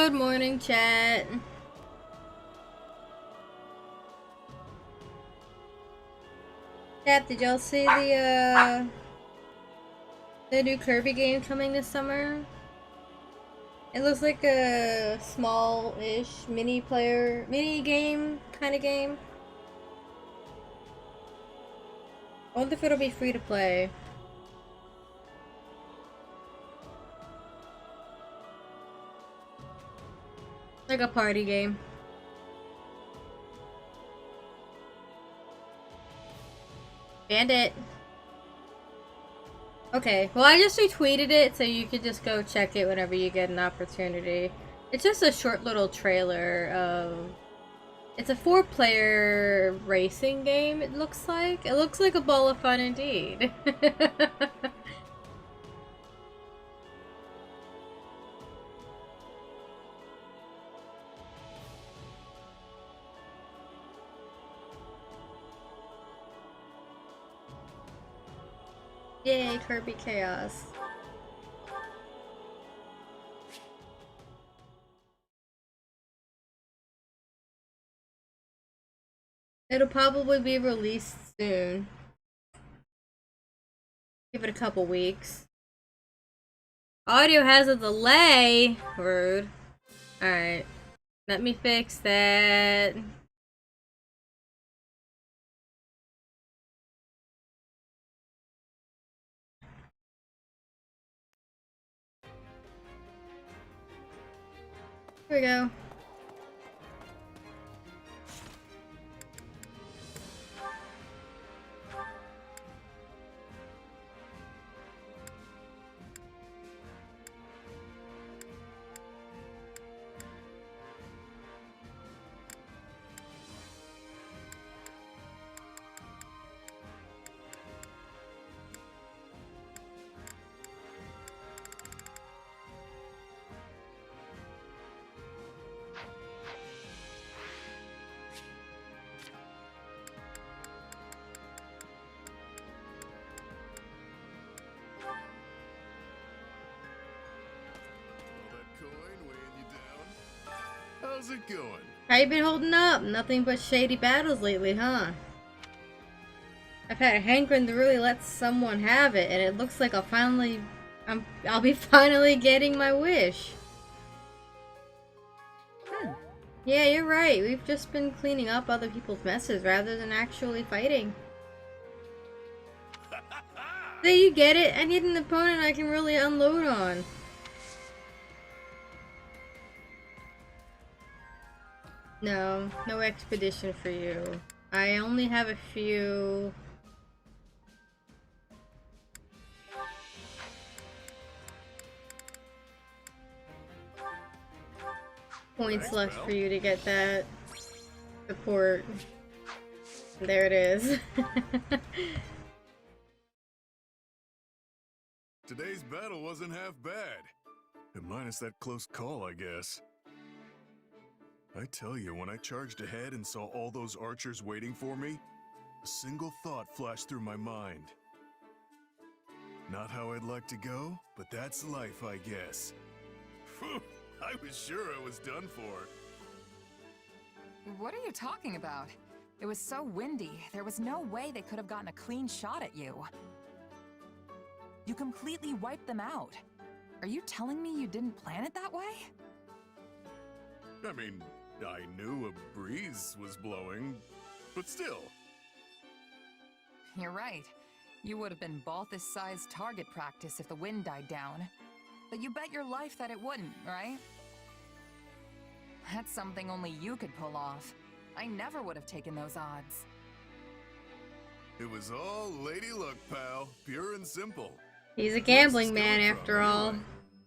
Good morning, chat. Chat, did y'all see the new Kirby game coming this summer? It looks like a small-ish mini game kind of game. I wonder if it'll be free to play. Like a party game. Bandit. Okay, well I just retweeted it so you could just go check it whenever you get an opportunity. It's just a short little trailer of... It's a 4-player racing game, it looks like. It looks like a ball of fun indeed. Yay, Kirby Chaos. It'll probably be released soon. Give it a couple weeks. Audio has a delay. Rude. Alright. Let me fix that. Here we go. How's it going? How you been holding up? Nothing but shady battles lately, huh? I've had a hankering to really let someone have it, and it looks like I'll be finally getting my wish. Yeah, you're right. We've just been cleaning up other people's messes rather than actually fighting. So you get it? I need an opponent I can really unload on. No expedition for you. I only have a few... points left for you to get that support. There it is. Today's battle wasn't half bad. Minus that close call, I guess. I tell you, when I charged ahead and saw all those archers waiting for me, a single thought flashed through my mind. Not how I'd like to go, but that's life, I guess. Phew, I was sure I was done for. What are you talking about? It was so windy, there was no way they could have gotten a clean shot at you. You completely wiped them out. Are you telling me you didn't plan it that way? I mean, I knew a breeze was blowing, but still. You're right. You would have been Balthus-sized target practice if the wind died down. But you bet your life that it wouldn't, right? That's something only you could pull off. I never would have taken those odds. It was all lady luck, pal. Pure and simple. He's a gambling man after all.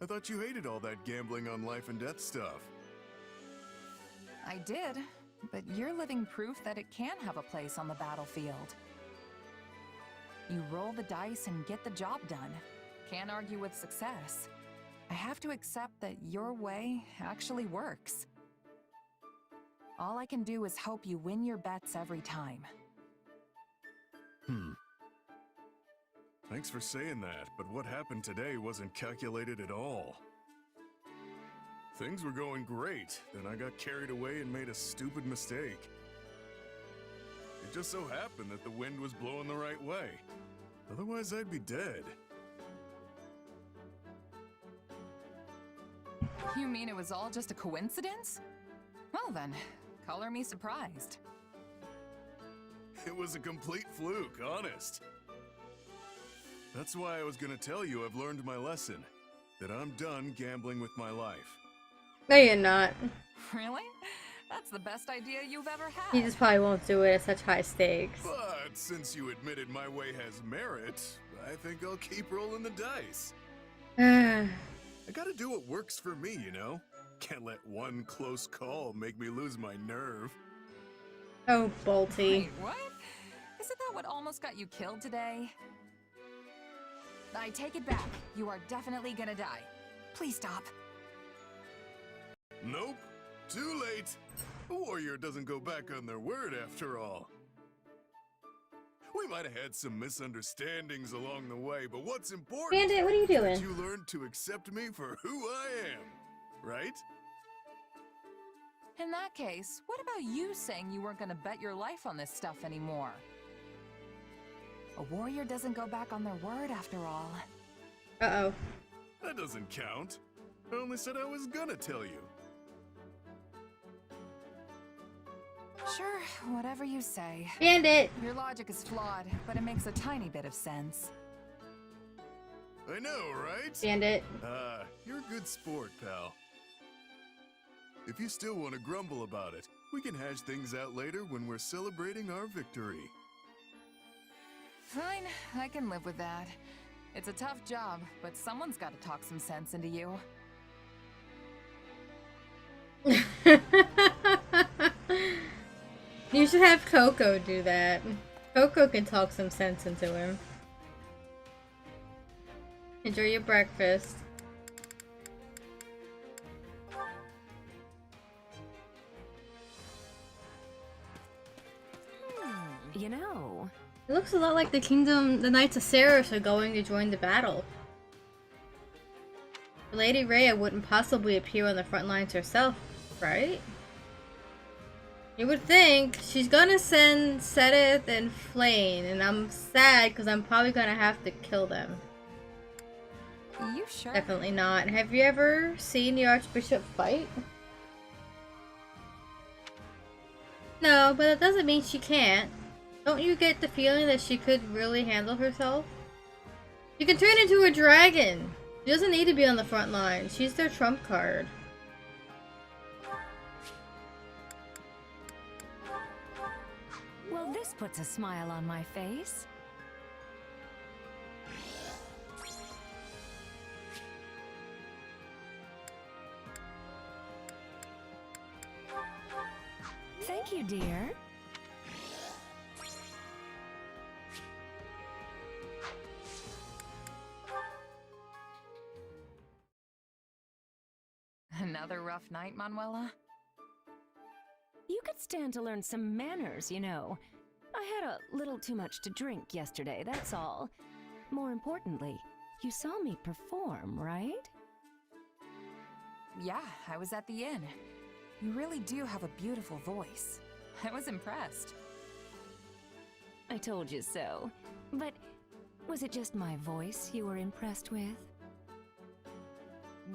I thought you hated all that gambling on life and death stuff. I did, but you're living proof that it can have a place on the battlefield. You roll the dice and get the job done. Can't argue with success. I have to accept that your way actually works. All I can do is hope you win your bets every time. Thanks for saying that, but what happened today wasn't calculated at all. Things were going great, then I got carried away and made a stupid mistake. It just so happened that the wind was blowing the right way. Otherwise, I'd be dead. You mean it was all just a coincidence? Well then, color me surprised. It was a complete fluke, honest. That's why I was gonna tell you I've learned my lesson. That I'm done gambling with my life. No, you're not. Really? That's the best idea you've ever had. You just probably won't do it at such high stakes. But since you admitted my way has merit, I think I'll keep rolling the dice. I gotta do what works for me, you know? Can't let one close call make me lose my nerve. Oh, Bolty. Wait, what? Isn't that what almost got you killed today? I take it back. You are definitely gonna die. Please stop. Nope. Too late. A warrior doesn't go back on their word after all. We might have had some misunderstandings along the way, but what's important Bandit, what are you is that doing? you learned to accept me for who I am, right? In that case, what about you saying you weren't gonna bet your life on this stuff anymore? A warrior doesn't go back on their word after all. Uh-oh. That doesn't count. I only said I was gonna tell you. Sure, whatever you say. Bandit! Your logic is flawed, but it makes a tiny bit of sense. I know, right? Bandit. You're a good sport, pal. If you still want to grumble about it, we can hash things out later when we're celebrating our victory. Fine, I can live with that. It's a tough job, but someone's got to talk some sense into you. You should have Coco do that. Coco can talk some sense into him. Enjoy your breakfast. You know, It looks a lot like the Knights of Ceres are going to join the battle. Lady Rhea wouldn't possibly appear on the front lines herself, right? You would think. She's gonna send Satyn and Flame, and I'm sad because I'm probably gonna have to kill them. You sure? Definitely not. Have you ever seen the Archbishop fight? No, but that doesn't mean she can't. Don't you get the feeling that she could really handle herself? She can turn into a dragon. She doesn't need to be on the front line. She's their trump card. well, this puts a smile on my face. Thank you, dear. Another rough night, Manuela? You could stand to learn some manners, you know. I had a little too much to drink yesterday, that's all. More importantly, you saw me perform, right? Yeah, I was at the inn. You really do have a beautiful voice. I was impressed. I told you so. But was it just my voice you were impressed with?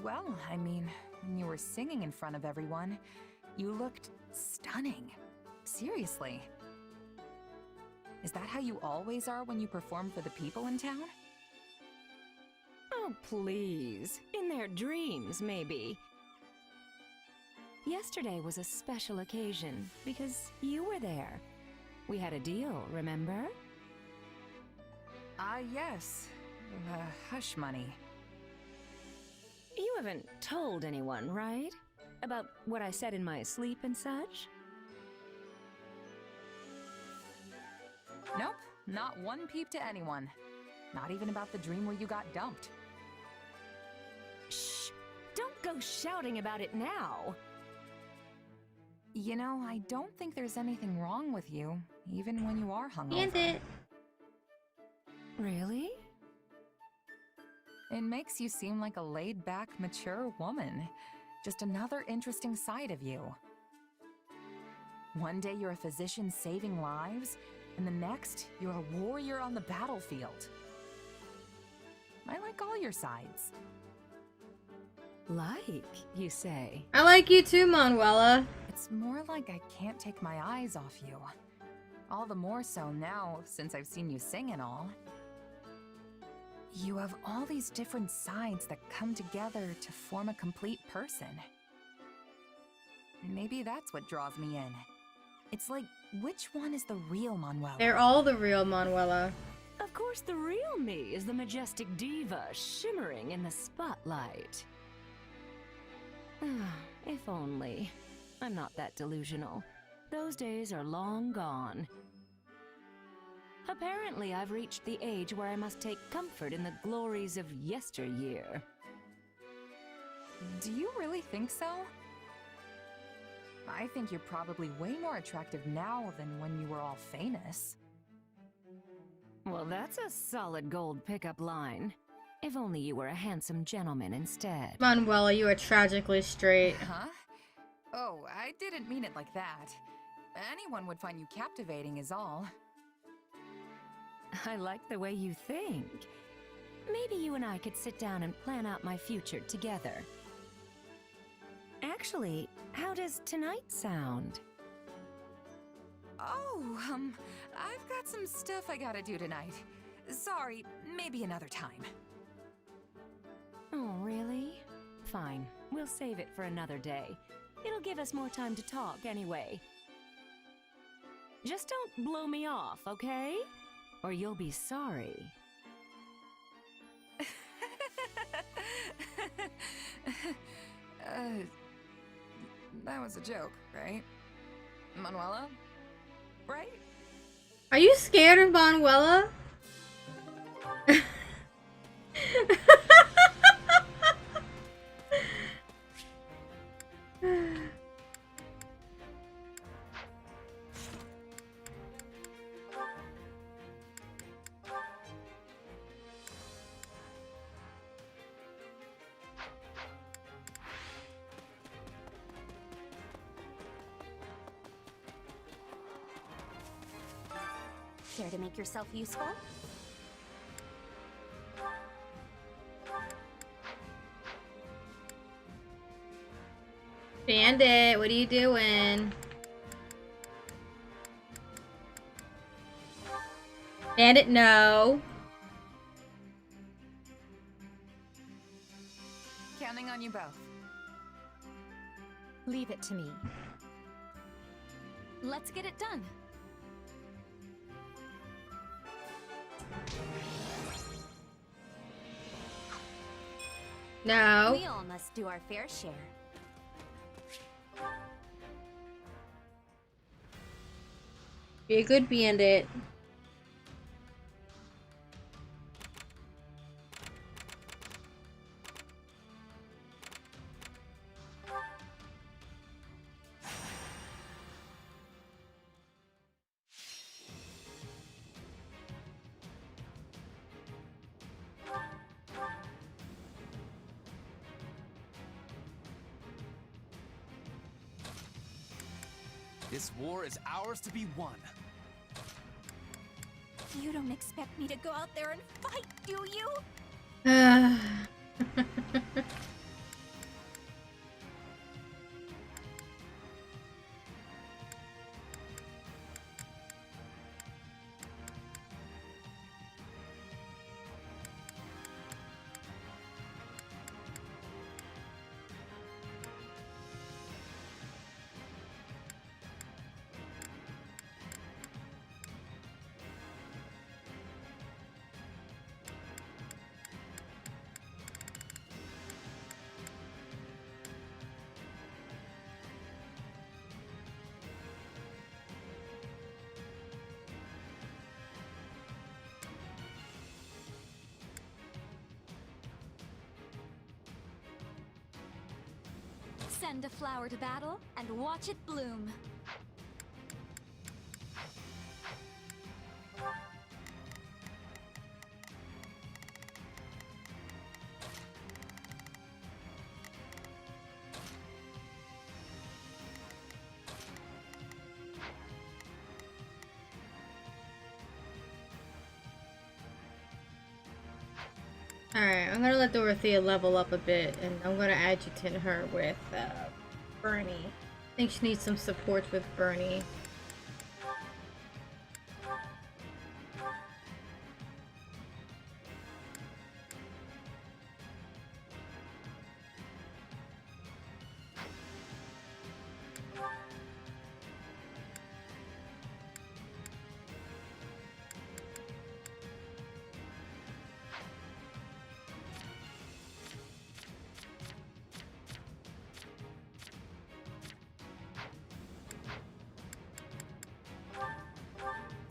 Well, I mean, when you were singing in front of everyone, you looked stunning. Seriously. Is that how you always are when you perform for the people in town? Oh, please. In their dreams, maybe. Yesterday was a special occasion because you were there. We had a deal, remember? Ah, yes. Hush money. You haven't told anyone, right? About what I said in my sleep and such? Nope, not one peep to anyone. Not even about the dream where you got dumped. Shh! Don't go shouting about it now! You know, I don't think there's anything wrong with you, even when you are hungover. Bandit. Really? It makes you seem like a laid-back, mature woman. just another interesting side of you. One day you're a physician saving lives, and the next you're a warrior on the battlefield. I like all your sides. Like, you say? I like you too, Manuela. It's more like I can't take my eyes off you. All the more so now, since I've seen you sing and all. You have all these different sides that come together to form a complete person. Maybe that's what draws me in. It's like, which one is the real Manuela? They're all the real Manuela. Of course, the real me is the majestic diva shimmering in the spotlight. If only. I'm not that delusional. Those days are long gone. Apparently, I've reached the age where I must take comfort in the glories of yesteryear. Do you really think so? I think you're probably way more attractive now than when you were all famous. Well, that's a solid gold pickup line. If only you were a handsome gentleman instead. Manuela, you are tragically straight. Huh? Oh, I didn't mean it like that. Anyone would find you captivating is all. I like the way you think. Maybe you and I could sit down and plan out my future together. Actually, how does tonight sound? Oh, I've got some stuff I gotta do tonight. Sorry, maybe another time. Oh, really? Fine, we'll save it for another day. It'll give us more time to talk anyway. Just don't blow me off, okay? Or you'll be sorry. That was a joke, right? Manuela? Right? Are you scared of Manuela? Care to make yourself useful? Bandit, what are you doing? Bandit, no. Counting on you both. Leave it to me. Let's get it done. No. We all must do our fair share. Be a good bandit. This war is ours to be won. You don't expect me to go out there and fight, do you? Send a flower to battle and watch it bloom. Alright, I'm gonna let Dorothea level up a bit, and I'm gonna adjutant her with Bernie. I think she needs some support with Bernie.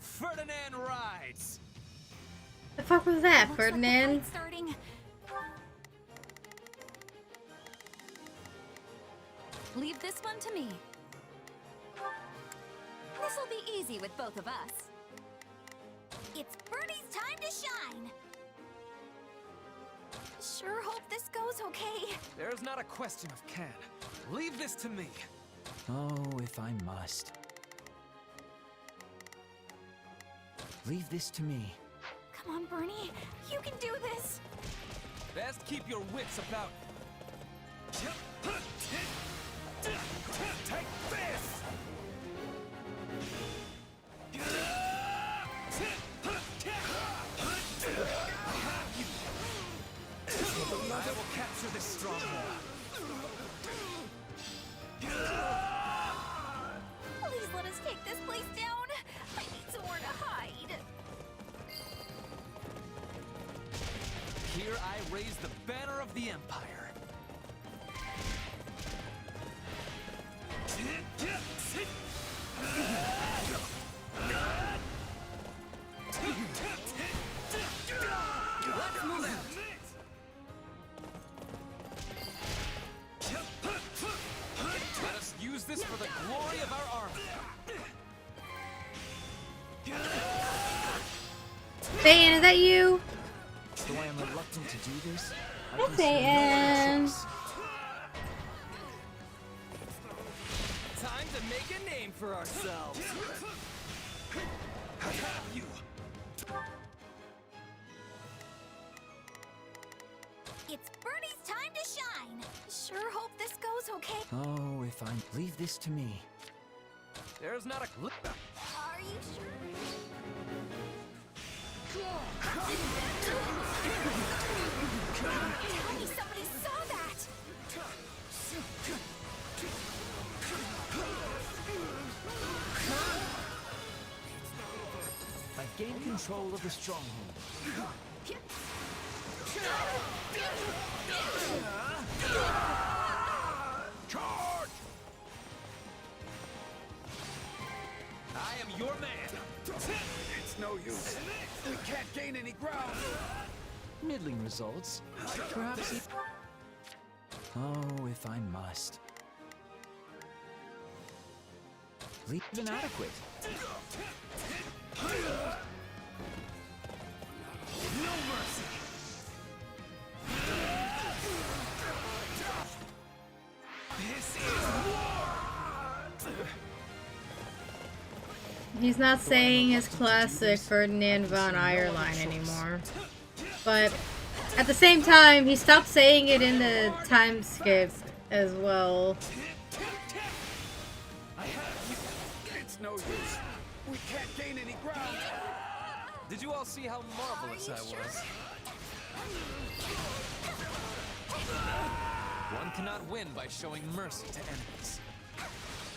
Ferdinand rides! The fuck was that, Looks like the Ferdinand? fight's starting. Leave this one to me. This'll be easy with both of us. It's Bernie's time to shine. Sure hope this goes okay. There's not a question of can. Leave this to me. Oh, if I must. Leave this to me. Come on, Bernie. You can do this. Best keep your wits about. Take this! I will capture this stronghold. Please let us take this place down. I need somewhere to hide. Here I raise the banner of the Empire. Let's move out. Let us use this for the glory of our army. Satyn, is that you? Though I am reluctant to do this, I Hi, can see no other Satyn. choice. Time to make a name for ourselves. I have you. It's Bernie's time to shine. Sure hope this goes okay. Oh, if I leave this to me. There's not a look. Are you sure? Tell me somebody saw that. I've gained control of the stronghold. Charge! I am your man. It's no use. We can't gain any ground. Middling results. Perhaps he... Oh, if I must. Leave inadequate. No mercy. This is war. He's not saying his classic Ferdinand von Ayer line anymore. But at the same time, he stopped saying it in the time skip as well. It's no use. We can't gain any ground. Did you all see how marvelous I was? One cannot win by showing mercy to enemies.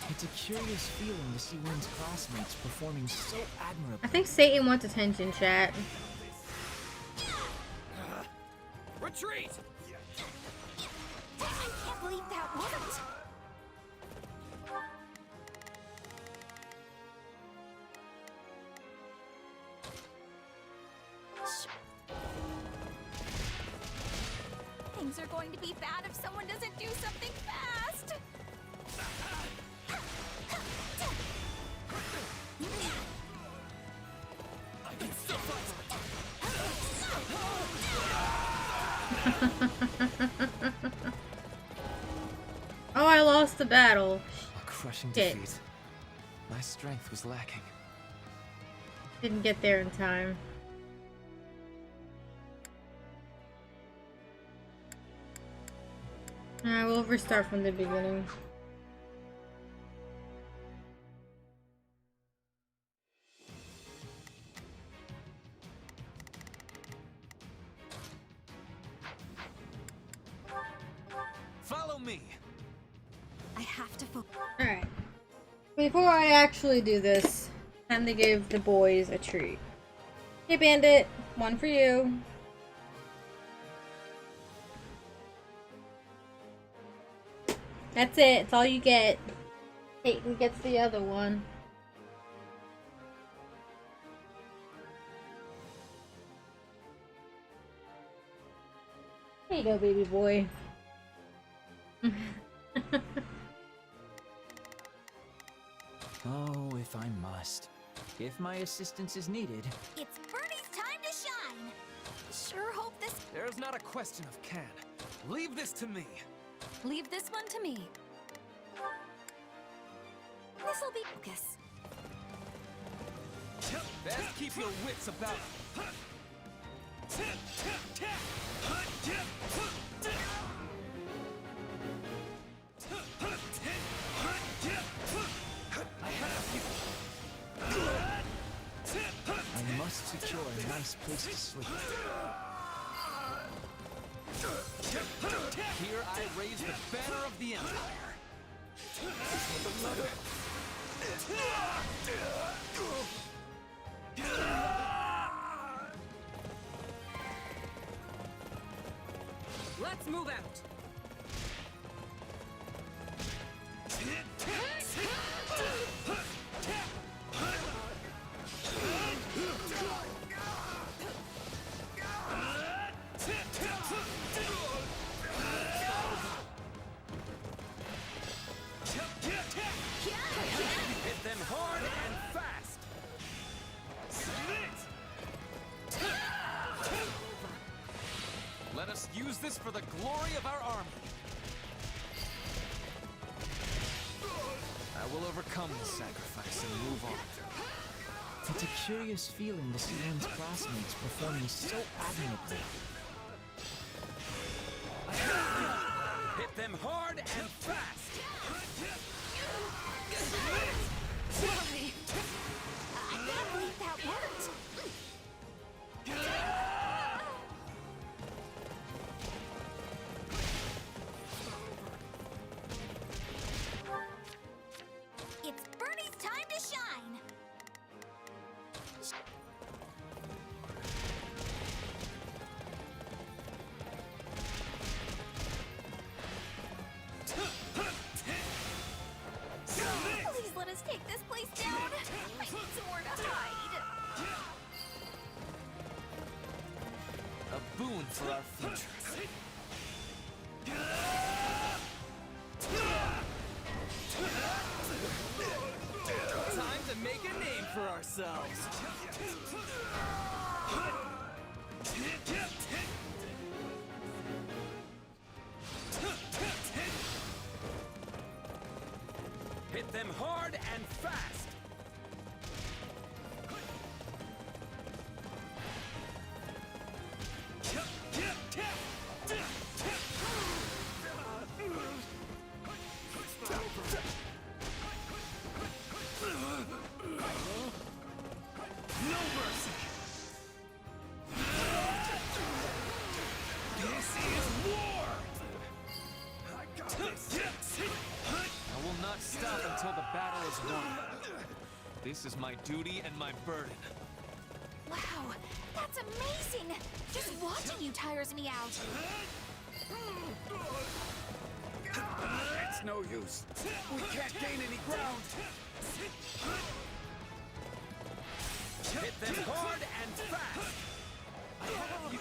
It's a curious feeling to see one's classmates performing so admirably. I think Satyn wants attention, chat. Retreat! I can't believe that worked. Things are going to be bad if someone doesn't do something fast. I can still fight. Oh, I lost the battle. A crushing Shit. defeat. My strength was lacking. Didn't get there in time. We'll restart from the beginning. Follow me. I have to focus. Alright. Before I actually do this, time to give the boys a treat. Hey Bandit, one for you. That's it, it's all you get. Peyton gets the other one. Here you go, baby boy. Oh, if I must. If my assistance is needed. It's Birdie's time to shine. Sure hope this. There's not a question of can. Leave this to me. Leave this one to me. This'll be focus. Best keep your wits about you. I must secure a nice place to sleep. Here I raise the banner of the Empire. Let's move out. Hit them hard and fast. Let us use this for the glory of our army. I will overcome the sacrifice and move on. It's a curious feeling to see one's classmates performing so admirably. Hit them hard and fast. Why? I can't believe that worked. It's Birdie's time to shine. Please let us take this place down. I need somewhere to hide. A boon for our future. Time to make a name for ourselves. Hit them hard and fast. No mercy. This is war. I got this. I will not stop until the battle is won. This is my duty and my burden. Wow, that's amazing. Just watching you tires me out. It's no use. We can't gain any ground. Hit them hard and fast. I have you.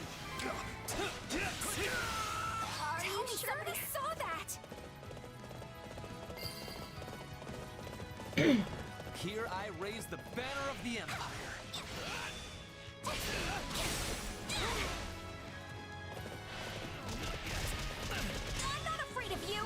Tell me somebody saw that. Here I raise the banner of the Empire. I'm not afraid of you.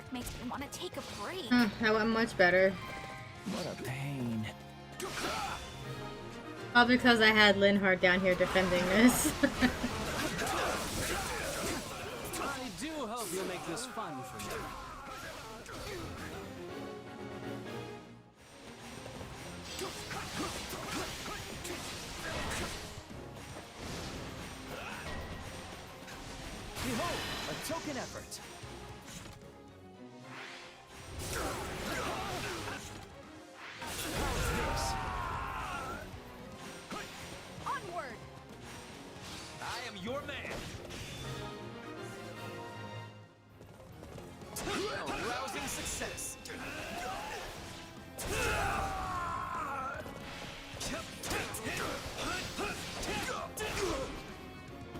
work makes me want to take a break. That went much better. What a pain. All because I had Linhardt down here defending this. I do hope you'll make this fun for me. Behold, a token effort. How's this? Onward! I am your man. A rousing success.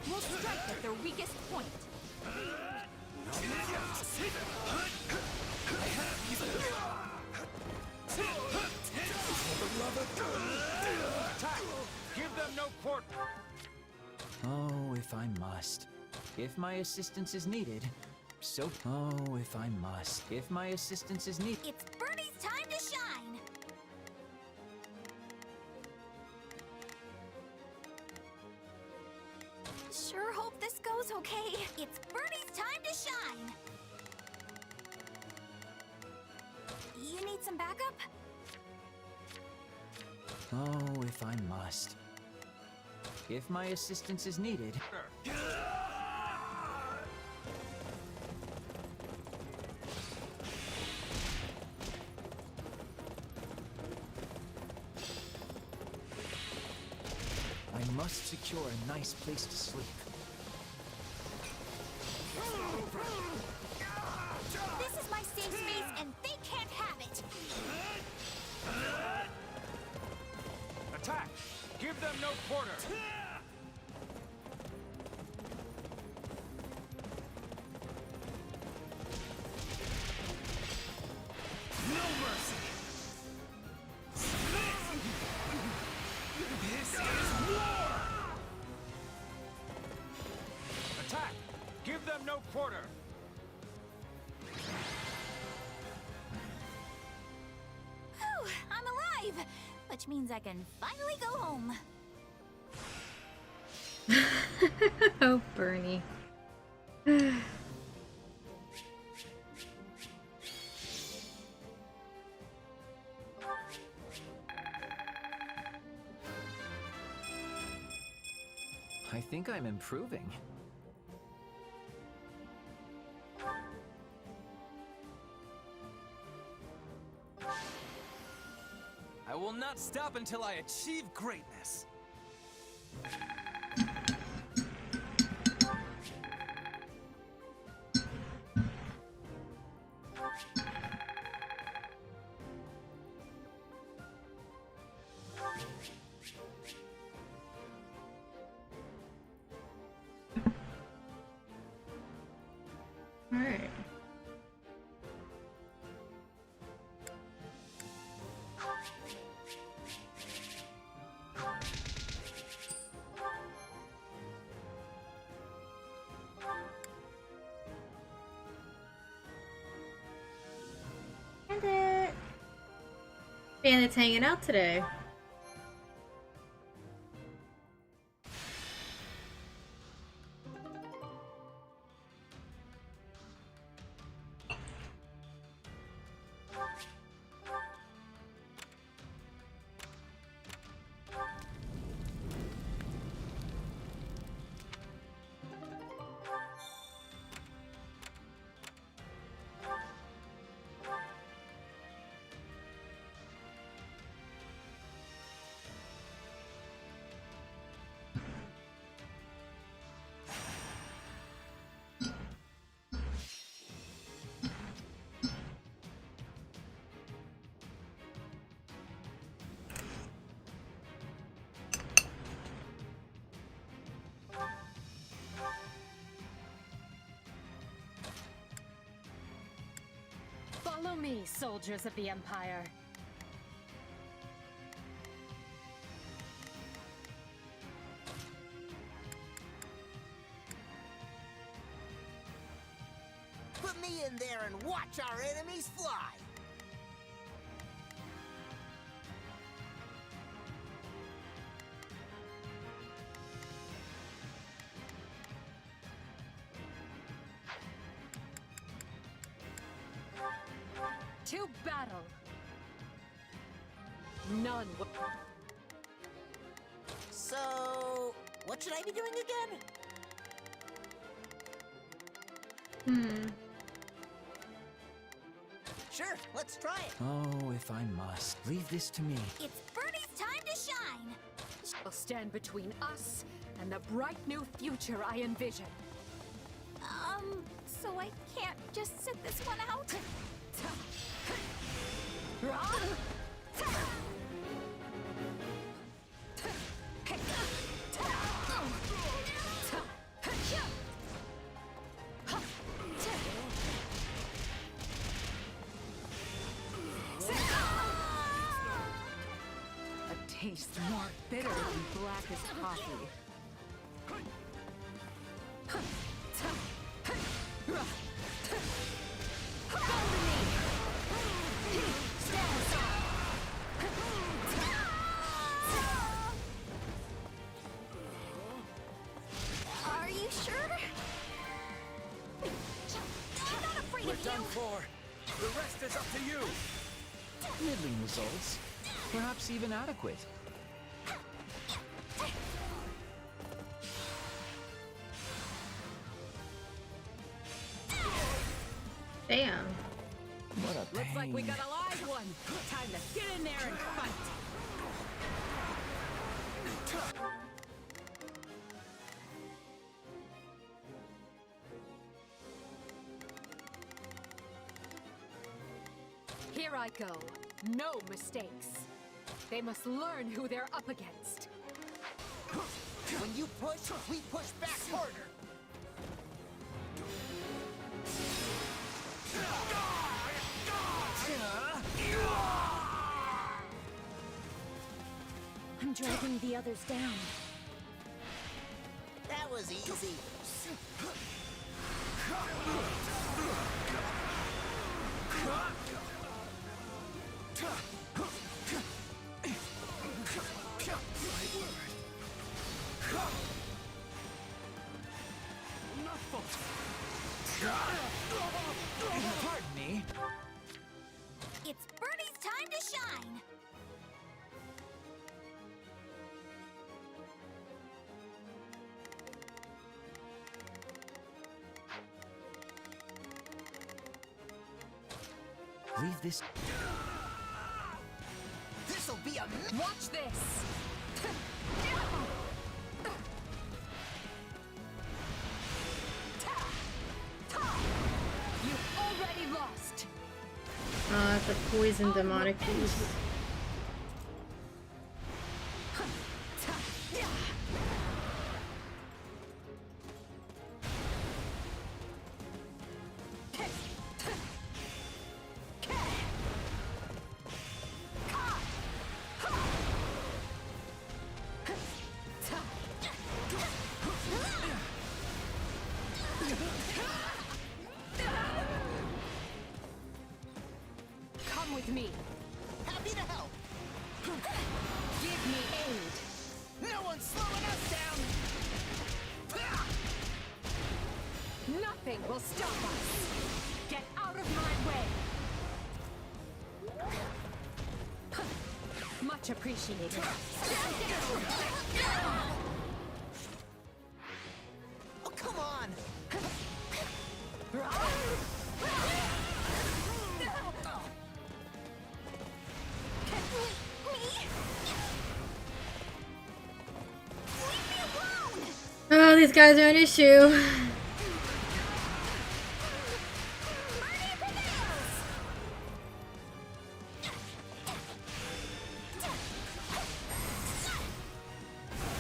We'll strike at their weakest point. Attack! Give them no quarter. Oh, if I must. If my assistance is needed. So, oh, if I must. If my assistance is needed. It's Birdie's time to shine. Sure hope this goes okay. It's Birdie's time to shine. You need some backup? Oh, if I must. If my assistance is needed. I must secure a nice place to sleep. This is my safe space and they can't have it. Attack! Give them no quarter. No mercy. This is war. Attack! Give them no quarter. Whew, I'm alive, which means I can finally go home. Oh, Bernie. I think I'm improving. I will not stop until I achieve greatness. All right. And it. Bandit's hanging out today. Follow me, soldiers of the Empire. Put me in there and watch our enemies fly! To battle! None will... So, what should I be doing again? Sure, let's try it. Oh, if I must. Leave this to me. It's Birdie's time to shine! will stand between us and the bright new future I envision. So I can't just sit this one out? A taste more bitter than black as coffee. Are you sure? I'm not afraid of you! Done for. The rest is up to you. Middling results. Perhaps even adequate. Damn. What a pain. Looks like we got a live one. Time to get in there and fight. Here I go. No mistakes. They must learn who they're up against. When you push, we push back harder. I'm dragging the others down. That was easy. Pardon me. It's Birdie's time to shine! Leave this. This'll be a... Watch this! You've already lost! It's a poison demonic beast. Come with me. Happy to help. Give me aid. No one's slowing us down. Nothing will stop us. Get out of my way. Much appreciated. Oh, come on. Oh, these guys are an issue.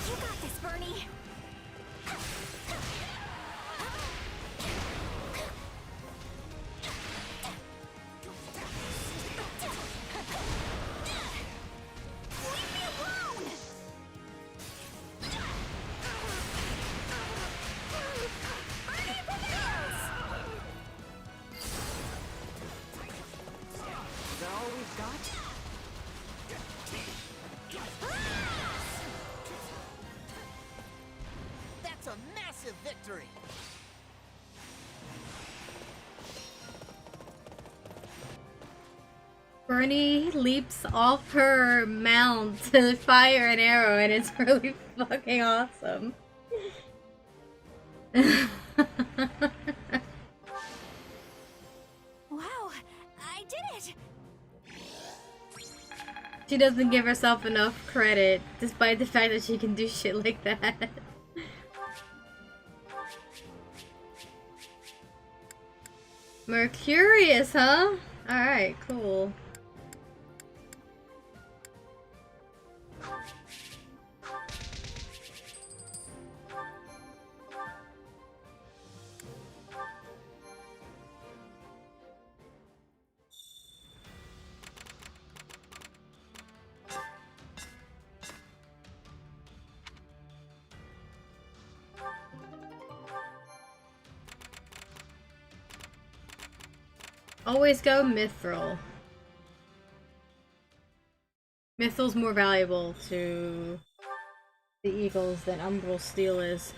You got this, Bernie! Leave me alone! That's a massive victory! Bernie leaps off her mount to fire an arrow, and it's really fucking awesome. Wow, I did it! She doesn't give herself enough credit, despite the fact that she can do shit like that. Mercurius, huh? Alright, cool. Always go Mithril. Mithril's more valuable to the Eagles than Umbral Steel is.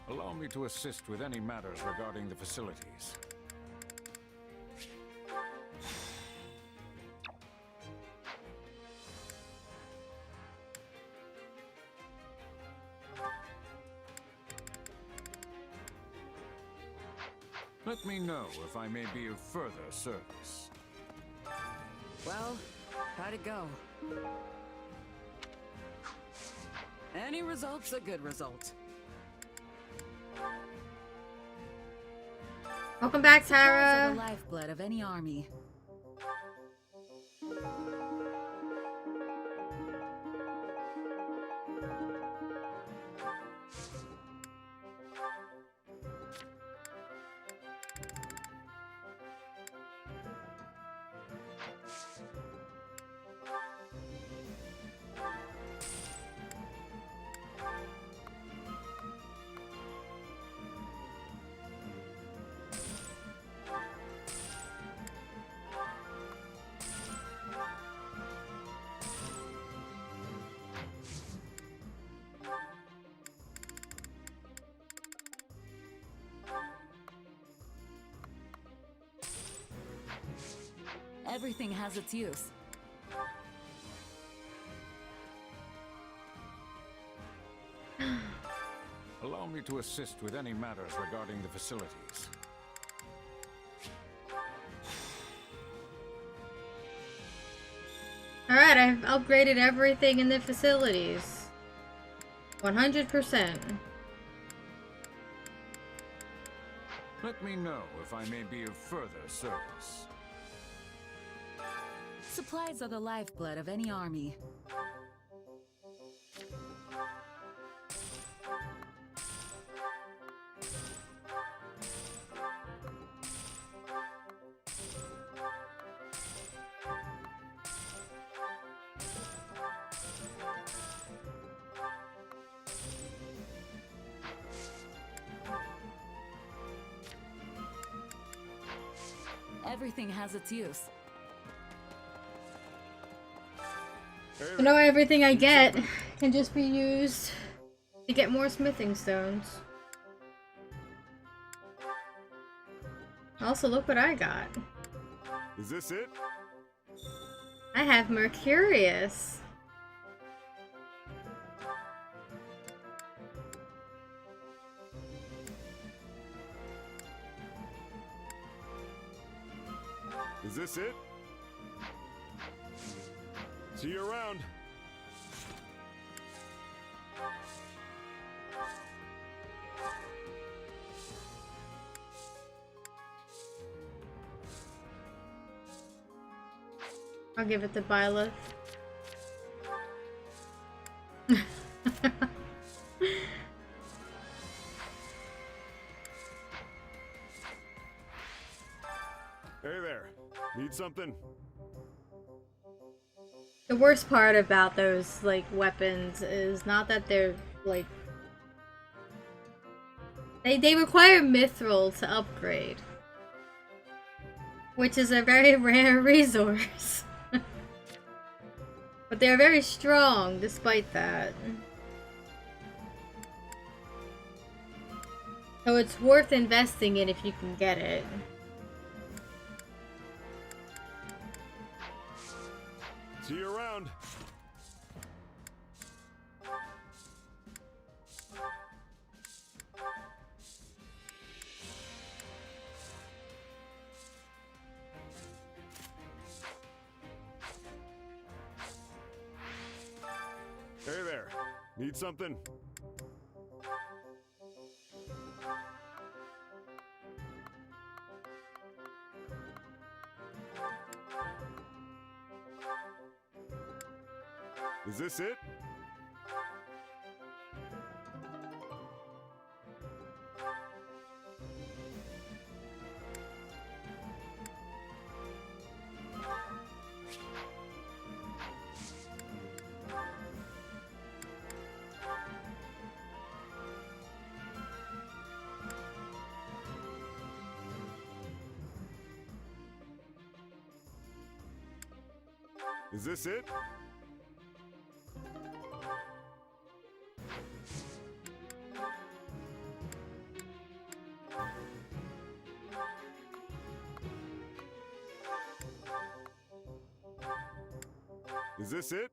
Allow me to assist with any matters regarding the facilities. Let me know if I may be of further service. Well, how'd it go? Any result's a good result. Welcome back, Supplies are Tara. the lifeblood of any army. Everything has its use. Allow me to assist with any matters regarding the facilities. Alright, I've upgraded everything in the facilities. 100%. Let me know if I may be of further service. Supplies are the lifeblood of any army. Everything has its use. So now everything I get can just be used to get more smithing stones. Also, look what I got. Is this it? I have Mercurius. Is this it? See you around. I'll give it to Byleth. Hey there. Need something? The worst part about those, like, weapons is not that they're, like... They require Mithril to upgrade. Which is a very rare resource. But they are very strong despite that. So it's worth investing in if you can get it. See you around. Hey there. Need something? Is this it? Is this it? Is this it?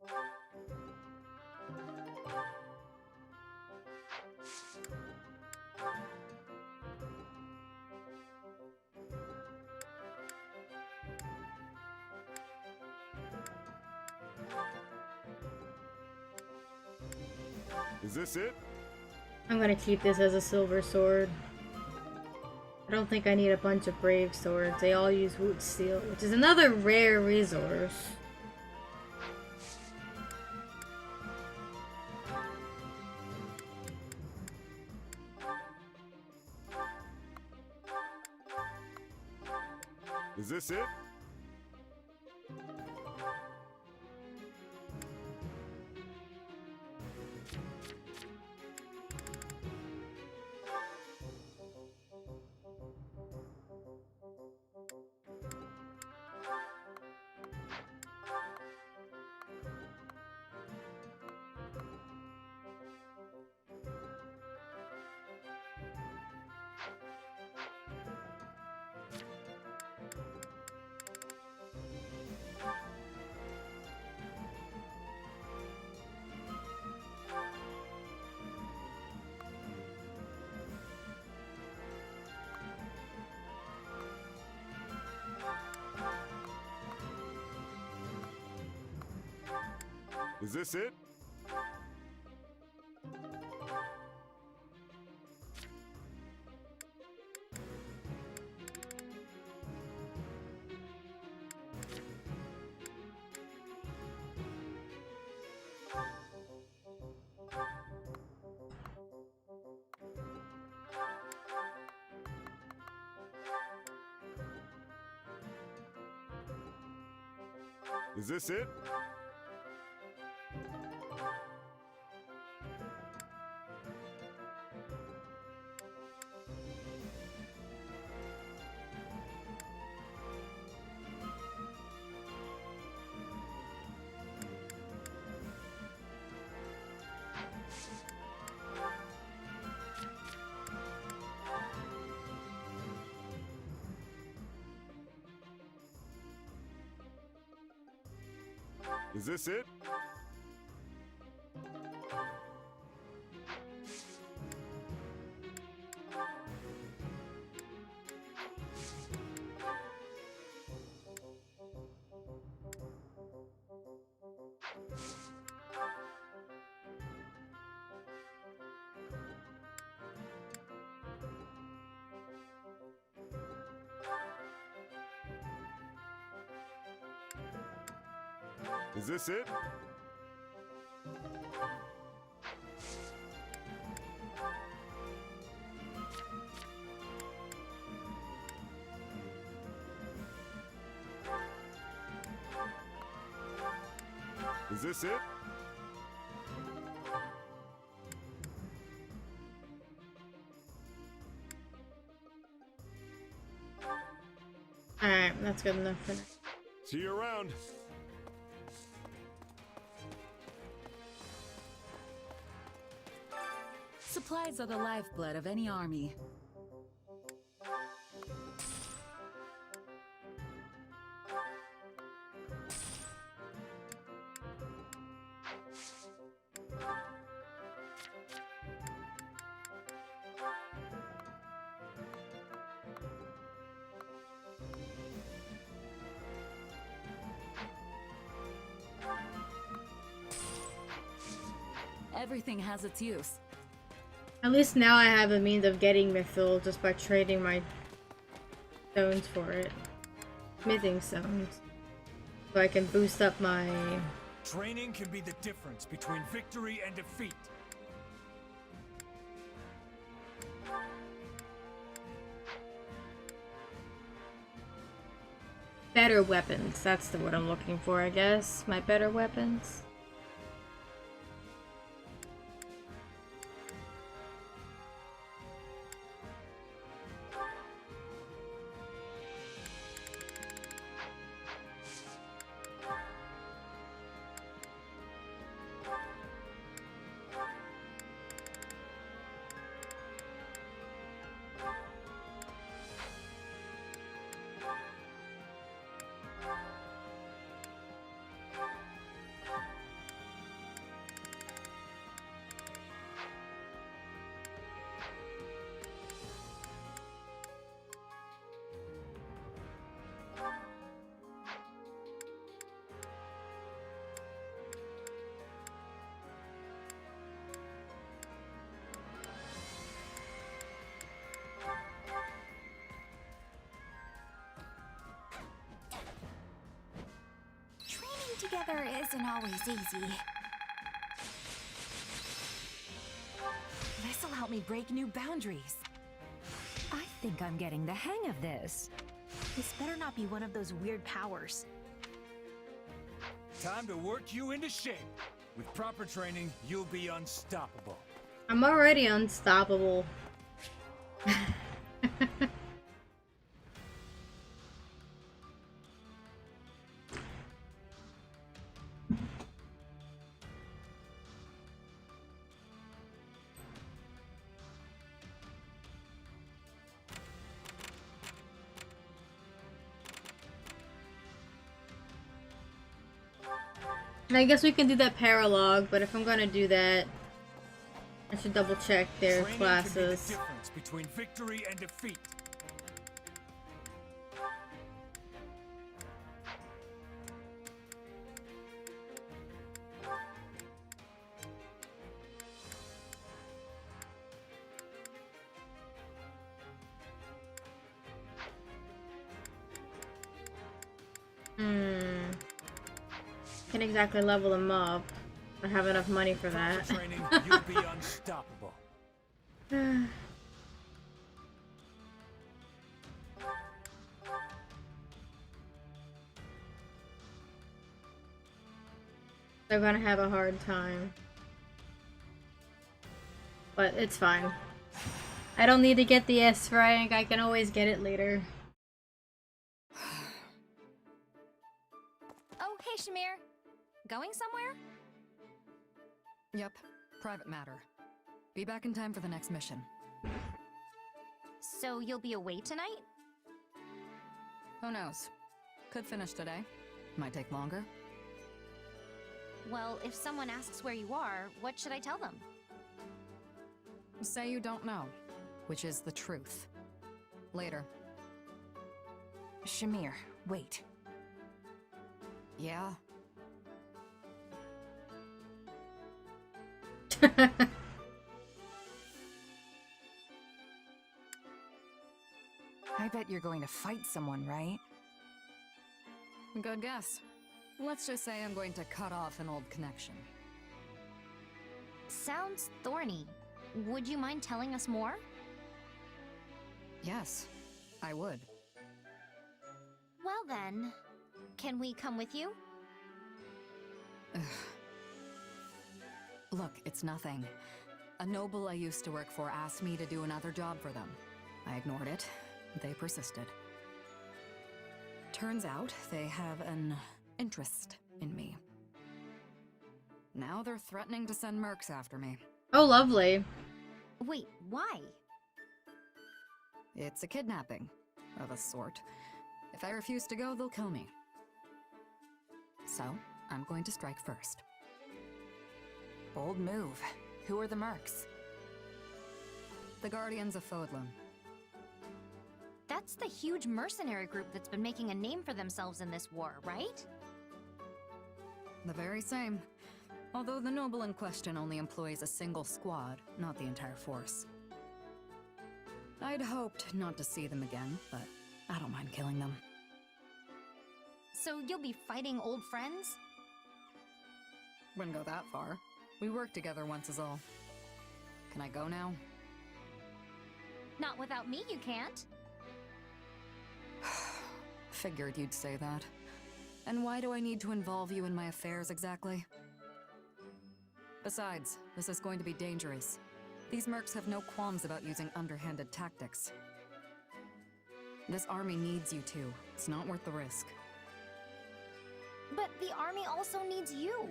Is this it? I'm gonna keep this as a silver sword. I don't think I need a bunch of brave swords. They all use wood steel, which is another rare resource. Is this it? Is this it? Is this it? Is this it? Is this it? Is this it? Alright, that's good enough for now. See you around. Supplies are the lifeblood of any army. Everything has its use. At least now I have a means of getting mithril just by trading my stones for it. Smithing stones. So I can boost up my... Training can be the difference between victory and defeat. Better weapons. That's the word I'm looking for, I guess. My better weapons. Together isn't always easy. This'll help me break new boundaries. I think I'm getting the hang of this. This better not be one of those weird powers. Time to work you into shape. With proper training, you'll be unstoppable. I'm already unstoppable. And I guess we can do that paralog, but if I'm gonna do that, I should double check their Training classes. can be the difference between victory and defeat. Can't exactly level them up. I have enough money for that. Training, you'll be unstoppable. They're gonna have a hard time. But it's fine. I don't need to get the S rank, I can always get it later. Oh, hey, Shamir. Going somewhere? Yep, private matter. Be back in time for the next mission. So you'll be away tonight? Who knows? Could finish today. Might take longer. Well, if someone asks where you are, what should I tell them? Say you don't know, which is the truth. Later. Shamir, wait. Yeah? I bet you're going to fight someone, right? Good guess. Let's just say I'm going to cut off an old connection. Sounds thorny. Would you mind telling us more? Yes, I would. Well then, can we come with you? Look, it's nothing. A noble I used to work for asked me to do another job for them. I ignored it. They persisted. Turns out they have an interest in me. Now they're threatening to send mercs after me. Oh, lovely. Wait, why? It's a kidnapping, of a sort. If I refuse to go, they'll kill me. So, I'm going to strike first. Bold move. Who are the mercs? The Guardians of Fodlan. That's the huge mercenary group that's been making a name for themselves in this war, right? The very same. Although the noble in question only employs a single squad, not the entire force. I'd hoped not to see them again, but I don't mind killing them. So you'll be fighting old friends? Wouldn't go that far. We worked together once is all. Can I go now? Not without me, you can't. Figured you'd say that. And why do I need to involve you in my affairs exactly? Besides, this is going to be dangerous. These mercs have no qualms about using underhanded tactics. This army needs you two. It's not worth the risk. But the army also needs you.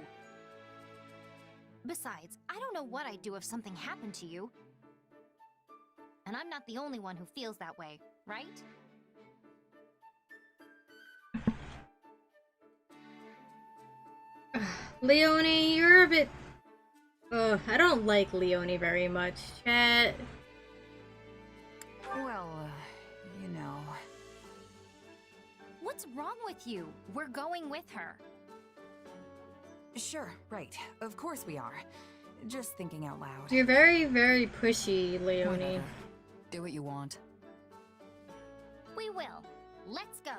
Besides, I don't know what I'd do if something happened to you. And I'm not the only one who feels that way, right? Leonie, you're a bit... Ugh, I don't like Leonie very much, chat. Well, you know... What's wrong with you? We're going with her. Sure, right. Of course we are. Just thinking out loud. You're very, very pushy, Leonie. Whatever. Do what you want. We will. Let's go.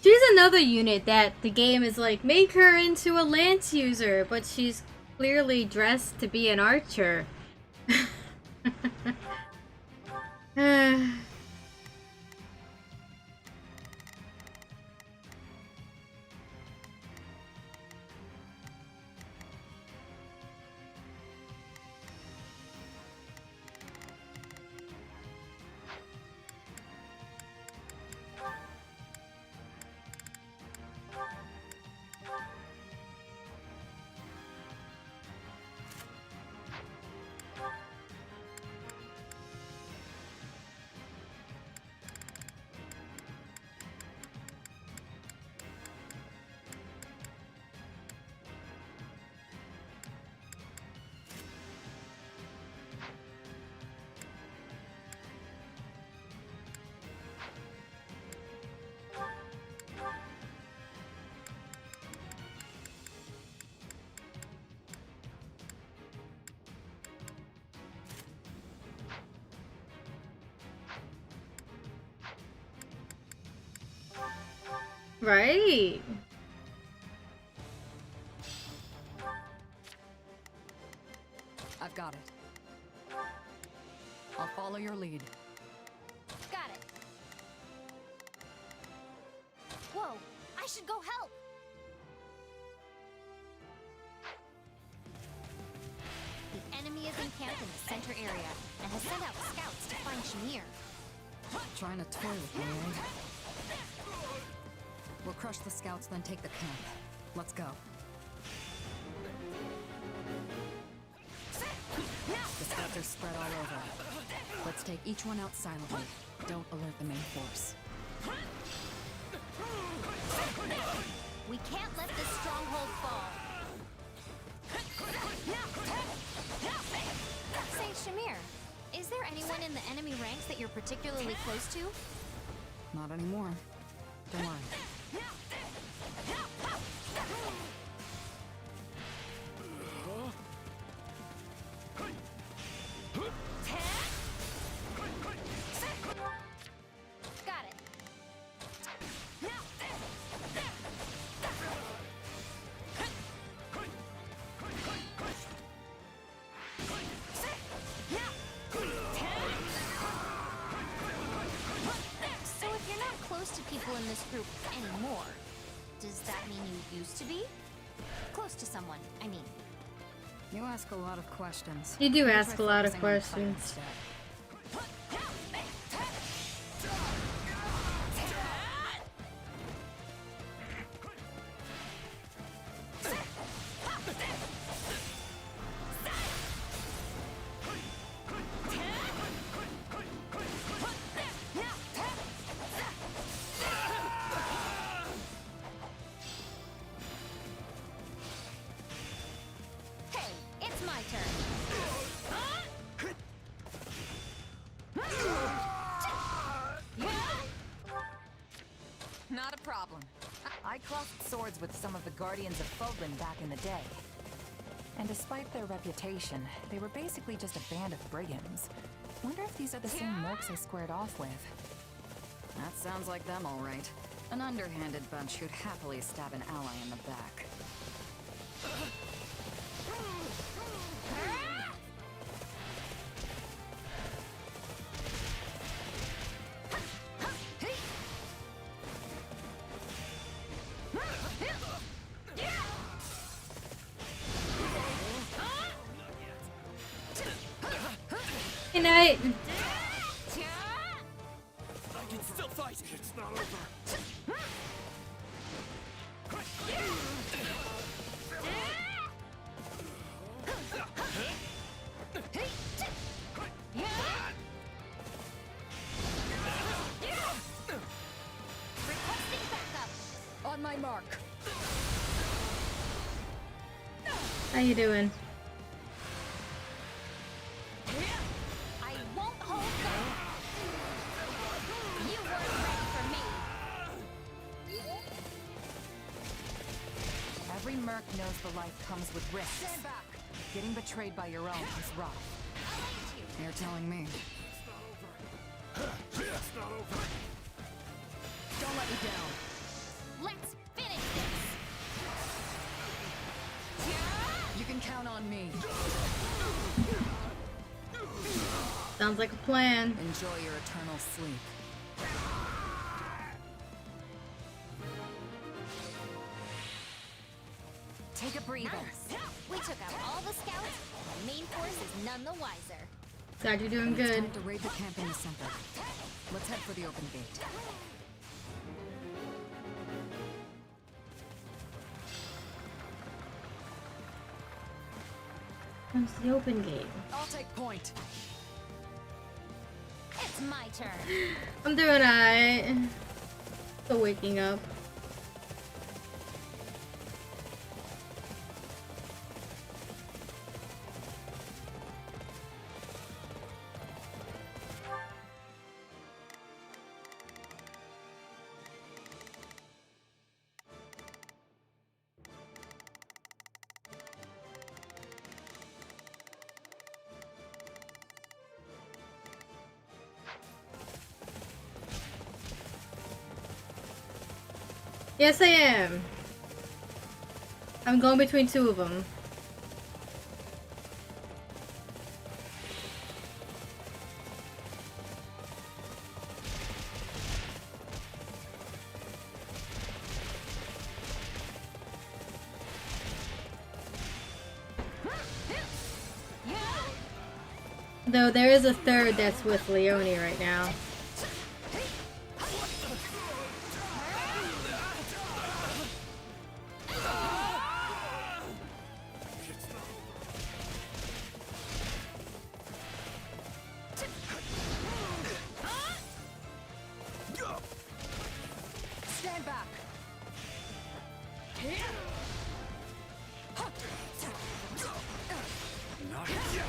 She's another unit that the game is like, make her into a lance user, but she's clearly dressed to be an archer. Right. I've got it. I'll follow your lead. Got it. Whoa, I should go help. The enemy is encamped in the center area and has sent out scouts to find Shamir. Trying to toy with me, eh? We'll crush the scouts, then take the camp. Let's go. The scouts are spread all over. Let's take each one out silently. Don't alert the main force. We can't let this stronghold fall. Say, Shamir, is there anyone in the enemy ranks that you're particularly close to? Not anymore. Don't worry. Got it. So if you're not close to people in this group anymore, does that mean you used to be? Close to someone, I mean. You ask a lot of questions. You do Try ask a lot of focusing on the fight questions. instead. problem. I crossed swords with some of the Guardians of Fogland back in the day. And despite their reputation, they were basically just a band of brigands. Wonder if these are the same mercs I squared off with. That sounds like them, all right. An underhanded bunch who'd happily stab an ally in the back. Good night. I can still fight. It's not over. Requesting backup. On my mark. How you doing? I won't hold back. You weren't ready for me. Every merc knows the life comes with risks. Stand back. Getting betrayed by your own is rough. You're telling me. It's not over. Don't let me down. Let's finish this. You can count on me. Sounds like a plan. Enjoy your eternal sleep. Take a breather. Nice. We took out all the scouts. The main force is none the wiser. Glad you're doing It's good. time to raid the camp in the center. Let's head for the open gate. Comes the open gate. I'll take point. It's my turn. I'm doing alright. Still waking up. Yes, I am. I'm going between two of them. Though there is a third that's with Leone right now. Stand back. Not yet.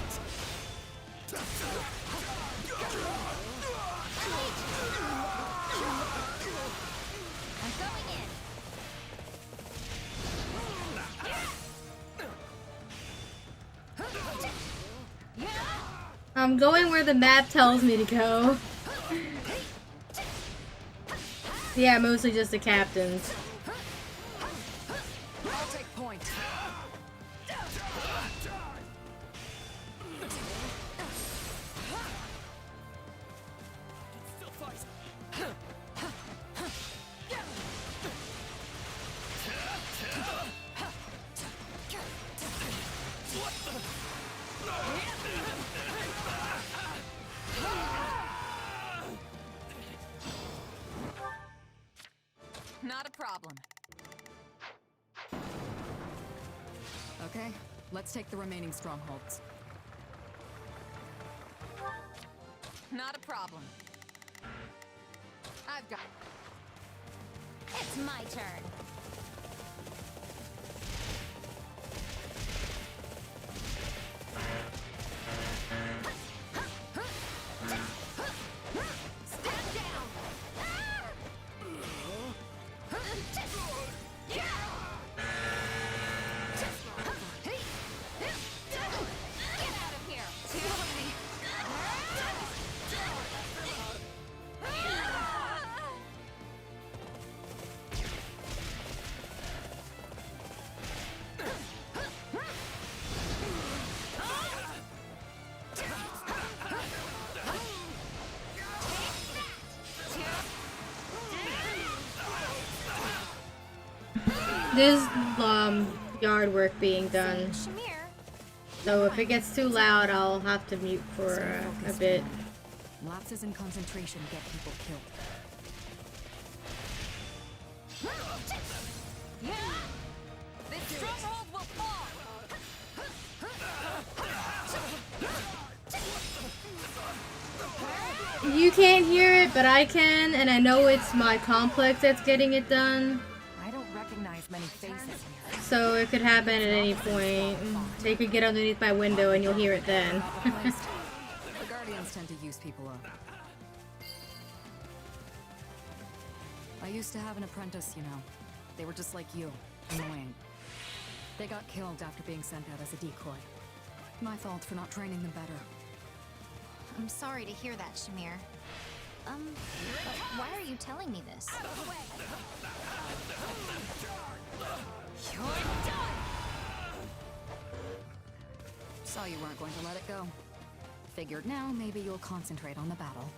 I'm going in. I'm going where the map tells me to go. Yeah, mostly just the captains. I'll take point. Still fight. Not a problem. Okay, let's take the remaining strongholds. Not a problem. I've got... It's my turn. Stand down. There's yard work being done. So if it gets too loud, I'll have to mute for a bit. Lapses in concentration get people killed. This stronghold will fall! You can't hear it, but I can, and I know it's my complex that's getting it done. I don't recognize many faces here. So it could happen at any point. They could get underneath my window and you'll hear it then. The Guardians tend to use people up. I used to have an apprentice, you know. They were just like you, annoying. They got killed after being sent out as a decoy. My fault for not training them better. I'm sorry to hear that, Shamir. But why are you telling me this? You're done! Saw you weren't going to let it go. Figured now maybe you'll concentrate on the battle.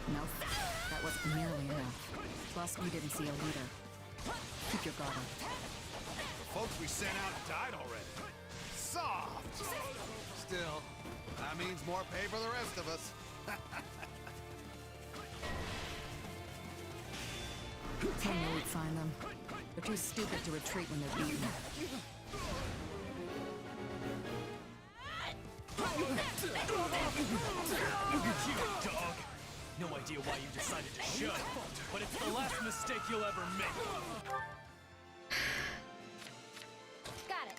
Nope, that wasn't nearly enough. Plus, we didn't see a leader. Keep your guard up. The folks we sent out died already. Soft! Still, that means more pay for the rest of us. I knew we'd find them. They're too stupid to retreat when they're beaten. Look at you, dog! No idea why you decided to show, but it's the last mistake you'll ever make. Got it.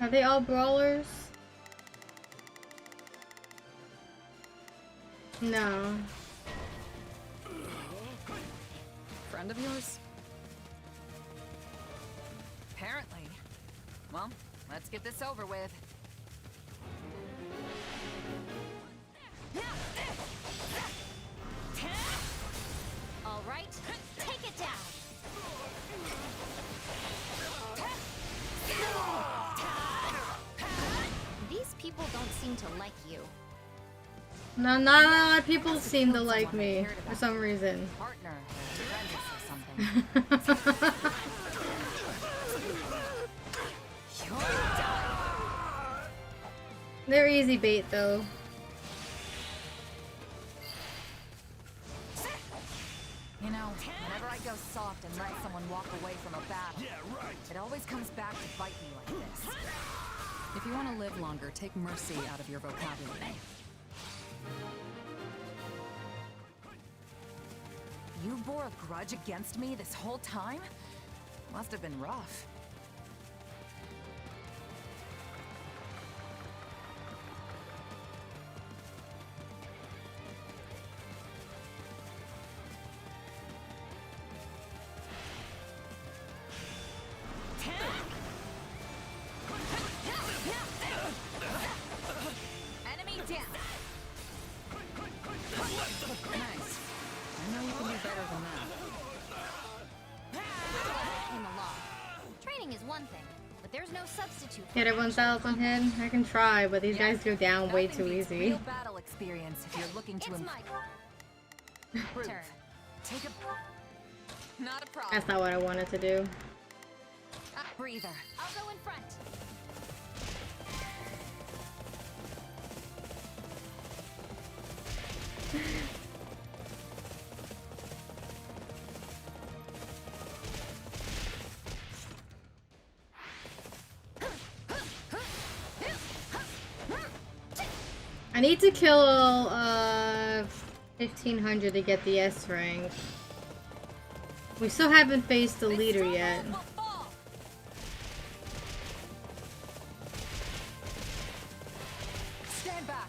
Are they all brawlers? No. Friend of yours? Apparently. Well, let's get this over with. All right, take it down. These people don't seem to like you. No, not a lot of people seem to like me for some reason. Partner, or something. They're easy bait though. You know, whenever I go soft and let someone walk away from a battle, it always comes back to bite me like this. If you want to live longer, take mercy out of your vocabulary. You bore a grudge against me this whole time? Must have been rough. Enemy down. Nice. I know you can do better than that. Came along. Training is one thing, but there's no substitute for Get it 1,000 hit? I can try, but these guys go down way too easy. Real battle experience if you're looking to improve. turn. Take a... Not a problem. That's not what I wanted to do. Breather. I'll go in front. I need to kill 1,500 to get the S rank. We still haven't faced the leader yet. Stand back.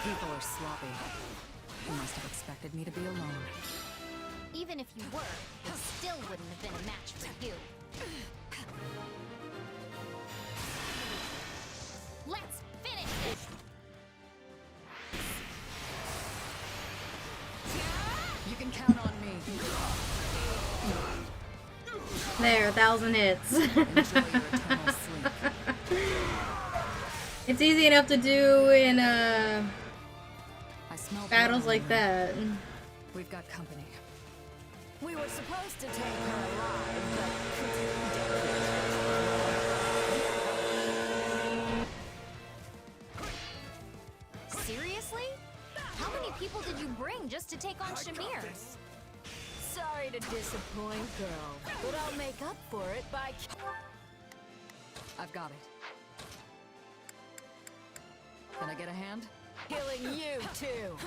people are sloppy. You must have expected me to be alone. Even if you were, it still wouldn't have been a match for you. Let's finish this! You can count on me. There, 1,000 hits. It's easy enough to do in battles like that. We've got company. We were supposed to take her alive, but Seriously? How many people did you bring just to take on Shamir? sorry to disappoint, girl, but I'll make up for it by... I've got it. Can I get a hand? killing you, too.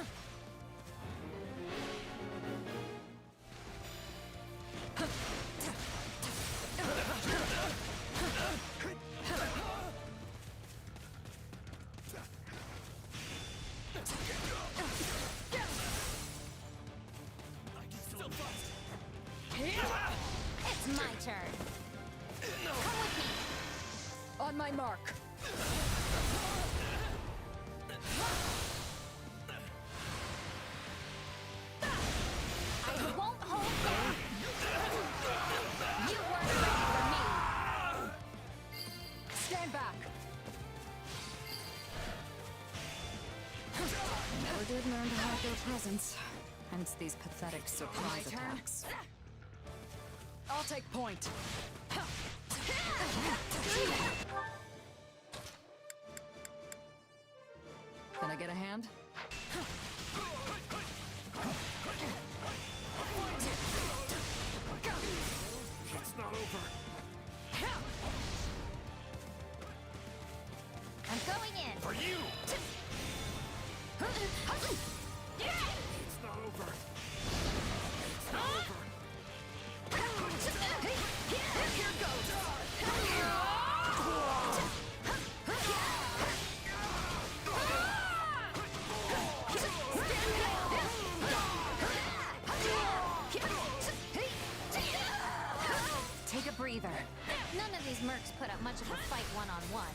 It's my turn. Come with me. On my mark. I won't hold back. You weren't ready for me. Stand back. Never did learn to hide their presence. Hence these pathetic surprise attacks. I'll take point. Can I get a hand? It's not over. I'm going in. For you! It's not over. It's not over. Here goes. Take a breather. None of these mercs put up much of a fight one-on-one.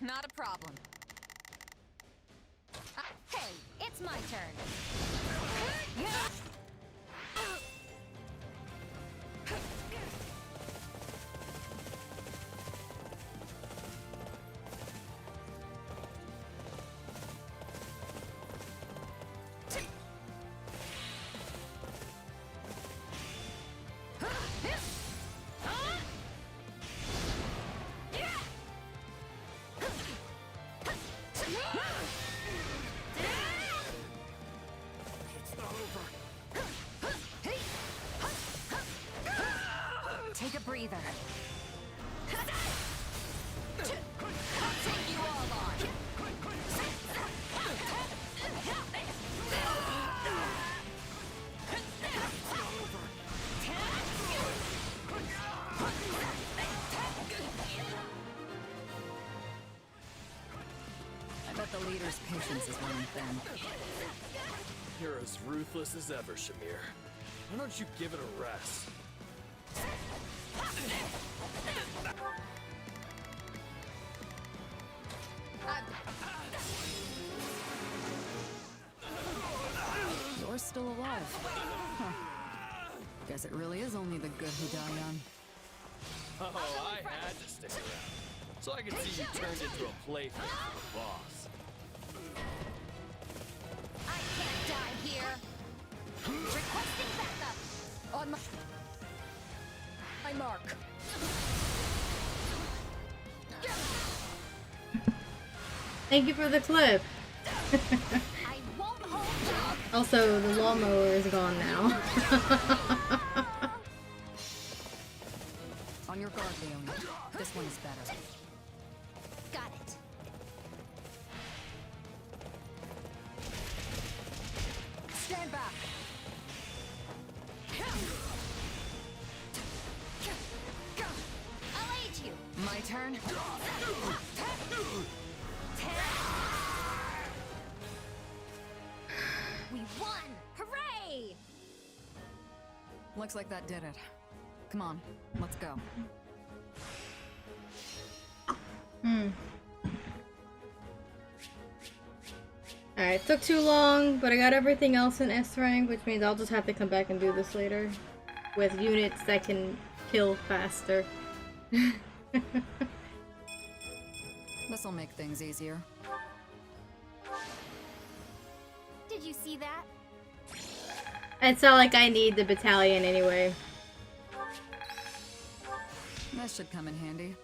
Not a problem. Hey, it's my turn. Take a breather. I'll take you all on. I bet the leader's patience is running thin. You're as ruthless as ever, Shamir. Why don't you give it a rest? You're still alive. Huh. Guess it really is only the good who die young. Oh, I had to stick around. So I could see you turned into a plaything for the boss. I can't die here. Requesting backup. On my mark. Thank you for the clip. I won't hold back. Also, the lawnmower is gone now. On your guard, Leonie. This one is better. Got it. Stand back. I'll aid you. My turn. We won! Hooray! Looks like that did it. Come on, let's go. Alright, took too long, but I got everything else in S rank, which means I'll just have to come back and do this later. With units that can kill faster. This'll make things easier. Did you see that? It's not like I need the battalion anyway. That should come in handy.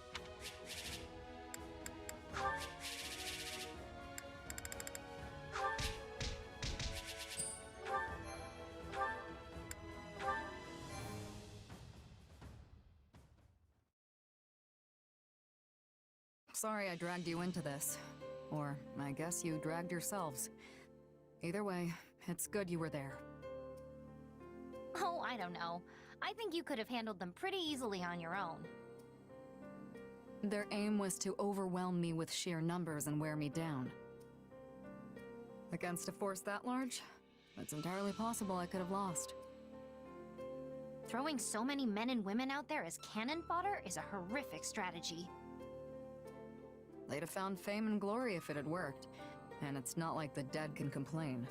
Sorry I dragged you into this. Or, I guess you dragged yourselves. Either way, it's good you were there. Oh, I don't know. I think you could have handled them pretty easily on your own. Their aim was to overwhelm me with sheer numbers and wear me down. Against a force that large, it's entirely possible I could have lost. Throwing so many men and women out there as cannon fodder is a horrific strategy. They'd have found fame and glory if it had worked, and it's not like the dead can complain.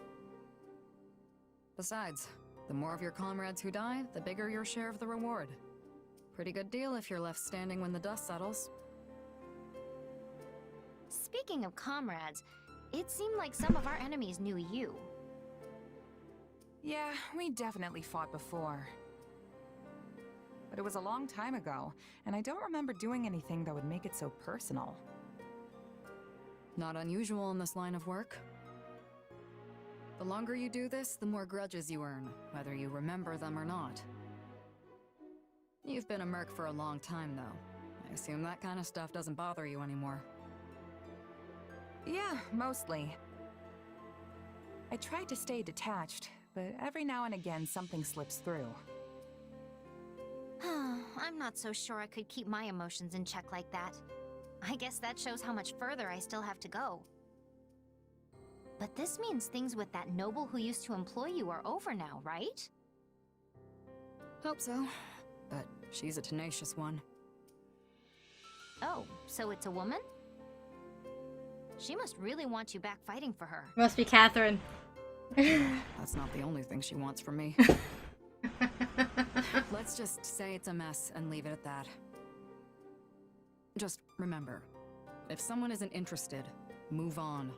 Besides, the more of your comrades who die, the bigger your share of the reward. Pretty good deal if you're left standing when the dust settles. Speaking of comrades, it seemed like some of our enemies knew you. Yeah, we definitely fought before. But it was a long time ago, and I don't remember doing anything that would make it so personal. Not unusual in this line of work. The longer you do this, the more grudges you earn, whether you remember them or not. You've been a merc for a long time, though. I assume that kind of stuff doesn't bother you anymore. Yeah, mostly. I tried to stay detached, but every now and again something slips through. I'm not so sure I could keep my emotions in check like that. I guess that shows how much further I still have to go. But this means things with that noble who used to employ you are over now, right? Hope so, but she's a tenacious one. Oh, so it's a woman? She must really want you back fighting for her. Must be Catherine. That's not the only thing she wants from me. Let's just say it's a mess and leave it at that. Just remember, if someone isn't interested, move on.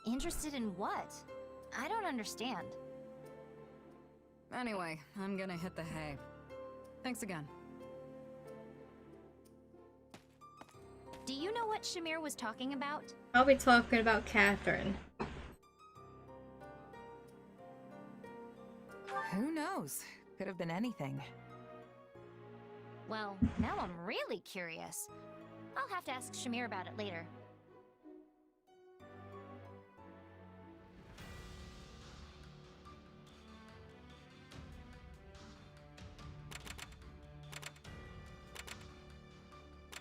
Interested in what? I don't understand. Anyway, I'm gonna hit the hay. Thanks again. Do you know what Shamir was talking about? I'll be talking about Catherine. Who knows? Could have been anything. Well, now I'm really curious. I'll have to ask Shamir about it later.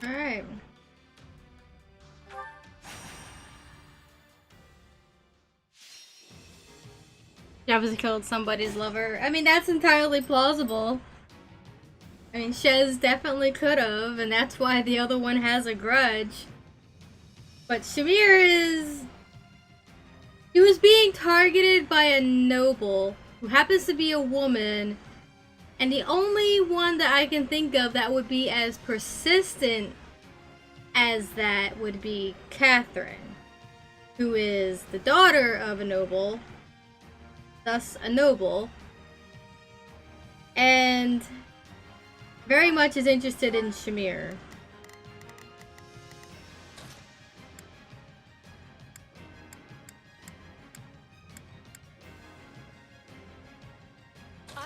Alright. You obviously killed somebody's lover. I mean, that's entirely plausible. I mean, Shez definitely could have, and that's why the other one has a grudge. But Shamir is... He was being targeted by a noble, who happens to be a woman, and the only one that I can think of that would be as persistent as that would be Catherine, who is the daughter of a noble, thus a noble, and very much is interested in Shamir.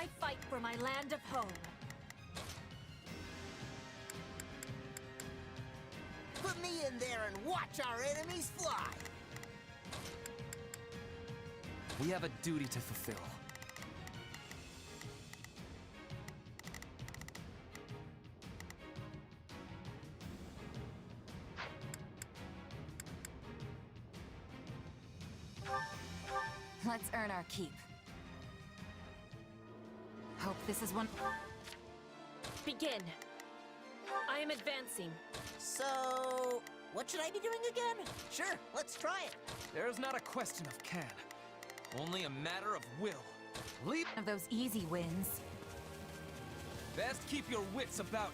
I fight for my land of home. Put me in there and watch our enemies fly! We have a duty to fulfill. Let's earn our keep. Hope this is one. Begin. I am advancing. So, what should I be doing again? Sure, let's try it. There's not a question of can. Only a matter of will. Leap Of those easy wins. Best keep your wits about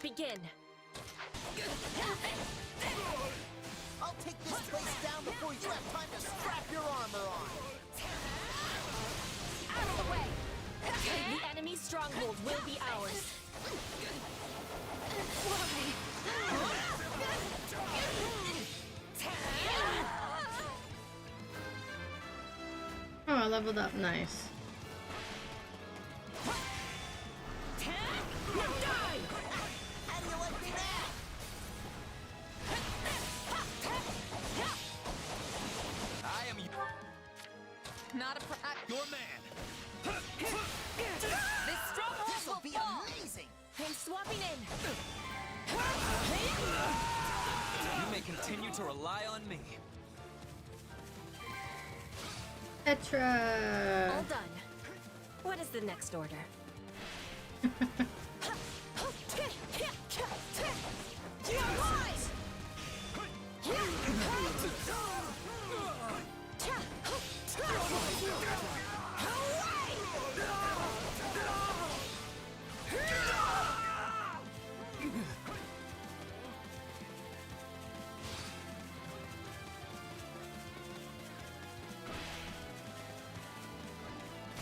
Begin. I'll take this place down before you have time to strap your armor on. Out of the way! The enemy's stronghold will be ours. Oh, I leveled up. Nice. How do you like me now? I am Not a your man. This stronghold This will be fall. amazing! I'm swapping in. You may continue to rely on me. Petra. All done. What is the next order?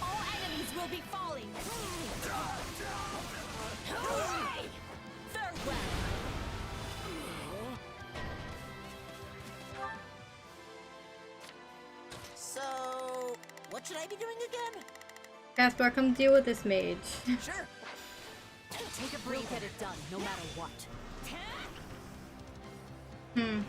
All enemies will be falling. Hooray! Farewell. So, what should I be doing again? Caspar, come deal with this mage. Sure. Take a break. We'll get it done, no matter what. Hmm.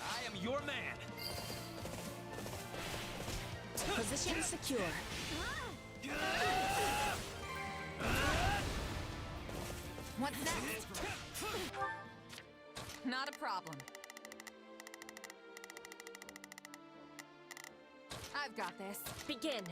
I am your man. Position secure. What's next? Not a problem. I've got this. Begin.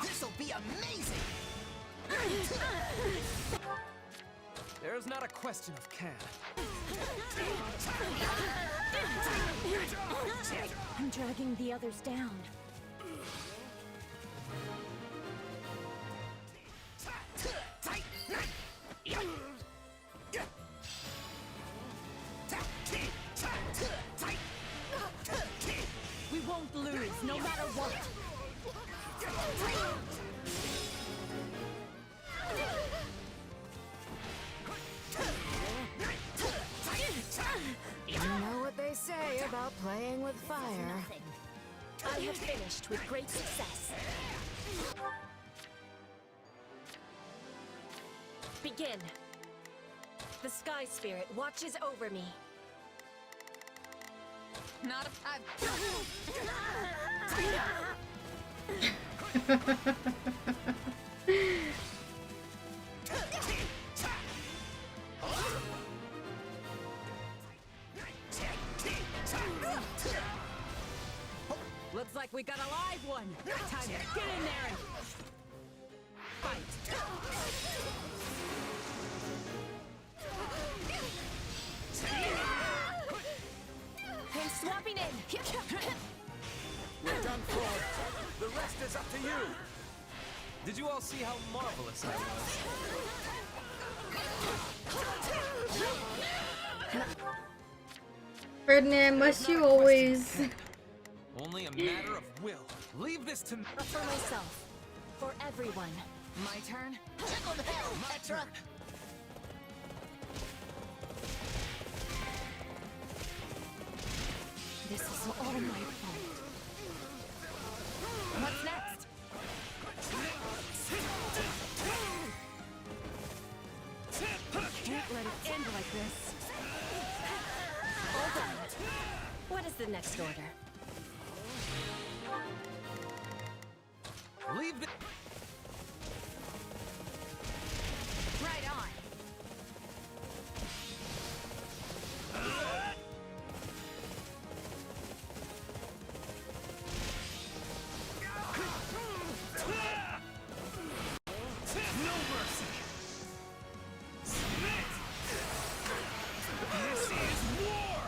This'll be amazing! There's not a question of can. I'm dragging the others down. We won't lose, no matter what. You know what they say about playing with fire. I have finished with great success. Begin. The Sky Spirit watches over me. Not a. Looks like we got a live one. Time to get in there and I'm swapping in. We're done for. The rest is up to you. Did you all see how marvelous I was? Ferdinand, must you always... Only a matter of will. Leave this to me. For myself. For everyone. My turn? Check on the hell, Petra! This is all my fault. What's next? Can't let it end like this. Hold on. What is the next order? Leave the... Right on. No mercy. This is war.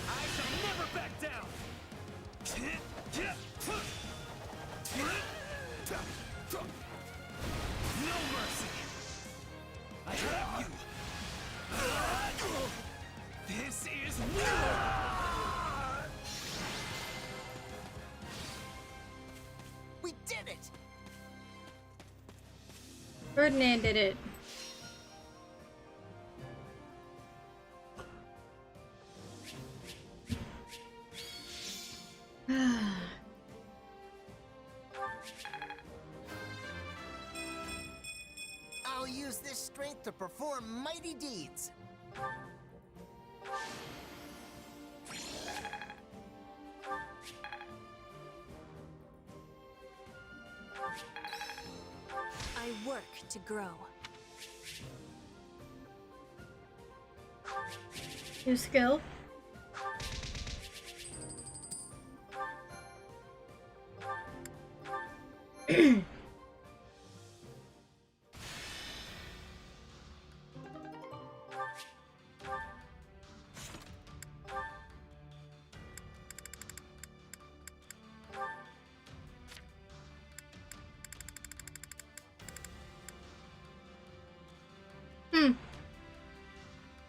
I shall never back down. No mercy. I have you. This is war. We did it! Ferdinand did it. I'll use this strength to perform mighty deeds. I work to grow. New skill.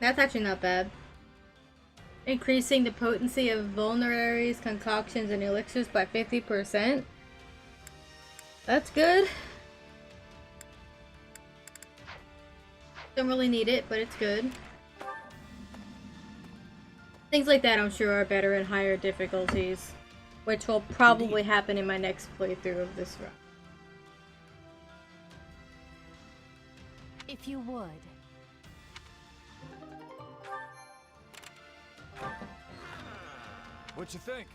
That's actually not bad. Increasing the potency of vulneraries, concoctions, and elixirs by 50%. That's good. Don't really need it, but it's good. Things like that I'm sure are better in higher difficulties, which will probably happen in my next playthrough of this run. If you would. What you think?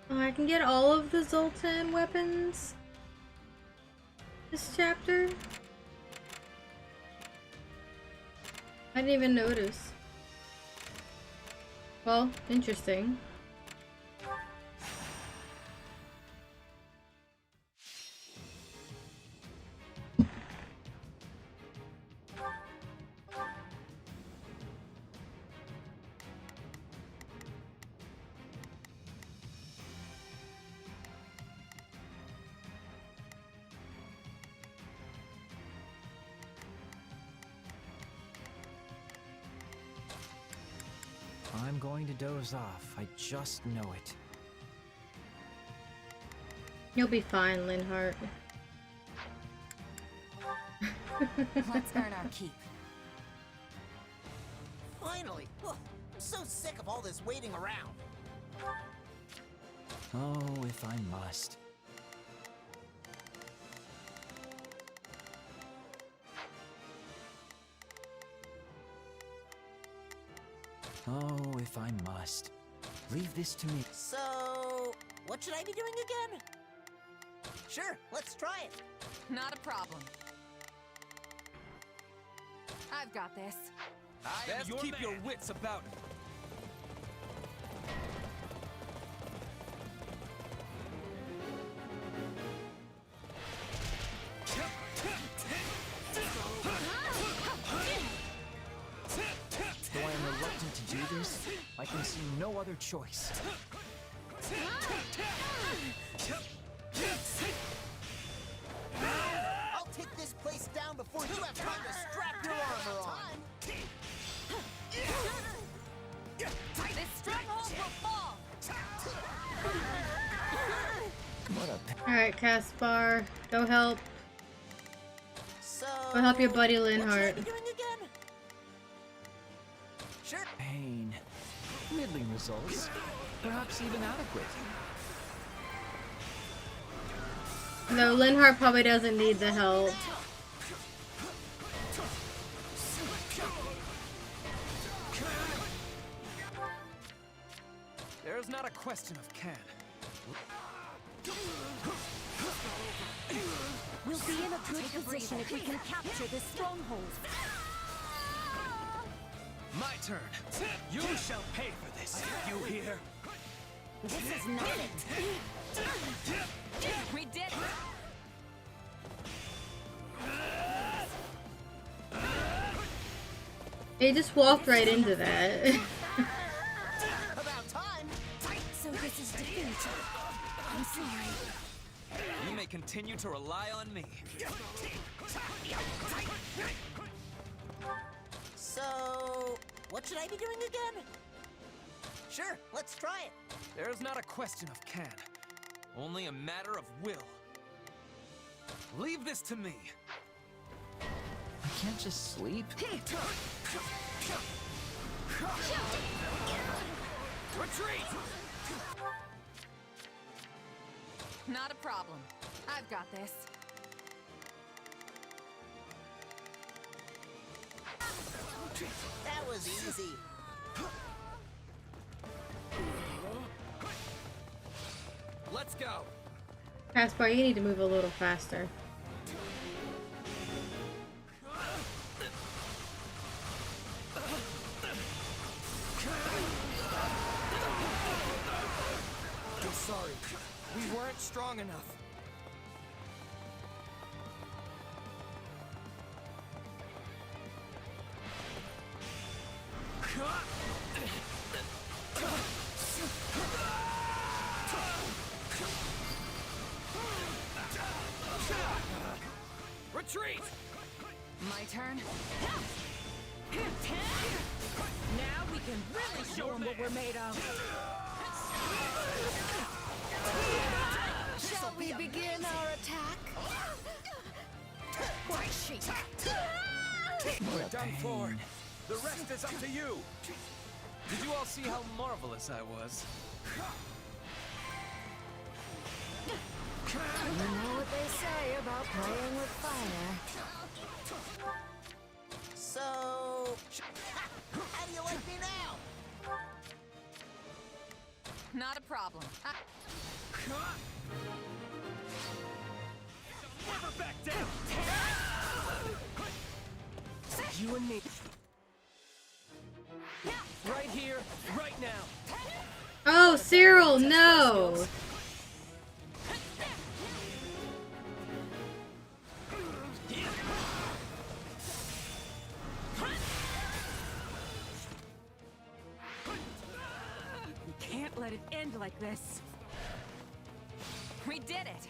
Oh, I can get all of the Zoltan weapons this chapter? I didn't even notice. Well, interesting. I'm going to doze off. I just know it. You'll be fine, Linhart. Let's earn our keep. Finally! Ugh, I'm so sick of all this waiting around. Oh, if I must. Oh, if I must. Leave this to me. So, what should I be doing again? Sure, let's try it. Not a problem. I've got this. Best keep your wits about it. Though I am reluctant to do this, I can see no other choice. I'll take this place down before you have time to strap your armor on. This stronghold will fall. What a Alright, Caspar. Go help. So, Go help your buddy what should I Linhart. be doing again? Sure. pain. Middling results. Perhaps even adequate. No, Linhart probably doesn't need the help. There's not a question of can. We'll be in a good position if we can capture this stronghold. My turn. You shall pay for this. You hear? This is not it. We did it. He just walked right into that. About time. So this is definitive. I'm sorry. You may continue to rely on me. So, what should I be doing again? Sure, let's try it. There's not a question of can. Only a matter of will. Leave this to me. I can't just sleep. Retreat! Not a problem. I've got this. That was easy. Let's go. Caspar, you need to move a little faster. I'm sorry. We weren't strong enough. Retreat! My turn. Now we can really show them what we're made of. Shall we begin our attack? Why she? We're done for. The rest is up to you. Did you all see how marvelous I was? You know what they say about playing with fire. So, how do you like me now? Not a problem. Never back down! You and me. Right here, right now. Oh, Cyril, no! We can't let it end like this. We did it.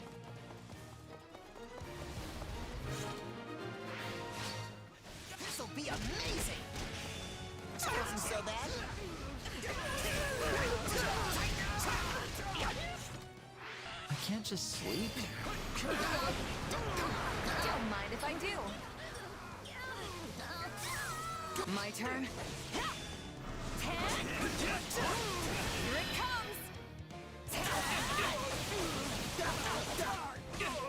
This'll be amazing. That wasn't so bad. I can't just sleep. Don't mind if I do. My turn. Here it comes.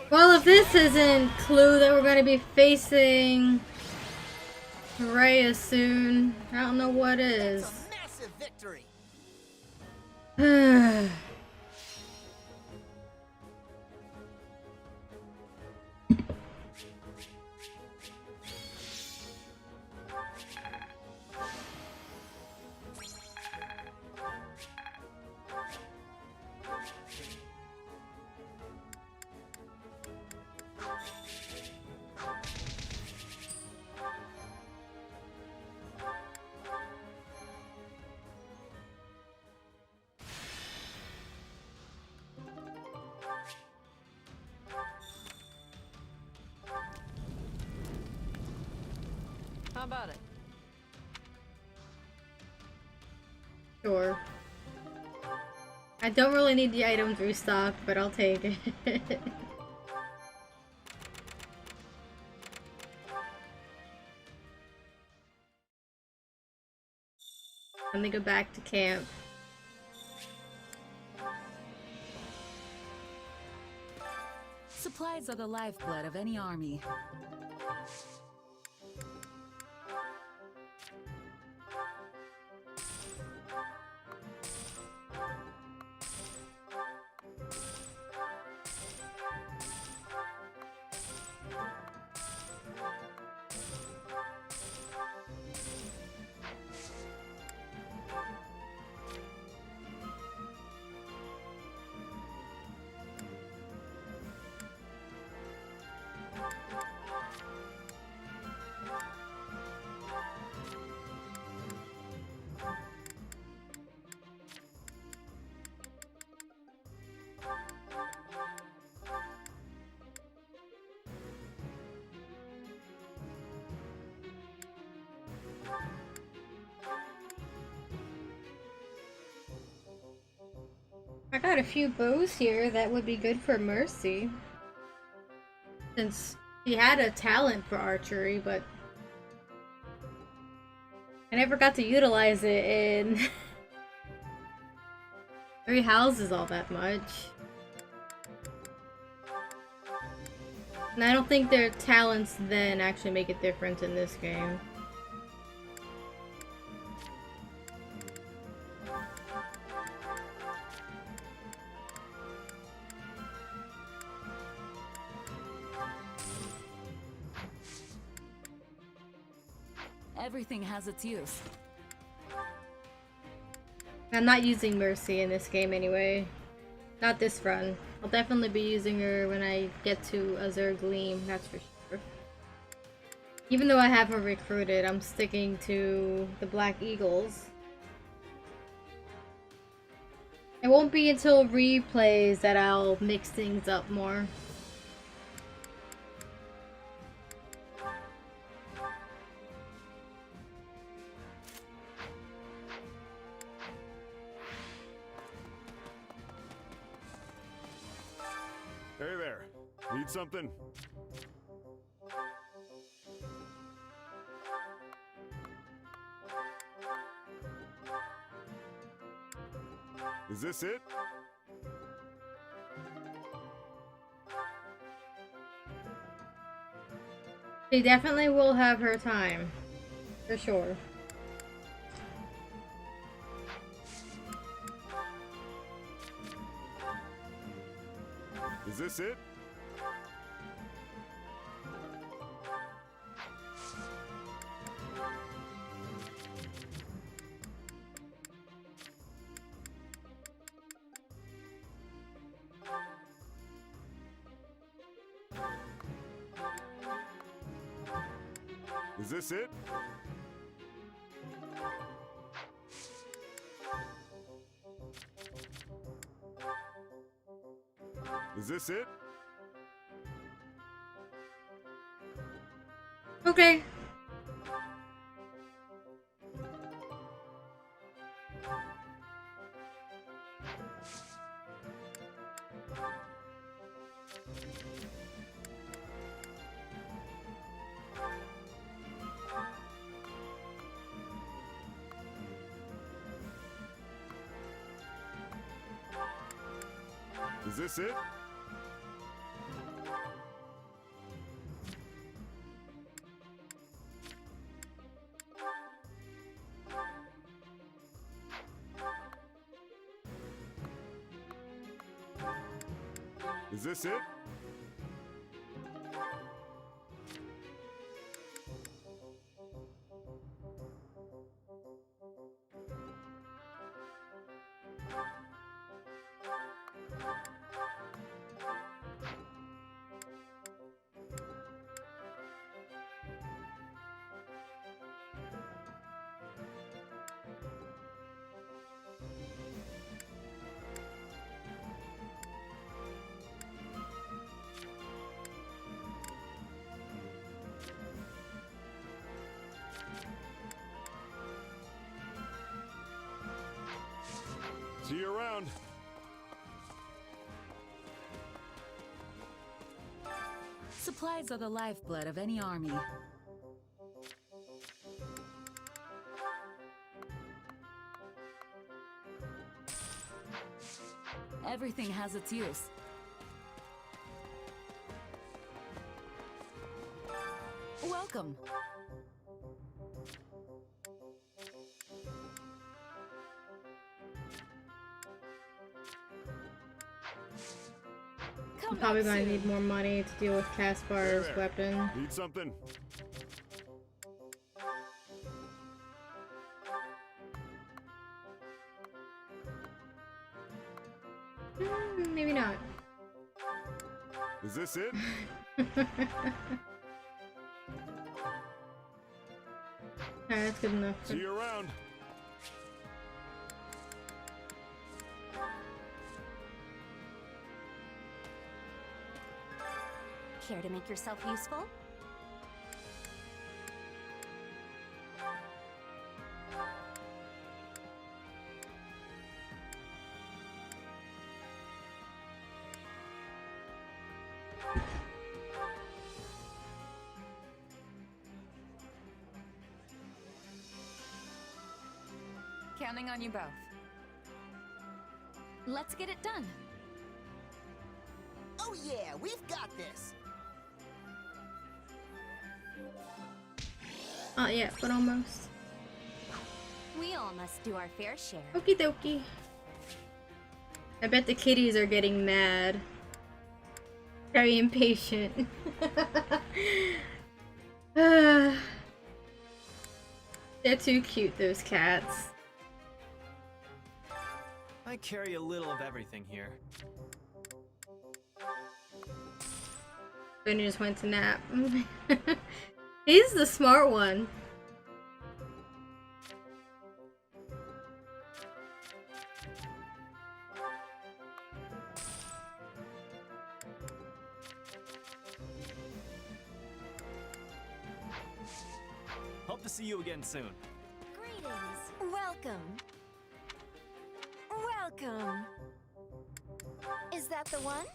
Well, if this isn't clue that we're going to be facing Rhea soon, I don't know what is. That's a massive victory. How about it? Sure. I don't really need the items restocked, but I'll take it. Let me go back to camp. Supplies are the lifeblood of any army. I got a few bows here that would be good for Mercy. Since he had a talent for archery, but I never got to utilize it in 3 houses all that much. And I don't think their talents then actually make a difference in this game. Everything has its use. I'm not using Mercy in this game anyway. Not this run. I'll definitely be using her when I get to Azure Gleam, that's for sure. Even though I have her recruited, I'm sticking to the Black Eagles. It won't be until replays that I'll mix things up more. Hey there. Need something? Is this it? She definitely will have her time. For sure. Is this it? Is this it? Is this it? Okay. Is this it? Is this it? See you around. Supplies are the lifeblood of any army. Everything has its use. Welcome. I'm probably going to need more money to deal with Kaspar's weapon. Need something? Maybe not. Is this it? Alright, that's good enough. See you around. Care to make yourself useful? Counting on you both. Let's get it done. Oh yeah, we've got this. Not yet, but almost. We all must do our fair share. Okie dokie. I bet the kitties are getting mad. Very impatient. They're too cute, those cats. I carry a little of everything here. Then he just went to nap. He's the smart one. Hope to see you again soon. Greetings. Welcome. Welcome. Is that the one?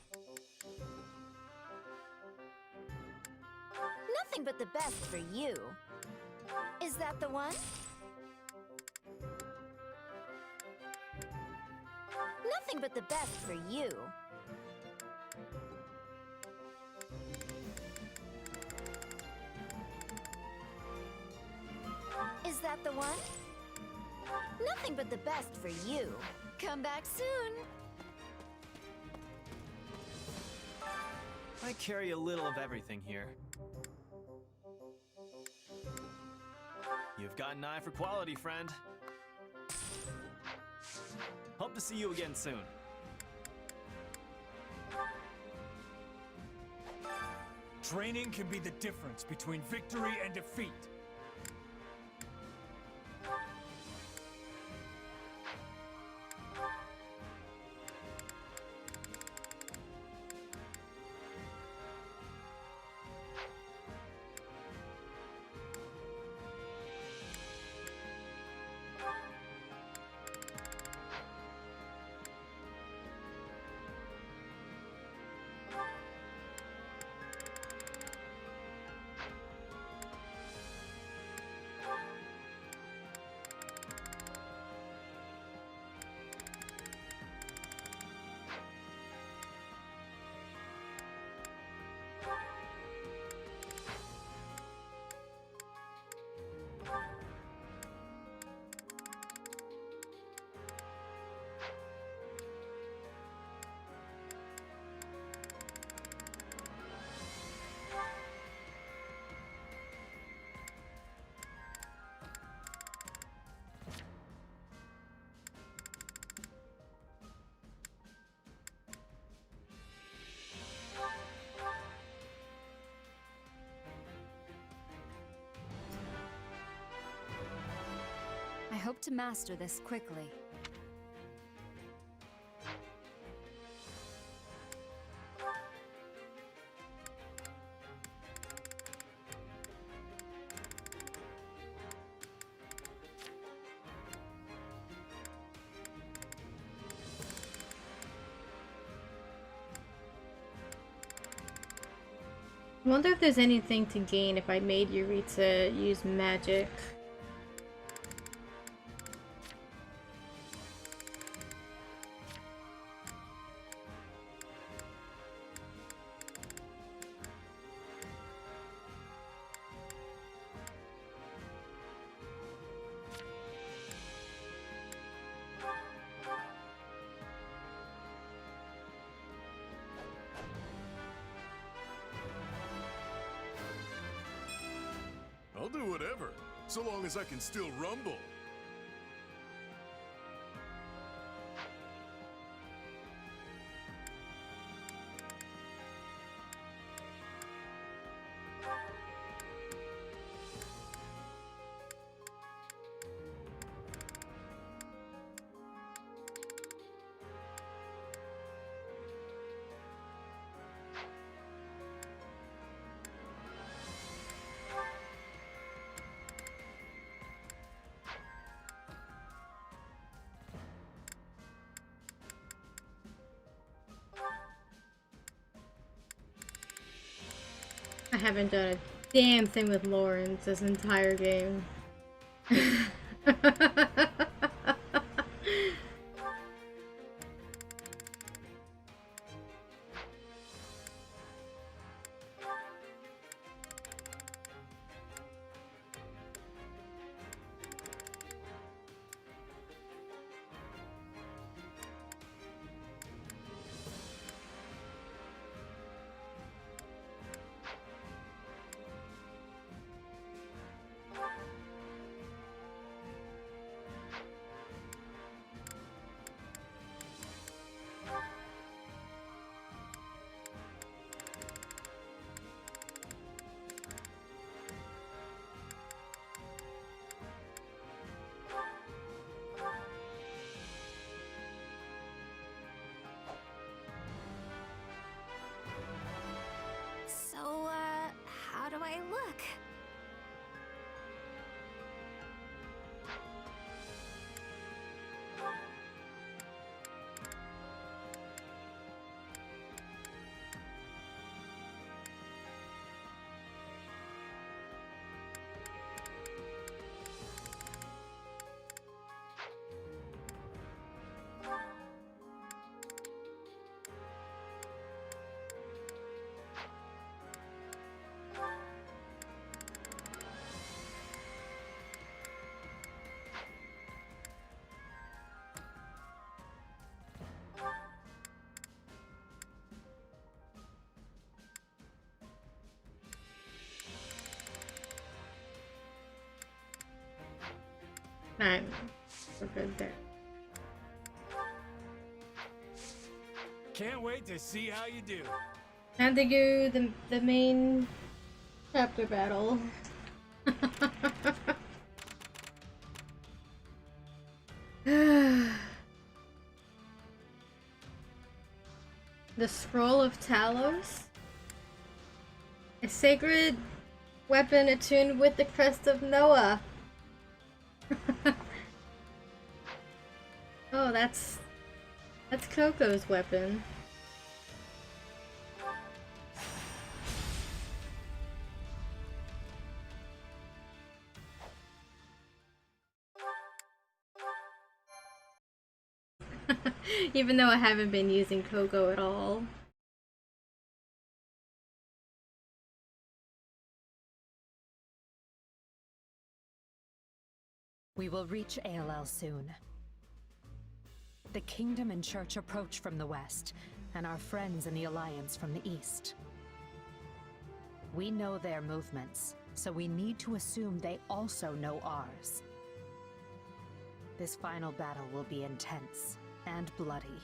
Nothing but the best for you. Is that the one? Nothing but the best for you. Is that the one? Nothing but the best for you. Come back soon. I carry a little of everything here. You've got an eye for quality, friend. Hope to see you again soon. Training can be the difference between victory and defeat. hope to master this quickly. I wonder if there's anything to gain if I made Yuritsa use magic. I'll do whatever, so long as I can still rumble. I haven't done a damn thing with Lawrence this entire game. So, how do I look? Alright, we're good there. Can't wait to see how you do. Time to do the main chapter battle. The Scroll of Talos. A sacred weapon attuned with the crest of Noah. Oh, that's Coco's weapon. Even though I haven't been using Coco at all. We will reach ALL soon. The Kingdom and Church approach from the west, and our friends in the Alliance from the east. We know their movements, so we need to assume they also know ours. This final battle will be intense and bloody,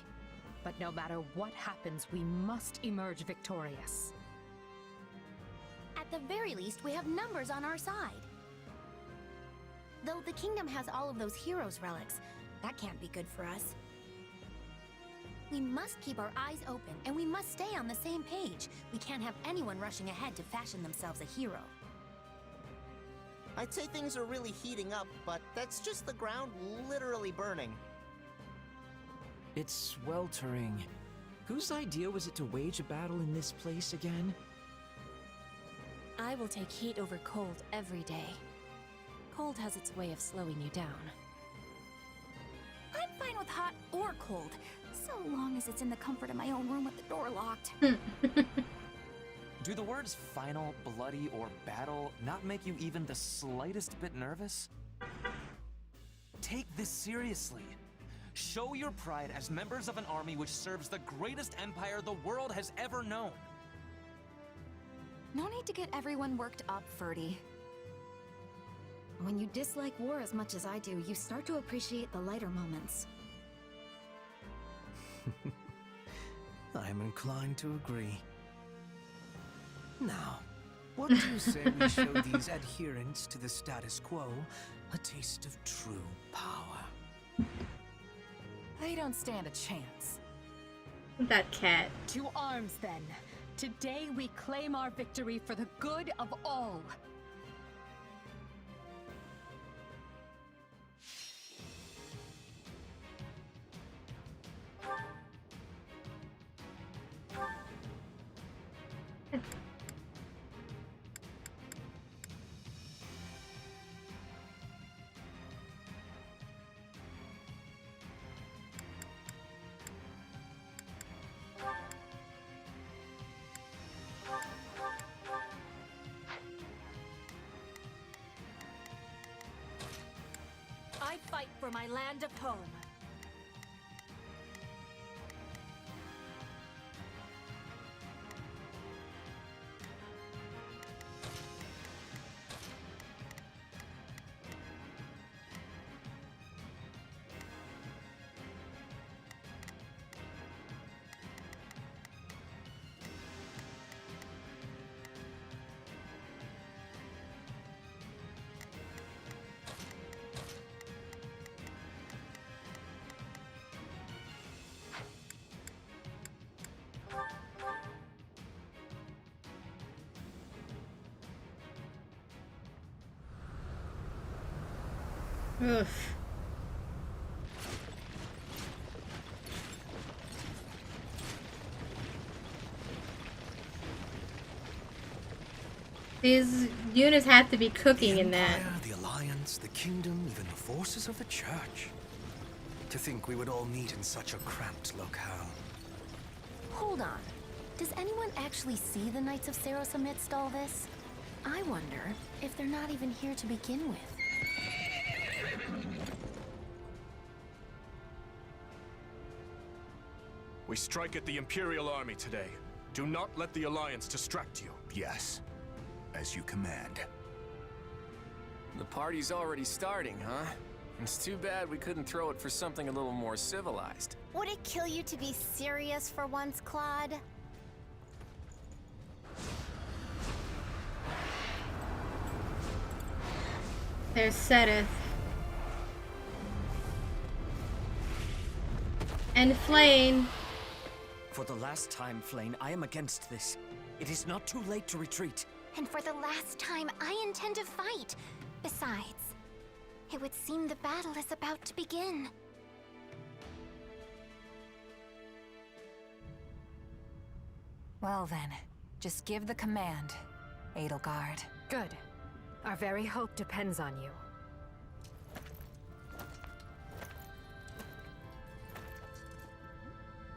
but no matter what happens, we must emerge victorious. At the very least, we have numbers on our side. Though the kingdom has all of those heroes' relics, that can't be good for us. We must keep our eyes open, and we must stay on the same page. We can't have anyone rushing ahead to fashion themselves a hero. I'd say things are really heating up, but that's just the ground literally burning. It's sweltering. Whose idea was it to wage a battle in this place again? I will take heat over cold every day. Cold has its way of slowing you down. I'm fine with hot or cold, so long as it's in the comfort of my own room with the door locked. Do the words final, bloody, or battle not make you even the slightest bit nervous? Take this seriously. Show your pride as members of an army which serves the greatest empire the world has ever known. No need to get everyone worked up, Ferdy. When you dislike war as much as I do, you start to appreciate the lighter moments. I'm inclined to agree. Now, what do you say we show these adherents to the status quo a taste of true power? They don't stand a chance. That cat. To arms, then. Today we claim our victory for the good of all. I fight for my land of home. Oof. These units have to be cooking in that. The Alliance, the Kingdom, even the forces of the Church. To think we would all meet in such a cramped locale. Hold on. Does anyone actually see the Knights of Saros amidst all this? I wonder if they're not even here to begin with. We strike at the Imperial Army today. Do not let the Alliance distract you. Yes, as you command. The party's already starting, huh? It's too bad we couldn't throw it for something a little more civilized. Would it kill you to be serious for once, Claude? There's Seteth. And Flame. For the last time, Flame, I am against this. It is not too late to retreat. And for the last time, I intend to fight. Besides, it would seem the battle is about to begin. Well then, just give the command, Edelgard. Good. Our very hope depends on you.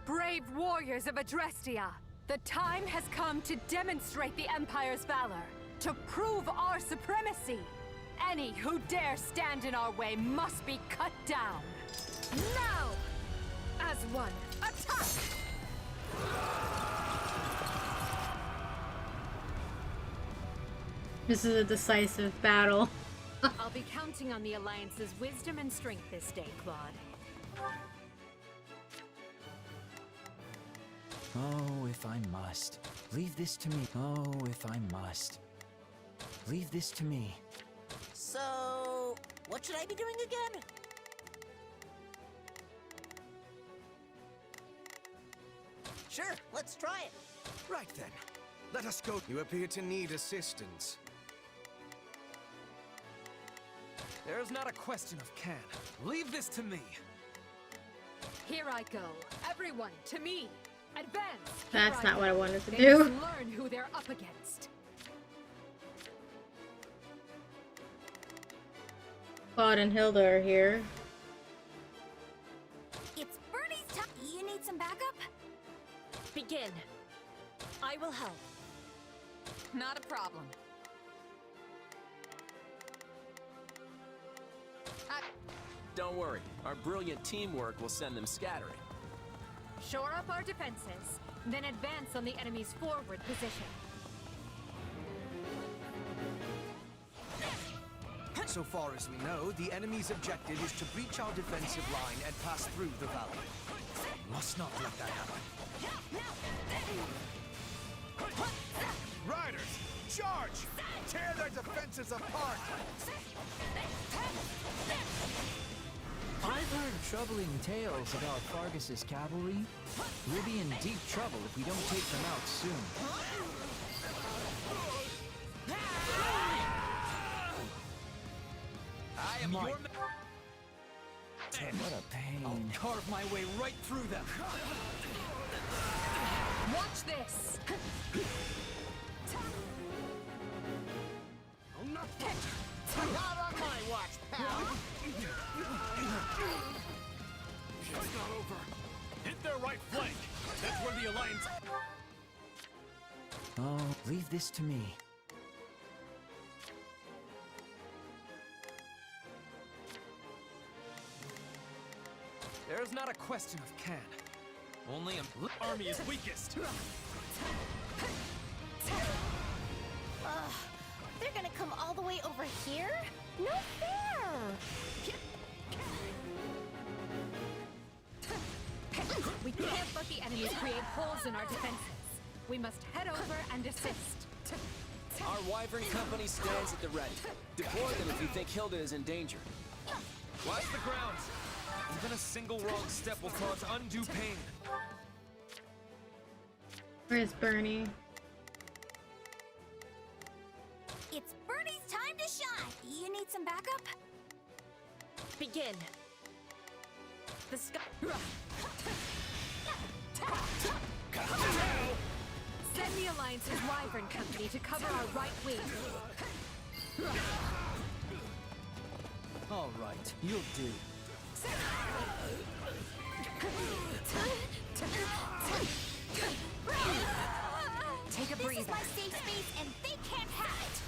Brave warriors of Adrestia, the time has come to demonstrate the Empire's valor, to prove our supremacy. Any who dare stand in our way must be cut down. Now! As one, attack! This is a decisive battle. I'll be counting on the Alliance's wisdom and strength this day, Claude. Oh, if I must. Leave this to me. Oh, if I must. Leave this to me. So, What should I be doing again? Sure, let's try it. Right then. Let us go. You appear to need assistance. There's not a question of can. Leave this to me. Here I go. Everyone, to me. Advance. That's not what I wanted to They do. must learn who they're up against. Claude and Hilda are here. It's Bernie's time. You need some backup? Begin. I will help. Not a problem. Don't worry, our brilliant teamwork will send them scattering. Shore up our defenses, then advance on the enemy's forward position. So far as we know, the enemy's objective is to breach our defensive line and pass through the valley. Must not let that happen. Riders, charge! Tear their defenses apart! I've heard troubling tales about Fargus's cavalry. We'll be in deep trouble if we don't take them out soon. I am your man. What a pain. I'll carve my way right through them. Watch this. Not on my watch, pal. It's not over. Hit their right flank. That's where the Alliance... Oh, leave this to me. There's not a question of can. Only an army is weakest. They're gonna come all the way over here? No fair! We can't let the enemies create holes in our defenses. We must head over and assist. Our Wyvern Company stands at the ready. Deploy them if you think Hilda is in danger. Watch the ground. Even a single wrong step will cause undue pain. Where's Bernie? It's Bernie's time to shine! You need some backup? Begin. The sky... Send the Alliance's Wyvern Company to cover our right wing. All right, you'll do. Take a breather. This is my safe space and they can't have it!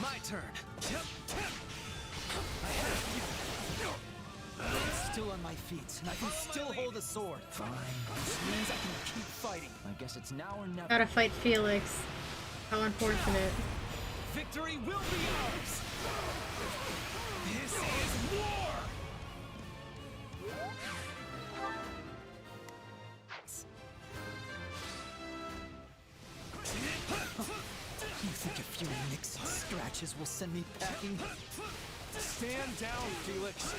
My turn. I'm still on my feet, and I can still hold a sword. Fine. This means I can keep fighting. I guess it's now or never. Gotta fight Felix. How unfortunate. Victory will be ours. This is war. You think a few nicks and scratches will send me packing? Stand down, Felix.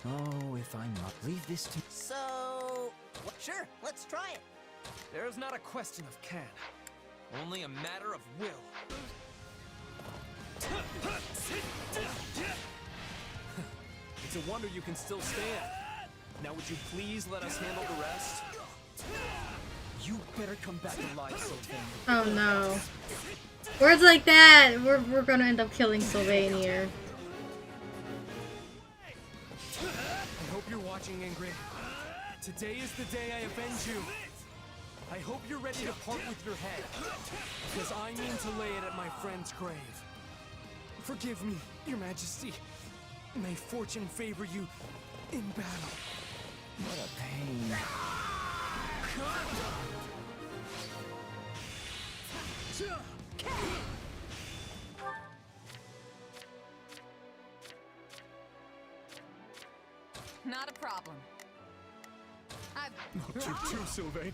Oh, if I'm not. Leave this to... So... Sure, let's try it. There's not a question of can. Only a matter of will. It's a wonder you can still stand. Now would you please let us handle the rest? You better come back alive, Satyn. Oh no. Words like that! We're gonna end up killing Sylvania. I hope you're watching, Ingrid. Today is the day I avenge you. I hope you're ready to part with your head, because I mean to lay it at my friend's grave. Forgive me, Your Majesty. May fortune favor you in battle. What a pain. Not a problem. Not you too, Sylvain.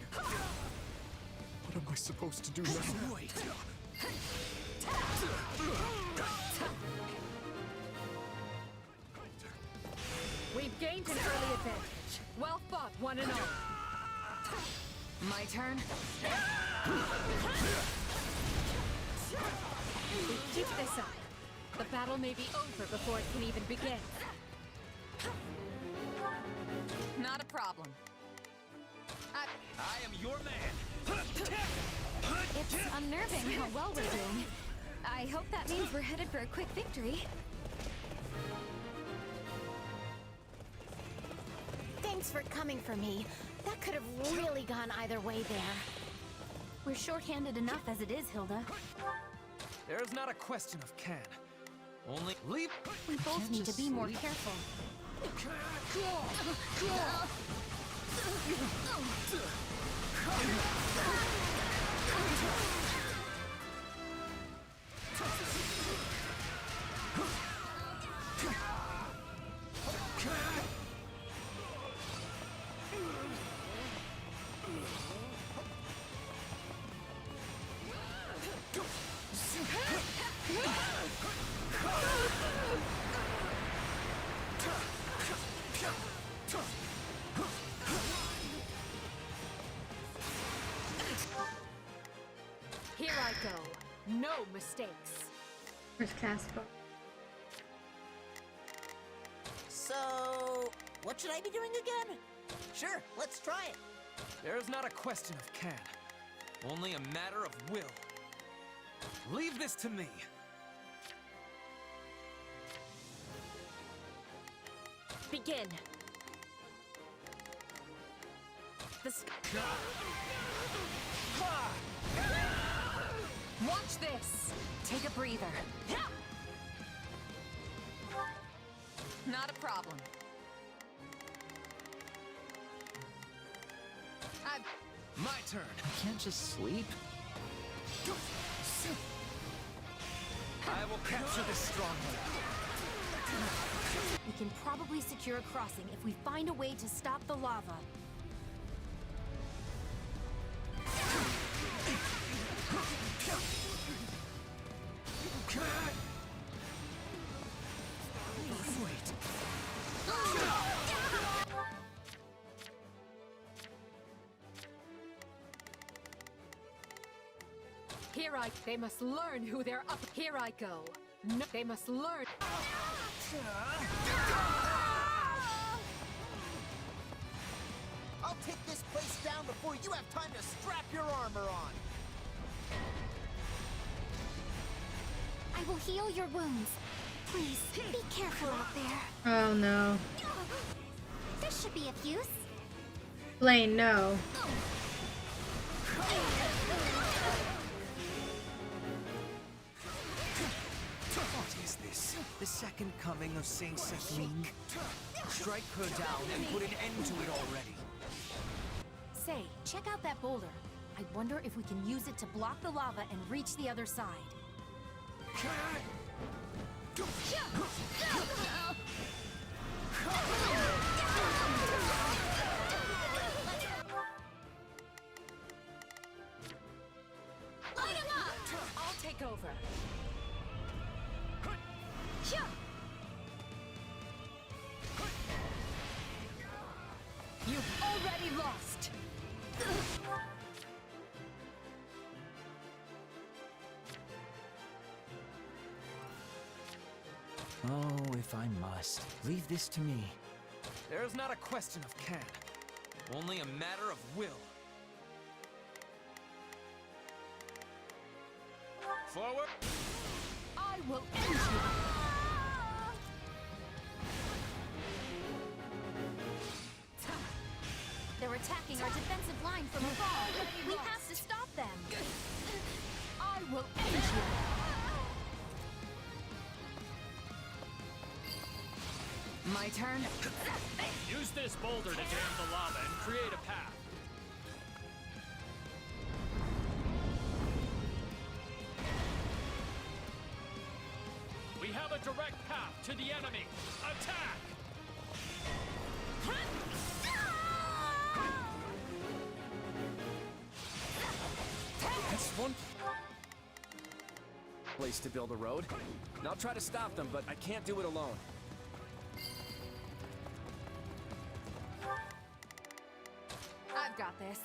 What am I supposed to do now? Wait. We've gained an early advantage. Well fought, one and all. My turn. If we keep this up, the battle may be over before it can even begin. Not a problem. I am your man. It's unnerving how well we're doing. I hope that means we're headed for a quick victory. Thanks for coming for me. That could have really gone either way there. We're short-handed enough as it is, Hilda. There's not a question of can. Only leave. We both need to be more careful. Here I go. No mistakes. Where's Casper? So, what should I be doing again? Sure, let's try it. There's not a question of can. Only a matter of will. Leave this to me. Begin. Watch this. Take a breather. Not a problem. My turn. I can't just sleep. I will capture this stronghold. We can probably secure a crossing if we find a way to stop the lava. Wait. Here they must learn who they're up. Here I go. No, they must learn. I'll take this place down before you have time to strap your armor on. I will heal your wounds. Please, be careful out there. Oh no. This should be of use. Blaine, no. What is this? The second coming of Saint Satyn? Strike her down and put an end to it already. Say, check out that boulder. I wonder if we can use it to block the lava and reach the other side. Light him up! I'll take over. You've already lost. Oh, if I must. Leave this to me. There's not a question of can. Only a matter of will. Forward. I will end you. They're attacking our defensive line from afar. We have to stop them. I will end you. My turn. Use this boulder to dam the lava and create a path. We have a direct path to the enemy. Attack! That's one place to build a road. And I'll try to stop them, but I can't do it alone. I've got this.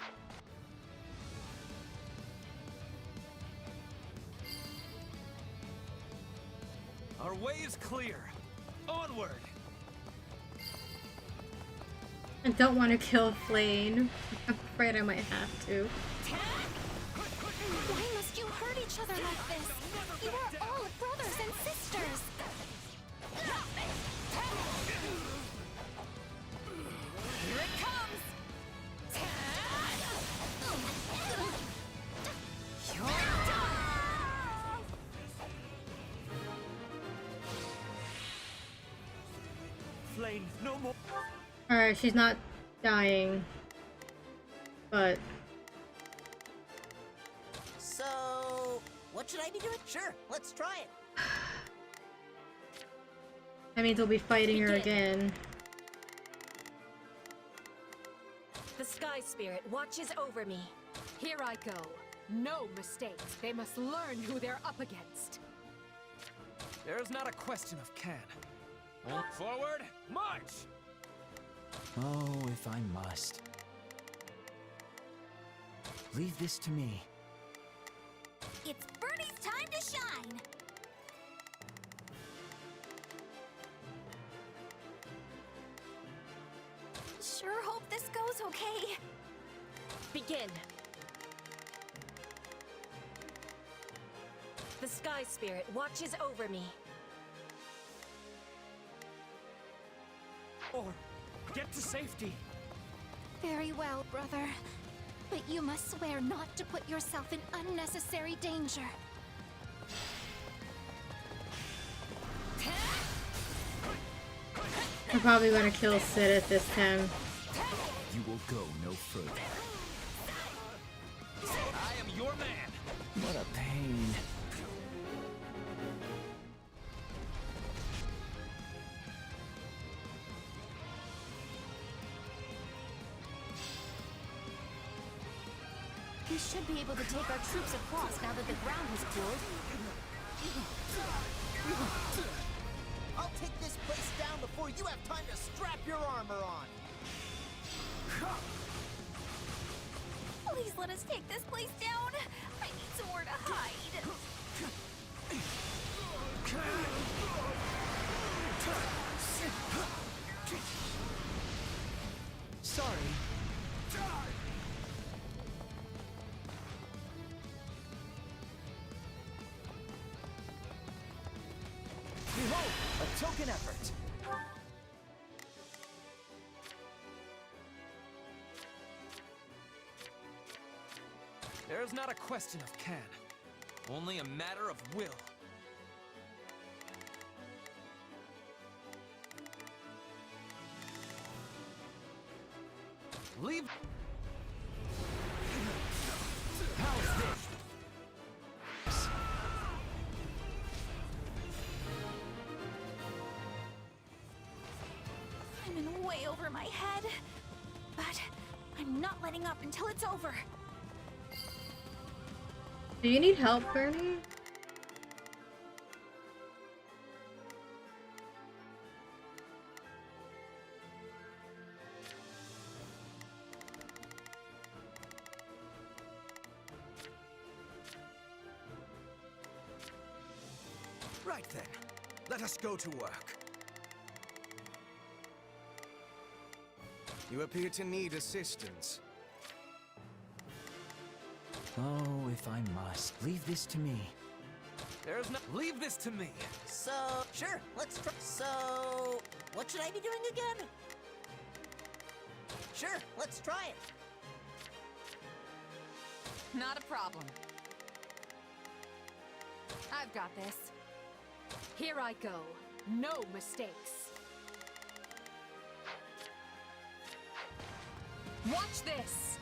Our way is clear. Onward! I don't want to kill Flane. I'm afraid I might have to. Why must you hurt each other like this? You are all brothers and sisters. Here it comes! Flame, no more. Alright, she's not dying. But So, what should I be doing? Sure, let's try it. that means we'll be fighting her again. The Sky Spirit watches over me. Here I go. No mistakes. They must learn who they're up against. There's not a question of can. Forward, march! Oh, if I must. Leave this to me. It's Birdie's time to shine. Sure hope this goes okay. Begin. The Sky Spirit watches over me. Or get to safety. Very well, brother. But you must swear not to put yourself in unnecessary danger. I'm probably gonna kill Sid at this time. You will go no further. I am your man. What a pain. We should be able to take our troops across now that the ground has cooled. I'll take this place down before you have time to strap your armor on. Please let us take this place down. I need somewhere to hide. Sorry. Behold, a token effort. There's not a question of can, only a matter of will. Leave. How's this? I'm in way over my head. But I'm not letting up until it's over. Do you need help, Bernie? Right then, let us go to work. You appear to need assistance. Oh, if I must. Leave this to me. There's no. Leave this to me. So, sure, let's try. So, what should I be doing again? Sure, let's try it. Not a problem. I've got this. Here I go. No mistakes. Watch this!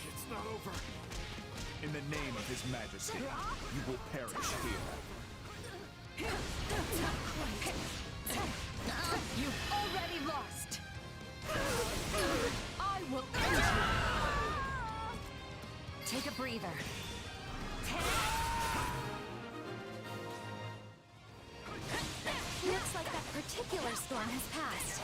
It's not over. In the name of His Majesty, you will perish here. You've already lost. I will end you. Take a breather. Looks like that particular storm has passed.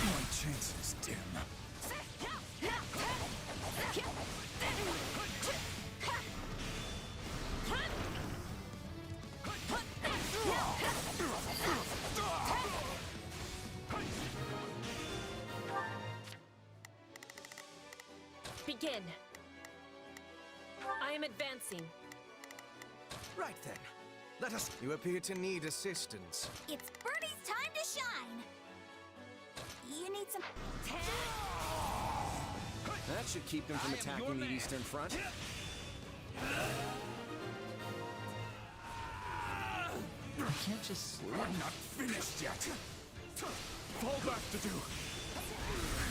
My chances dim. Begin. I am advancing. Right then. Let us. You appear to need assistance. It's Birdie's time to shine. You need some... That should keep them from attacking the Eastern Front. I can't just sleep. I'm not finished yet. Fall back to do.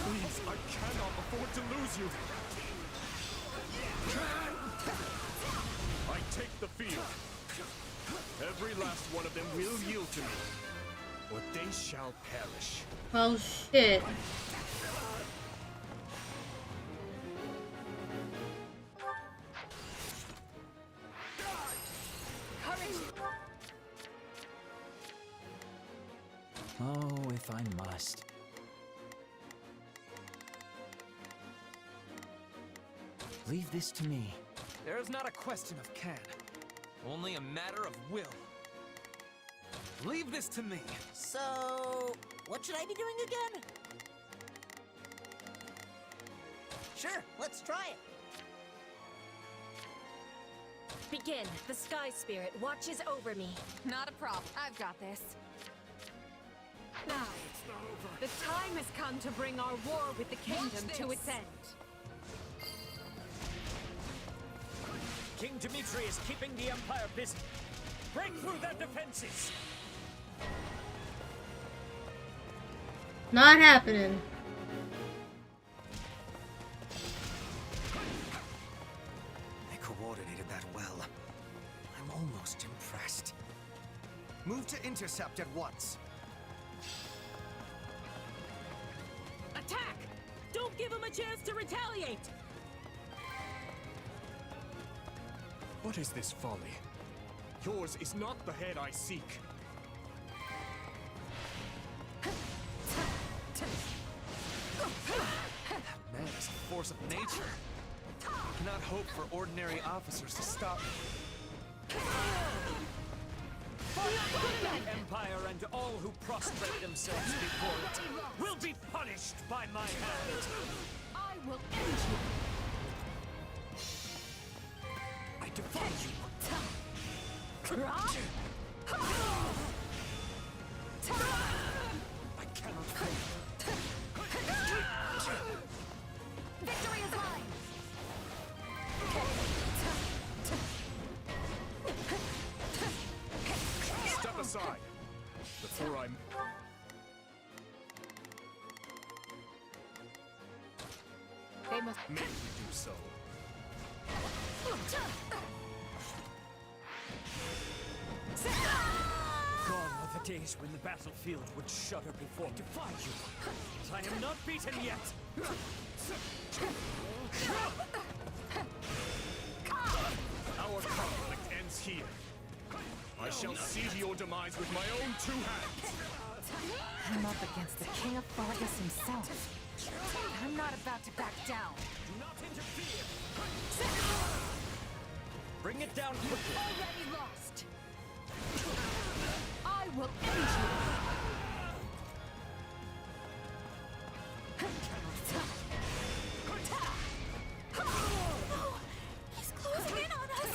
Please, I cannot afford to lose you. I take the field. Every last one of them will yield to me, or they shall perish. Oh shit. Oh, if I must. Leave this to me. There is not a question of can, only a matter of will. Leave this to me. So, what should I be doing again? Sure, let's try it. Begin. The Sky Spirit watches over me. Not a problem. I've got this. Now, the time has come to bring our war with the kingdom to its end. King Dimitri is keeping the Empire busy. Break through their defenses! Not happening. They coordinated that well. I'm almost impressed. Move to intercept at once. Attack! Don't give him a chance to retaliate! What is this folly? Yours is not the head I seek. That man is a force of nature. I cannot hope for ordinary officers to stop me. The Empire and all who prostrate themselves before it will be punished by my hand. I will end you. I defy you. I cannot fail. Victory is mine. Step aside before I'm... They must... Make me do so. Gone are the days when the battlefield would shudder before me. Defy you. But I am not beaten yet. Our conflict ends here. I shall see to your demise with my own two hands. I'm up against the King of Fargus himself. I'm not about to back down. Do not interfere. Bring it down quickly. Already lost. I will end you. He's closing in on us.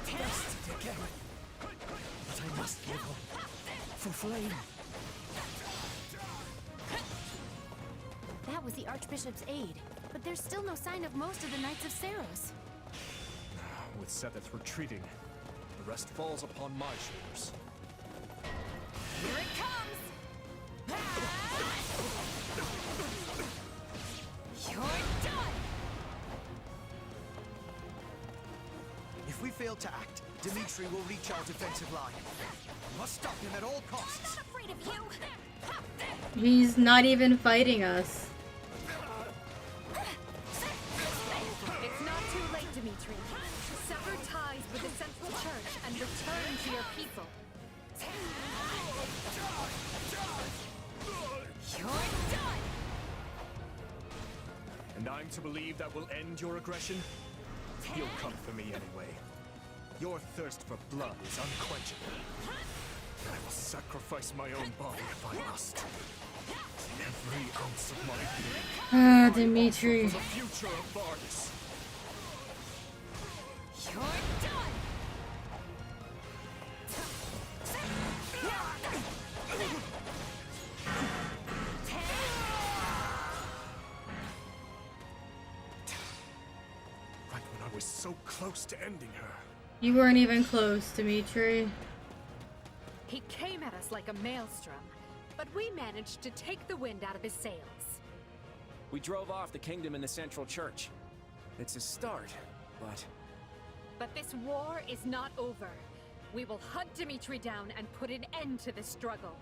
Best together. But I must give up for flame. was the Archbishop's aid, but there's still no sign of most of the Knights of Saros. With Satyn retreating, the rest falls upon my shoulders. Here it comes! You're done! If we fail to act, Dimitri will reach our defensive line. We must stop him at all costs. I'm not afraid of you! He's not even fighting us. It's not too late, Dimitri. Sever ties with the Central Church and return to your people. You're done! And I'm to believe that will end your aggression? You'll come for me anyway. Your thirst for blood is unquenchable. I will sacrifice my own body if I must. Every ounce of my being. Ah, Dimitri. For the future of Vardis. You're done! Right when I was so close to ending her. You weren't even close, Dimitri. He came at us like a maelstrom, but we managed to take the wind out of his sails. We drove off the kingdom and the Central Church. It's a start, but... But this war is not over. We will hunt Dimitri down and put an end to this struggle.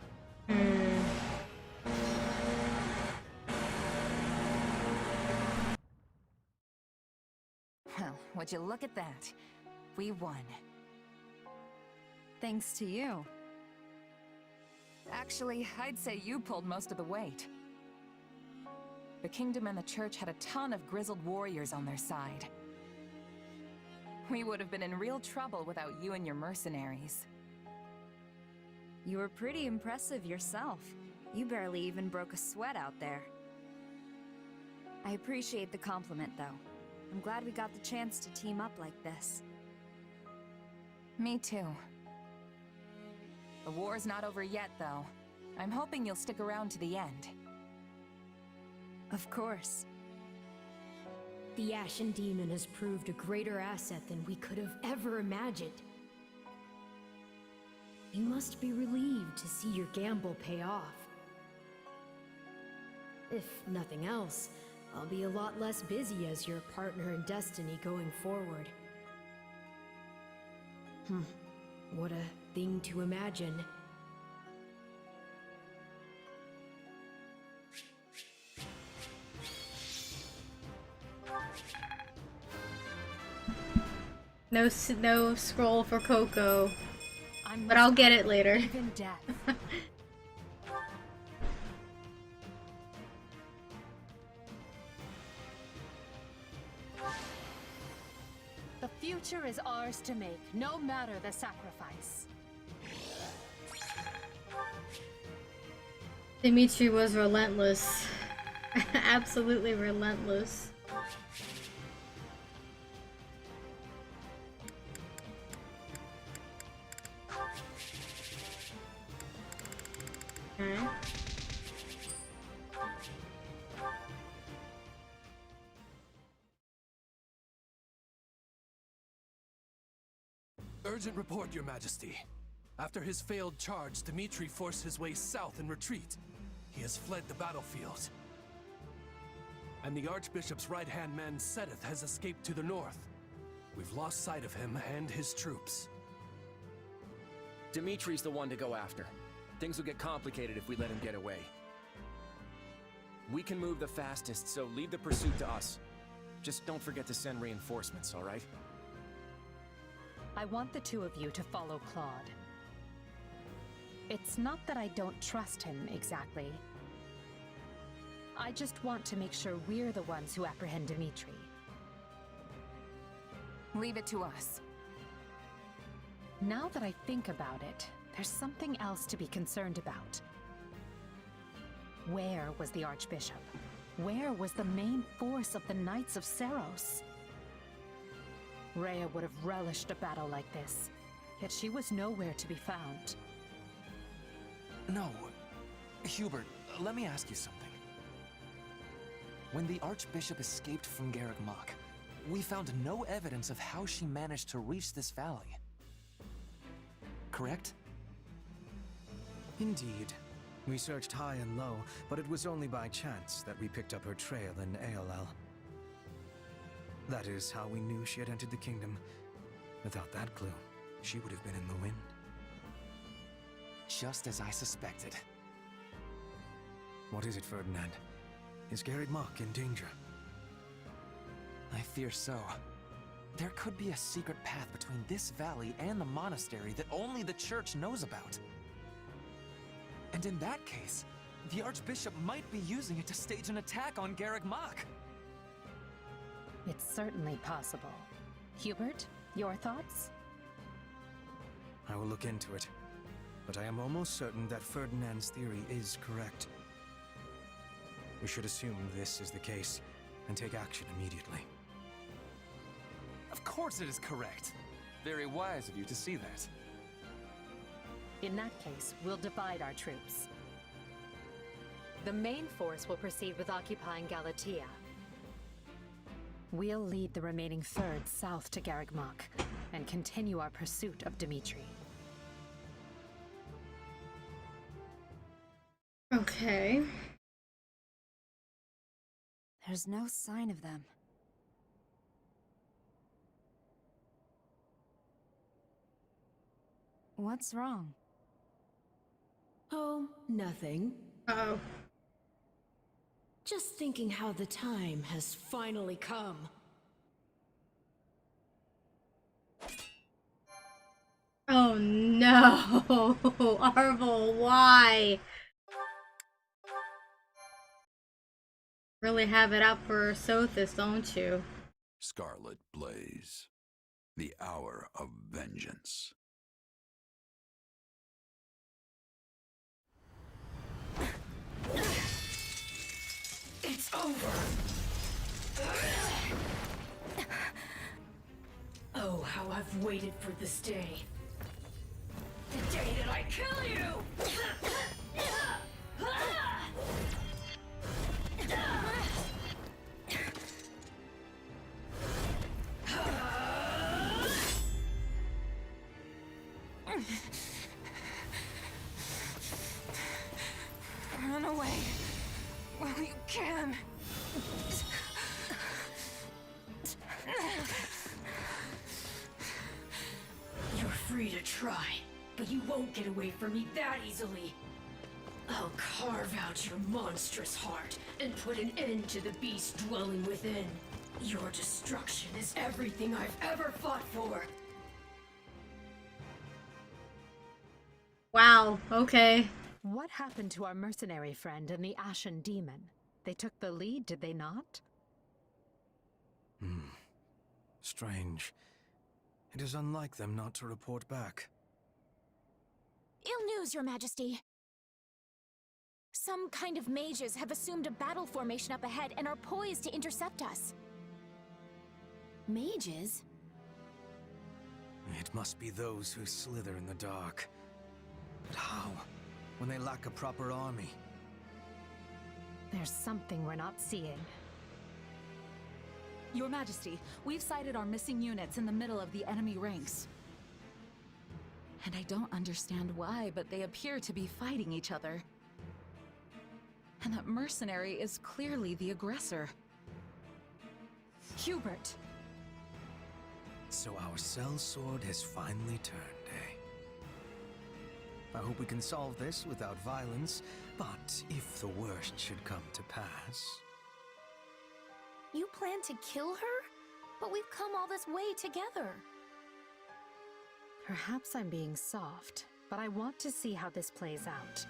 Well, would you look at that? We won. Thanks to you. Actually, I'd say you pulled most of the weight. The Kingdom and the Church had a ton of grizzled warriors on their side. We would have been in real trouble without you and your mercenaries. You were pretty impressive yourself. You barely even broke a sweat out there. I appreciate the compliment, though. I'm glad we got the chance to team up like this. Me too. The war's not over yet, though. I'm hoping you'll stick around to the end. Of course. The Ashen Demon has proved a greater asset than we could have ever imagined. You must be relieved to see your gamble pay off. If nothing else, I'll be a lot less busy as your partner in destiny going forward. What a thing to imagine. No scroll for Coco, but I'll get it later. Even death. The future is ours to make, no matter the sacrifice. Dimitri was relentless. Absolutely relentless. Okay. Urgent report, Your Majesty. After his failed charge, Dimitri forced his way south in retreat. He has fled the battlefield. And the Archbishop's right-hand man, Satyn, has escaped to the north. We've lost sight of him and his troops. Dimitri's the one to go after. Things will get complicated if we let him get away. We can move the fastest, so leave the pursuit to us. Just don't forget to send reinforcements, all right? I want the two of you to follow Claude. It's not that I don't trust him, exactly. I just want to make sure we're the ones who apprehend Dimitri. Leave it to us. Now that I think about it, there's something else to be concerned about. Where was the Archbishop? Where was the main force of the Knights of Saros? Rhea would have relished a battle like this, yet she was nowhere to be found. No. Hubert, let me ask you something. When the Archbishop escaped from Garreg Mach, we found no evidence of how she managed to reach this valley. Correct? Indeed. We searched high and low, but it was only by chance that we picked up her trail in Aolel. That is how we knew she had entered the kingdom. Without that clue, she would have been in the wind. Just as I suspected. What is it, Ferdinand? Is Garreg Mach in danger? I fear so. There could be a secret path between this valley and the monastery that only the Church knows about. And in that case, the Archbishop might be using it to stage an attack on Garreg Mach. It's certainly possible. Hubert, your thoughts? I will look into it, but I am almost certain that Ferdinand's theory is correct. We should assume this is the case and take action immediately. Of course it is correct. Very wise of you to see that. In that case, we'll divide our troops. The main force will proceed with occupying Galatea. We'll lead the remaining third south to Garreg Mach and continue our pursuit of Dimitri. Okay. There's no sign of them. What's wrong? Oh, nothing. Uh-oh. Just thinking how the time has finally come. Oh no! Arvel, why? Really have it out for Sothis, don't you? Scarlet Blaze. The hour of vengeance. It's over! Oh, how I've waited for this day. The day that I kill you! Run away while you can. You're free to try, but you won't get away from me that easily. I'll carve out your monstrous heart and put an end to the beast dwelling within. Your destruction is everything I've ever fought for. Wow, okay. What happened to our mercenary friend and the Ashen Demon? They took the lead, did they not? Strange. It is unlike them not to report back. Ill news, Your Majesty. Some kind of mages have assumed a battle formation up ahead and are poised to intercept us. Mages? It must be those who slither in the dark. But how? When they lack a proper army? There's something we're not seeing. Your Majesty, we've sighted our missing units in the middle of the enemy ranks. And I don't understand why, but they appear to be fighting each other. And that mercenary is clearly the aggressor. Hubert! So our sellsword has finally turned, eh? I hope we can solve this without violence, but if the worst should come to pass... You plan to kill her? But we've come all this way together. Perhaps I'm being soft, but I want to see how this plays out.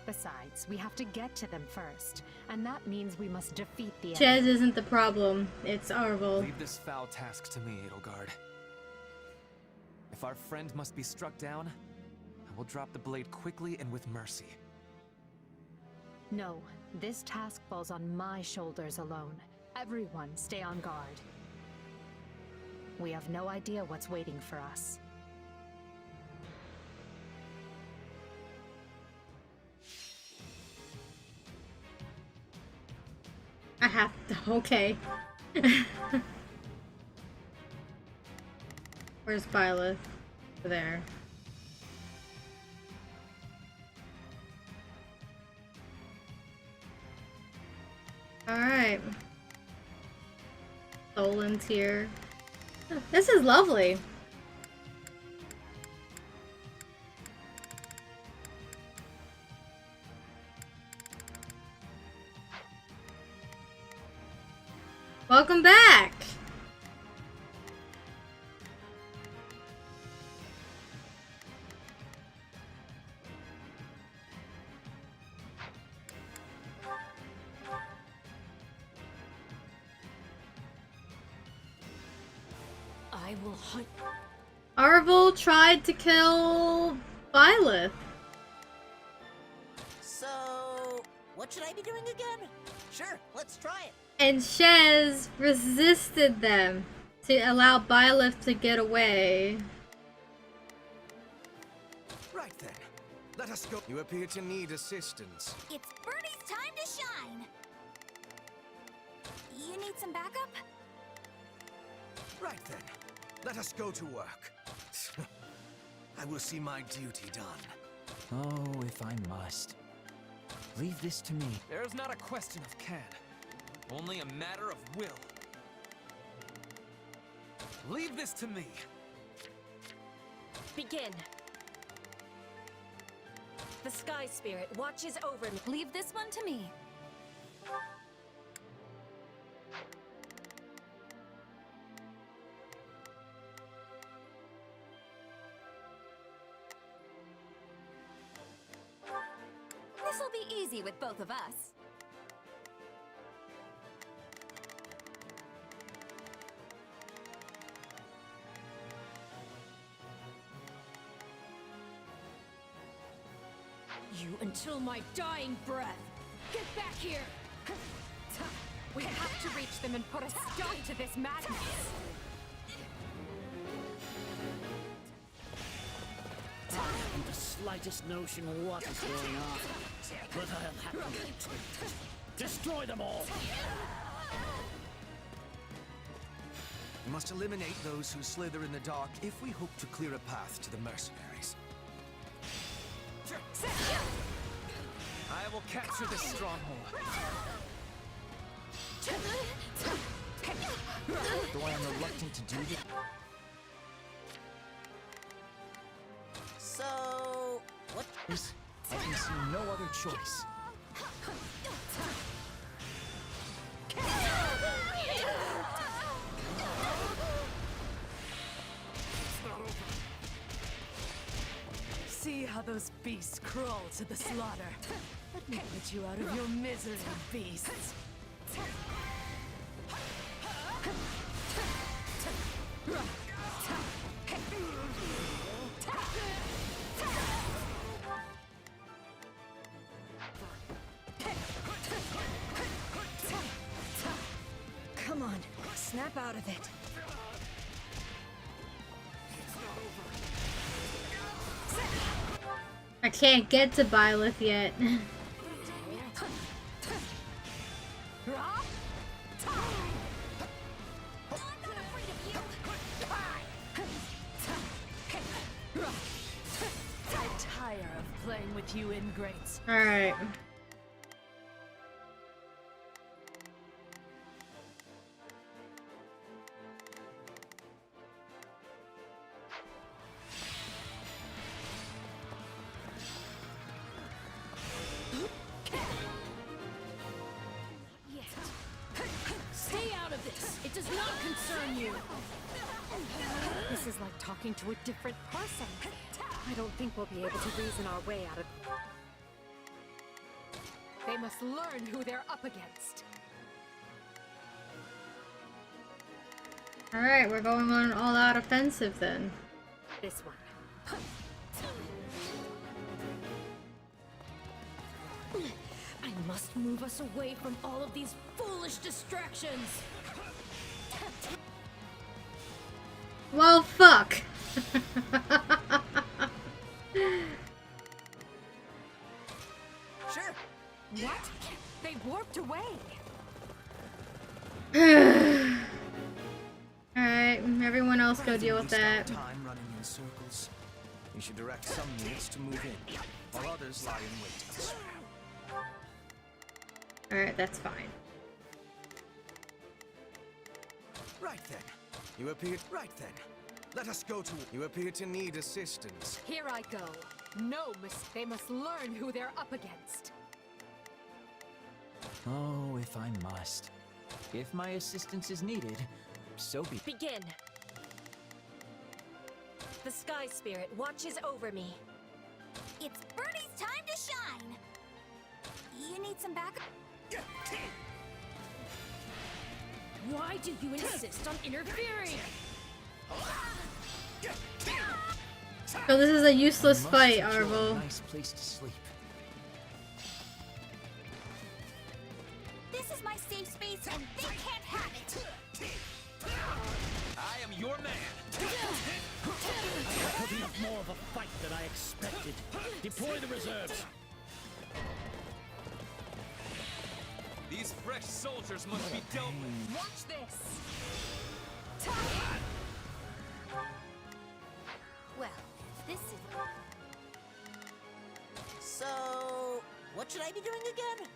Besides, we have to get to them first, and that means we must defeat the enemy. Chez isn't the problem, it's Arvel. Leave this foul task to me, Edelgard. If our friend must be struck down, I will drop the blade quickly and with mercy. No, this task falls on my shoulders alone. Everyone stay on guard. We have no idea what's waiting for us. I have to. Okay. Where's Byleth? There. Alright. Solan's here. This is lovely. Welcome back! I will hunt. Arvel tried to kill Byleth. So, what should I be doing again? Sure, let's try it. And Shez resisted them to allow Byleth to get away. Right then. Let us go. You appear to need assistance. It's Birdie's time to shine. You need some backup? Right then. Let us go to work. I will see my duty done. Oh, if I must. Leave this to me. There's not a question of can, only a matter of will. Leave this to me. Begin. The Sky Spirit watches over me. Leave this one to me. This'll be easy with both of us. You until my dying breath. Get back here! We have to reach them and put a stop to this madness. I haven't the slightest notion what is going on, but I'll have to get to it. Destroy them all! We must eliminate those who slither in the dark if we hope to clear a path to the mercenaries. I will capture this stronghold. Though I am reluctant to do this. So, what? I can see no other choice. See how those beasts crawl to the slaughter. Let me put you out of your misery, beasts. Come on, snap out of it. I can't get to Byleth yet. I tire of playing with you ingrates. Alright. Stay out of this. It does not concern you. This is like talking to a different person. I don't think we'll be able to reason our way out of. They must learn who they're up against. Alright, we're going on an all-out offensive then. This one. I must move us away from all of these foolish distractions. Well, fuck. Sure. What? They warped away. Alright, everyone else go deal with that. Time running in circles. You should direct some units to move in, while others lie in wait elsewhere. Alright, that's fine. Right then. You appear... Right then. Let us go to... You appear to need assistance. Here I go. No, they must learn who they're up against. Oh, if I must. If my assistance is needed, so be... Begin. The Sky Spirit watches over me. It's Birdie's time to shine! You need some backup? Why do you insist on interfering? So this is a useless fight, Arvel. Nice place to sleep. This is my safe space and they can't have it! I am your man. Putting up more of a fight than I expected. Deploy the reserves. These fresh soldiers must be dealt with. Watch this. Well, this is... So... what should I be doing again?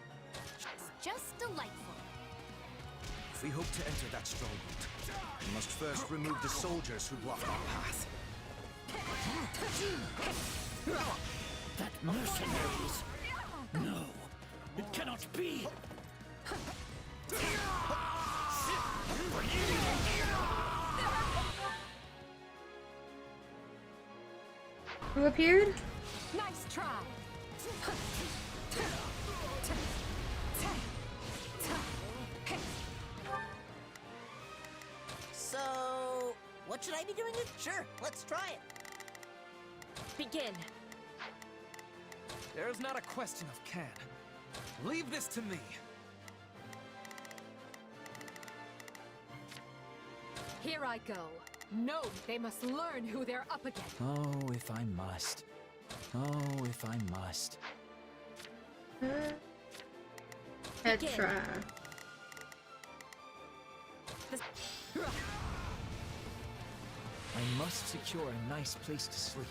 It's just delightful. If we hope to enter that stronghold, we must first remove the soldiers who block our path. That mercenaries. No, it cannot be. Who appeared? Nice try. So, what should I be doing? Sure, let's try it. Begin. There's not a question of can. Leave this to me. Here I go. No, they must learn who they're up against. Oh, if I must. Oh, if I must. Petra. I must secure a nice place to sleep.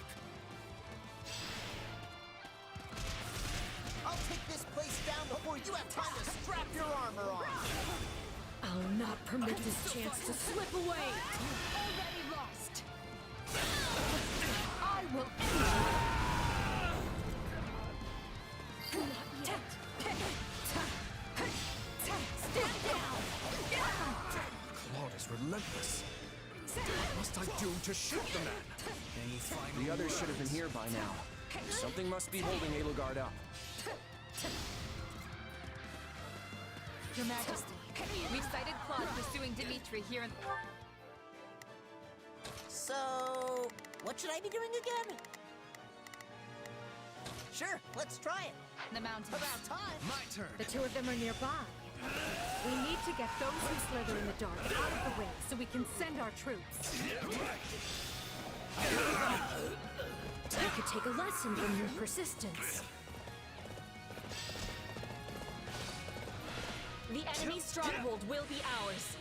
I'll take this place down before you have time to strap your armor on. I'll not permit this chance to slip away. Already lost. I will end you. Not yet. Stand down. Claude is relentless. What must I do to shoot the man? Any final The others should have been here by now. Something must be holding Edelgard up. Your Majesty, we've sighted Claude pursuing Dimitri here in... So, what should I be doing again? Sure, let's try it. The mountains. About time. My turn. The two of them are nearby. We need to get those who slither in the dark out of the way so we can send our troops. I could take a lesson from your persistence. The enemy's stronghold will be ours.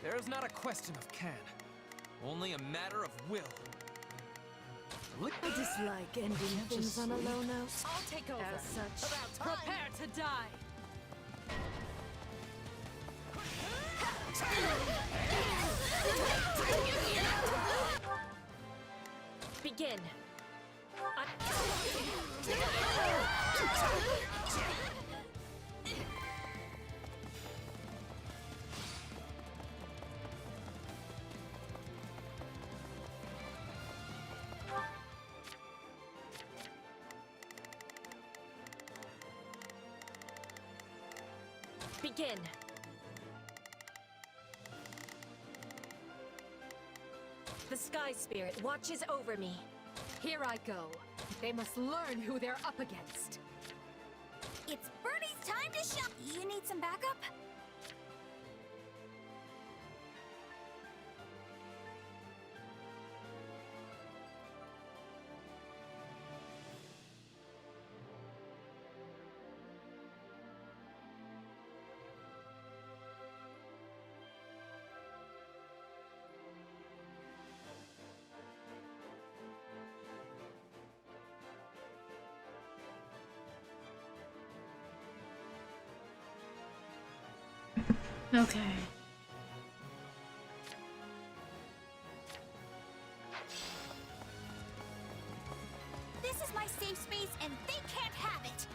There's not a question of can. Only a matter of will. I dislike ending things on a low note. I'll take over. As such, Prepare to die. Begin. Begin. The Sky Spirit watches over me. Here I go. They must learn who they're up against. It's Birdie's time to shine! You need some backup? Okay. This is my safe space and they can't have it!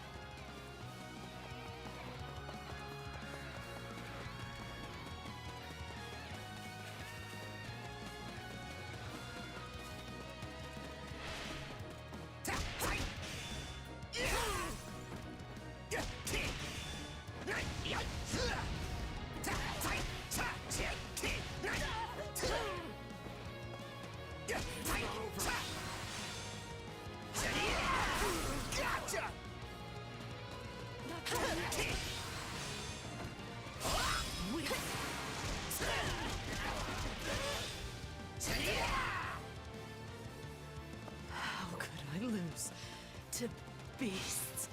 How could I lose to beasts?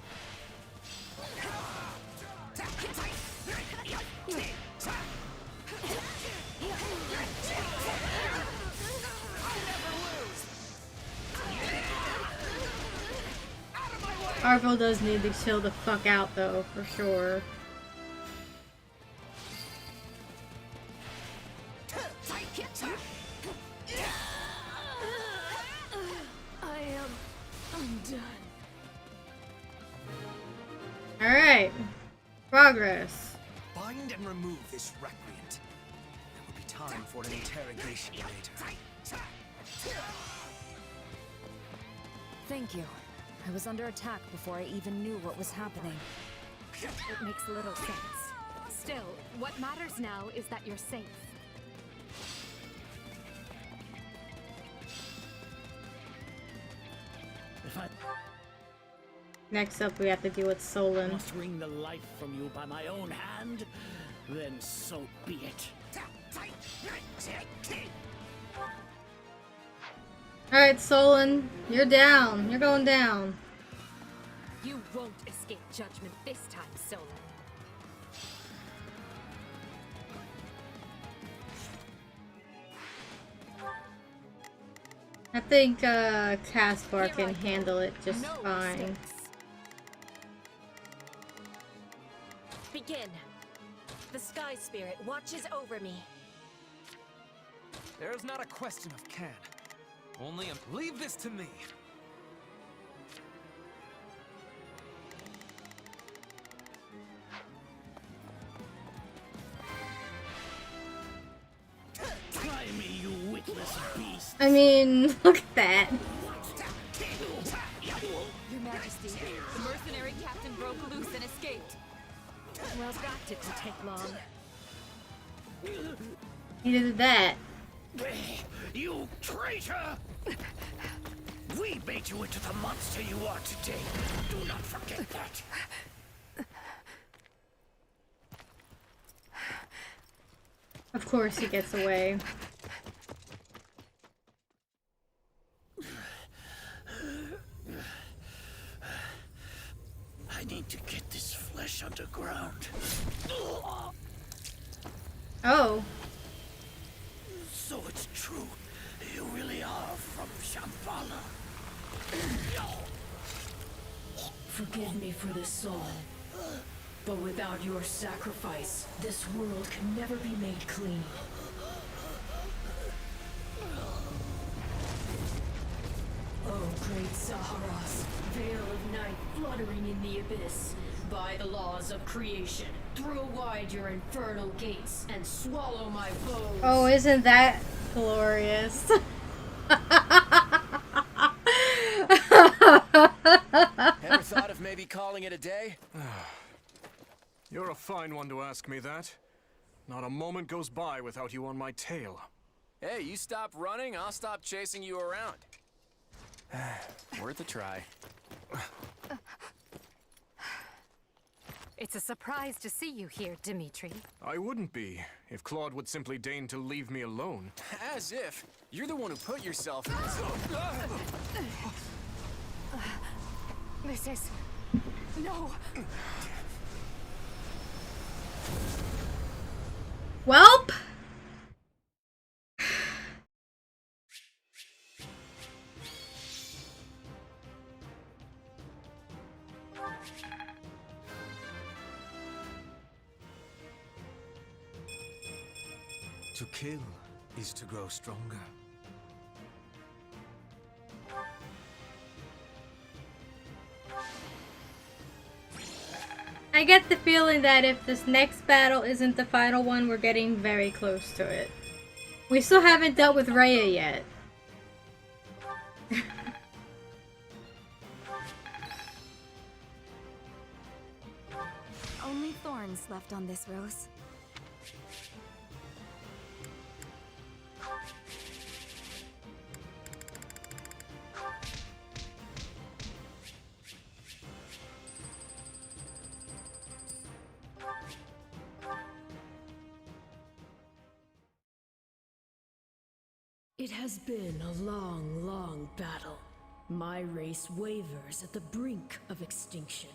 Arvo does need to chill the fuck out though, for sure. I am undone. Alright. Progress. Bind and remove this recreant. There will be time for an interrogation later. Thank you. I was under attack before I even knew what was happening. It makes little sense. Still, what matters now is that you're safe. If I Next up, we have to deal with Solon. must wring the life from you by my own hand, then so be it. Alright, Solon, you're down. You're going down. You won't escape judgment this time, Solon. I think Caspar can handle it just fine. Begin. The Sky Spirit watches over me. There's not a question of can. Only leave this to me. Try me, you witless beast. I mean, look at that. Your Majesty, the mercenary captain broke loose and escaped. Well, that didn't take long. He did that. You traitor! We made you into the monster you are today. Do not forget that. Of course he gets away. I need to get this flesh underground. Oh. So it's true. You really are from Shambhala. Forgive me for this soul. But without your sacrifice, this world can never be made clean. Oh, great Saharas, veil of night fluttering in the abyss. By the laws of creation, throw wide your infernal gates and swallow my foes. Oh, isn't that glorious? Ever thought of maybe calling it a day? You're a fine one to ask me that. Not a moment goes by without you on my tail. Hey, you stop running, I'll stop chasing you around. Worth a try. It's a surprise to see you here, Dimitri. I wouldn't be, if Claude would simply deign to leave me alone. As if. You're the one who put yourself in this. This is... No. Welp. To kill is to grow stronger. I get the feeling that if this next battle isn't the final one, we're getting very close to it. We still haven't dealt with Rhea yet. Only thorns left on this rose. It has been a long, long battle. My race wavers at the brink of extinction.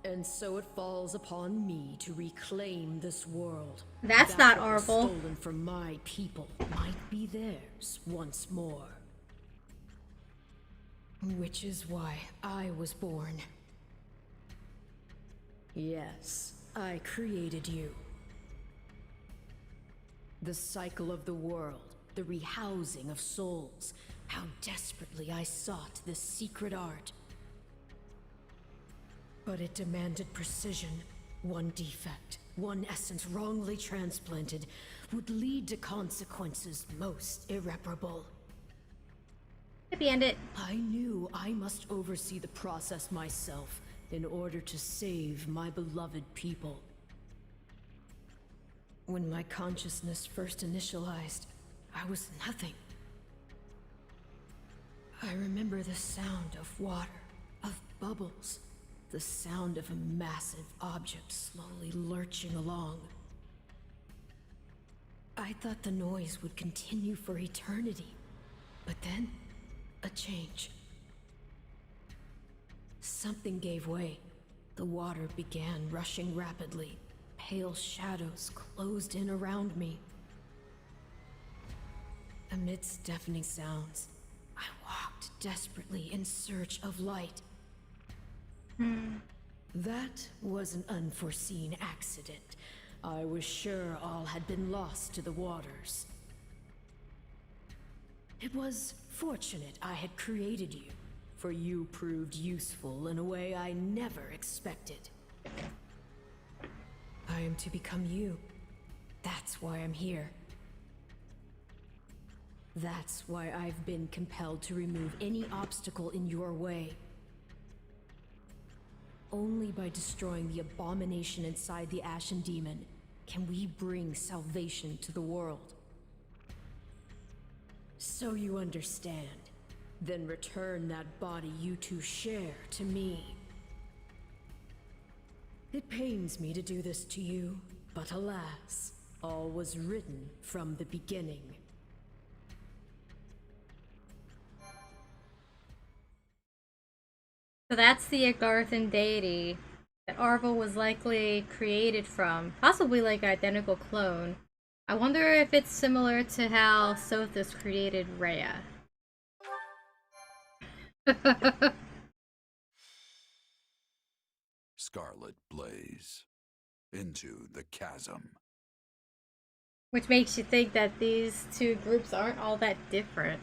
And so it falls upon me to reclaim this world. That's that not what was Arvel. stolen from my people might be theirs once more. Which is why I was born. Yes, I created you. The cycle of the world, the rehousing of souls. How desperately I sought this secret art. But it demanded precision. One defect, one essence wrongly transplanted, would lead to consequences most irreparable. Happy end it. I knew I must oversee the process myself in order to save my beloved people. When my consciousness first initialized, I was nothing. I remember the sound of water, of bubbles, the sound of a massive object slowly lurching along. I thought the noise would continue for eternity, but then, a change. Something gave way. The water began rushing rapidly. Pale shadows closed in around me. Amidst deafening sounds, I walked desperately in search of light. That was an unforeseen accident. I was sure all had been lost to the waters. It was fortunate I had created you, for you proved useful in a way I never expected. I am to become you. That's why I'm here. That's why I've been compelled to remove any obstacle in your way. Only by destroying the abomination inside the Ashen Demon can we bring salvation to the world. So you understand. Then return that body you two share to me. It pains me to do this to you, but alas, all was written from the beginning. So that's the Agarthan deity that Arvel was likely created from. Possibly like an identical clone. I wonder if it's similar to how Sothis created Rhea. Scarlet blaze into the chasm. Which makes you think that these two groups aren't all that different.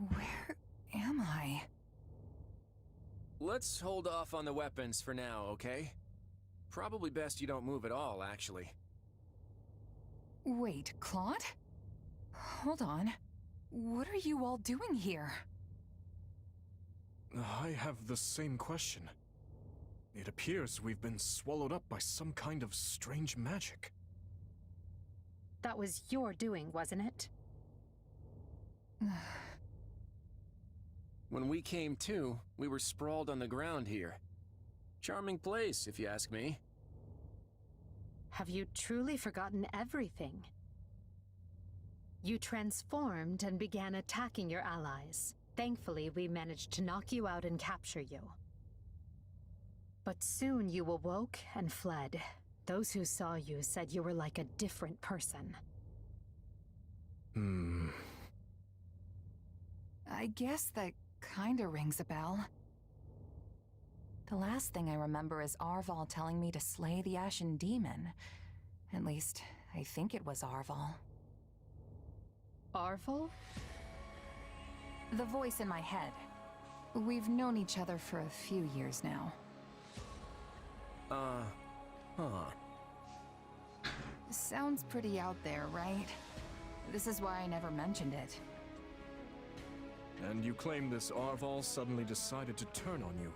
Where am I? Let's hold off on the weapons for now, okay? Probably best you don't move at all, actually. Wait, Claude? Hold on. What are you all doing here? I have the same question. It appears we've been swallowed up by some kind of strange magic. That was your doing, wasn't it? When we came to, we were sprawled on the ground here. Charming place, if you ask me. Have you truly forgotten everything? You transformed and began attacking your allies. Thankfully, we managed to knock you out and capture you. But soon you awoke and fled. Those who saw you said you were like a different person. I guess that kinda rings a bell. The last thing I remember is Arval telling me to slay the Ashen Demon. At least, I think it was Arval. Arval? The voice in my head. We've known each other for a few years now. Sounds pretty out there, right? This is why I never mentioned it. And you claim this Arval suddenly decided to turn on you.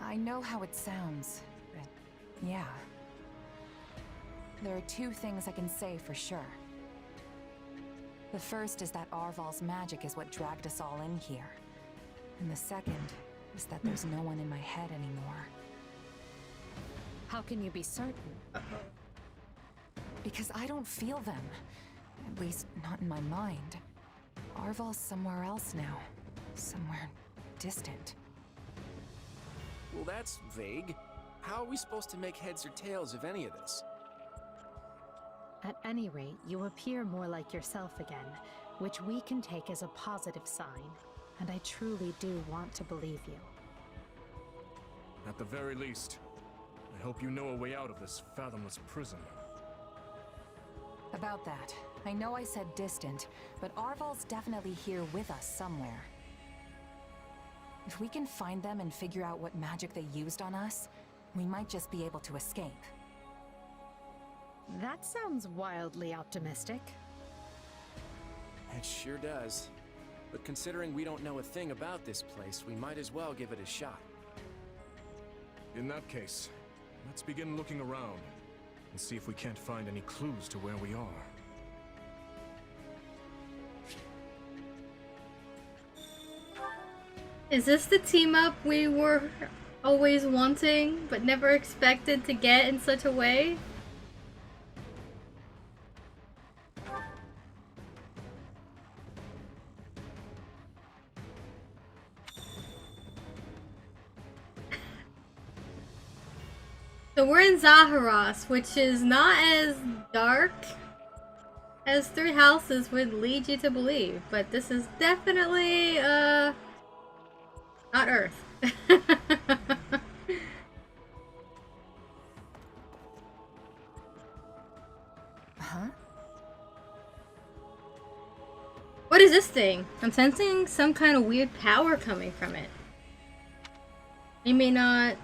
I know how it sounds, but yeah. There are two things I can say for sure. The first is that Arval's magic is what dragged us all in here. And the second is that there's no one in my head anymore. How can you be certain? Because I don't feel them. At least, not in my mind. Arval's somewhere else now. Somewhere distant. Well, that's vague. How are we supposed to make heads or tails of any of this? At any rate, you appear more like yourself again, which we can take as a positive sign. And I truly do want to believe you. At the very least, I hope you know a way out of this fathomless prison. About that, I know I said distant, but Arval's definitely here with us somewhere. If we can find them and figure out what magic they used on us, we might just be able to escape. That sounds wildly optimistic. It sure does. But considering we don't know a thing about this place, we might as well give it a shot. In that case, let's begin looking around and see if we can't find any clues to where we are. Is this the team up we were always wanting, but never expected to get in such a way? So we're in Zaharos, which is not as dark as Three Houses would lead you to believe, but this is definitely, not Earth. Huh? What is this thing? I'm sensing some kind of weird power coming from it. You may not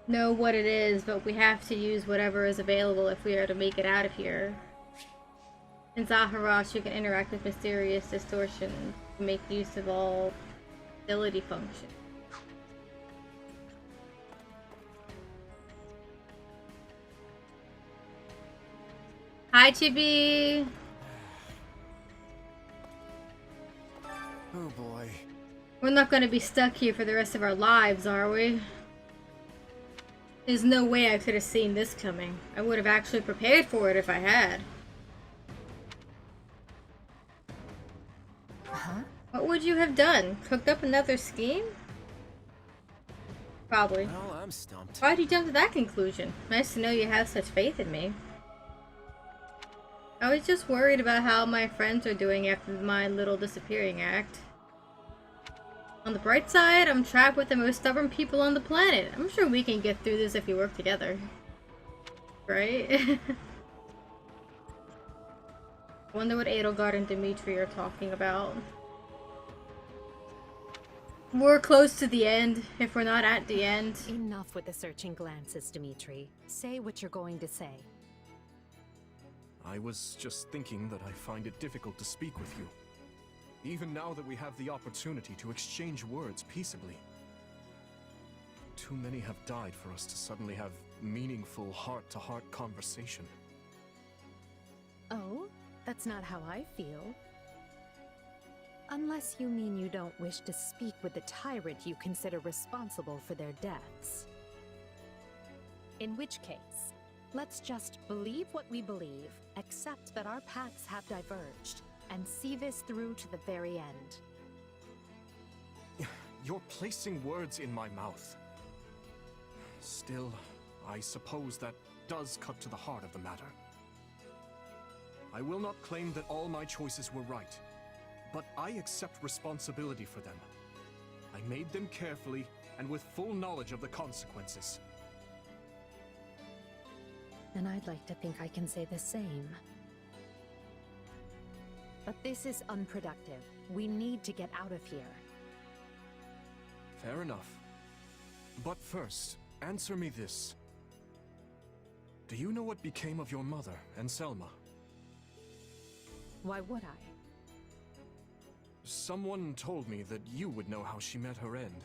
know what it is, but we have to use whatever is available if we are to make it out of here. In Zaharos, you can interact with mysterious distortions to make use of all ability function. Hi, Chibi! Oh boy. We're not going to be stuck here for the rest of our lives, are we? There's no way I could have seen this coming. I would have actually prepared for it if I had. Huh? What would you have done? Cooked up another scheme? Probably. Well, I'm stumped. Why'd you jump to that conclusion? Nice to know you have such faith in me. I was just worried about how my friends are doing after my little disappearing act. On the bright side, I'm trapped with the most stubborn people on the planet. I'm sure we can get through this if we work together. Right? Wonder what Edelgard and Dimitri are talking about. We're close to the end, if we're not at the end. Enough with the searching glances, Dimitri. Say what you're going to say. I was just thinking that I find it difficult to speak with you. Even now that we have the opportunity to exchange words peaceably. Too many have died for us to suddenly have meaningful heart-to-heart conversation. Oh? That's not how I feel. Unless you mean you don't wish to speak with the tyrant you consider responsible for their deaths. In which case, let's just believe what we believe, accept that our paths have diverged, and see this through to the very end. You're placing words in my mouth. Still, I suppose that does cut to the heart of the matter. I will not claim that all my choices were right, but I accept responsibility for them. I made them carefully, and with full knowledge of the consequences. And I'd like to think I can say the same. But this is unproductive. We need to get out of here. Fair enough. But first, answer me this. Do you know what became of your mother and Selma? Why would I? Someone told me that you would know how she met her end.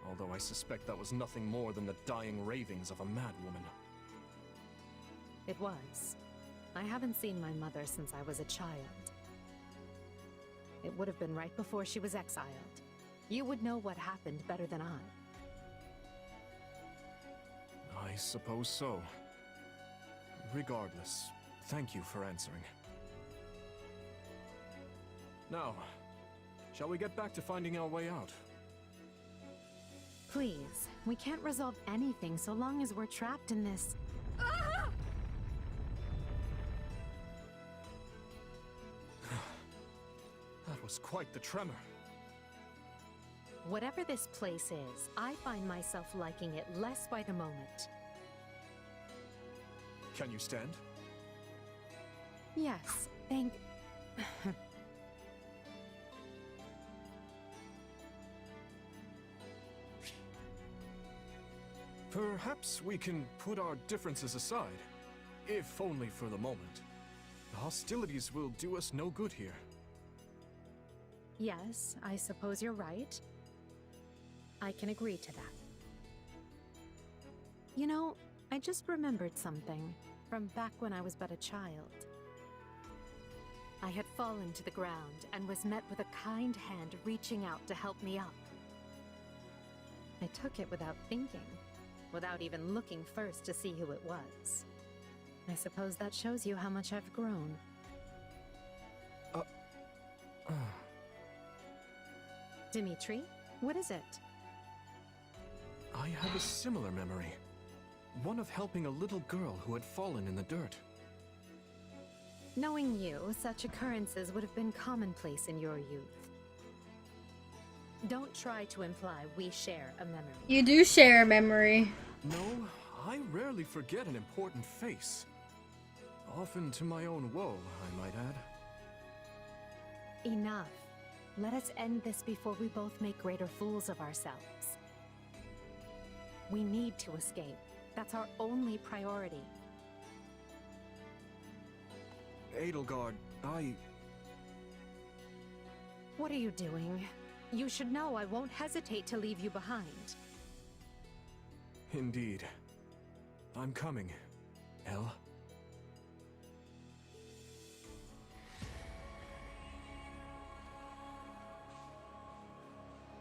Although I suspect that was nothing more than the dying ravings of a madwoman. It was. I haven't seen my mother since I was a child. It would have been right before she was exiled. You would know what happened better than I. I suppose so. Regardless, thank you for answering. Now, shall we get back to finding our way out? Please, we can't resolve anything so long as we're trapped in this. That was quite the tremor. Whatever this place is, I find myself liking it less by the moment. Can you stand? Yes, thank... Perhaps we can put our differences aside, if only for the moment. The hostilities will do us no good here. Yes, I suppose you're right. I can agree to that. You know, I just remembered something from back when I was but a child. I had fallen to the ground and was met with a kind hand reaching out to help me up. I took it without thinking, without even looking first to see who it was. I suppose that shows you how much I've grown. Dimitri, what is it? I have a similar memory. One of helping a little girl who had fallen in the dirt. Knowing you, such occurrences would have been commonplace in your youth. Don't try to imply we share a memory. You do share a memory. No, I rarely forget an important face. Often to my own woe, I might add. Enough. Let us end this before we both make greater fools of ourselves. We need to escape. That's our only priority. Edelgard, What are you doing? You should know I won't hesitate to leave you behind. Indeed. I'm coming, El.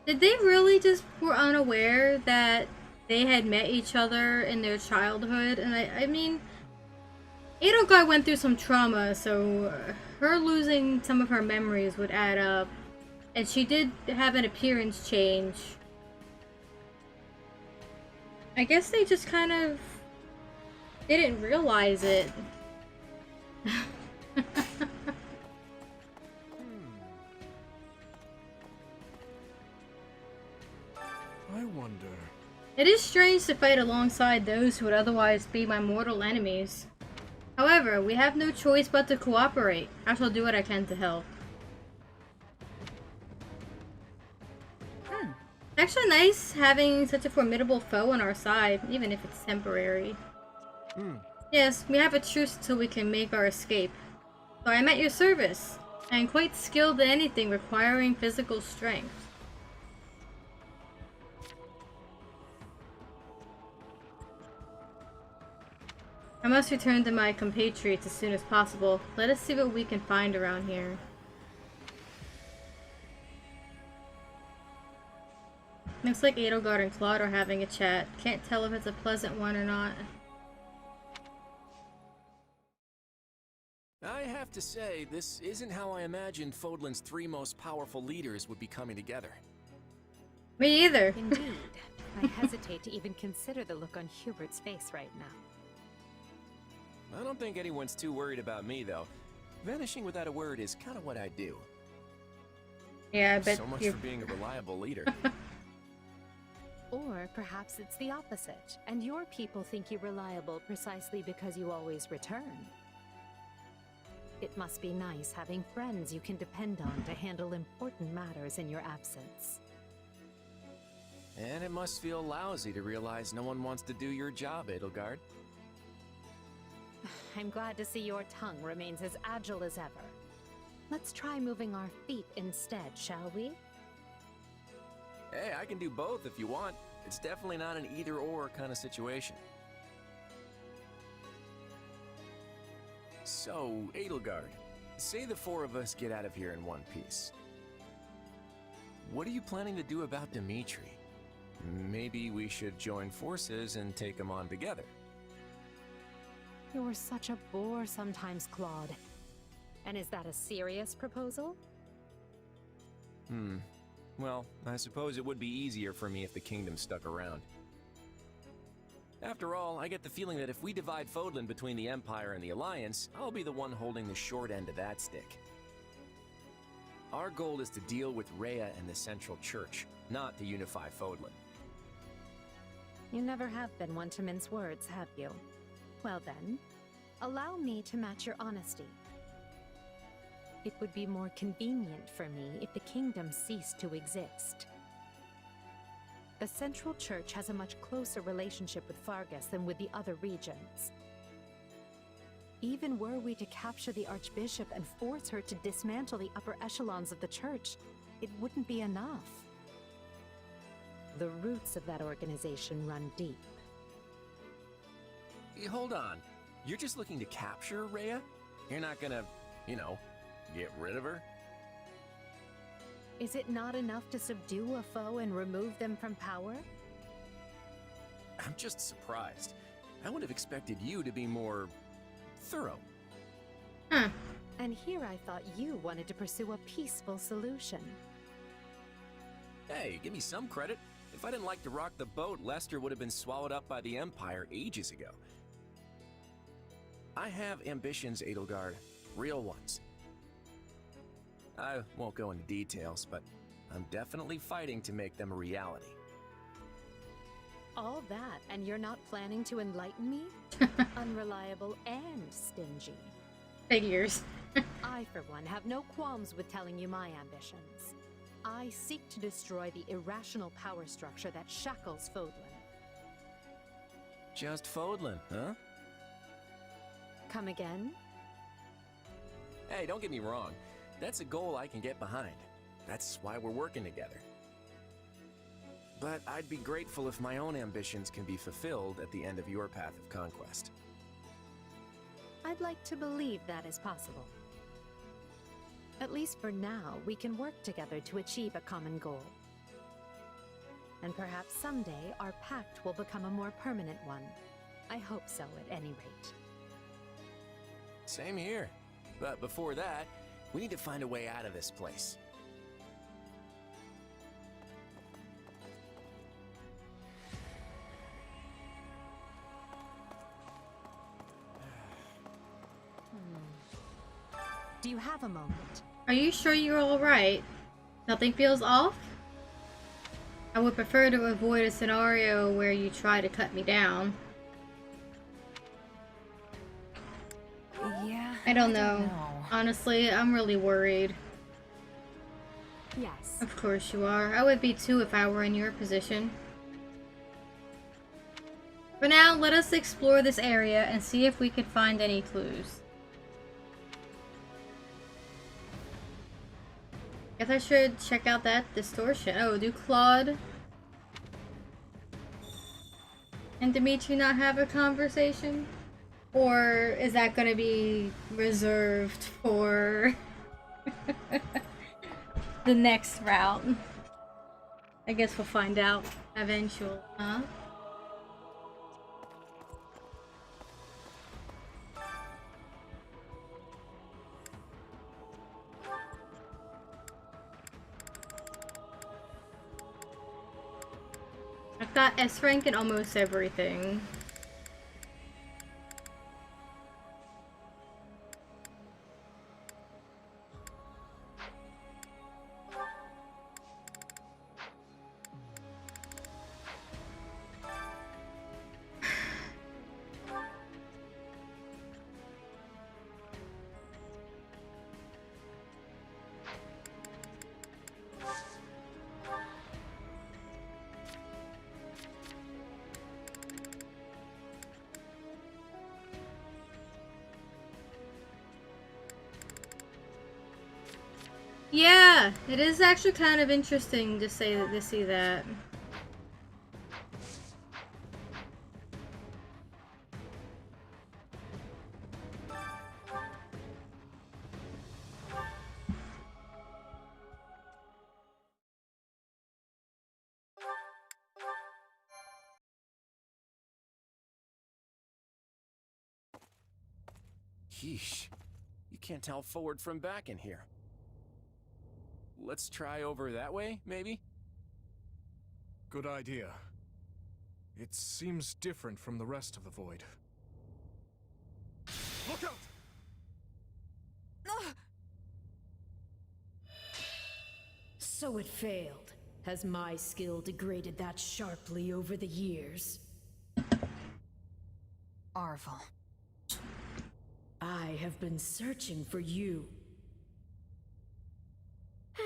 Did they really just were unaware that they had met each other in their childhood? And I mean, Edelgard went through some trauma, so her losing some of her memories would add up. And she did have an appearance change. I guess they just kind of didn't realize it. I wonder... It is strange to fight alongside those who would otherwise be my mortal enemies. However, we have no choice but to cooperate. I shall do what I can to help. Actually nice having such a formidable foe on our side, even if it's temporary. Yes, we have a truce until we can make our escape. So I am at your service. I am quite skilled in anything requiring physical strength. I must return to my compatriots as soon as possible. Let us see what we can find around here. Looks like Edelgard and Claude are having a chat. Can't tell if it's a pleasant one or not. I have to say, this isn't how I imagined Fodlan's 3 most powerful leaders would be coming together. Me either. Indeed. I hesitate to even consider the look on Hubert's face right now. I don't think anyone's too worried about me, though. Vanishing without a word is kind of what I do. Yeah, I bet so much you... for being a reliable leader. Or perhaps it's the opposite, and your people think you reliable precisely because you always return. It must be nice having friends you can depend on to handle important matters in your absence. And it must feel lousy to realize no one wants to do your job, Edelgard. I'm glad to see your tongue remains as agile as ever. Let's try moving our feet instead, shall we? Hey, I can do both if you want. It's definitely not an either-or kind of situation. So, Edelgard, say the four of us get out of here in one piece. What are you planning to do about Dimitri? Maybe we should join forces and take him on together. You're such a bore sometimes, Claude. And is that a serious proposal? Well, I suppose it would be easier for me if the kingdom stuck around. After all, I get the feeling that if we divide Fodlan between the Empire and the Alliance, I'll be the one holding the short end of that stick. Our goal is to deal with Rhea and the Central Church, not to unify Fodlan. You never have been one to mince words, have you? Well then, allow me to match your honesty. It would be more convenient for me if the kingdom ceased to exist. The Central Church has a much closer relationship with Fargus than with the other regions. Even were we to capture the Archbishop and force her to dismantle the upper echelons of the Church, it wouldn't be enough. The roots of that organization run deep. Hey, hold on. You're just looking to capture Rhea? You're not gonna, get rid of her? Is it not enough to subdue a foe and remove them from power? I'm just surprised. I would have expected you to be more thorough. And here I thought you wanted to pursue a peaceful solution. Hey, give me some credit. If I didn't like to rock the boat, Lester would have been swallowed up by the Empire ages ago. I have ambitions, Edelgard. Real ones. I won't go into details, but I'm definitely fighting to make them a reality. All that, and you're not planning to enlighten me? Unreliable and stingy. Figures. I, for one, have no qualms with telling you my ambitions. I seek to destroy the irrational power structure that shackles Fodlan. Just Fodlan, huh? Come again? Hey, don't get me wrong. That's a goal I can get behind. That's why we're working together. But I'd be grateful if my own ambitions can be fulfilled at the end of your path of conquest. I'd like to believe that is possible. At least for now, we can work together to achieve a common goal. And perhaps someday our pact will become a more permanent one. I hope so, at any rate. Same here. But before that, we need to find a way out of this place. Do you have a moment? Are you sure you're alright? Nothing feels off? I would prefer to avoid a scenario where you try to cut me down. Yeah, I don't know. Honestly, I'm really worried. Yes. Of course you are. I would be too if I were in your position. For now, let us explore this area and see if we can find any clues. Guess I should check out that distortion. Oh, do Claude and Dimitri not have a conversation? Or is that going to be reserved for the next route? I guess we'll find out eventually, huh? I've got S rank in almost everything. Yeah, it is actually kind of interesting to see that. Yeesh. You can't tell forward from back in here. Let's try over that way, maybe? Good idea. It seems different from the rest of the void. Look out! So it failed. Has my skill degraded that sharply over the years? Arvel. I have been searching for you.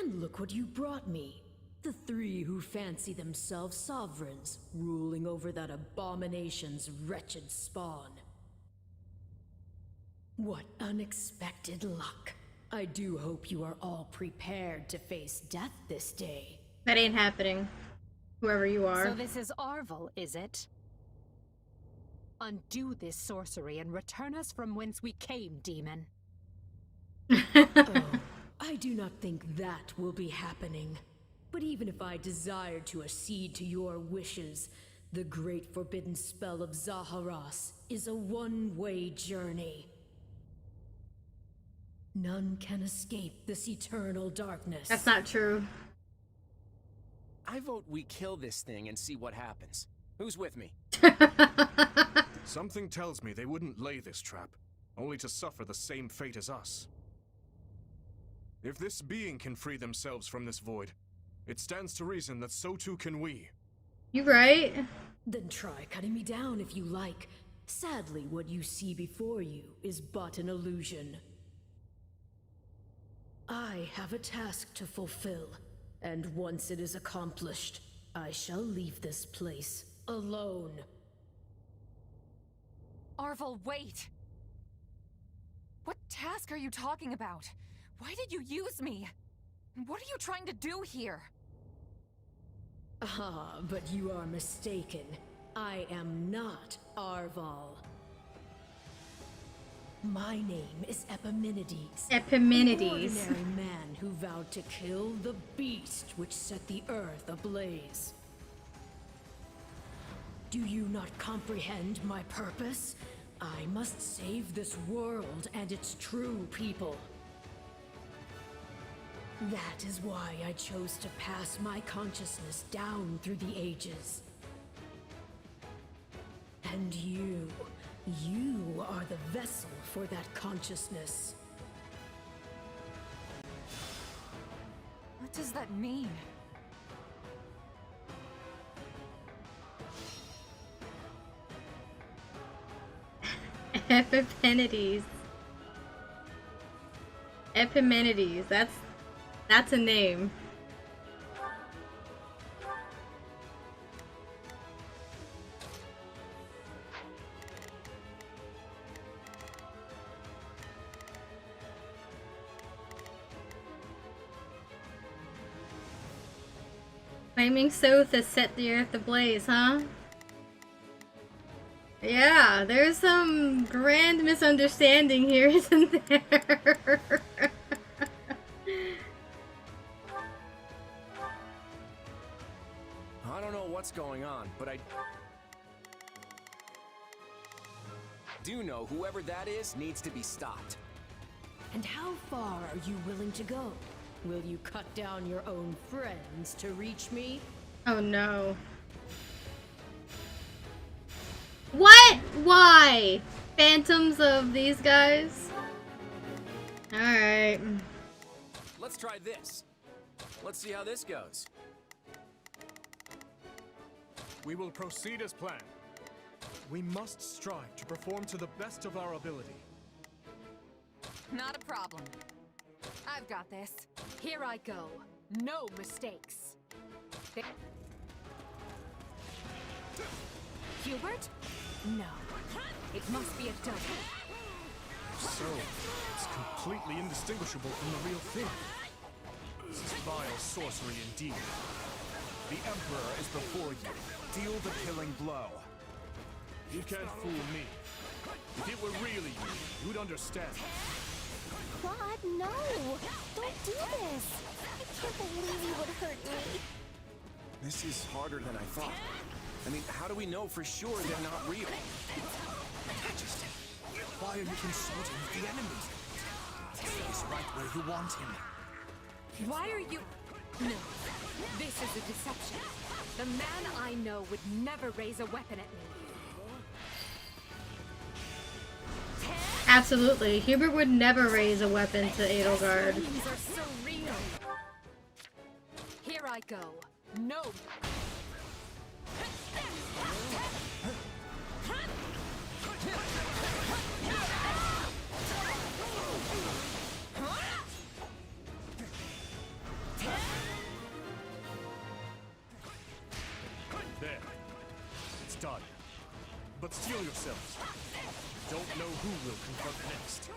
And look what you brought me. The three who fancy themselves sovereigns, ruling over that abomination's wretched spawn. What unexpected luck. I do hope you are all prepared to face death this day. That ain't happening. Whoever you are. So this is Arvel, is it? Undo this sorcery and return us from whence we came, demon. Oh, I do not think that will be happening. But even if I desired to accede to your wishes, the great forbidden spell of Zaharas is a one-way journey. None can escape this eternal darkness. That's not true. I vote we kill this thing and see what happens. Who's with me? Something tells me they wouldn't lay this trap, only to suffer the same fate as us. If this being can free themselves from this void, it stands to reason that so too can we. You right? Then try cutting me down if you like. Sadly, what you see before you is but an illusion. I have a task to fulfill, and once it is accomplished, I shall leave this place alone. Arvel, wait! What task are you talking about? Why did you use me? What are you trying to do here? Ah, but you are mistaken. I am not Arval. My name is Epimenides. Epimenides. An ordinary man who vowed to kill the beast which set the earth ablaze. Do you not comprehend my purpose? I must save this world and its true people. That is why I chose to pass my consciousness down through the ages. And you are the vessel for that consciousness. What does that mean? Epimenides. Epimenides. That's a name. Flaming Soth has set the earth ablaze, huh? Yeah, there's some grand misunderstanding here, isn't there? I don't know what's going on, but I do know whoever that is needs to be stopped. And how far are you willing to go? Will you cut down your own friends to reach me? Oh no. What? Why? Phantoms of these guys? Alright. Let's try this. Let's see how this goes. We will proceed as planned. We must strive to perform to the best of our ability. Not a problem. I've got this. Here I go. No mistakes. Hubert? No. It must be a double. So, it's completely indistinguishable from the real thing. This is vile sorcery indeed. The Emperor is before you. Deal the killing blow. You can't fool me. If it were really you, you'd understand. Claude, no! Don't do this! I can't believe you would hurt me. This is harder than I thought. I mean, how do we know for sure they're not real? Majesty, why are you consulting with the enemy? He's right where you want him. Why are you... No. This is a deception. The man I know would never raise a weapon at me. Absolutely. Hubert would never raise a weapon to Edelgard. These are so real. Here I go. No. There. It's done. But steel yourselves. Don't know who will confront next.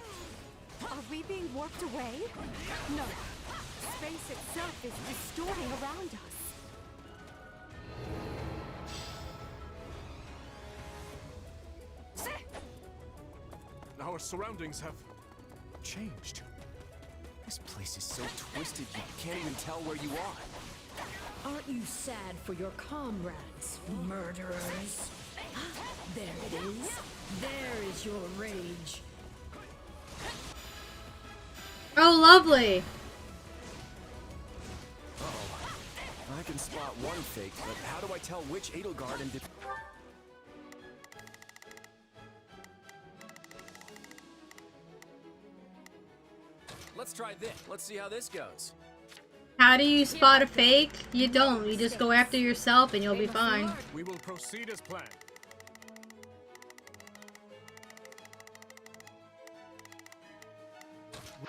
Are we being warped away? No. Space itself is distorting around us. Our surroundings have changed. This place is so twisted you can't even tell where you are. Aren't you sad for your comrades, murderers? There it is. There is your rage. Oh, lovely. I can spot one fake, but how do I tell which Edelgard and... Let's try this. Let's see how this goes. How do you spot a fake? You don't. You just go after yourself and you'll be fine. We will proceed as planned.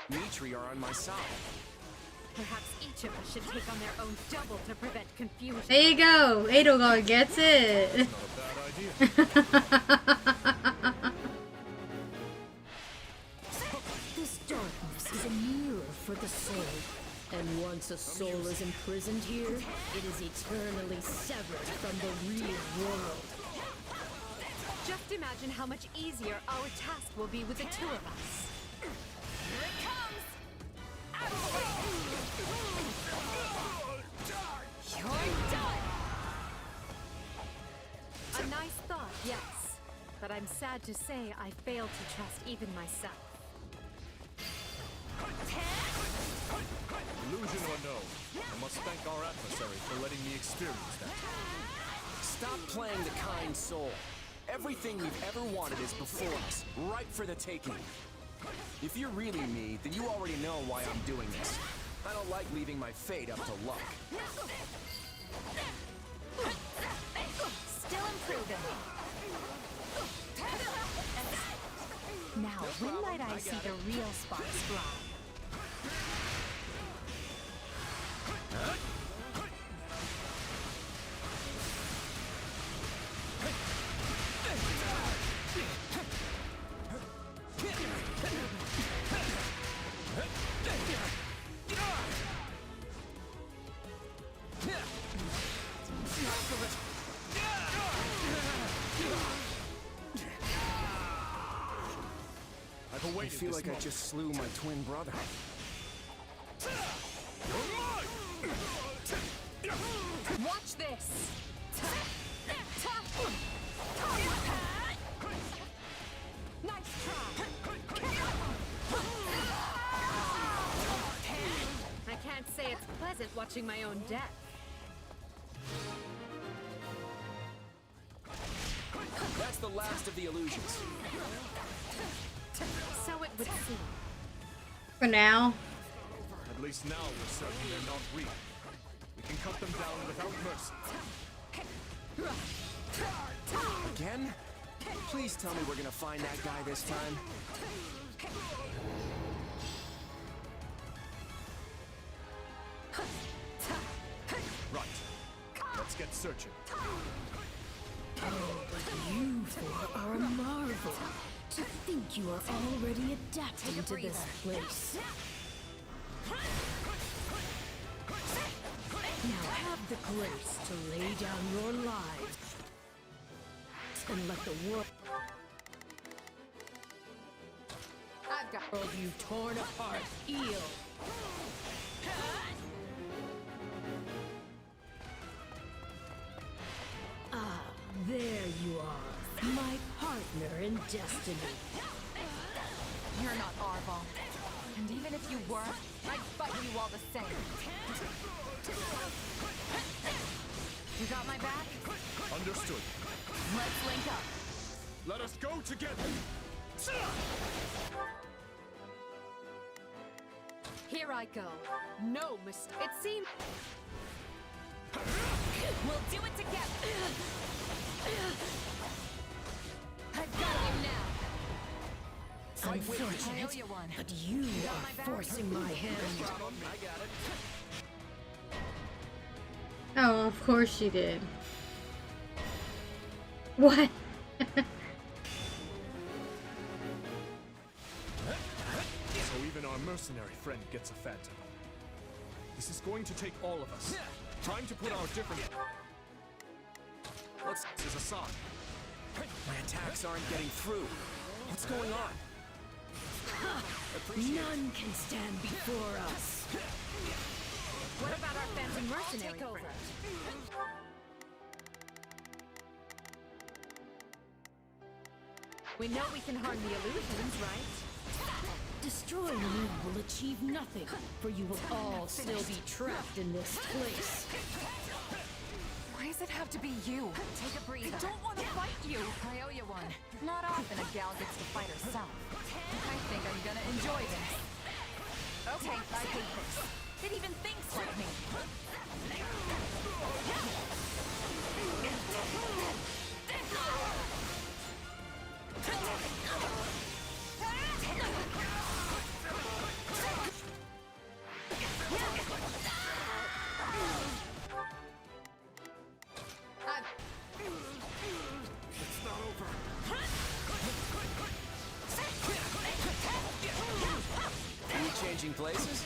Mitri are on my side. Perhaps each of us should take on their own double to prevent confusion. There you go. Edelgard gets it. Not a bad idea. This darkness is a mirror for the soul. And once a soul is imprisoned here, it is eternally severed from the real world. Just imagine how much easier our task will be with the two of us. Here it comes! You're done! A nice thought, yes. But I'm sad to say I failed to trust even myself. Illusion or no, I must thank our adversary for letting me experience that. Stop playing the kind soul. Everything we've ever wanted is before us, ripe for the taking. If you're really me, then you already know why I'm doing this. I don't like leaving my fate up to luck. Still improving. Now, when might I see the real sparks fly? I feel like I just slew my twin brother. Watch this! Nice try! I can't say it's pleasant watching my own death. That's the last of the illusions. So it would seem. For now. At least now we're certain they're not real. We can cut them down without mercy. Again? Please tell me we're gonna find that guy this time. Right. Let's get searching. Oh, but you four are a marvel. To think you are already adapting to this place. the grace to lay down your lives and let the world you've torn apart heal. Ah, there you are, my partner in destiny. You're not Arval. And even if you were, I'd fight you all the same. You got my back? Understood. Let's link up. Let us go together. Here I go. No mistake. It seems we'll do it together. I've got you now. Unfortunate, but you are forcing my hand. I got it. Oh, of course she did. What? So even our mercenary friend gets a phantom. This is going to take all of us. Time to put our different... Let's... This is a song. My attacks aren't getting through. What's going on? None can stand before us. What about our phantom mercenary friend? We know we can harm the illusions, right? Destroying you will achieve nothing, for you will all still be trapped in this place. Why does it have to be you? Take a breather. I don't want to fight you. I owe you one. Not often a gal gets to fight herself. I think I'm gonna enjoy this. Okay, I hate this. It even thinks like me. It's not over. Are we changing places?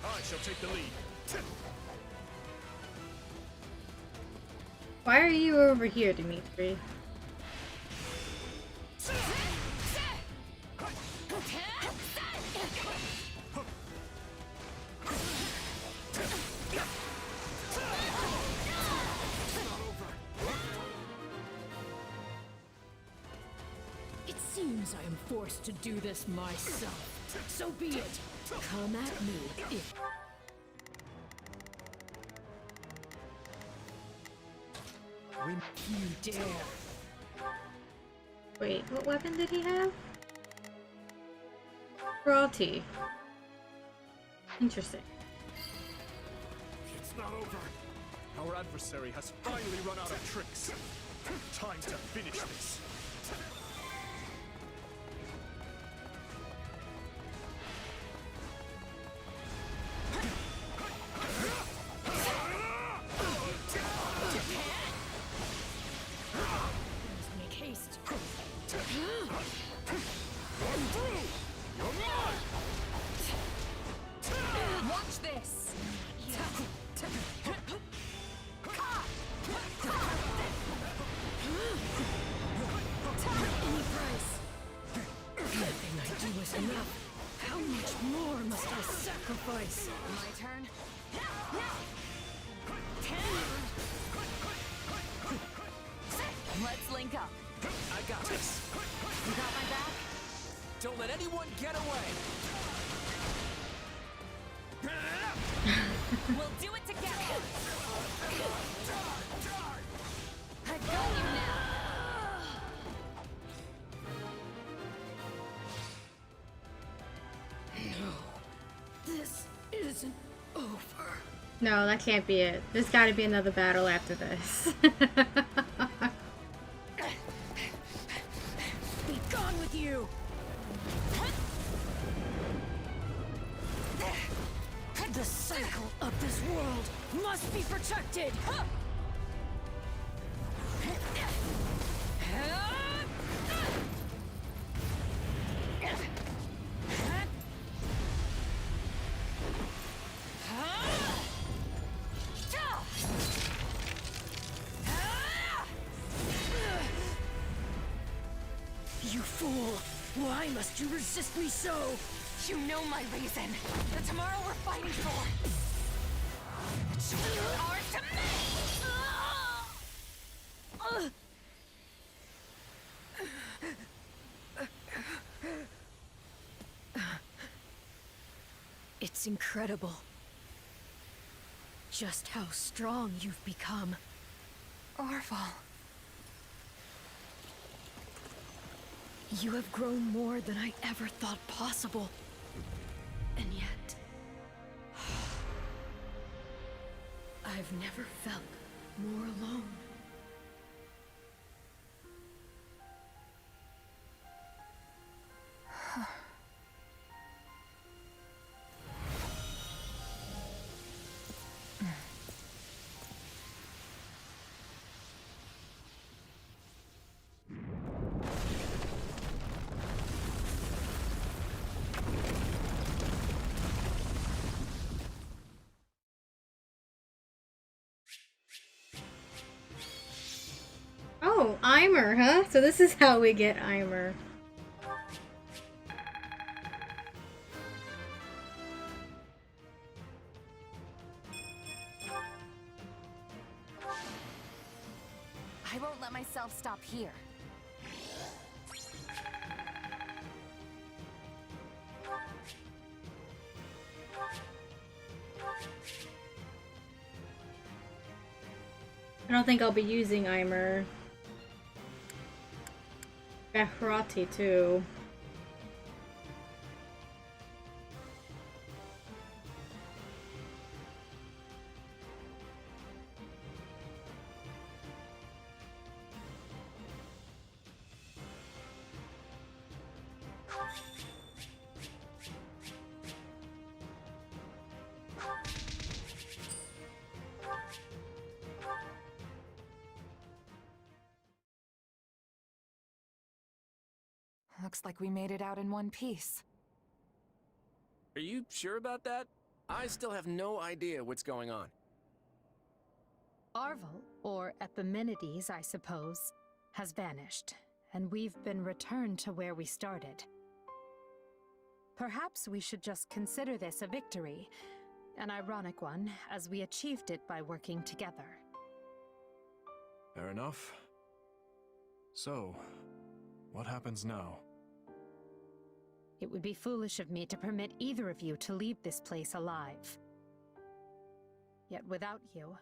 I shall take the lead. Why are you over here, Dimitri? It seems I am forced to do this myself. So be it. Come at me if... you dare. Wait, what weapon did he have? Cruelty. Interesting. It's not over. Our adversary has finally run out of tricks. Time to finish this. Make haste. Watch this. Any price. Nothing I do is enough. How much more must I sacrifice? My turn. Let's link up. I got this. You got my back? Don't let anyone get away. We'll do it together. I've got you now. No, this isn't over. No, that can't be it. There's gotta be another battle after this. Be gone with you! The cycle of this world must be protected! You fool! Why must you resist me so? You know my reason. The tomorrow we're fighting for. The choices are to make! It's incredible. Just how strong you've become. Arval. You have grown more than I ever thought possible. And yet... I've never felt more alone. Oh, Eimer, huh? So this is how we get Eimer. I won't let myself stop here. I don't think I'll be using Eimer. Bahrati too. Looks like we made it out in one piece. Are you sure about that? I still have no idea what's going on. Arval, or Epimenides, I suppose, has vanished, and we've been returned to where we started. Perhaps we should just consider this a victory, an ironic one, as we achieved it by working together. Fair enough. So, what happens now? It would be foolish of me to permit either of you to leave this place alive. Yet without you,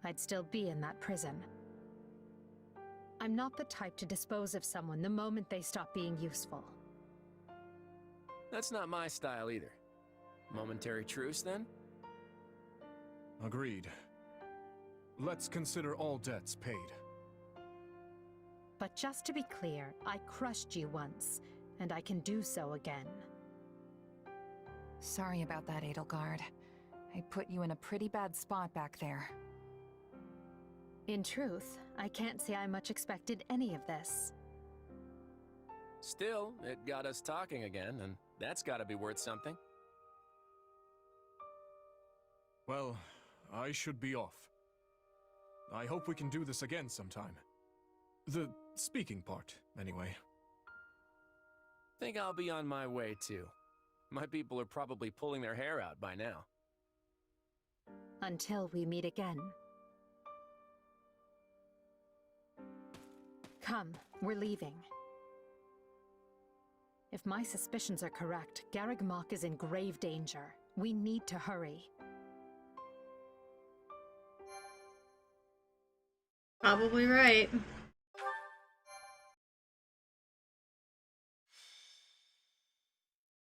I'd still be in that prison. I'm not the type to dispose of someone the moment they stop being useful. That's not my style either. Momentary truce, then? Agreed. Let's consider all debts paid. But just to be clear, I crushed you once, and I can do so again. Sorry about that, Edelgard. I put you in a pretty bad spot back there. In truth, I can't say I much expected any of this. Still, it got us talking again, and that's gotta be worth something. Well, I should be off. I hope we can do this again sometime. The speaking part, anyway. Think I'll be on my way, too. My people are probably pulling their hair out by now. Until we meet again. Come, we're leaving. If my suspicions are correct, Garreg Mach is in grave danger. We need to hurry. Probably right.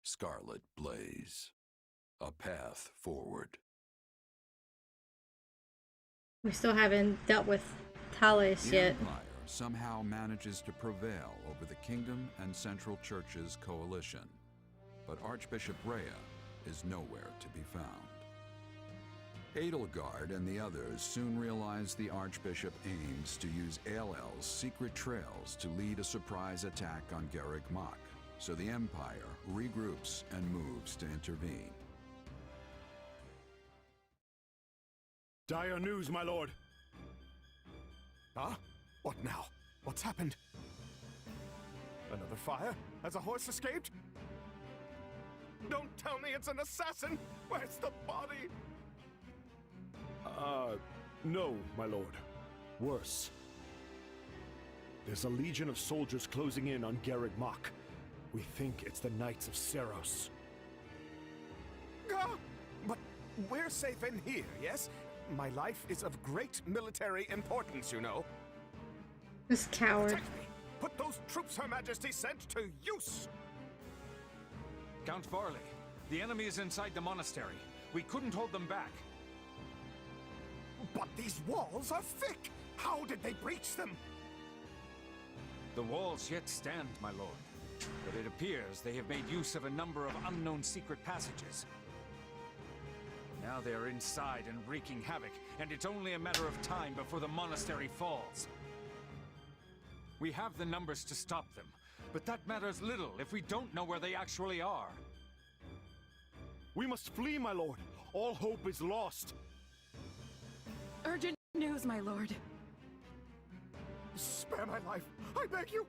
Scarlet Blaze. A path forward. We still haven't dealt with Thales The yet. Empire somehow manages to prevail over the Kingdom and Central Church's coalition, but Archbishop Rhea is nowhere to be found. Edelgard and the others soon realize the Archbishop aims to use Aelel's secret trails to lead a surprise attack on Garreg Mach, so the Empire regroups and moves to intervene. Dire news, my lord! Huh? What now? What's happened? Another fire? Has a horse escaped? Don't tell me it's an assassin! Where's the body? No, my lord. Worse. There's a legion of soldiers closing in on Garreg Mach. We think it's the Knights of Seros. But we're safe in here, yes? My life is of great military importance, you know. This coward. Protect me. Put those troops Her Majesty sent to use! Count Varley, the enemy is inside the monastery. We couldn't hold them back. But these walls are thick! How did they breach them? The walls yet stand, my lord. But it appears they have made use of a number of unknown secret passages. Now they are inside and wreaking havoc, and it's only a matter of time before the monastery falls. We have the numbers to stop them, but that matters little if we don't know where they actually are. We must flee, my lord. All hope is lost. Urgent news, my lord. Spare my life, I beg you!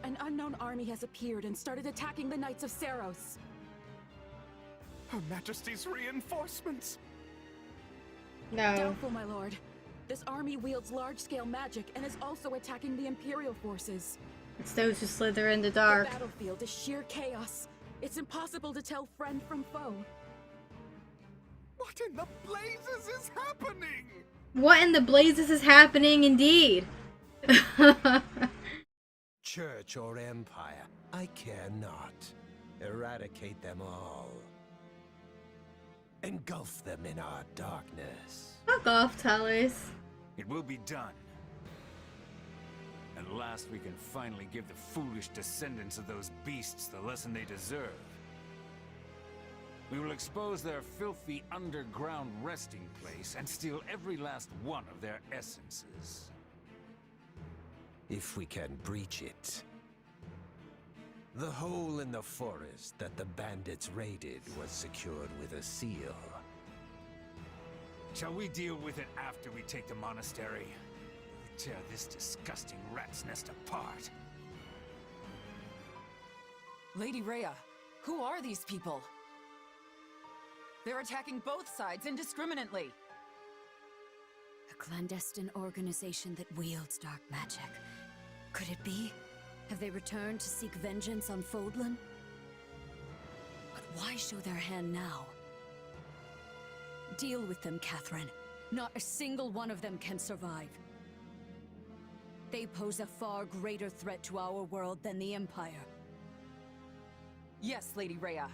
An unknown army has appeared and started attacking the Knights of Seros. Her Majesty's reinforcements! No. Doubtful, my lord. This army wields large-scale magic and is also attacking the Imperial forces. It's those who slither in the dark. The battlefield is sheer chaos. It's impossible to tell friend from foe. What in the blazes is happening? What in the blazes is happening indeed? Church or empire, I care not. Eradicate them all. Engulf them in our darkness. Fuck off, Talis. It will be done. At last we can finally give the foolish descendants of those beasts the lesson they deserve. We will expose their filthy underground resting place and steal every last one of their essences. If we can breach it. The hole in the forest that the bandits raided was secured with a seal. Shall we deal with it after we take the monastery? We'll tear this disgusting rat's nest apart. Lady Rhea, who are these people? They're attacking both sides indiscriminately. A clandestine organization that wields dark magic. Could it be? Have they returned to seek vengeance on Fodlan? But why show their hand now? Deal with them, Catherine. Not a single one of them can survive. They pose a far greater threat to our world than the Empire. Yes, Lady Rhea.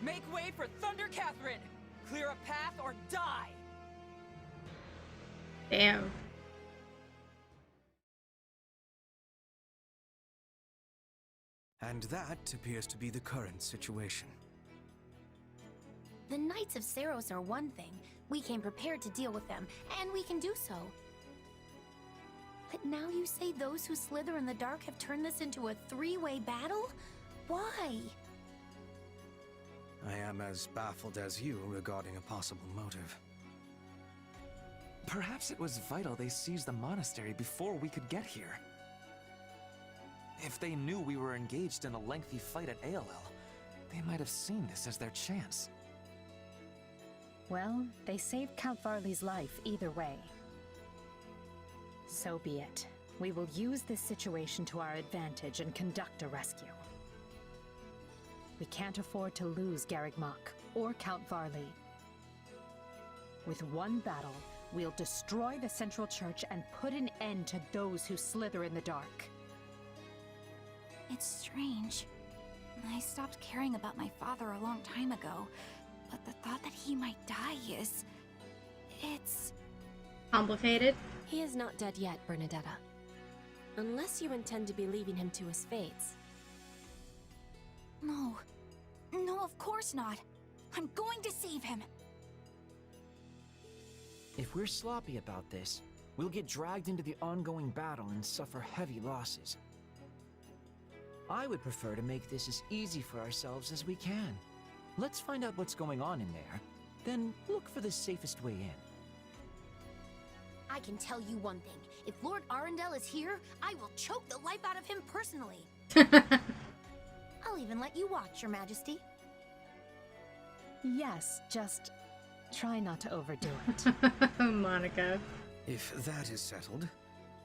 Make way for Thunder Catherine! Clear a path or die! Damn. And that appears to be the current situation. The Knights of Seros are one thing. We came prepared to deal with them, and we can do so. But now you say those who slither in the dark have turned this into a three-way battle? Why? I am as baffled as you regarding a possible motive. Perhaps it was vital they seized the monastery before we could get here. If they knew we were engaged in a lengthy fight at Aelel, they might have seen this as their chance. Well, they saved Count Varley's life either way. So be it. We will use this situation to our advantage and conduct a rescue. We can't afford to lose Garreg Mach or Count Varley. With one battle, we'll destroy the Central Church and put an end to those who slither in the dark. It's strange. I stopped caring about my father a long time ago, but the thought that he might die is... it's... complicated? He is not dead yet, Bernadetta. Unless you intend to be leaving him to his fates. No. No, of course not. I'm going to save him. If we're sloppy about this, we'll get dragged into the ongoing battle and suffer heavy losses. I would prefer to make this as easy for ourselves as we can. Let's find out what's going on in there, then look for the safest way in. I can tell you one thing. If Lord Arundel is here, I will choke the life out of him personally. I'll even let you watch, Your Majesty. Yes, just try not to overdo it. Monica. If that is settled,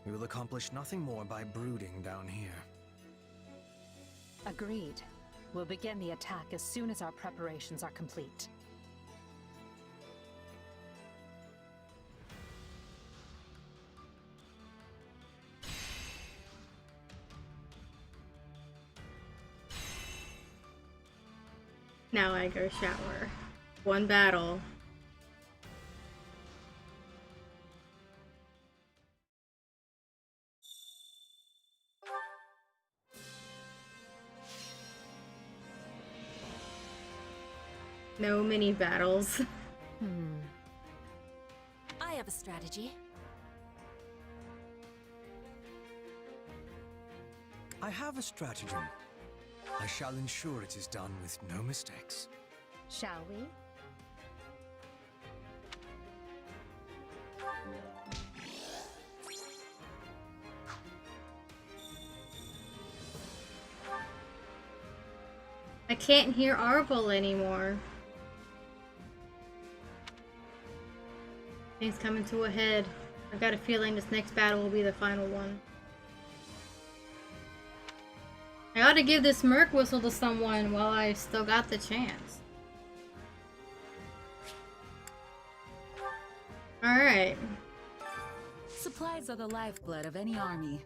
we will accomplish nothing more by brooding down here. Agreed. We'll begin the attack as soon as our preparations are complete. Now I go shower. One battle. No mini battles. I have a strategy. I have a stratagem. I shall ensure it is done with no mistakes. Shall we? I can't hear Arvel anymore. Things coming to a head. I've got a feeling this next battle will be the final one. I ought to give this Merc whistle to someone while I still got the chance. Alright. Supplies are the lifeblood of any army.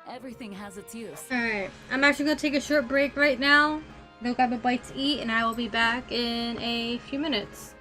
Everything has its use. Alright, I'm actually going to take a short break right now. Go grab a bite to eat, and I will be back in a few minutes.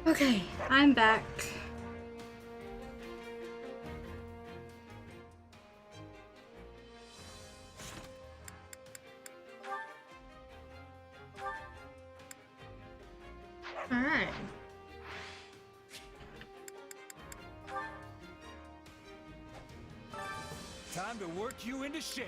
Okay, I'm back. All right. Time to work you into shape.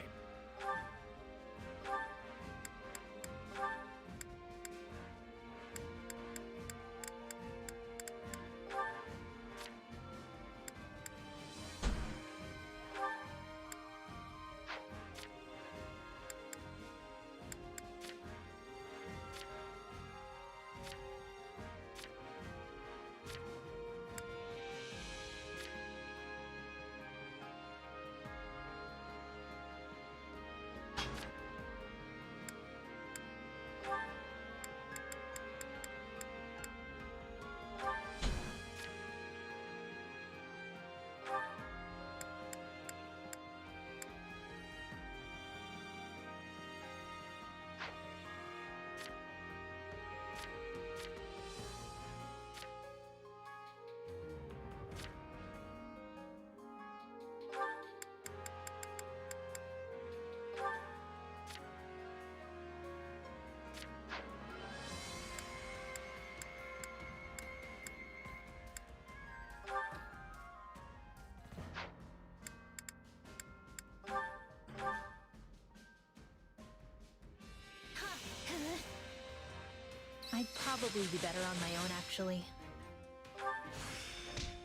I'd probably be better on my own, actually.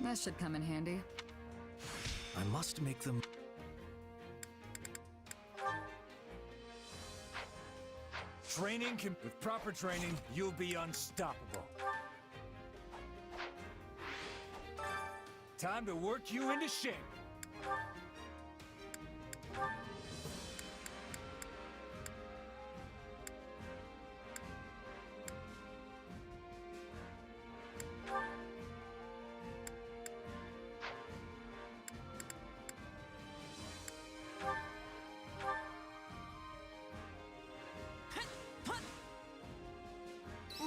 That should come in handy. I must make them... Training can... With proper training, you'll be unstoppable. Time to work you into shape.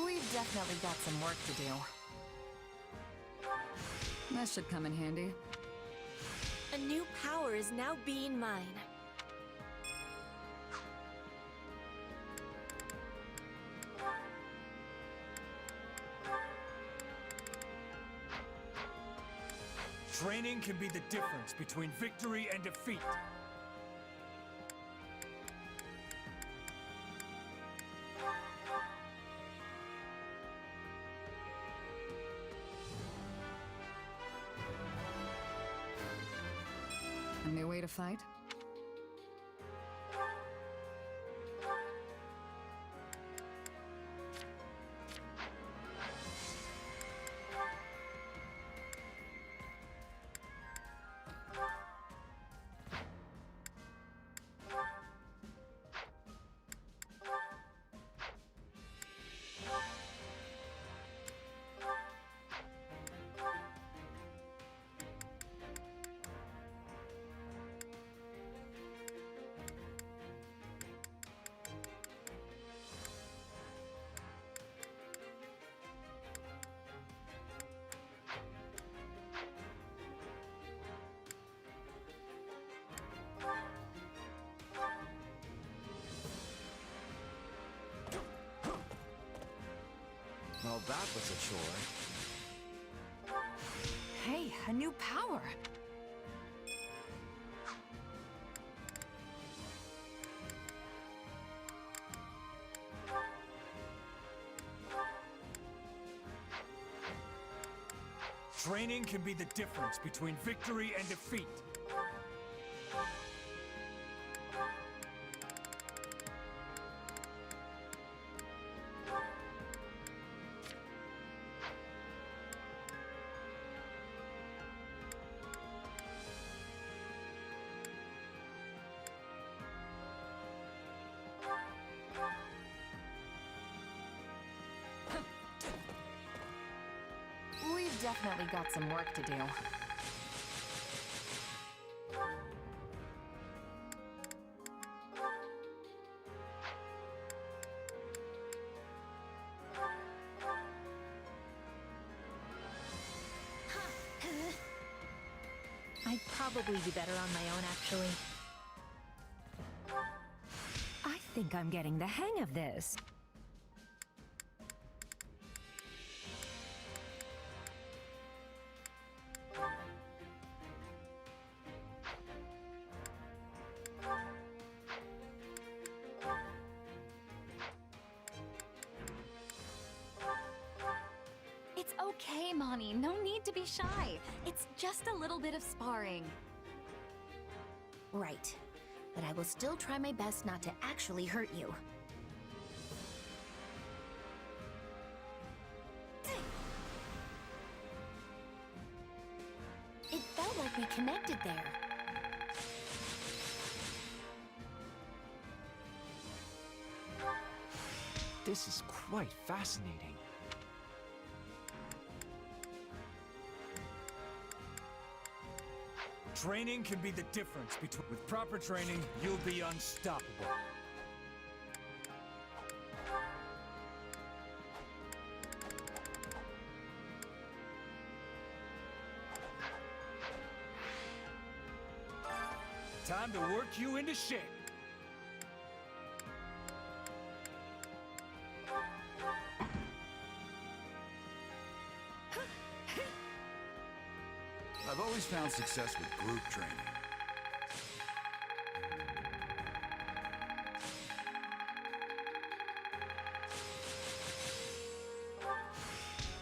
We've definitely got some work to do. That should come in handy. A new power is now being mine. Training can be the difference between victory and defeat. A new way to fight? Well, that was a chore. Hey, a new power! Training can be the difference between victory and defeat. We've definitely got some work to do. I'd probably be better on my own, actually. I think I'm getting the hang of this. It's okay, Monty. No need to be shy. It's just a little bit of sparring. Right. But I will still try my best not to actually hurt you. It felt like we connected there. This is quite fascinating. Training can be the difference between... With proper training, you'll be unstoppable. Time to work you into shape. I've always found success with group training.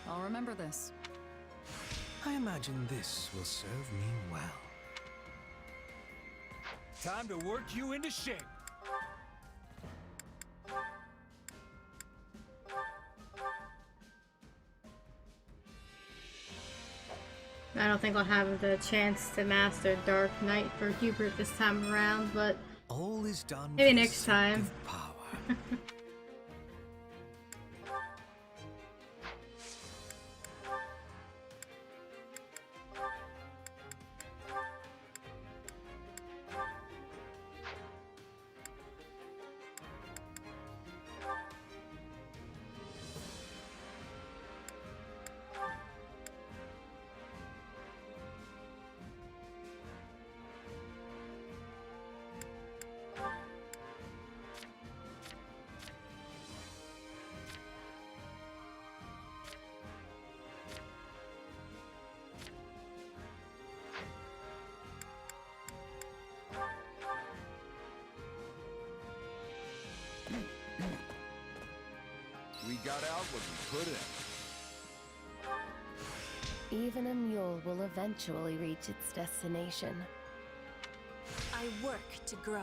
I'll remember this. I imagine this will serve me well. Time to work you into shape. I don't think I'll have the chance to master Dark Knight for Hubert this time around, but all is done maybe for the next sake time. of power. We got out what we put in. Even a mule will eventually reach its destination. I work to grow.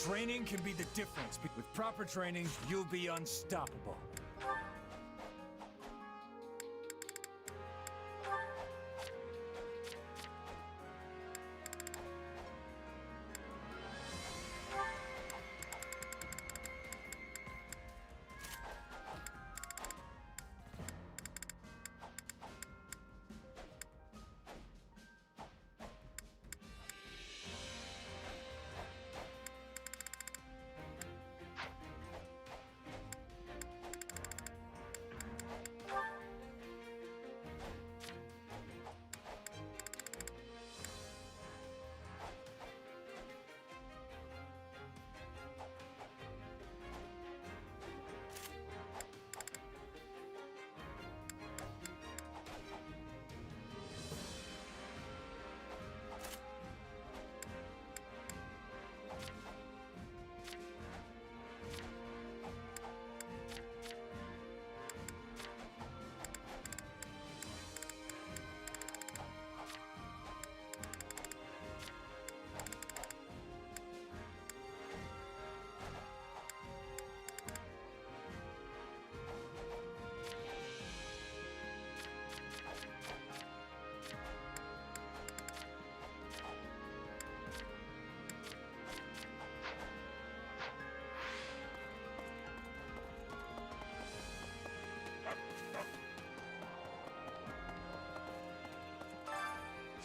Training can be the difference. With proper training, you'll be unstoppable.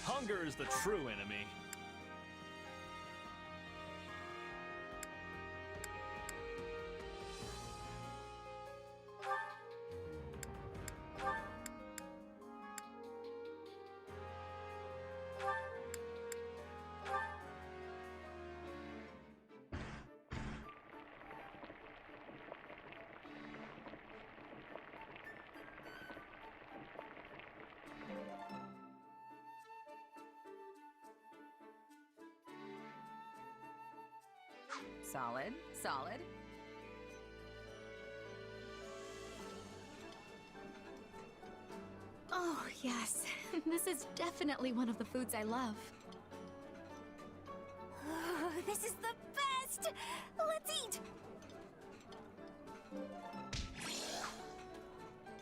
Hunger is the true enemy. Solid, solid. Oh, yes. This is definitely one of the foods I love. Oh, this is the best! Let's eat!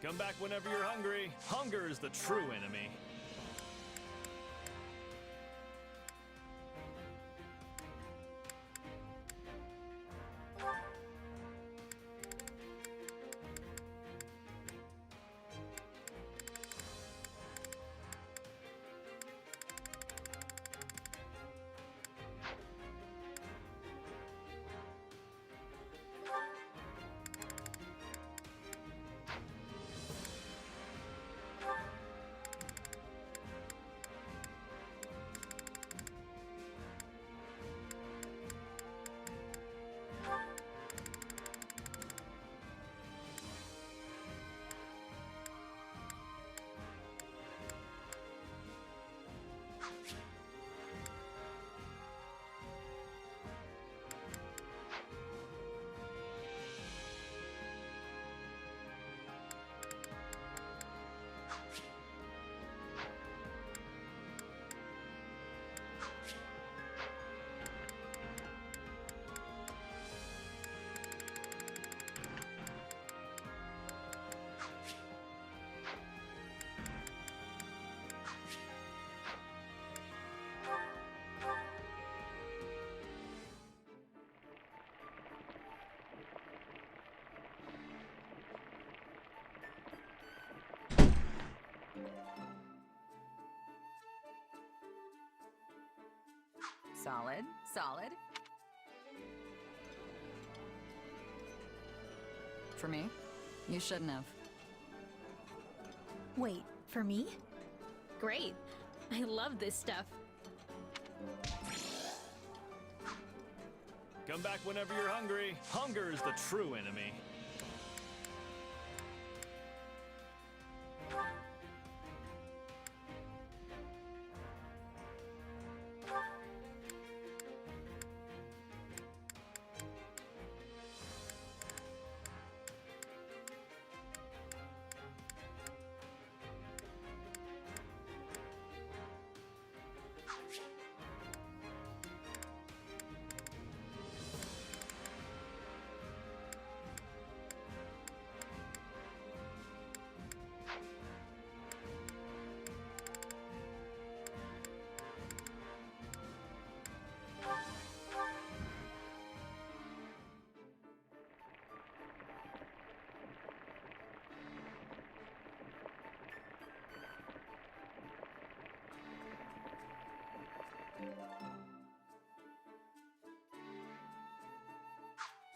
Come back whenever you're hungry. Hunger is the true enemy. Solid, solid. For me? You shouldn't have. Wait, for me? Great. I love this stuff. Come back whenever you're hungry. Hunger is the true enemy.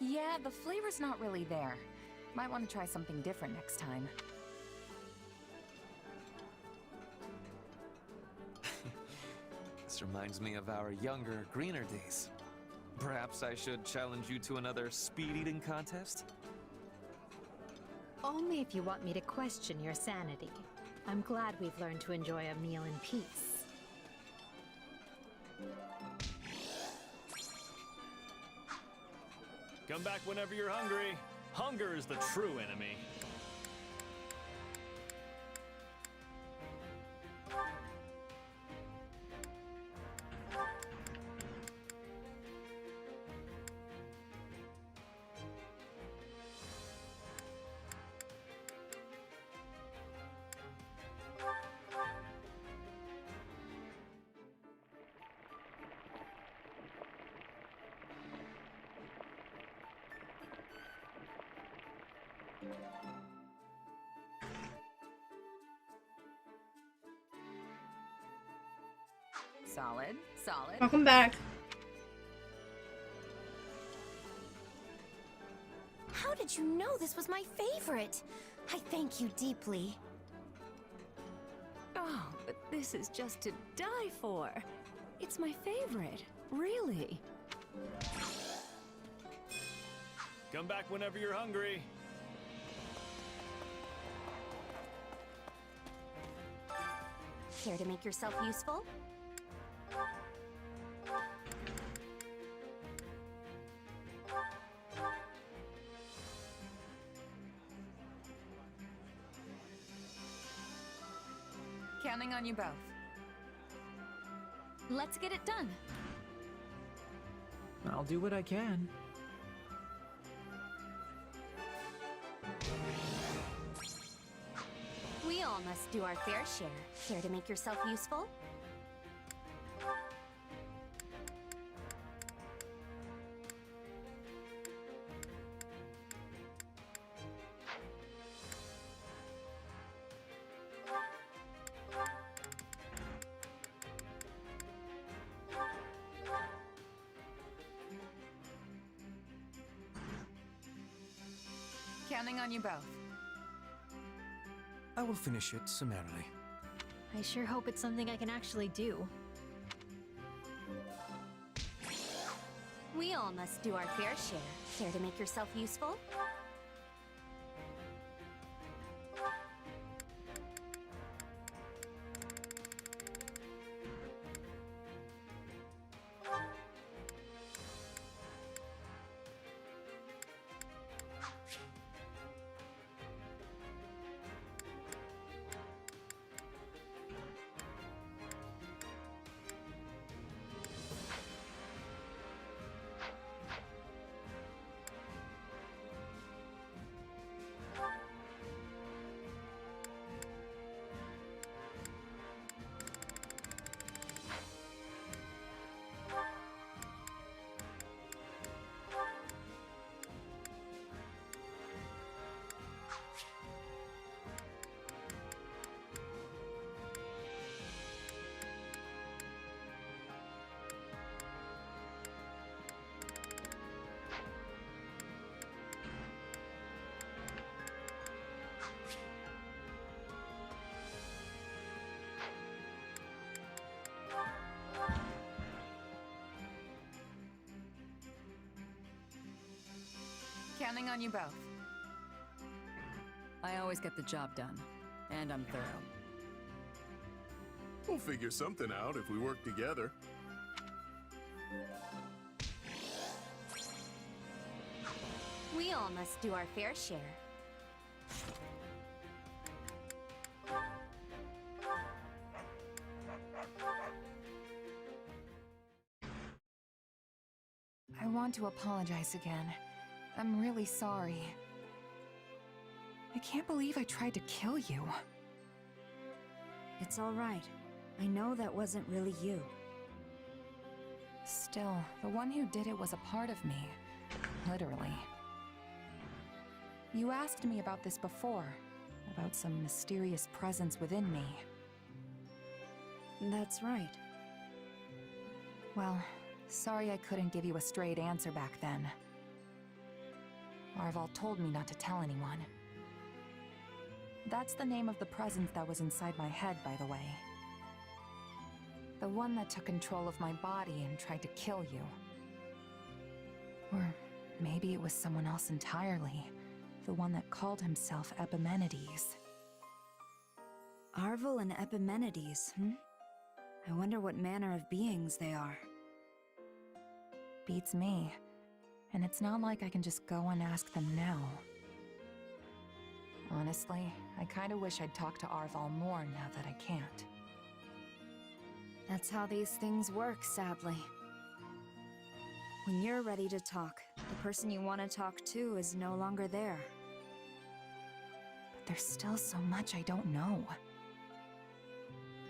Yeah, the flavor's not really there. Might want to try something different next time. This reminds me of our younger, greener days. Perhaps I should challenge you to another speed eating contest? Only if you want me to question your sanity. I'm glad we've learned to enjoy a meal in peace. Come back whenever you're hungry. Hunger is the true enemy. Solid, solid. Welcome back. How did you know this was my favorite? I thank you deeply. Oh, but this is just to die for. It's my favorite, really. Come back whenever you're hungry. Care to make yourself useful? Counting on you both. Let's get it done. I'll do what I can. We all must do our fair share. Care to make yourself useful? Counting on you both. I will finish it summarily. I sure hope it's something I can actually do. We all must do our fair share. Care to make yourself useful? Counting on you both. I always get the job done, and I'm thorough. We'll figure something out if we work together. We all must do our fair share. I want to apologize again. I'm really sorry. I can't believe I tried to kill you. It's all right. I know that wasn't really you. Still, the one who did it was a part of me. Literally. You asked me about this before, about some mysterious presence within me. That's right. Well, sorry I couldn't give you a straight answer back then. Arval told me not to tell anyone. That's the name of the presence that was inside my head, by the way. The one that took control of my body and tried to kill you. Or maybe it was someone else entirely. The one that called himself Epimenides. Arval and Epimenides, I wonder what manner of beings they are. Beats me. And it's not like I can just go and ask them now. Honestly, I kinda wish I'd talked to Arval more now that I can't. That's how these things work, sadly. When you're ready to talk, the person you want to talk to is no longer there. But there's still so much I don't know.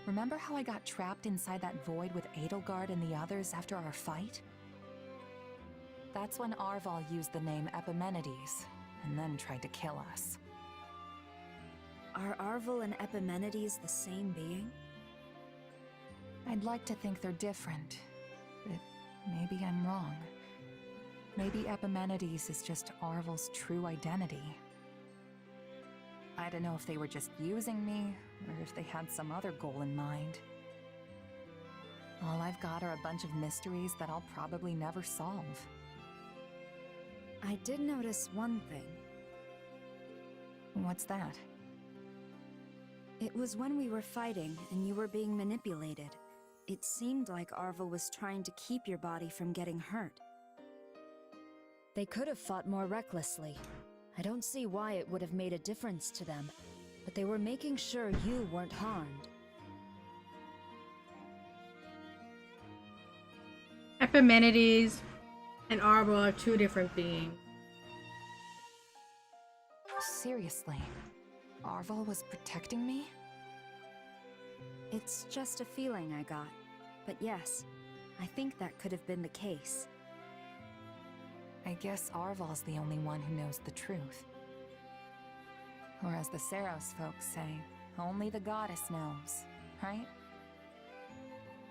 Remember how I got trapped inside that void with Edelgard and the others after our fight? That's when Arval used the name Epimenides, and then tried to kill us. Are Arval and Epimenides the same being? I'd like to think they're different, but maybe I'm wrong. Maybe Epimenides is just Arval's true identity. I don't know if they were just using me, or if they had some other goal in mind. All I've got are a bunch of mysteries that I'll probably never solve. I did notice one thing. What's that? It was when we were fighting and you were being manipulated. It seemed like Arval was trying to keep your body from getting hurt. They could have fought more recklessly. I don't see why it would have made a difference to them, but they were making sure you weren't harmed. Epimenides and Arval are two different beings. Seriously, Arval was protecting me? It's just a feeling I got. But yes, I think that could have been the case. I guess Arval's the only one who knows the truth. Or as the Saros folks say, only the goddess knows, right?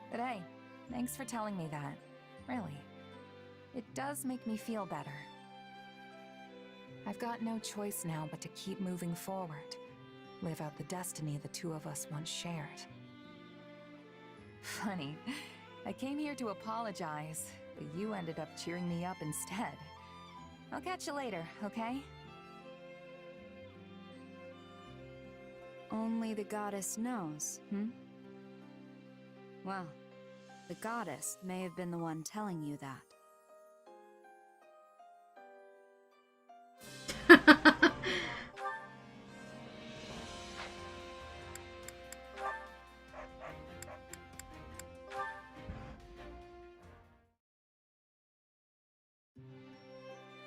But hey, thanks for telling me that. Really. It does make me feel better. I've got no choice now but to keep moving forward. Live out the destiny the two of us once shared. Funny, I came here to apologize, but you ended up cheering me up instead. I'll catch you later, okay? Only the goddess knows, Well, the goddess may have been the one telling you that.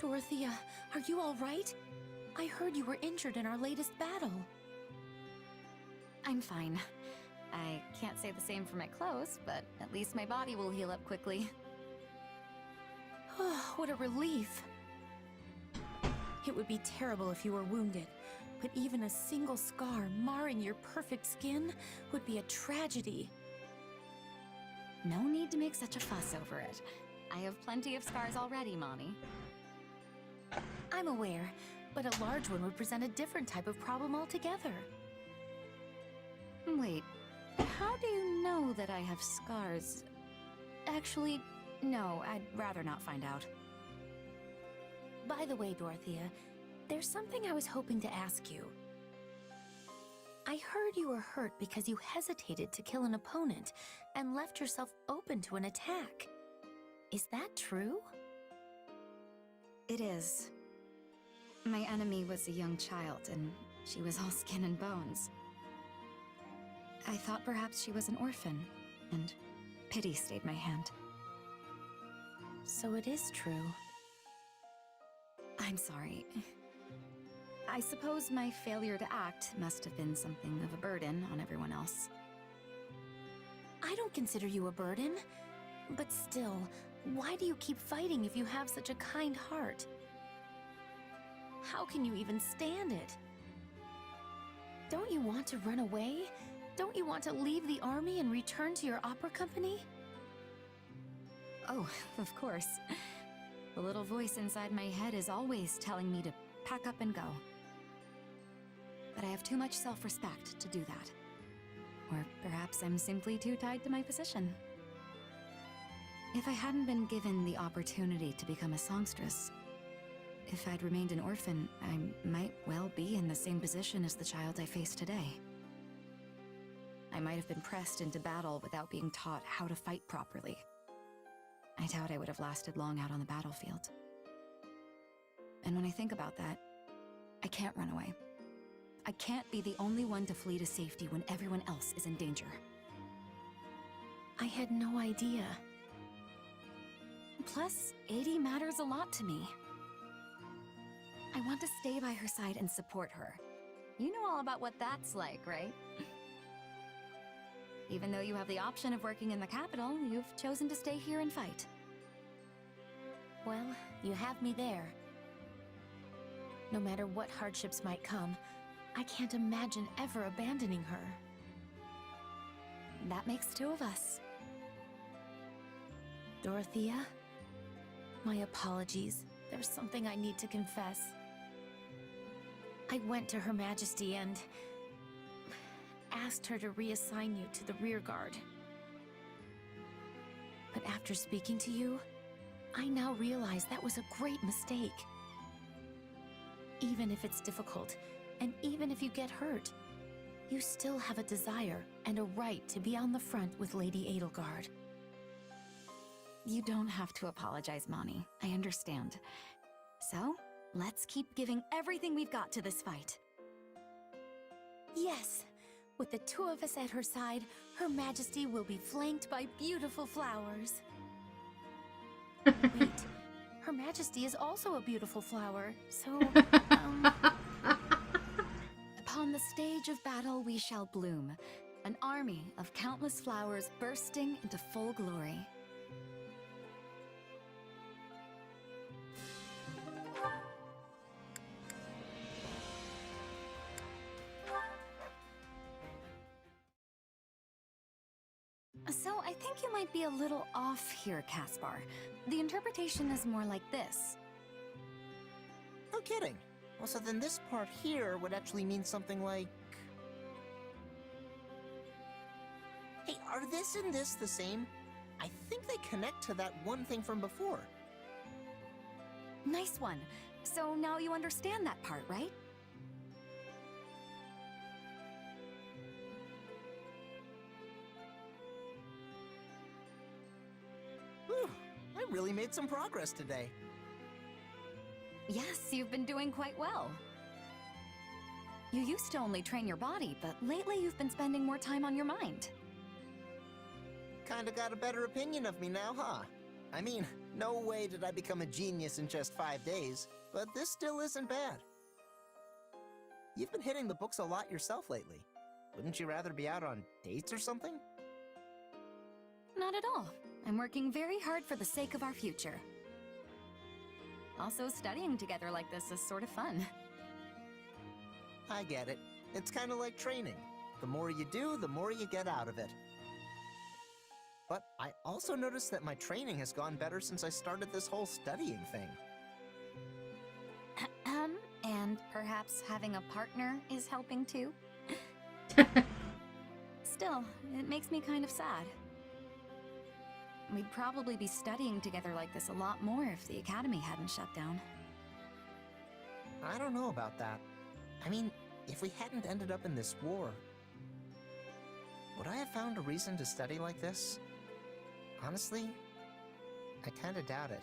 Dorothea, are you all right? I heard you were injured in our latest battle. I'm fine. I can't say the same for my clothes, but at least my body will heal up quickly. Oh, what a relief. It would be terrible if you were wounded, but even a single scar marring your perfect skin would be a tragedy. No need to make such a fuss over it. I have plenty of scars already, Monty. I'm aware, but a large one would present a different type of problem altogether. Wait, how do you know that I have scars? Actually, no, I'd rather not find out. By the way, Dorothea, there's something I was hoping to ask you. I heard you were hurt because you hesitated to kill an opponent and left yourself open to an attack. Is that true? It is. My enemy was a young child, and she was all skin and bones. I thought perhaps she was an orphan, and pity stayed my hand. So it is true. I'm sorry. I suppose my failure to act must have been something of a burden on everyone else. I don't consider you a burden. But still, why do you keep fighting if you have such a kind heart? How can you even stand it? Don't you want to run away? Don't you want to leave the army and return to your opera company? Oh, of course. The little voice inside my head is always telling me to pack up and go. But I have too much self-respect to do that. Or perhaps I'm simply too tied to my position. If I hadn't been given the opportunity to become a songstress, if I'd remained an orphan, I might well be in the same position as the child I face today. I might have been pressed into battle without being taught how to fight properly. I doubt I would have lasted long out on the battlefield. And when I think about that, I can't run away. I can't be the only one to flee to safety when everyone else is in danger. I had no idea. Plus, Edie matters a lot to me. I want to stay by her side and support her. You know all about what that's like, right? Even though you have the option of working in the capital, you've chosen to stay here and fight. Well, you have me there. No matter what hardships might come, I can't imagine ever abandoning her. That makes two of us. Dorothea? My apologies. There's something I need to confess. I went to Her Majesty and asked her to reassign you to the rear guard. But after speaking to you, I now realize that was a great mistake. Even if it's difficult, and even if you get hurt, you still have a desire and a right to be on the front with Lady Edelgard. You don't have to apologize, Mani. I understand. So, let's keep giving everything we've got to this fight. Yes! With the two of us at her side, Her Majesty will be flanked by beautiful flowers. Wait, Her Majesty is also a beautiful flower, so, Upon the stage of battle we shall bloom, an army of countless flowers bursting into full glory. So, I think you might be a little off here, Caspar. The interpretation is more like this. No kidding. Well, so then this part here would actually mean something like... Hey, are this and this the same? I think they connect to that one thing from before. Nice one. So now you understand that part, right? Whew, I really made some progress today. Yes, you've been doing quite well. You used to only train your body, but lately you've been spending more time on your mind. Kinda got a better opinion of me now, huh? I mean, no way did I become a genius in just 5 days, but this still isn't bad. You've been hitting the books a lot yourself lately. Wouldn't you rather be out on dates or something? Not at all. I'm working very hard for the sake of our future. Also, studying together like this is sort of fun. I get it. It's kind of like training. The more you do, the more you get out of it. But I also noticed that my training has gone better since I started this whole studying thing. And perhaps having a partner is helping too? Still, it makes me kind of sad. We'd probably be studying together like this a lot more if the academy hadn't shut down. I don't know about that. I mean, if we hadn't ended up in this war, would I have found a reason to study like this? Honestly, I kinda doubt it.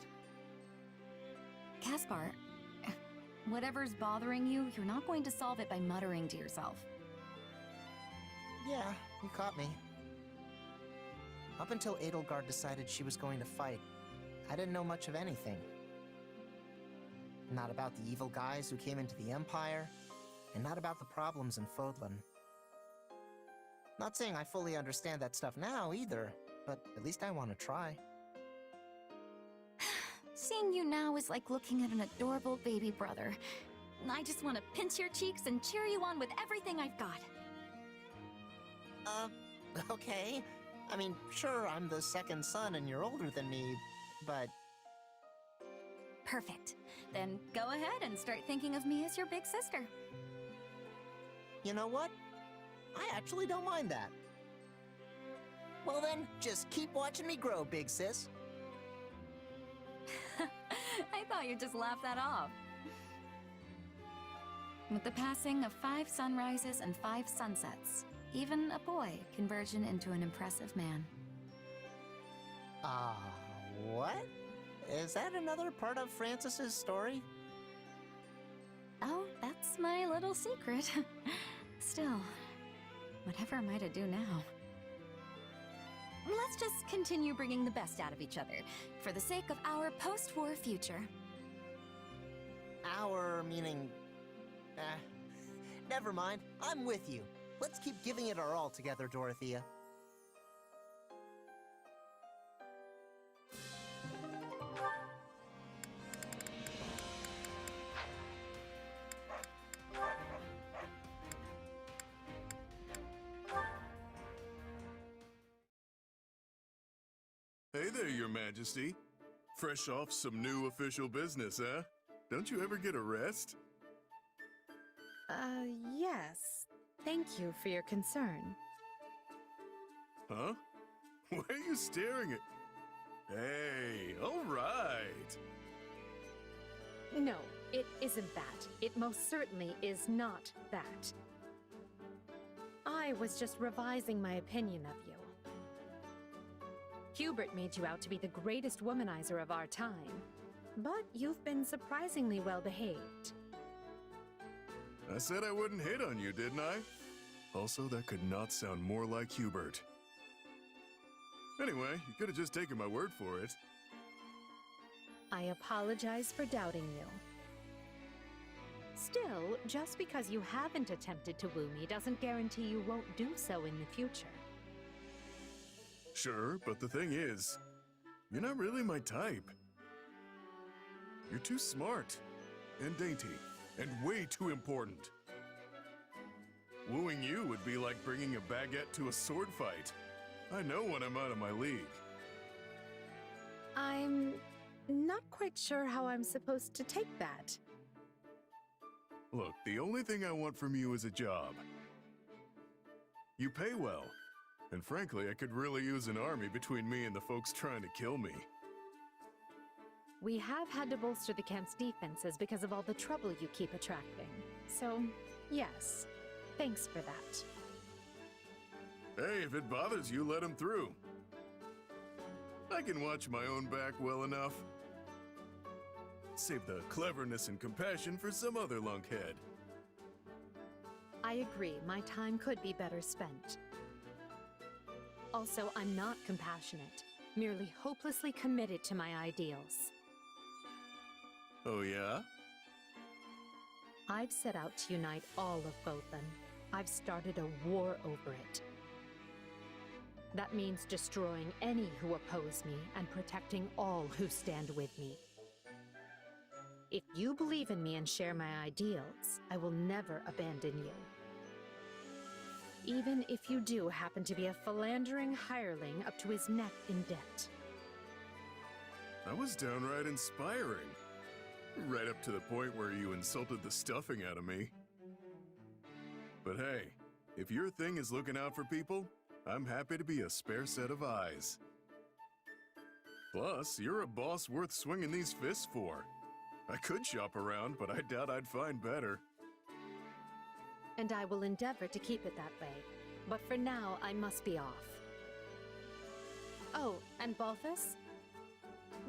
Caspar, whatever's bothering you, you're not going to solve it by muttering to yourself. Yeah, you caught me. Up until Edelgard decided she was going to fight, I didn't know much of anything. Not about the evil guys who came into the Empire, and not about the problems in Fodlan. Not saying I fully understand that stuff now, either, but at least I want to try. Seeing you now is like looking at an adorable baby brother. I just want to pinch your cheeks and cheer you on with everything I've got. Okay. I mean, sure, I'm the second son and you're older than me, but... Perfect. Then go ahead and start thinking of me as your big sister. You know what? I actually don't mind that. Well then, just keep watching me grow, big sis. I thought you'd just laugh that off. With the passing of 5 sunrises and 5 sunsets, even a boy can burgeon into an impressive man. What? Is that another part of Francis's story? Oh, that's my little secret. Still, whatever am I to do now? Let's just continue bringing the best out of each other, for the sake of our post-war future. Our meaning... never mind. I'm with you. Let's keep giving it our all together, Dorothea. Hey there, Your Majesty. Fresh off some new official business, huh? Don't you ever get a rest? Yes. Thank you for your concern. Huh? Why are you staring at... Hey, all right. No, it isn't that. It most certainly is not that. I was just revising my opinion of you. Hubert made you out to be the greatest womanizer of our time, but you've been surprisingly well behaved. I said I wouldn't hit on you, didn't I? Also, that could not sound more like Hubert. Anyway, you could have just taken my word for it. I apologize for doubting you. Still, just because you haven't attempted to woo me doesn't guarantee you won't do so in the future. Sure, but the thing is, you're not really my type. You're too smart, and dainty, and way too important. Wooing you would be like bringing a baguette to a sword fight. I know when I'm out of my league. I'm not quite sure how I'm supposed to take that. Look, the only thing I want from you is a job. You pay well. And frankly, I could really use an army between me and the folks trying to kill me. We have had to bolster the camp's defenses because of all the trouble you keep attracting. So, yes, thanks for that. Hey, if it bothers you, let him through. I can watch my own back well enough. Save the cleverness and compassion for some other lunkhead. I agree, my time could be better spent. Also, I'm not compassionate, merely hopelessly committed to my ideals. Oh yeah? I've set out to unite all of Bothan. I've started a war over it. That means destroying any who oppose me and protecting all who stand with me. If you believe in me and share my ideals, I will never abandon you. Even if you do happen to be a philandering hireling up to his neck in debt. That was downright inspiring. Right up to the point where you insulted the stuffing out of me. But hey, if your thing is looking out for people, I'm happy to be a spare set of eyes. Plus, you're a boss worth swinging these fists for. I could shop around, but I doubt I'd find better. And I will endeavor to keep it that way. But for now, I must be off. Oh, and Balthus?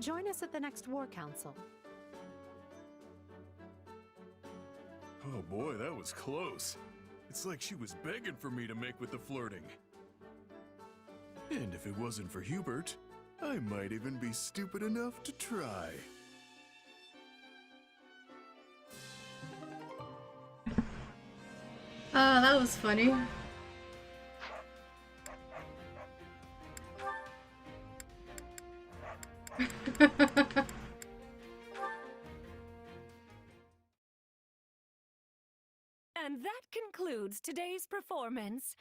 Join us at the next War Council. Oh boy, that was close. It's like she was begging for me to make with the flirting. And if it wasn't for Hubert, I might even be stupid enough to try. Oh, that was funny. And that concludes today's performance.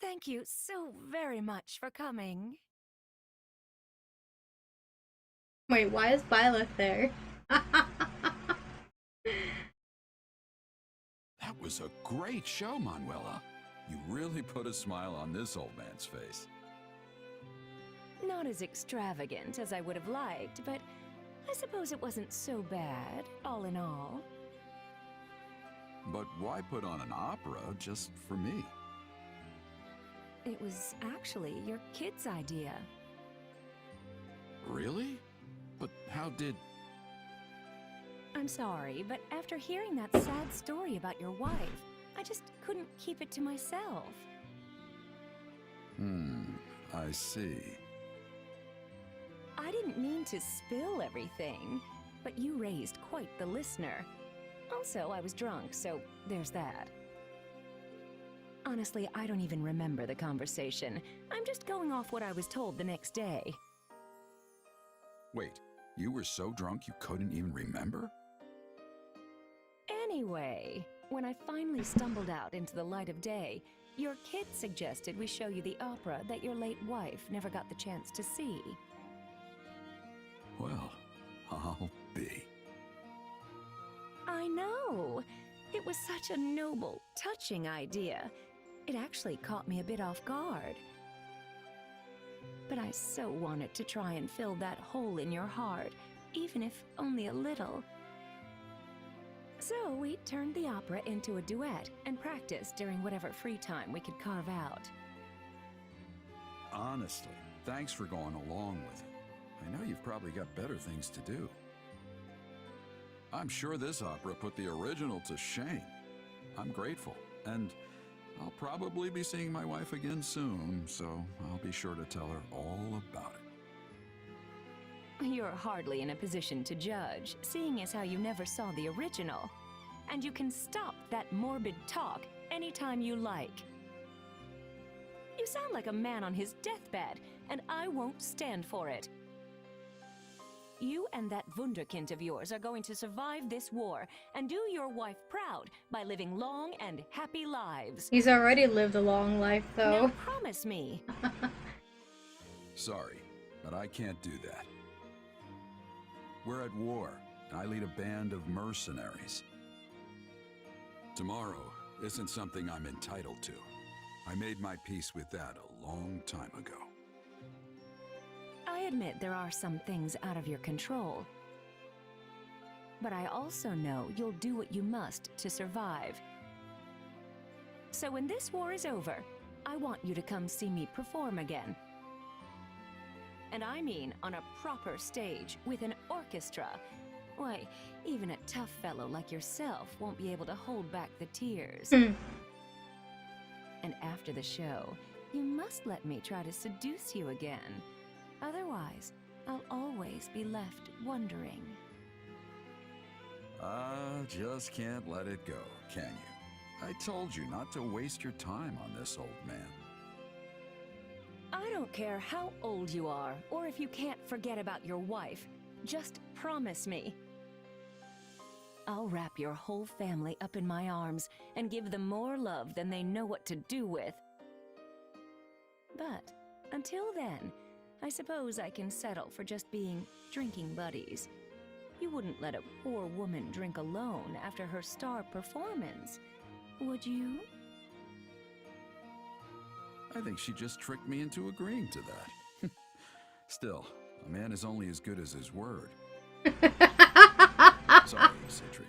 Thank you so very much for coming. Wait, why is Byleth there? That was a great show, Manuela. You really put a smile on this old man's face. Not as extravagant as I would have liked, but I suppose it wasn't so bad, all in all. But why put on an opera just for me? It was actually your kid's idea. Really? But how did... I'm sorry, but after hearing that sad story about your wife, I just couldn't keep it to myself. I see. I didn't mean to spill everything, but you raised quite the listener. Also, I was drunk, so there's that. Honestly, I don't even remember the conversation. I'm just going off what I was told the next day. Wait, you were so drunk you couldn't even remember? Anyway, when I finally stumbled out into the light of day, your kid suggested we show you the opera that your late wife never got the chance to see. Well, I'll be. I know! It was such a noble, touching idea. It actually caught me a bit off guard. But I so wanted to try and fill that hole in your heart, even if only a little. So we turned the opera into a duet and practiced during whatever free time we could carve out. Honestly, thanks for going along with it. I know you've probably got better things to do. I'm sure this opera put the original to shame. I'm grateful, and I'll probably be seeing my wife again soon, so I'll be sure to tell her all about it. You're hardly in a position to judge, seeing as how you never saw the original. And you can stop that morbid talk anytime you like. You sound like a man on his deathbed, and I won't stand for it. You and that wunderkind of yours are going to survive this war and do your wife proud by living long and happy lives. He's already lived a long life, though. Now promise me. Sorry, but I can't do that. We're at war, and I lead a band of mercenaries. Tomorrow isn't something I'm entitled to. I made my peace with that a long time ago. I admit there are some things out of your control. But I also know you'll do what you must to survive. So when this war is over, I want you to come see me perform again. And I mean on a proper stage with an orchestra. Why, even a tough fellow like yourself won't be able to hold back the tears. And after the show, you must let me try to seduce you again. Otherwise, I'll always be left wondering. Just can't let it go, can you? I told you not to waste your time on this old man. I don't care how old you are, or if you can't forget about your wife. Just promise me. I'll wrap your whole family up in my arms and give them more love than they know what to do with. But until then, I suppose I can settle for just being drinking buddies. You wouldn't let a poor woman drink alone after her star performance, would you? I think she just tricked me into agreeing to that. Still, a man is only as good as his word. Sorry, Citri.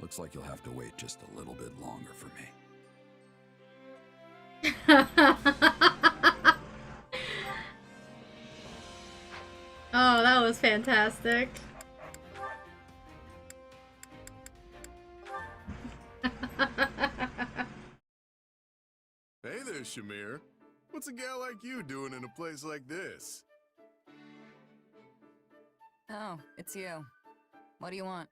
Looks like you'll have to wait just a little bit longer for me. Oh, that was fantastic. Hey there, Shamir. What's a gal like you doing in a place like this? Oh, it's you. What do you want?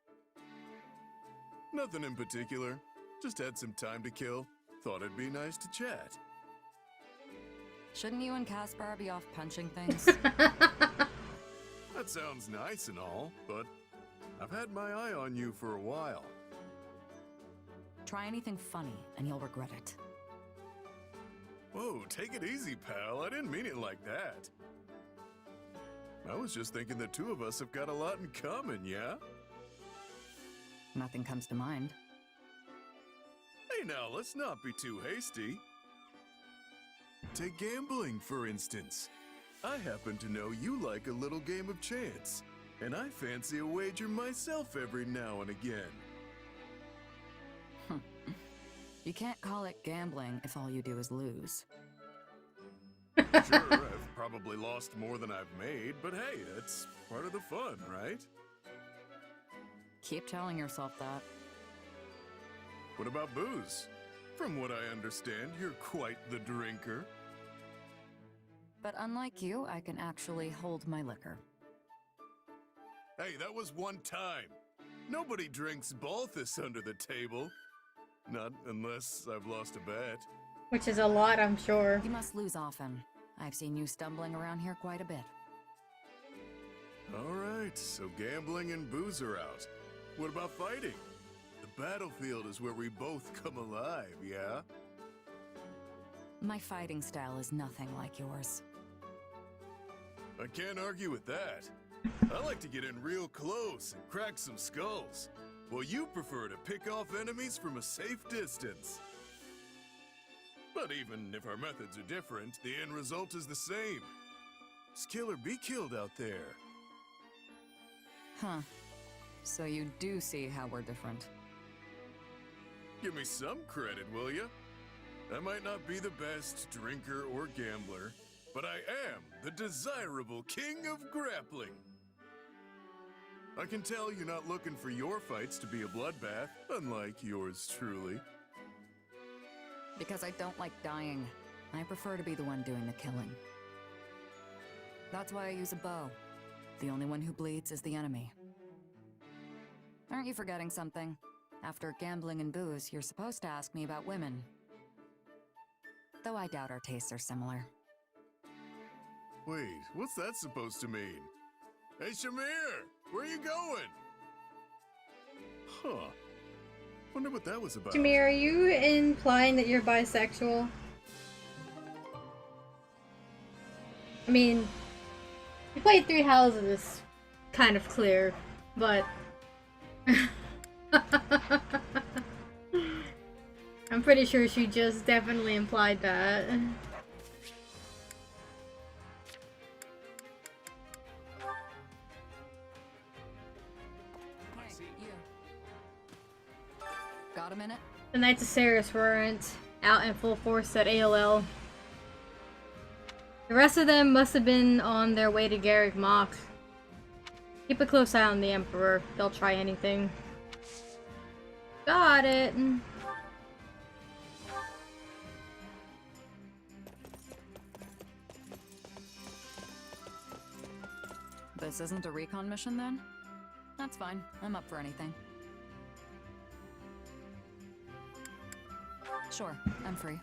Nothing in particular. Just had some time to kill. Thought it'd be nice to chat. Shouldn't you and Caspar be off punching things? That sounds nice and all, but I've had my eye on you for a while. Try anything funny, and you'll regret it. Whoa, take it easy, pal. I didn't mean it like that. I was just thinking the two of us have got a lot in common, yeah? Nothing comes to mind. Hey now, let's not be too hasty. Take gambling, for instance. I happen to know you like a little game of chance, and I fancy a wager myself every now and again. You can't call it gambling if all you do is lose. Sure, I've probably lost more than I've made, but hey, that's part of the fun, right? Keep telling yourself that. What about booze? From what I understand, you're quite the drinker. But unlike you, I can actually hold my liquor. Hey, that was one time. Nobody drinks Balthus under the table. Not unless I've lost a bet. Which is a lot, I'm sure. You must lose often. I've seen you stumbling around here quite a bit. Alright, so gambling and booze are out. What about fighting? The battlefield is where we both come alive, yeah? My fighting style is nothing like yours. I can't argue with that. I like to get in real close and crack some skulls, while you prefer to pick off enemies from a safe distance. But even if our methods are different, the end result is the same. It's kill or be killed out there. Huh. So you do see how we're different. Give me some credit, will ya? I might not be the best drinker or gambler, but I am the desirable king of grappling. I can tell you're not looking for your fights to be a bloodbath, unlike yours truly. Because I don't like dying. I prefer to be the one doing the killing. That's why I use a bow. The only one who bleeds is the enemy. Aren't you forgetting something? After gambling and booze, you're supposed to ask me about women. Though I doubt our tastes are similar. Wait, what's that supposed to mean? Hey, Shamir! Where are you going? Huh. Wonder what that was about. Jameer, are you implying that you're bisexual? I mean, you played 3 houses, kind of clear, but... I'm pretty sure she just definitely implied that. Got a minute? The Knights of Ceres weren't out in full force at ALL. The rest of them must have been on their way to Garrick Mach. Keep a close eye on the Emperor. They'll try anything. Got it. This isn't a recon mission then? That's fine. I'm up for anything. Sure, I'm free.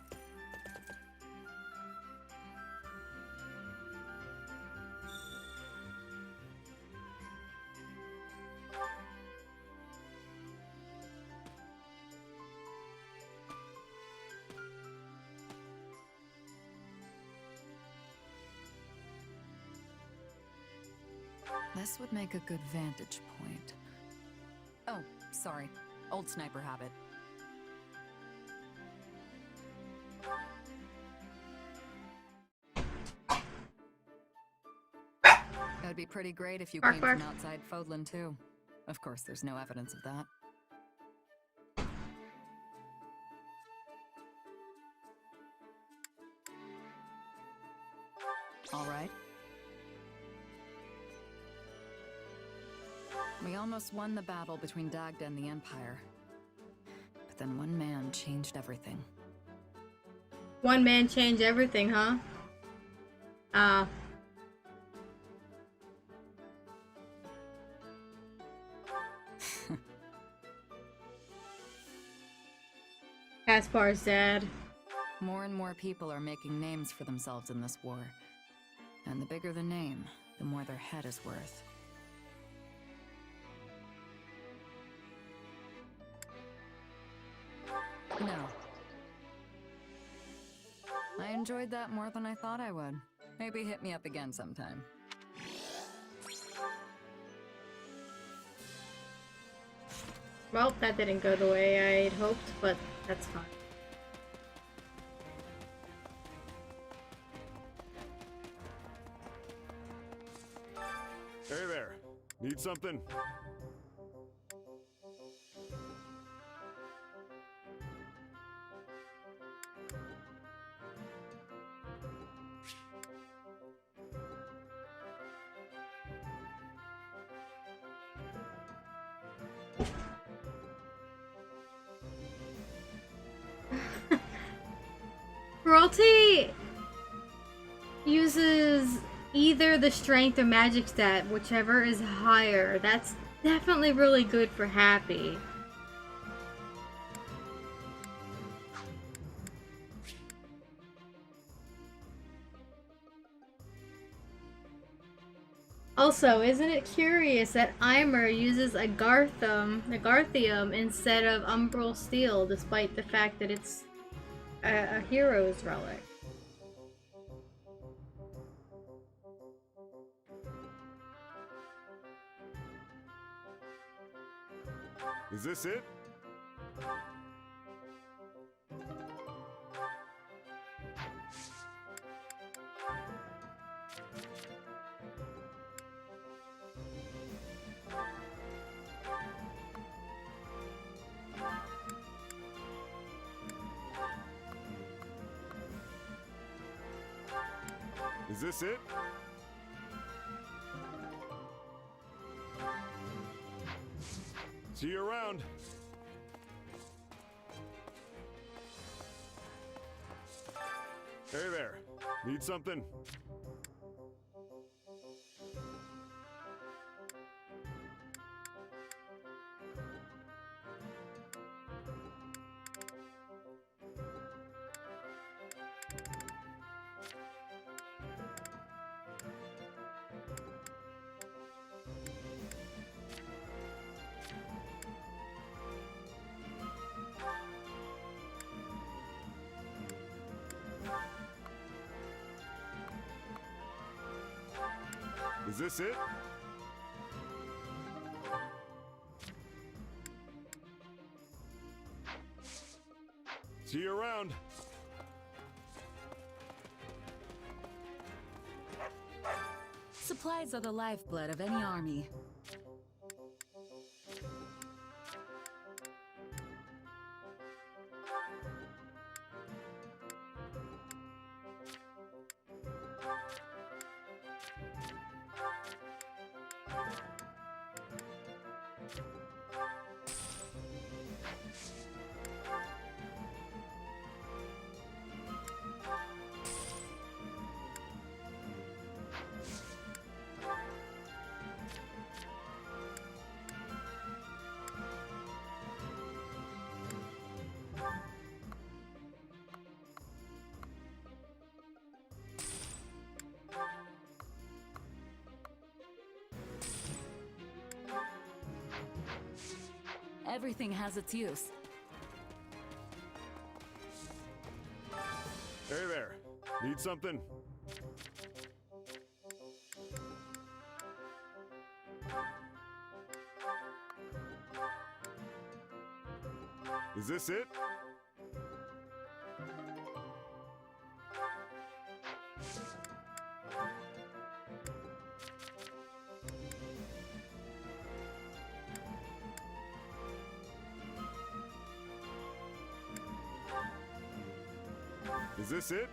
This would make a good vantage point. Oh, sorry. Old sniper habit. It would be pretty great if you came from outside Fodlan too. Of course, there's no evidence of that. All right. We almost won the battle between Dagda and the Empire. But then one man changed everything. One man changed everything, huh? Kaspar's dead. More and more people are making names for themselves in this war. And the bigger the name, the more their head is worth. No. I enjoyed that more than I thought I would. Maybe hit me up again sometime. Well, that didn't go the way I'd hoped, but that's fine. Hey there. Need something? Royalty uses either the strength or magic stat, whichever is higher. That's definitely really good for Happy. Also, isn't it curious that Eimer uses a Garthium instead of Umbral Steel, despite the fact that it's a hero's relic? Is this it? Is this it? See you around. Hey there. Need something? Is this it? See you around. Supplies are the lifeblood of any army. Everything has its use. Hey there. Need something? Is this it? Is this it?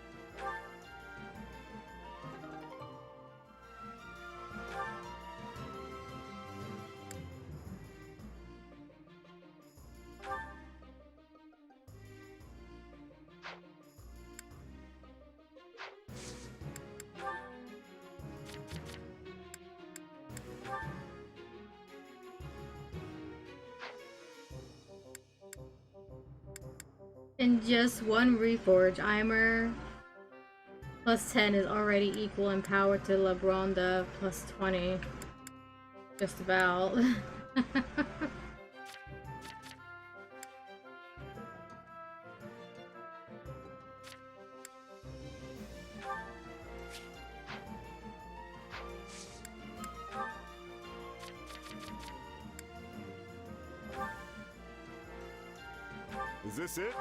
In just one Reforge, Eimer plus 10 is already equal in power to LeBronda plus 20. Just about. Is this it?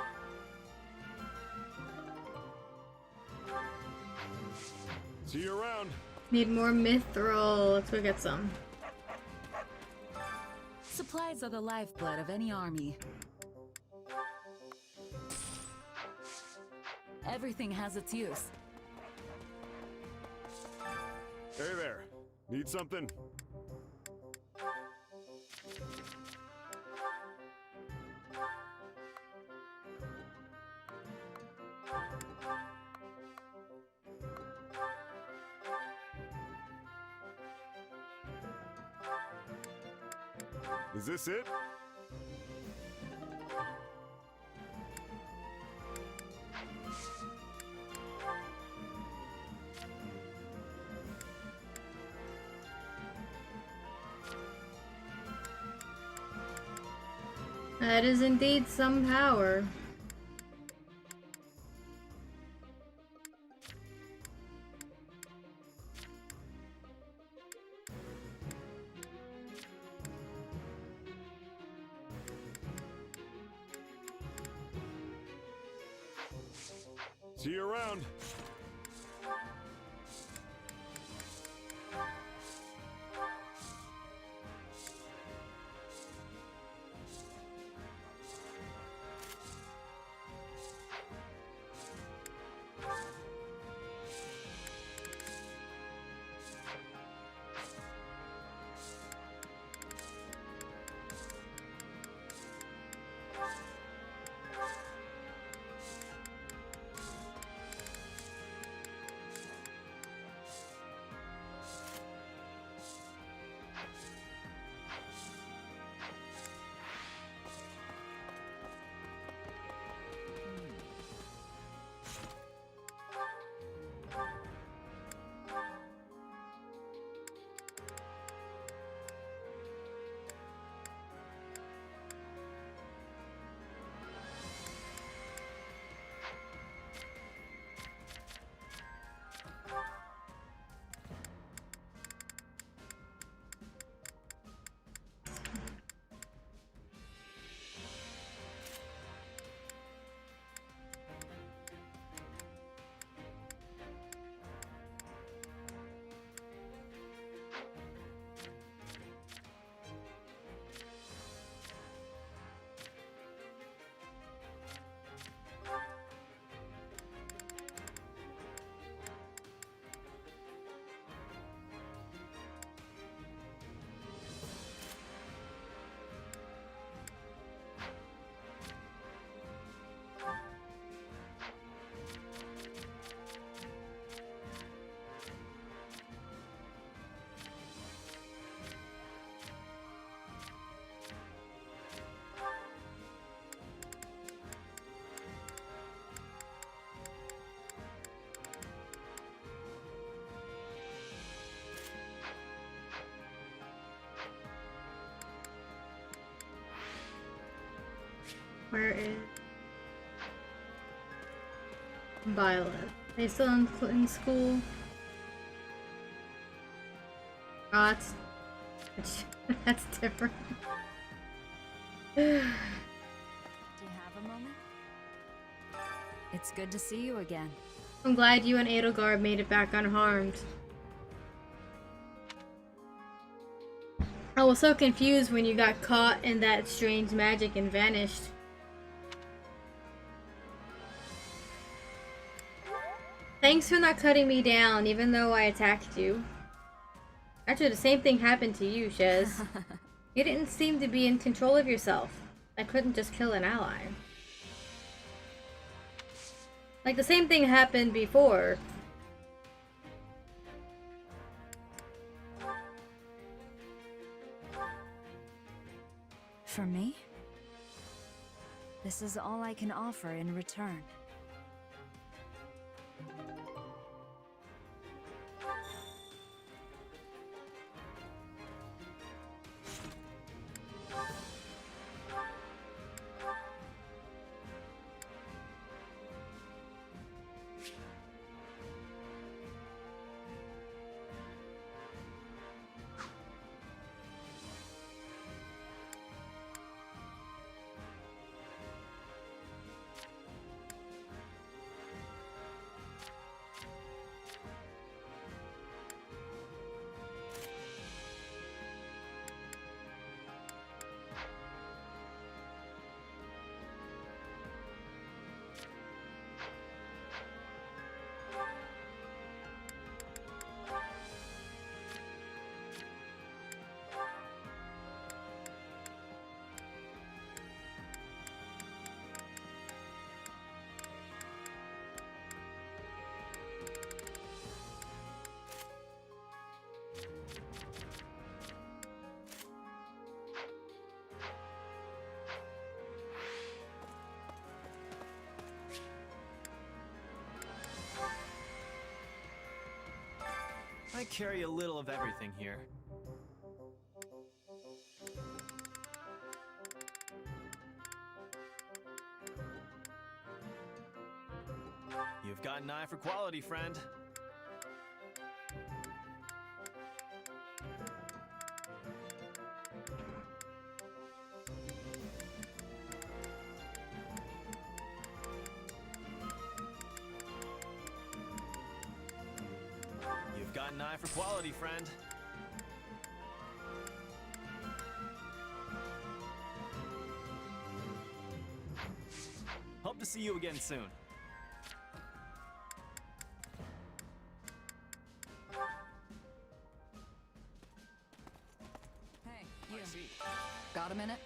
See you around. Need more mithril. Let's go get some. Supplies are the lifeblood of any army. Everything has its use. Hey there. Need something? Is this it? That is indeed some power. See you around. Where is Violet? Are they still in school? Oh, that's different. Do you have a moment? It's good to see you again. I'm glad you and Edelgard made it back unharmed. I was so confused when you got caught in that strange magic and vanished. Thanks for not cutting me down, even though I attacked you. Actually, the same thing happened to you, Shez. You didn't seem to be in control of yourself. I couldn't just kill an ally. Like, the same thing happened before. For me? This is all I can offer in return. I carry a little of everything here. You've got an eye for quality, friend. You've got an eye for quality, friend. Hope to see you again soon. Hey, you. Got a minute?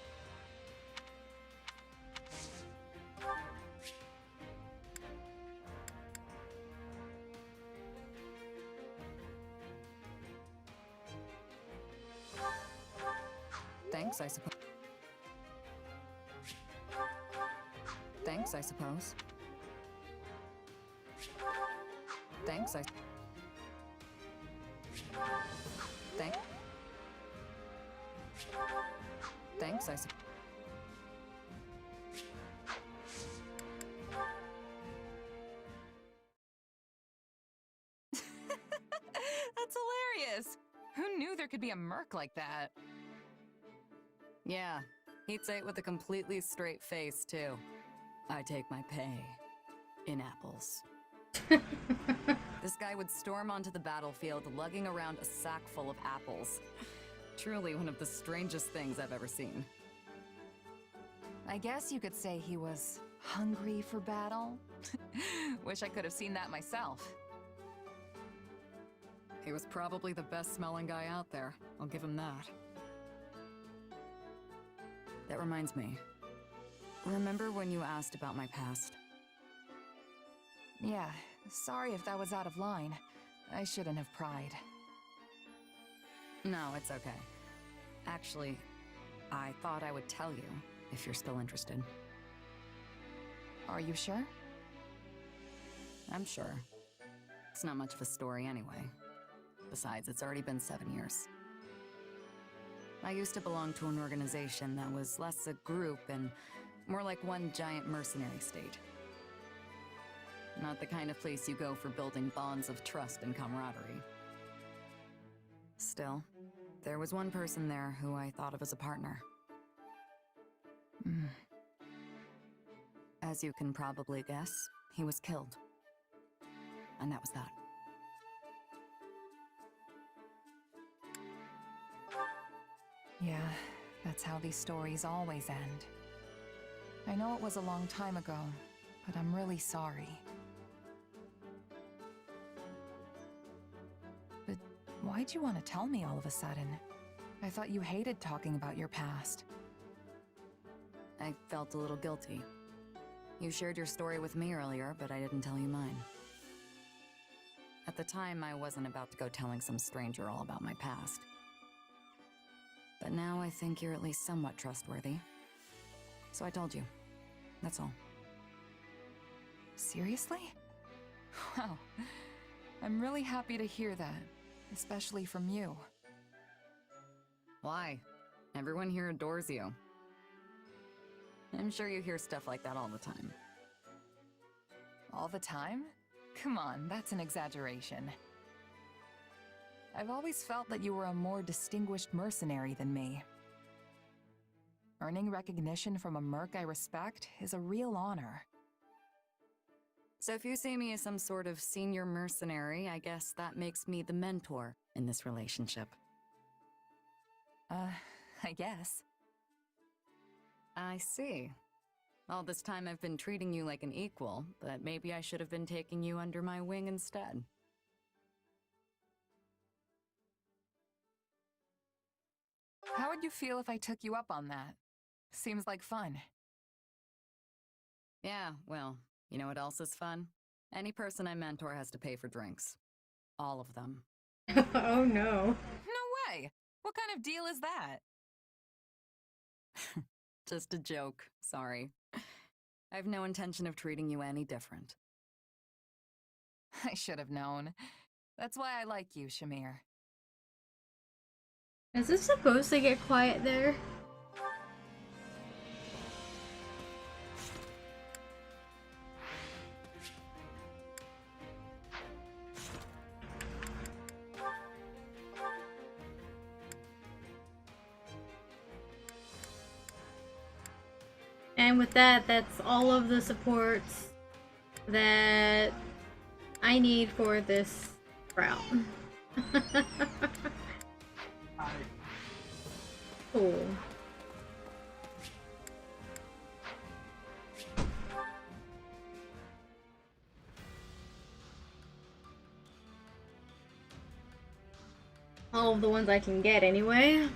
Thanks, I suppose. Thanks, I suppose. Thanks, I... Thank... Thanks, I suppose. That's hilarious! Who knew there could be a merc like that? Yeah, he'd say it with a completely straight face, too. I take my pay in apples. This guy would storm onto the battlefield lugging around a sack full of apples. Truly one of the strangest things I've ever seen. I guess you could say he was hungry for battle. Wish I could have seen that myself. He was probably the best smelling guy out there, I'll give him that. That reminds me. Remember when you asked about my past? Yeah, sorry if that was out of line. I shouldn't have pried. No, it's okay. Actually, I thought I would tell you, if you're still interested. Are you sure? I'm sure. It's not much of a story anyway. Besides, it's already been 7 years. I used to belong to an organization that was less a group and more like one giant mercenary state. Not the kind of place you go for building bonds of trust and camaraderie. Still, there was one person there who I thought of as a partner. As you can probably guess, he was killed. And that was that. Yeah, that's how these stories always end. I know it was a long time ago, but I'm really sorry. But why'd you want to tell me all of a sudden? I thought you hated talking about your past. I felt a little guilty. You shared your story with me earlier, but I didn't tell you mine. At the time, I wasn't about to go telling some stranger all about my past. But now I think you're at least somewhat trustworthy. So I told you. That's all. Seriously? Wow. I'm really happy to hear that. Especially from you. Why? Everyone here adores you. I'm sure you hear stuff like that all the time. All the time? Come on, that's an exaggeration. I've always felt that you were a more distinguished mercenary than me. Earning recognition from a merc I respect is a real honor. So if you see me as some sort of senior mercenary, I guess that makes me the mentor in this relationship. I guess. I see. All this time I've been treating you like an equal, but maybe I should have been taking you under my wing instead. How would you feel if I took you up on that? Seems like fun. Yeah, well, you know what else is fun? Any person I mentor has to pay for drinks. All of them. Oh no. No way! What kind of deal is that? Just a joke, sorry. I have no intention of treating you any different. I should have known. That's why I like you, Shamir. Is it supposed to get quiet there? And with that, that's all of the supports that I need for this route. Cool. All of the ones I can get anyway.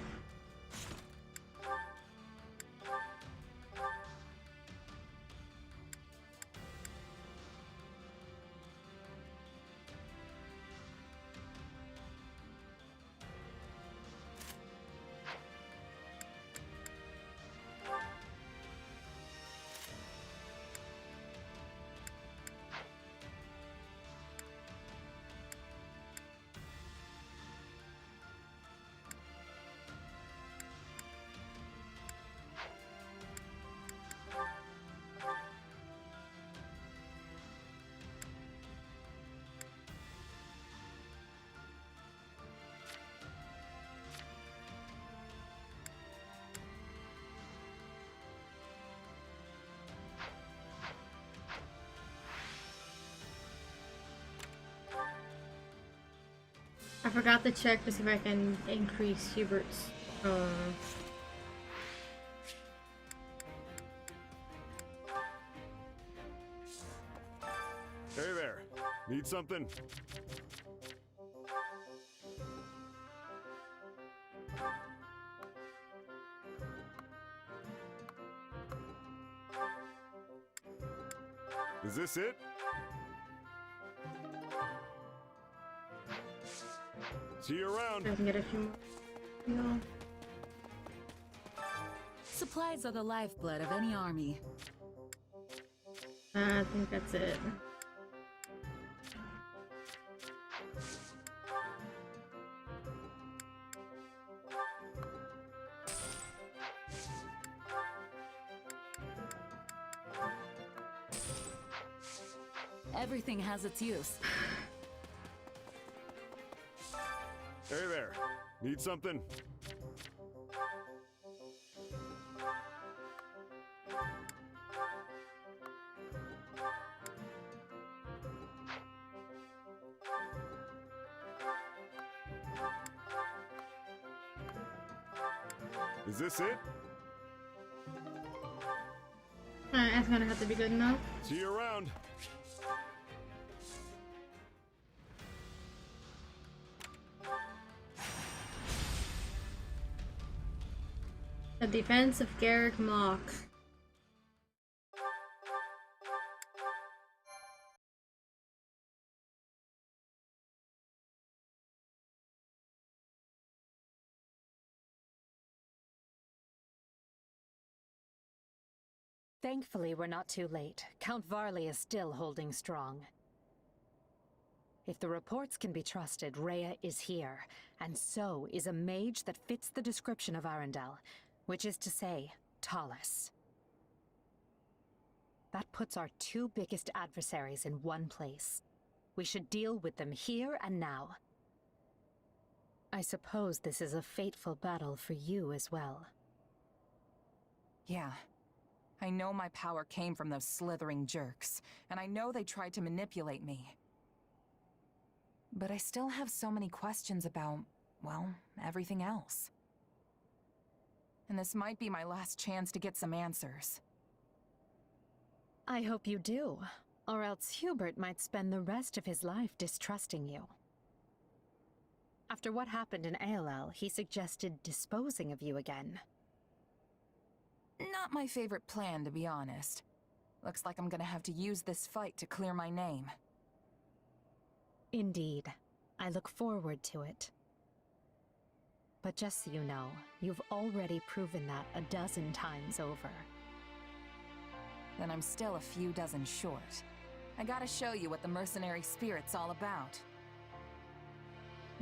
I forgot to check to see if I can increase Hubert's. Hey there. Need something? Is this it? See you around. I can get a few more. No. Supplies are the lifeblood of any army. I think that's it. Everything has its use. Hey there. Need something? Is this it? Alright, that's gonna have to be good enough. See you around. The defense of Garrick Mock. Thankfully, we're not too late. Count Varley is still holding strong. If the reports can be trusted, Rhea is here, and so is a mage that fits the description of Arundel, which is to say, Talus. That puts our two biggest adversaries in one place. We should deal with them here and now. I suppose this is a fateful battle for you as well. Yeah. I know my power came from those slithering jerks, and I know they tried to manipulate me. But I still have so many questions about, well, everything else. And this might be my last chance to get some answers. I hope you do, or else Hubert might spend the rest of his life distrusting you. After what happened in ALL, he suggested disposing of you again. Not my favorite plan, to be honest. Looks like I'm gonna have to use this fight to clear my name. Indeed. I look forward to it. But just so you know, you've already proven that a dozen times over. Then I'm still a few dozen short. I gotta show you what the mercenary spirit's all about.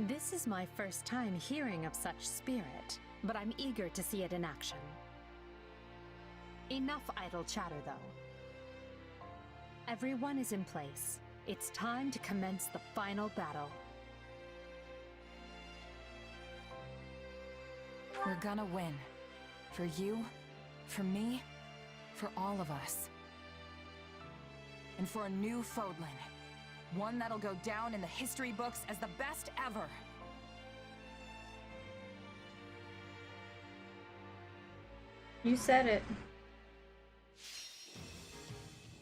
This is my first time hearing of such spirit, but I'm eager to see it in action. Enough idle chatter, though. Everyone is in place. It's time to commence the final battle. We're gonna win. For you, for me, for all of us. And for a new Fodlan. One that'll go down in the history books as the best ever. You said it.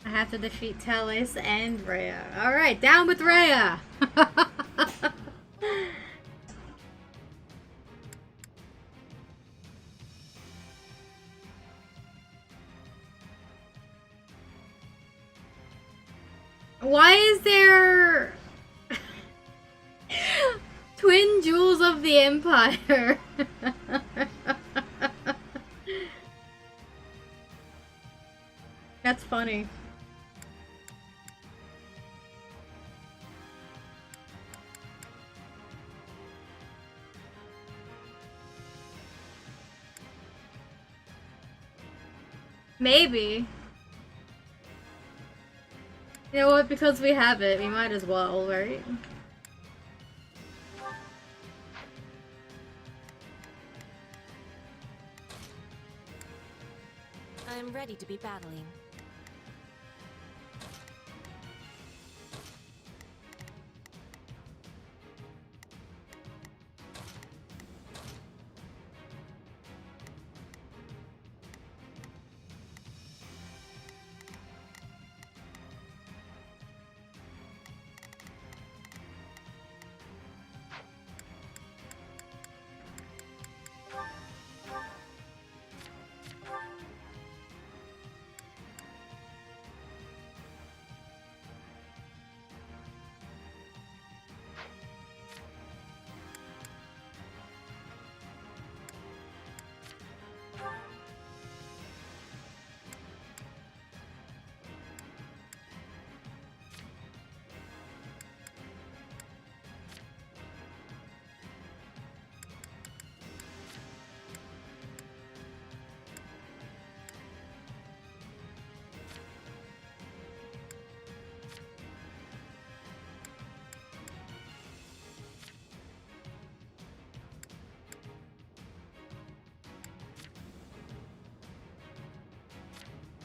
I have to defeat Talis and Rhea. Alright, down with Rhea! Why is there twin jewels of the Empire? That's funny. Maybe. You know what? Because we have it, we might as well, right? I'm ready to be battling.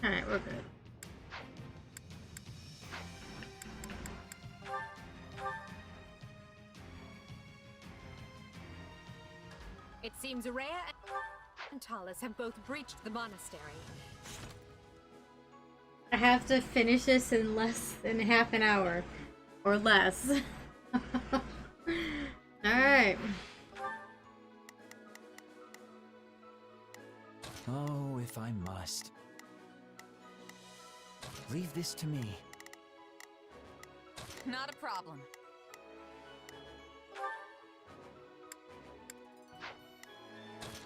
Alright, we're good. It seems Rhea and Talis have both breached the monastery. I have to finish this in less than half an hour. Or less. Alright. Oh, if I must. Leave this to me. Not a problem.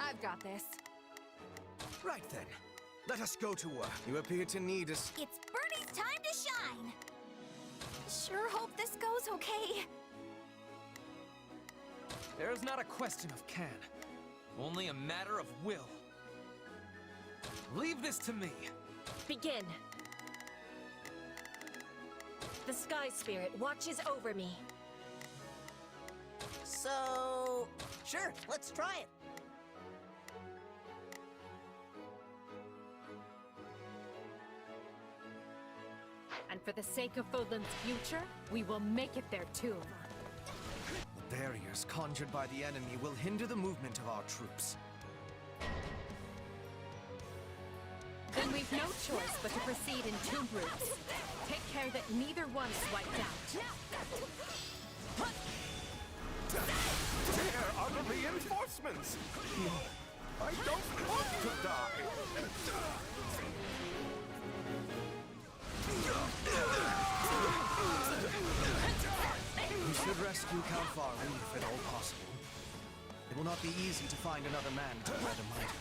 I've got this. Right then. Let us go to work. You appear to need us. It's Bernie's time to shine! Sure hope this goes okay. There is not a question of can, only a matter of will. Leave this to me. Begin. The Sky Spirit watches over me. So... Sure, let's try it. And for the sake of Fodlan's future, we will make it their tomb. The barriers conjured by the enemy will hinder the movement of our troops. Then we've no choice but to proceed in two groups. Take care that neither one is wiped out. Where are the reinforcements? I don't want to die. We should rescue Count Varley if at all possible. It will not be easy to find another man to wear the mitre.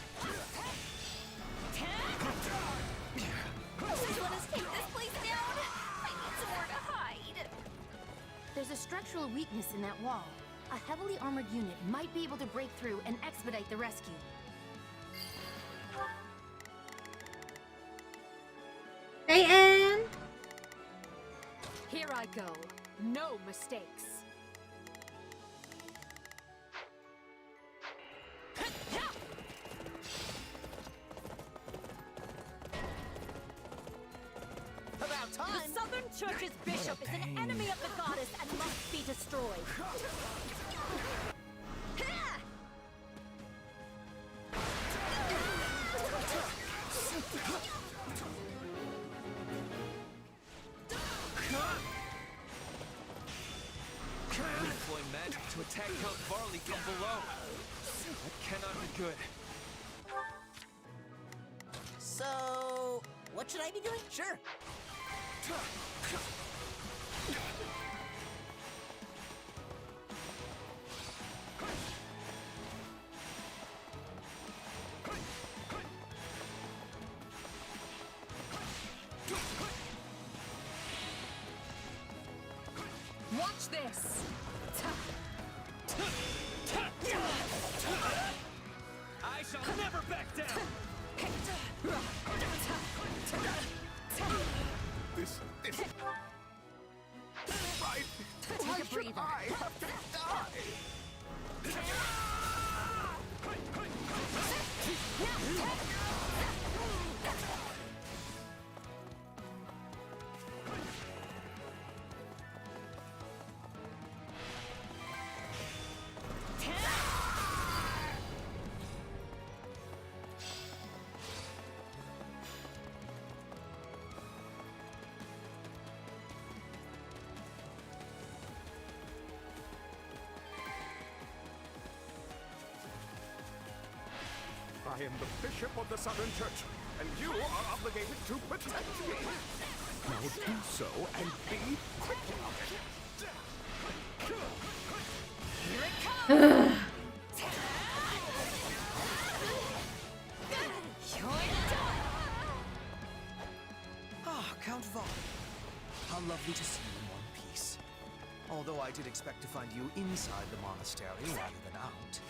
Let us take this place down! I need somewhere to hide! There's a structural weakness in that wall. a heavily armored unit might be able to break through and expedite the rescue. Hey, Anne! Here I go. No mistakes. About time! The Southern Church's bishop is an enemy of the goddess and must be destroyed. Deploy magic to attack Count Varley from below. That cannot be good. So, what should I be doing? Sure. Watch this. I shall never back down. This... Right! Why should I have to die? I am the Bishop of the Southern Church, and you are obligated to protect me. Now do so and be quick about it. Here it comes. Ah, Count Varley. How lovely to see you in one piece. Although I did expect to find you inside the monastery rather than out.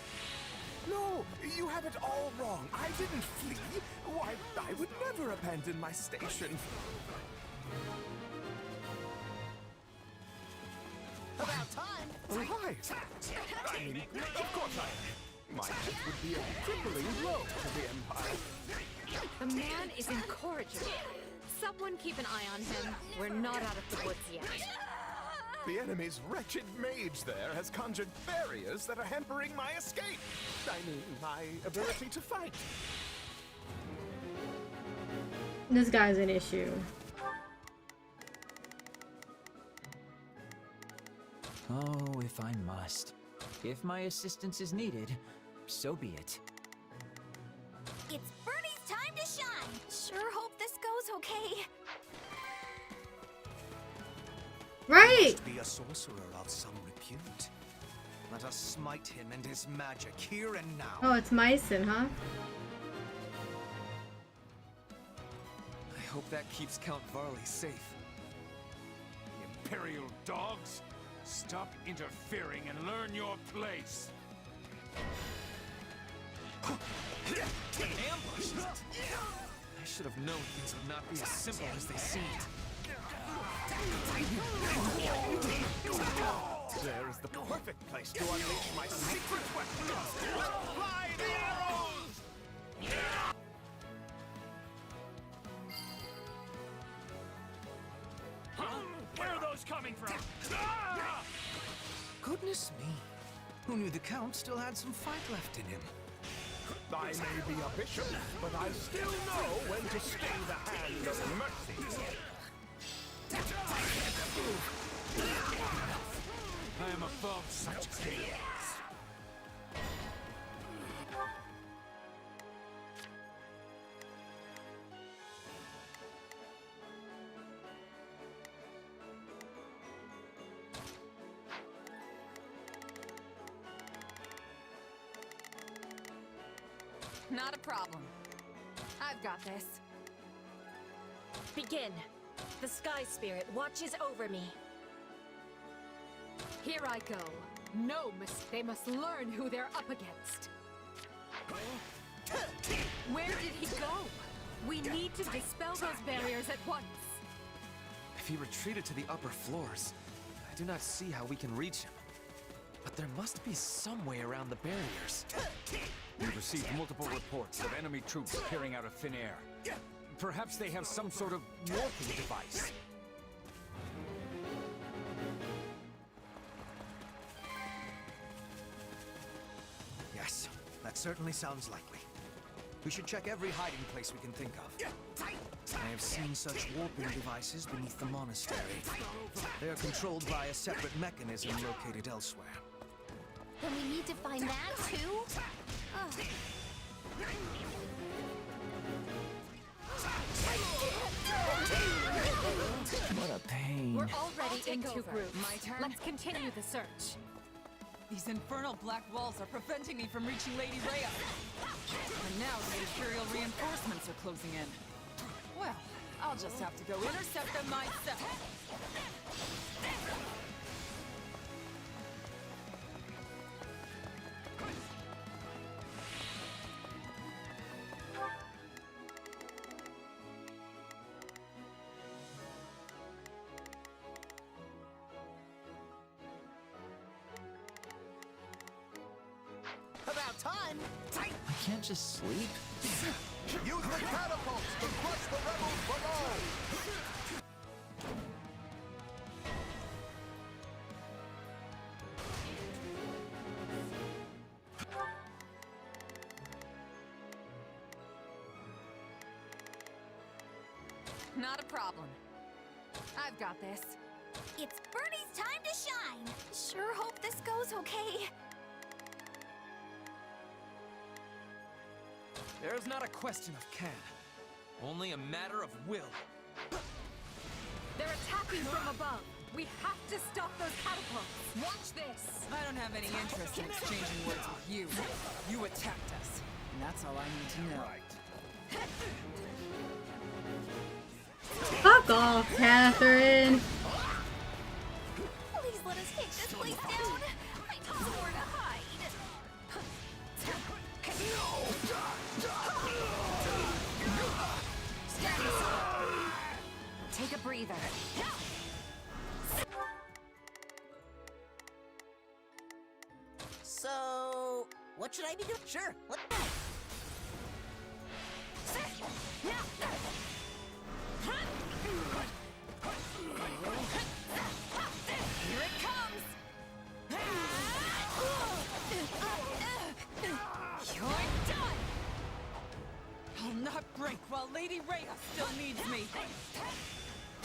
No, you have it all wrong. I didn't flee. Why, I would never abandon my station. About time! Right. I mean, of course I am. My death would be a crippling blow to the Empire. The man is incorrigible. Someone keep an eye on him. We're not out of the woods yet. The enemy's wretched mage there has conjured barriers that are hampering my escape. I mean, my ability to fight. This guy's an issue. Oh, if I must. If my assistance is needed, so be it. It's Bernie's time to shine! Sure hope this goes okay. Right! Must be a sorcerer of some repute. Let us smite him and his magic here and now. Oh, it's Myson, huh? I hope that keeps Count Varley safe. Imperial dogs, stop interfering and learn your place. An ambush! I should have known things would not be as simple as they seemed. There is the perfect place to unleash my secret weapon. Fly the arrows! Where are those coming from? Goodness me. Who knew the Count still had some fight left in him? I may be a bishop, but I still know when to stay the hand of mercy. I am above such things. Not a problem. I've got this. Begin. The Sky Spirit watches over me. Here I go. No, they must learn who they're up against. Where did he go? We need to dispel those barriers at once. If he retreated to the upper floors, I do not see how we can reach him. But there must be some way around the barriers. We've received multiple reports of enemy troops appearing out of thin air. Perhaps they have some sort of warping device. Yes, that certainly sounds likely. We should check every hiding place we can think of. I have seen such warping devices beneath the monastery. They are controlled by a separate mechanism located elsewhere. Then we need to find that too? Ugh. What a pain. We're already in two groups. My turn? Let's continue the search. These infernal black walls are preventing me from reaching Lady Rhea. And now the Imperial reinforcements are closing in. Well, I'll just have to go intercept them myself. About time! I can't just sleep. Use the catapults to crush the rebels below! Not a problem. I've got this. It's Birdie's time to shine! Sure hope this goes okay. There is not a question of can, only a matter of will. They're attacking from above. We have to stop those catapults. Watch this. I don't have any interest in exchanging words with you. You attacked us, and that's all I need to know. Fuck off, Catherine. Please let us take this place down. I need somewhere to hide. Take a breather. So, what should I be doing? Sure, what? Here it comes. You're done! I'll not break while Lady Rhea still needs me.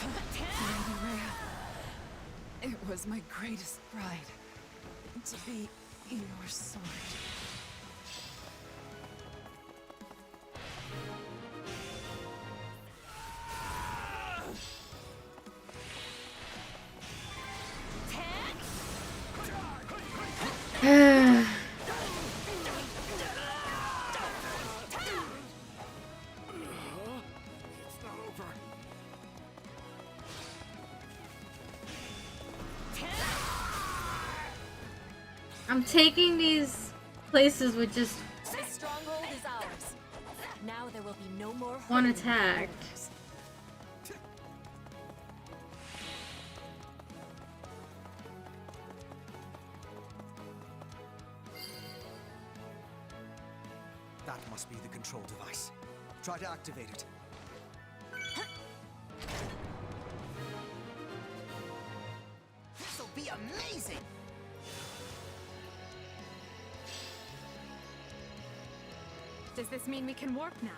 Lady Rhea, it was my greatest pride to be your sword. I'm taking these places with just The stronghold is ours. Now there will be no more one hurting. attack. That must be the control device. Try to activate it. This'll be amazing! Does this mean we can warp now?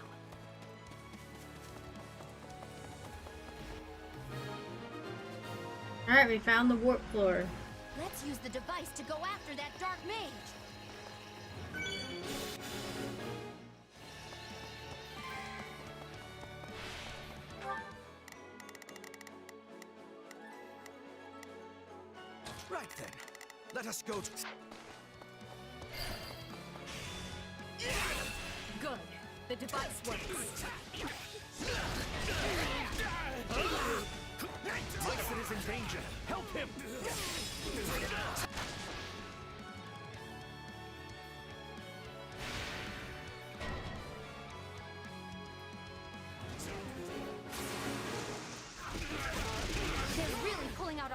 Alright, we found the warp floor. Let's use the device to go after that dark mage. Right then. Let us go to... Good. The device works. Mycen is in danger. Help him!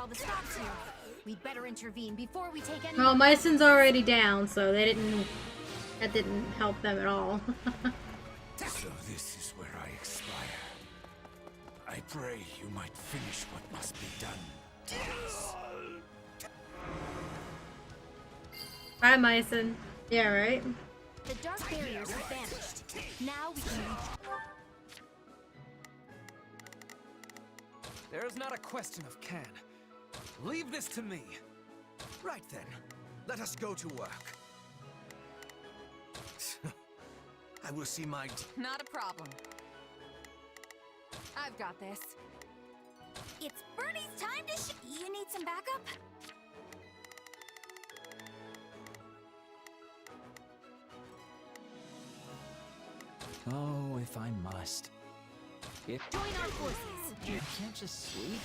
all the stops here. We'd better intervene before we take any. Well, Myson's already down, so they didn't. That didn't help them at all. So this is where I expire. I pray you might finish what must be done. Bye, Myson. Yeah, right? The dark barriers have vanished. Now we can reach. There is not a question of can. Leave this to me. Right then, let us go to work. I will see my... Not a problem. I've got this. It's Bernie's time to You need some backup? Oh, if I must. Join our forces. You can't just sleep?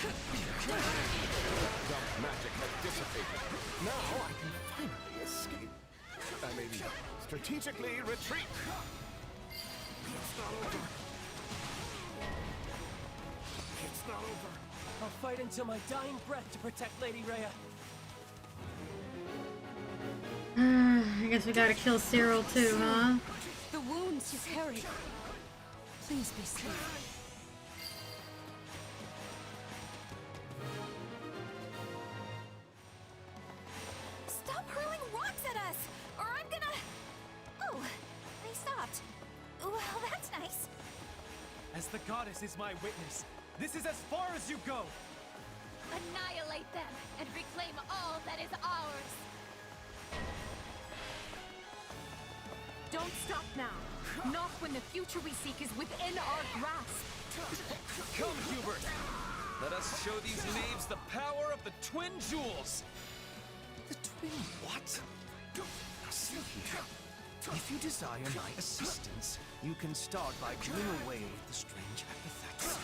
Dark magic has dissipated. Now I can finally escape. I may strategically retreat. It's not over. It's not over. I'll fight until my dying breath to protect Lady Rhea. I guess we gotta kill Cyril too, huh? The wounds you carry. Please be safe. Stop hurling rocks at us, or I'm gonna... Oh, they stopped. Well, that's nice. As the goddess is my witness, this is as far as you go! Annihilate them and reclaim all that is ours! Don't stop now. Not when the future we seek is within our grasp. Come, Hubert! Let us show these knaves the power of the twin jewels! The twin what? Now see here. If you desire my assistance, you can start by doing away with the strange epithets.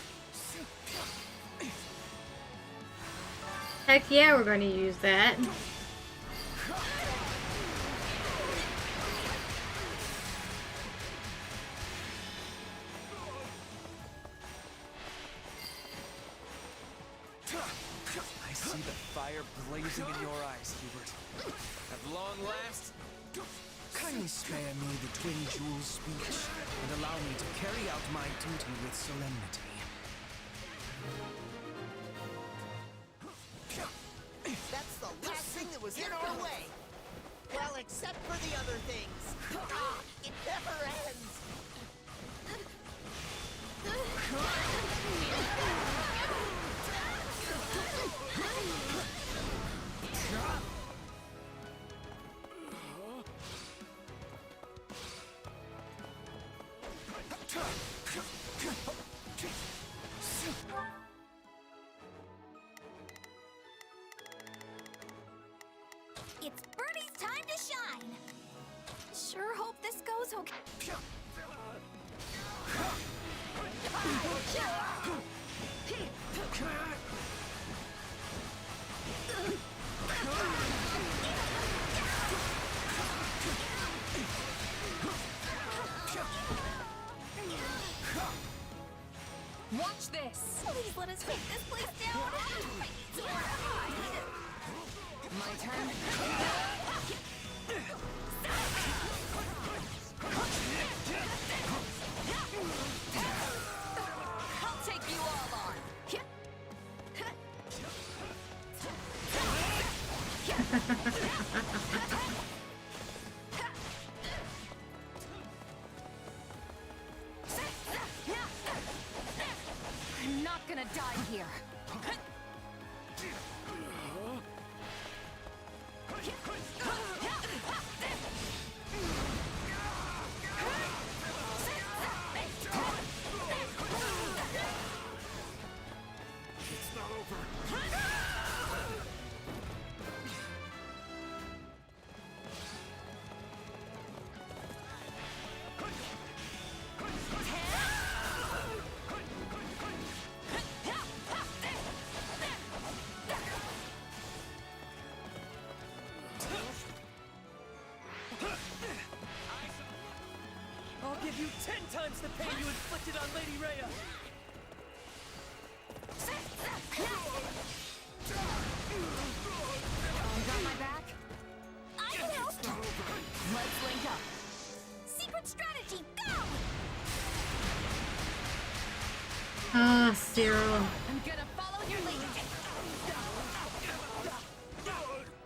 Heck yeah, we're gonna use that. I see the fire blazing in your eyes, Hubert. At long last... Kindly spare me the twin jewels speech and allow me to carry out my duty with solemnity. That's the last thing that was in our way. Well, except for the other things. Ah, it never ends. It's Bernie's time to shine. Sure hope this goes okay. Watch this! Please let us take this place down. I need somewhere to hide. My turn. I'll take you all on. I'm not gonna die here. It's not over. I'll give you 10 times the pain you inflicted on Lady Rhea! Got my back? I can help! Let's link up. Secret strategy, go! Ah, Cyril. I'm gonna follow your lead.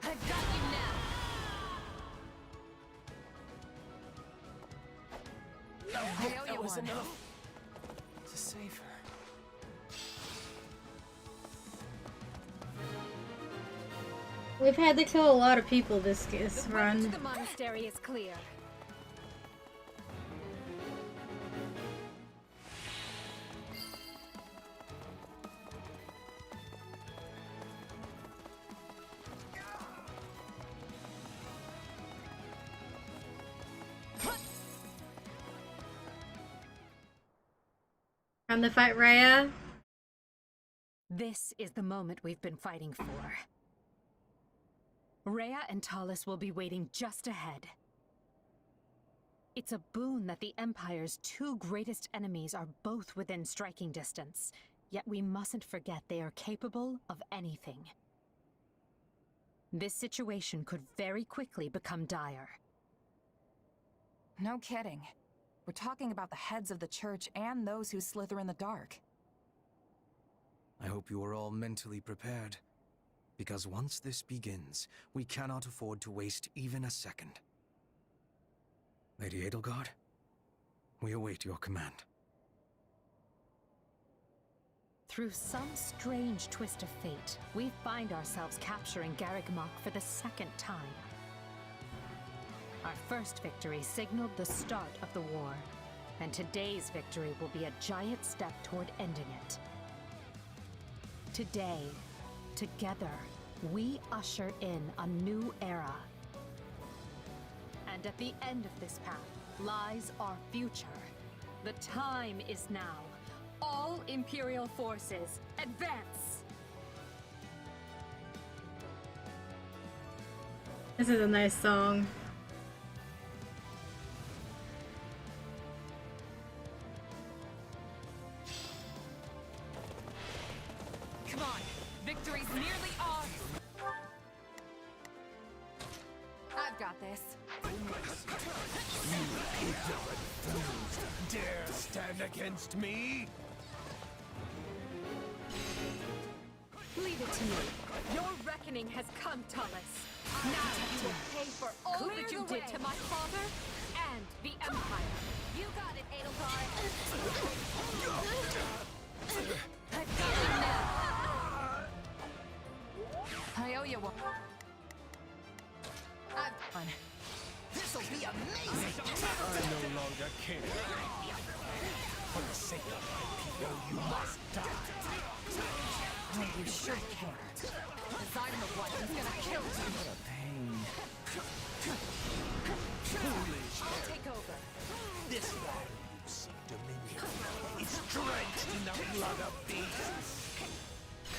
I've got you now. I owe you one. enough to save her. We've had to kill a lot of people this The way to run. the monastery is clear. Time to fight Rhea. This is the moment we've been fighting for. Rhea and Talus will be waiting just ahead. It's a boon that the Empire's two greatest enemies are both within striking distance, yet we mustn't forget they are capable of anything. This situation could very quickly become dire. No kidding. We're talking about the heads of the church and those who slither in the dark. I hope you are all mentally prepared. Because once this begins, we cannot afford to waste even a second. Lady Edelgard, we await your command. Through some strange twist of fate, we find ourselves capturing Garreg Mach for the second time. Our first victory signaled the start of the war, and today's victory will be a giant step toward ending it. Today, together, we usher in a new era. And at the end of this path lies our future. The time is now. All Imperial forces, advance! This is a nice song. Come on, victory's nearly ours. I've got this. Dare stand against me? Leave it to me. Your reckoning has come, Talus. Now you will pay for all that you did to my father and the Empire. You got it, Edelgard. I've got you now. I owe you one. I've... This'll be amazing! I no longer care. For the sake of my people, you must die. Oh, you should care. As I'm the one who's gonna kill you. What a pain. Foolish. I'll take over. This land you seek dominion. It's drenched in the blood of beasts.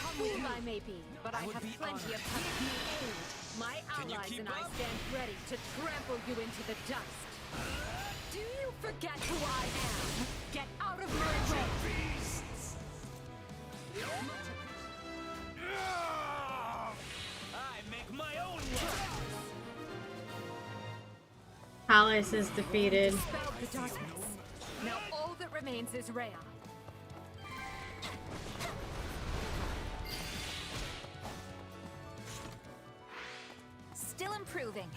Humble I may be, but I have plenty of company aid. My allies and I stand ready to trample you into the dust. Do you forget who I am? Get out of my way! I make my own luck. Talus is defeated. Dispelled the darkness. Now all that remains is Rhea. Still improving.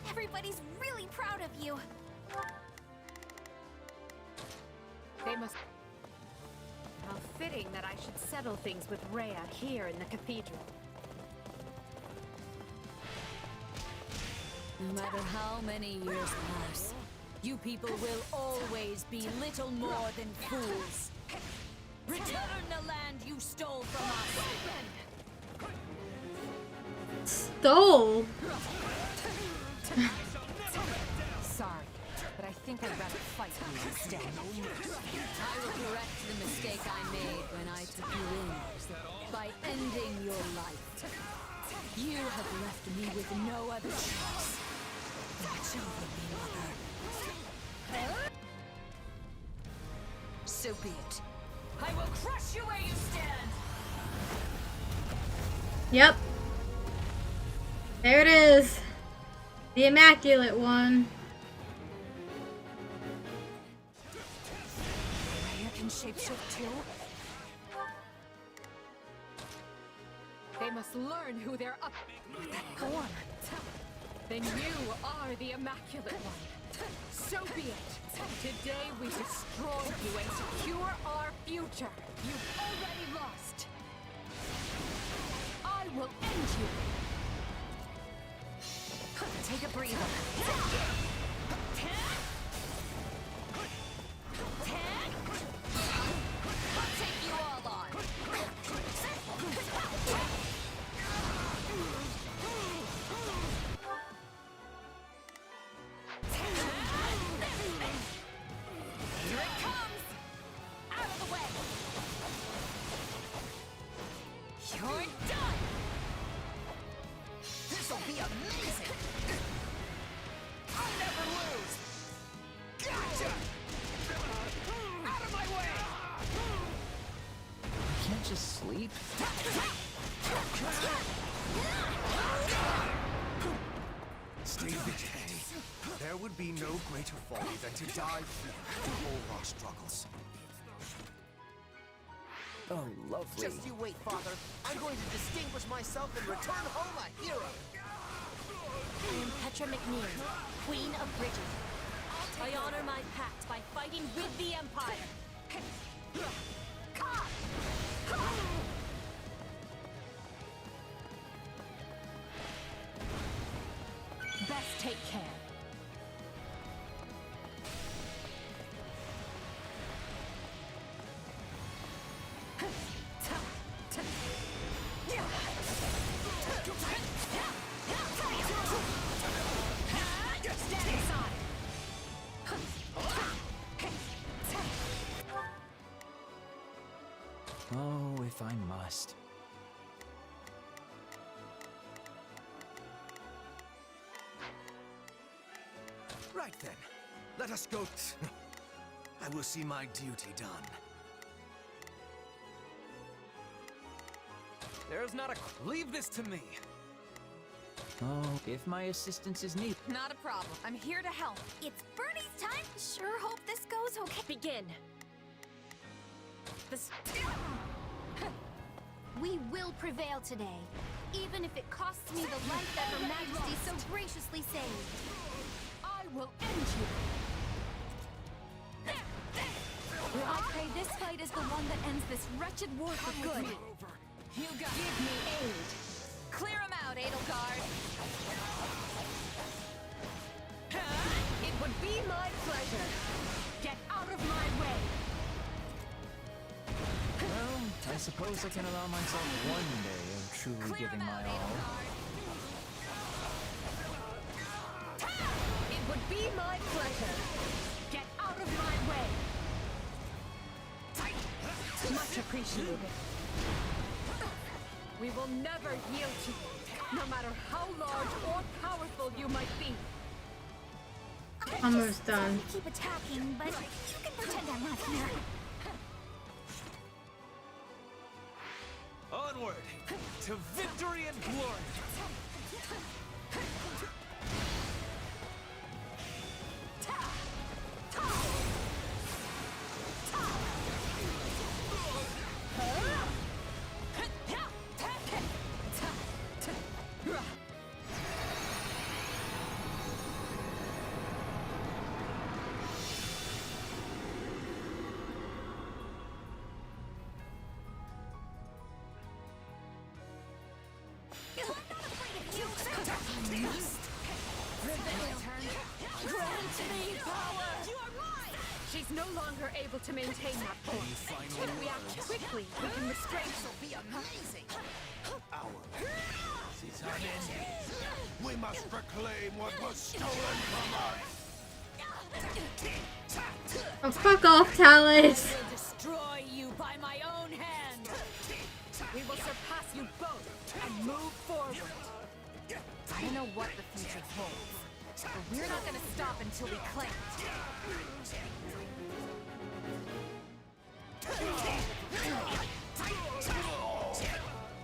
Everybody's really proud of you. They must... How fitting that I should settle things with Rhea here in the cathedral. No matter how many years pass, you people will always be little more than fools. Return the land you stole from us! Stole? Sorry, but I think I'd rather fight you instead. I will correct the mistake I made when I took you in, by ending your life. You have left me with no other choice. Watch over me, Mother. So be it. I will crush you where you stand! Yep. There it is. The immaculate one. Rhea can shapeshift too? They must learn who they're up with that form. Then you are the immaculate one. So be it. Today we destroy you and secure our future. You've already lost. I will end you. Take a breather. I'll take you all on. Here it comes! Out of the way! You're done! This'll be amazing! I'll never lose! Gotcha! Out of my way! I can't just sleep. Stay vigilant. There would be no greater folly than to die here to all our struggles. Oh, lovely. Just you wait, Father. I'm going to distinguish myself and return home a hero. I am Petra McNeil, Queen of Bridges. I honor my pact by fighting with the Empire. Best take care. Stand aside. Oh, if I must. Right then. Let us go. I will see my duty done. There's not a... Leave this to me! Oh, if my assistance is needed. Not a problem. I'm here to help. It's Bernie's time. Sure hope this goes okay. Begin. This... We will prevail today, even if it costs me the life that Her Majesty so graciously saved. I will end you. I pray this fight is the one that ends this wretched war for good. You got Give me aid. Clear him out, Edelgard. It would be my pleasure. Get out of my way. Well, I suppose I can allow myself one day of truly giving my all. It would be my pleasure. Get out of my way. Much appreciated. We will never yield to you, no matter how large or powerful you might be. Almost done. Keep attacking, but you can pretend I'm not here. Onward! To victory and glory! She's no longer able to maintain that force. If we act quickly, we can restrain her. This'll be amazing. Our is unending. We must reclaim what was stolen from us. Oh, fuck off, Talus. I will destroy you by my own hand. We will surpass you both and move forward. I don't know what the future holds, but we're not gonna stop until we claim it.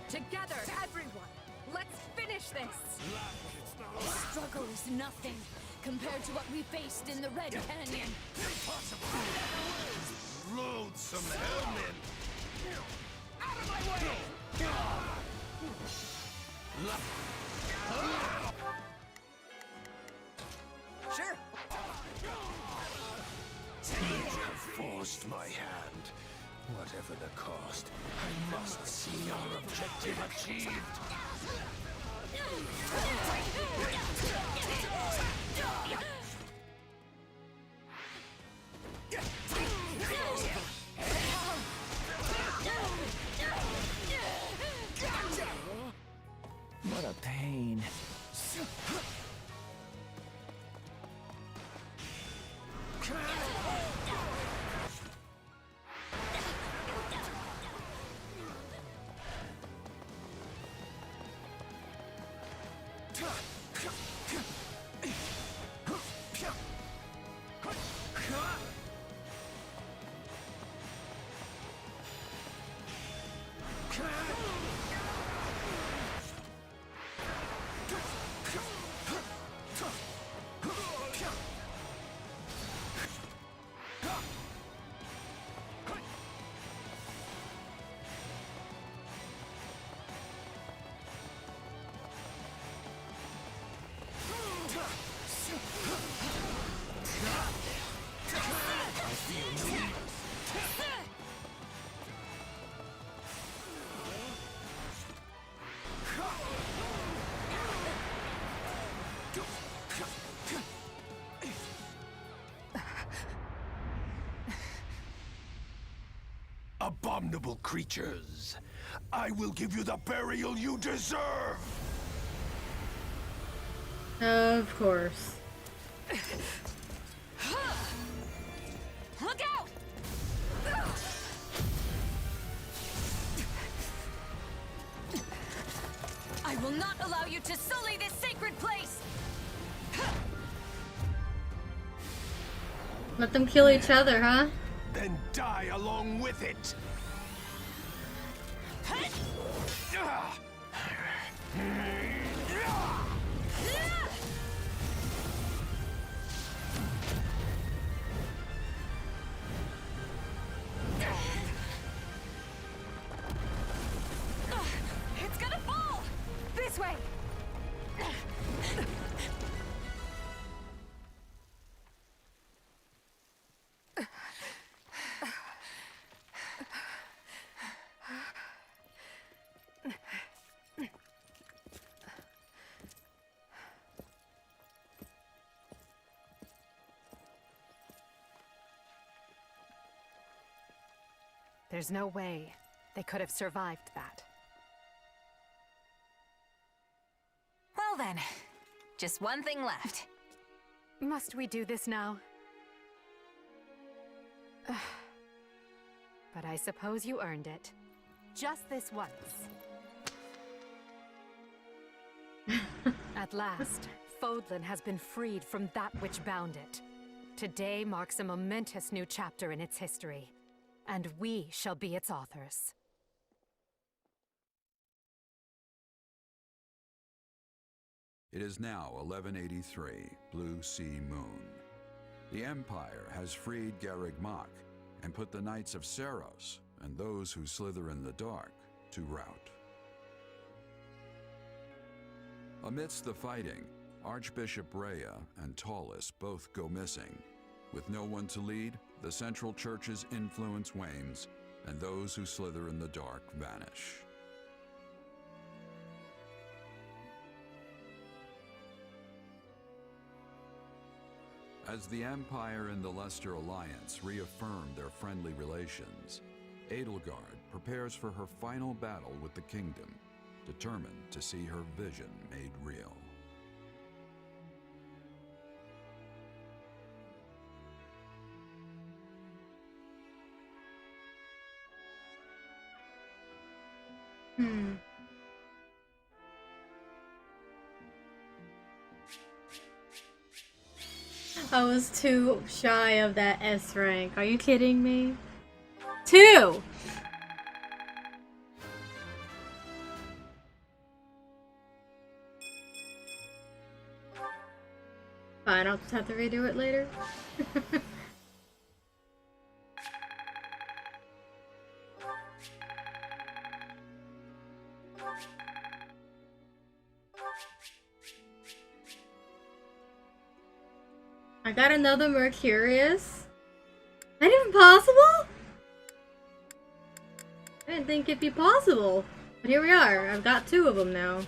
Together, everyone! nothing compared to what we faced in the Red Canyon. Loathsome helmet! Out of my way! Sure. You have forced my hand. Whatever the cost, I must see our objective achieved. What a pain. Abominable creatures! I will give you the burial you deserve! Of course. Look out! I will not allow you to sully this sacred place! Let them kill each other, huh? Then die along with it! It's gonna fall! This way! There's no way they could have survived that. Well then, just one thing left. Must we do this now? But I suppose you earned it. Just this once. At last, Fodlan has been freed from that which bound it. Today marks a momentous new chapter in its history, and we shall be its authors. It is now 1183, Blue Sea Moon. The Empire has freed Garreg Mach and put the Knights of Seros and those who slither in the dark to rout. Amidst the fighting, Archbishop Rhea and Taulus both go missing. With no one to lead, the Central Church's influence wanes, and those who slither in the dark vanish. As the Empire and the Leicester Alliance reaffirm their friendly relations, Edelgard prepares for her final battle with the kingdom, determined to see her vision made real. I was too shy of that S rank. Are you kidding me? 2! Fine, I'll just have to redo it later. I got another Mercurius. That even possible? I didn't think it'd be possible. But here we are. I've got 2 of them now.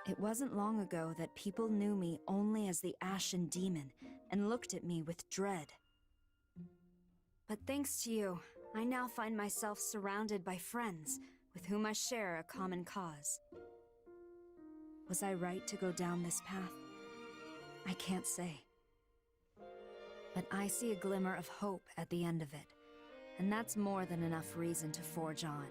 It wasn't long ago that people knew me only as the Ashen Demon and looked at me with dread. But thanks to you, I now find myself surrounded by friends with whom I share a common cause. Was I right to go down this path? I can't say. But I see a glimmer of hope at the end of it, and that's more than enough reason to forge on.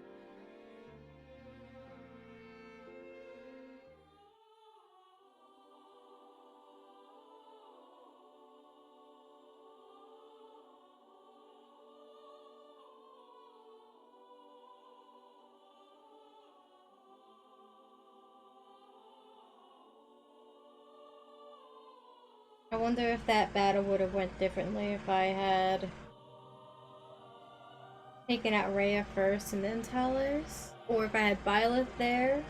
I wonder if that battle would have went differently if I had taken out Rhea first and then Talus, or if I had Byleth there.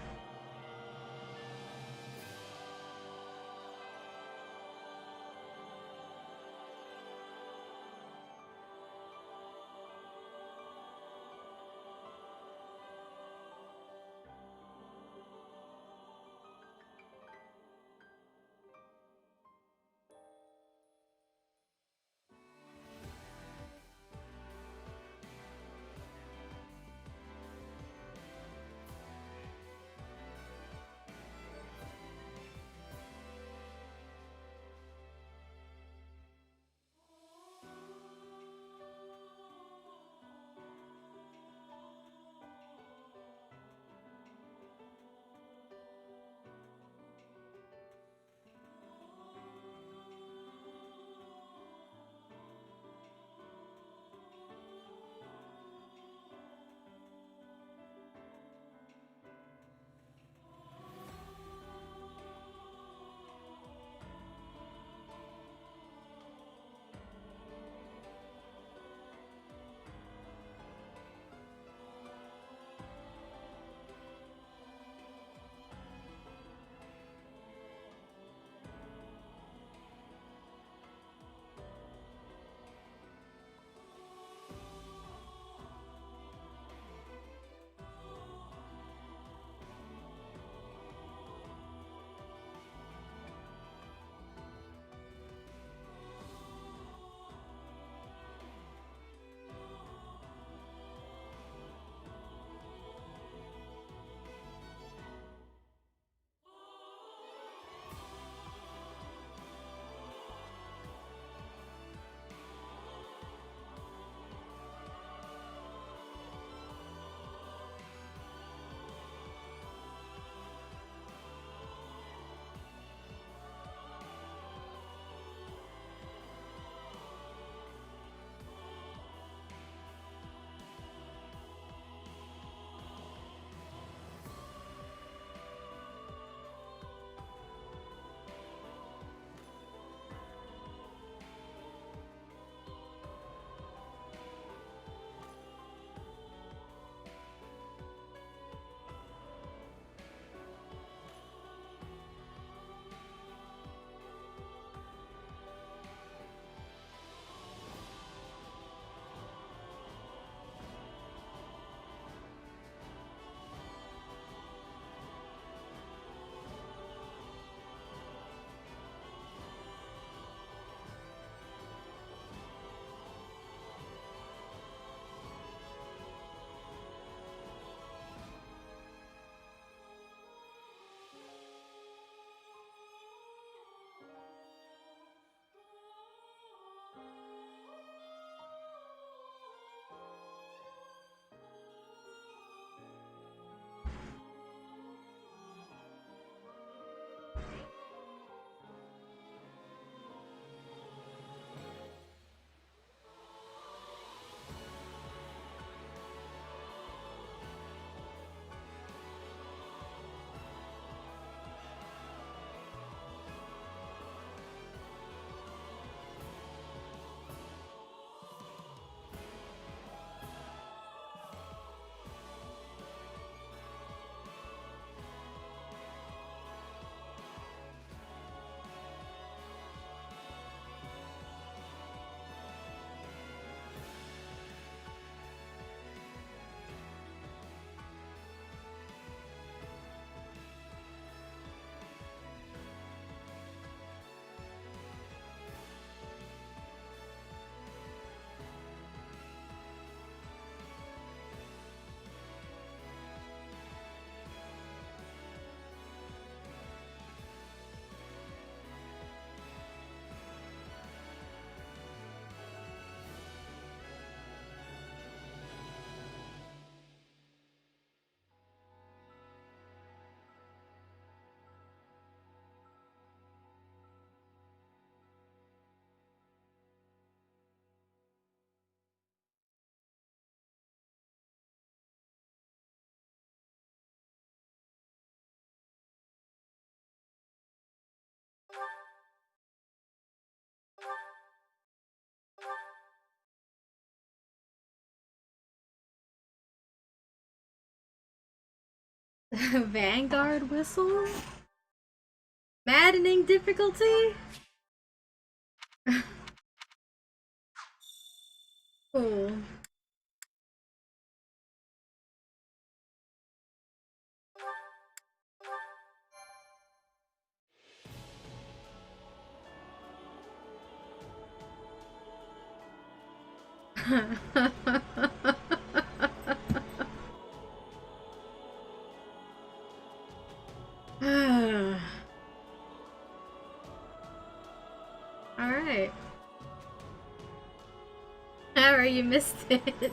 Vanguard whistle? Maddening difficulty? Cool. Alright. Alright, you missed it.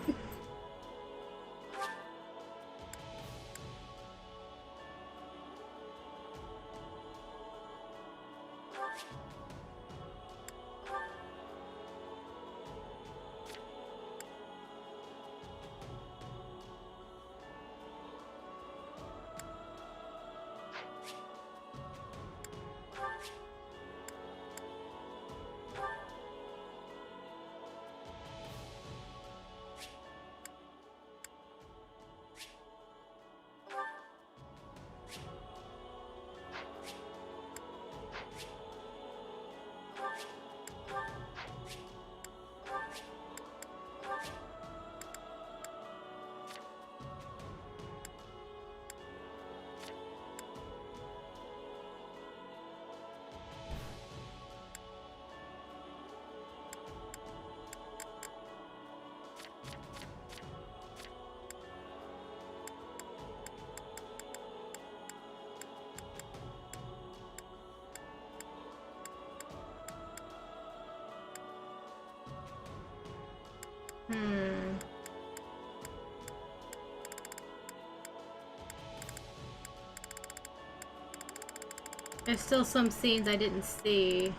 There's still some scenes I didn't see.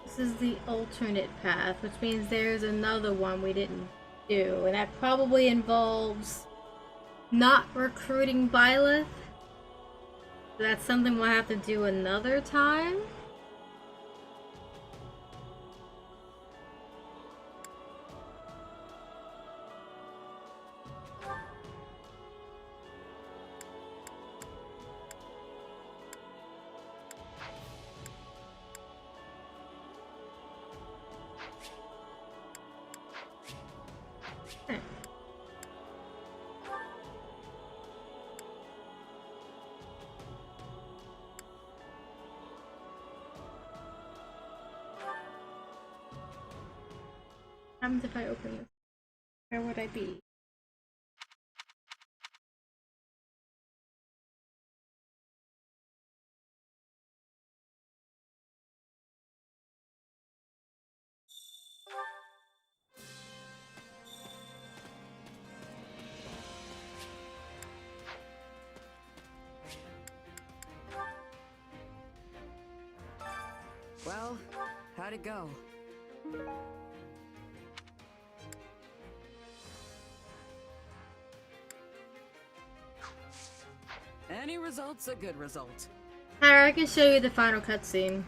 This is the alternate path, which means there's another one we didn't do, and that probably involves not recruiting Byleth. So that's something we'll have to do another time. What happens if I open this? Where would I be? Well, how'd it go? Any result's a good result. Alright, I can show you the final cutscene.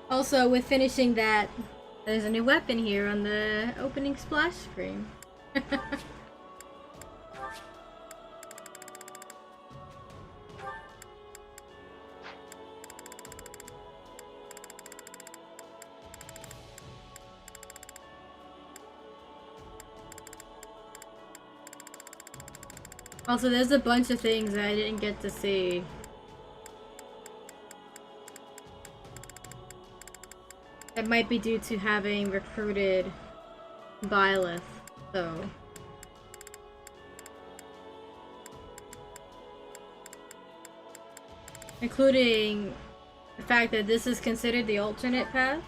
Also, with finishing that, there's a new weapon here on the opening splash screen. Also, there's a bunch of things that I didn't get to see. That might be due to having recruited Byleth, so... Including the fact that this is considered the alternate path.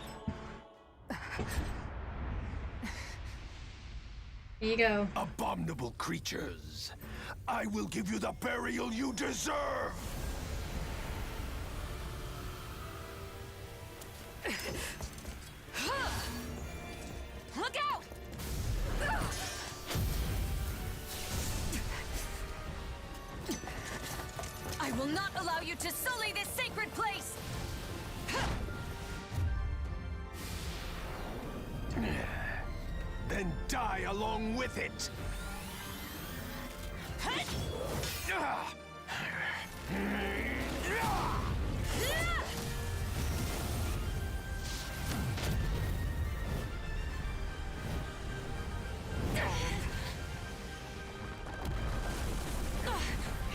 Here you go. Abominable creatures! I will give you the burial you deserve! Look out! I will not allow you to sully this sacred place! Then die along with it!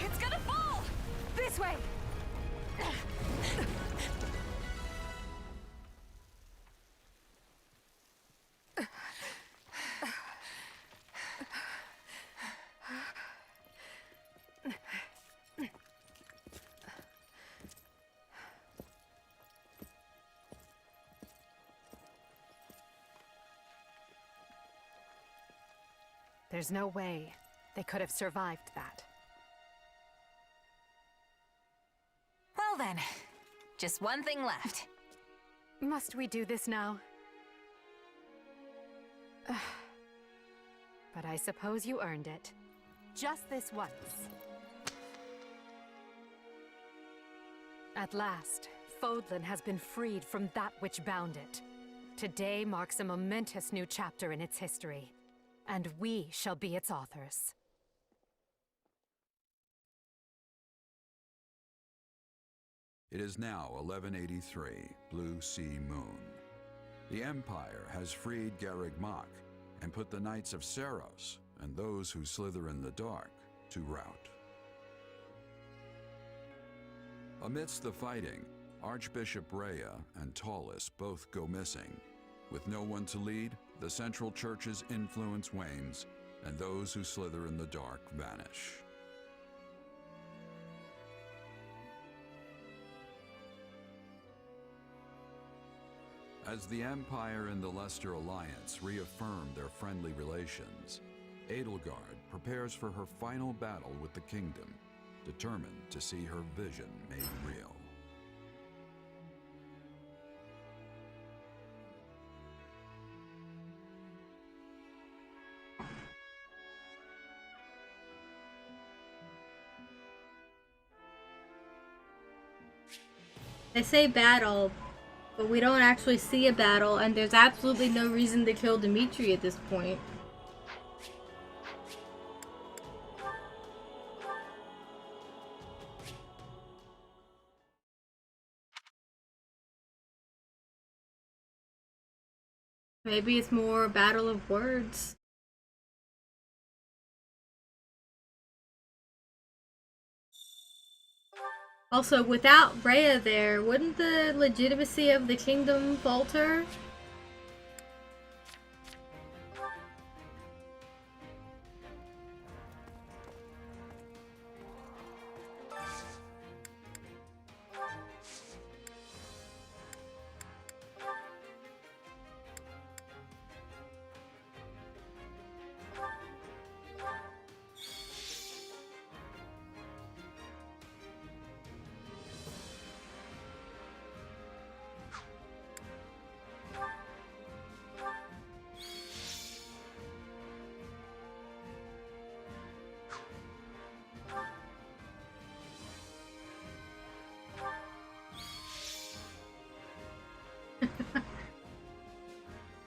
It's gonna fall! This way! There's no way they could have survived that. Well then, just one thing left. Must we do this now? But I suppose you earned it. Just this once. At last, Fodlan has been freed from that which bound it. Today marks a momentous new chapter in its history, and we shall be its authors. It is now 1183, Blue Sea Moon. The Empire has freed Garreg Mach and put the Knights of Seros and those who slither in the dark to rout. Amidst the fighting, Archbishop Rhea and Taulus both go missing. With no one to lead, the Central Church's influence wanes, and those who slither in the dark vanish. As the Empire and the Leicester Alliance reaffirm their friendly relations, Edelgard prepares for her final battle with the Kingdom, determined to see her vision made real. They say battle, but we don't actually see a battle, and there's absolutely no reason to kill Dimitri at this point. Maybe it's more a battle of words. Also, without Rhea there, wouldn't the legitimacy of the kingdom falter?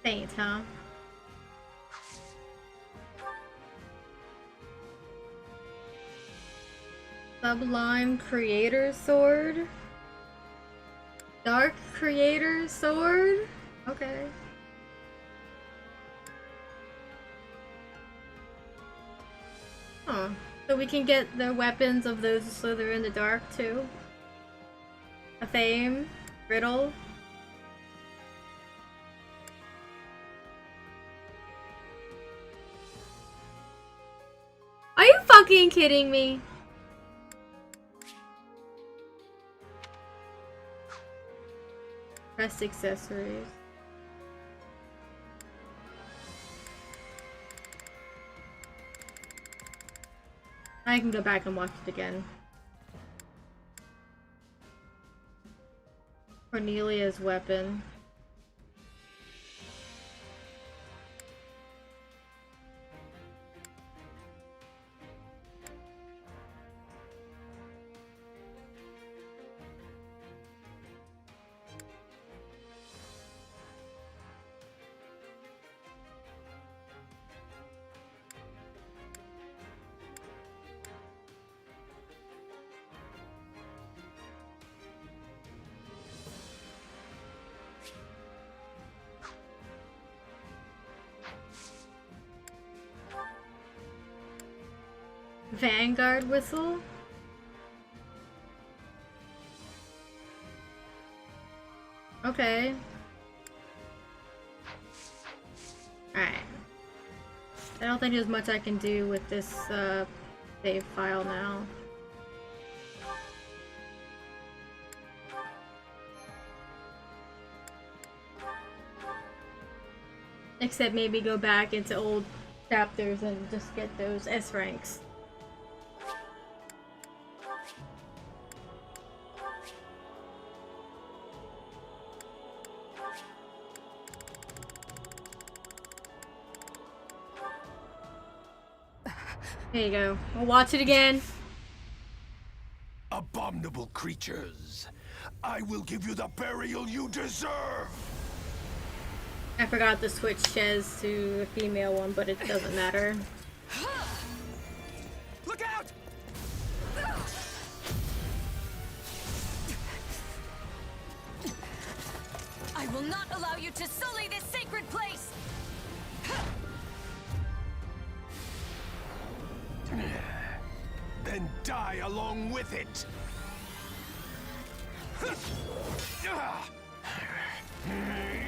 Thanks, huh? Sublime Creator Sword? Dark Creator Sword? Okay. Huh. So we can get the weapons of those who slither in the dark too. A fame, riddle. Are you fucking kidding me? Press accessories. I can go back and watch it again. Cornelia's weapon. Vanguard whistle? Okay. Alright. I don't think there's much I can do with this save file now. Except maybe go back into old chapters and just get those S ranks. There you go. We'll watch it again. Abominable creatures. I will give you the burial you deserve. I forgot to switch Shez to a female one, but it doesn't matter. Look out! I will not allow you to sully this sacred place! Then die along with it.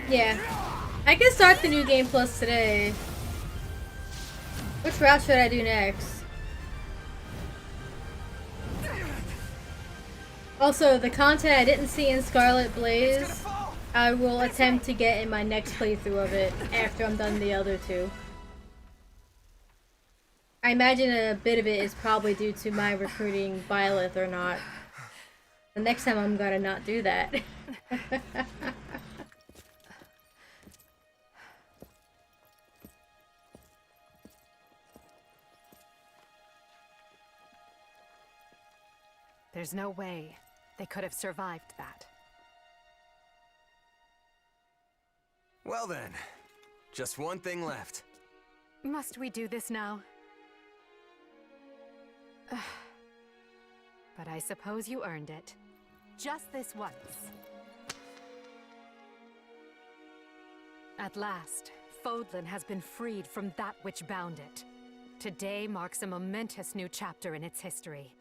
Yeah. I can start the new game plus today. Which route should I do next? Also, the content I didn't see in Scarlet Blaze, I will attempt to get in my next playthrough of it after I'm done the other two. I imagine a bit of it is probably due to my recruiting Violet or not. The next time I'm gonna not do that. There's no way they could have survived that. Well then, just one thing left. Must we do this now? But I suppose you earned it. Just this once. At last, Fodlan has been freed from that which bound it. Today marks a momentous new chapter in its history,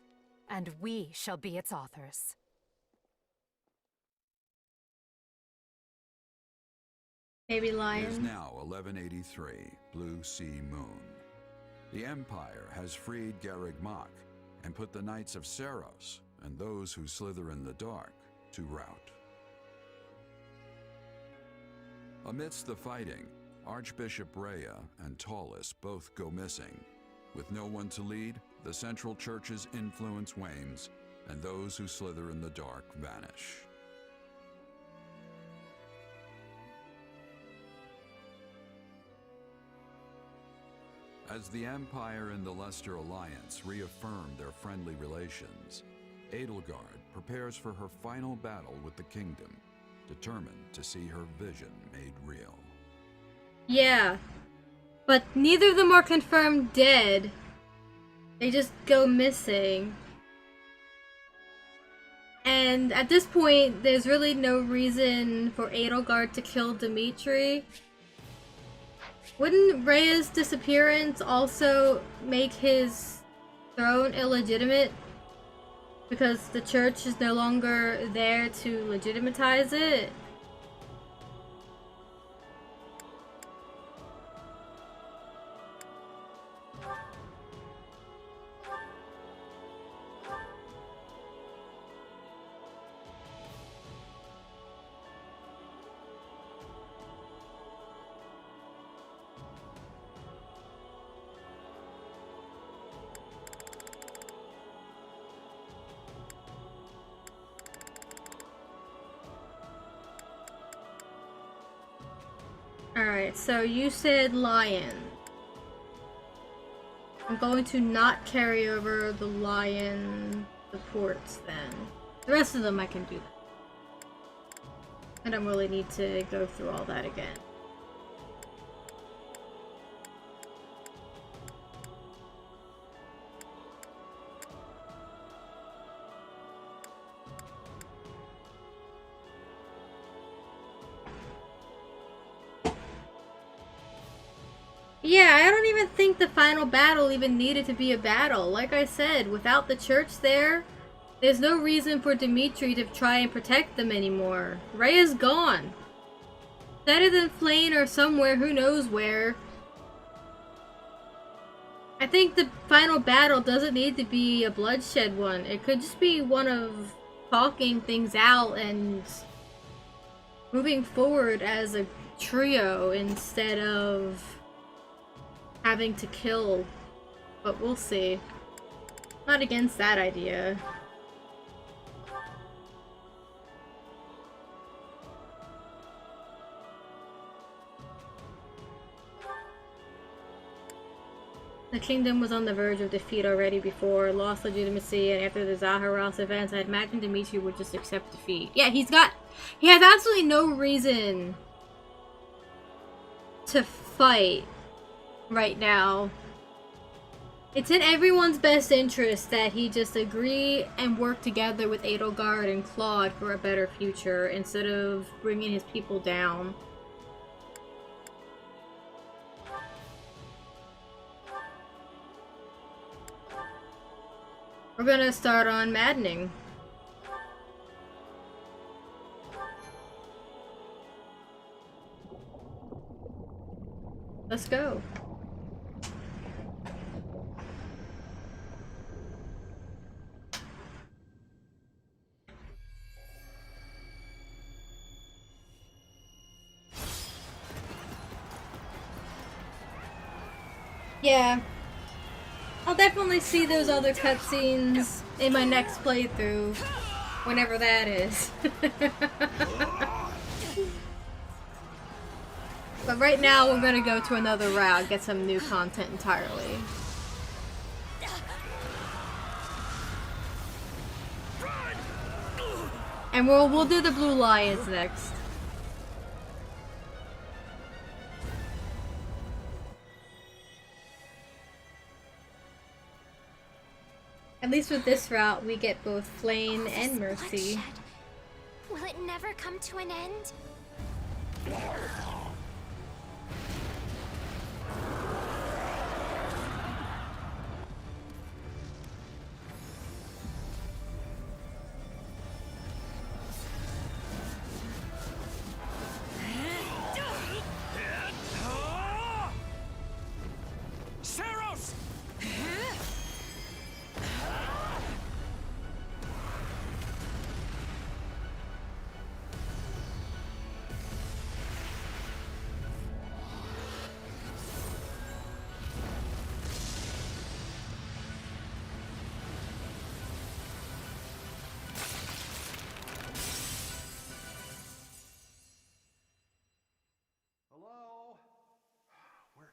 and we shall be its authors. Baby It is lion. now 1183, Blue Sea Moon. The Empire has freed Garreg Mach and put the Knights of Seros and those who slither in the dark to rout. Amidst the fighting, Archbishop Rhea and Taulus both go missing. With no one to lead, the Central Church's influence wanes, and those who slither in the dark vanish. As the Empire and the Leicester Alliance reaffirm their friendly relations, Edelgard prepares for her final battle with the kingdom, determined to see her vision made real. Yeah. But neither of them are confirmed dead. They just go missing. And at this point, there's really no reason for Edelgard to kill Dimitri. Wouldn't Rhea's disappearance also make his Throne illegitimate because the church is no longer there to legitimatize it. Alright, so you said lion. I'm going to not carry over the lion supports then. The rest of them I can do that. I don't really need to go through all that again. Yeah, I don't even think the final battle even needed to be a battle. Like I said, without the church there, there's no reason for Dimitri to try and protect them anymore. Rhea's gone. Satyn and Flame are somewhere, who knows where. I think the final battle doesn't need to be a bloodshed one. It could just be one of talking things out and moving forward as a trio instead of having to kill, but we'll see. Not against that idea. The kingdom was on the verge of defeat already before, lost legitimacy, and after the Zaharos events, I imagined Dimitri would just accept defeat. Yeah, he has absolutely no reason to fight right now. It's in everyone's best interest that he just agree and work together with Edelgard and Claude for a better future instead of bringing his people down. We're gonna start on maddening. Let's go. Yeah. I'll definitely see those other cutscenes in my next playthrough, whenever that is. But right now, we're gonna go to another route, get some new content entirely. And we'll do the Blue Lions next. At least with this route, we get both Flame and Mercy. Will it never come to an end?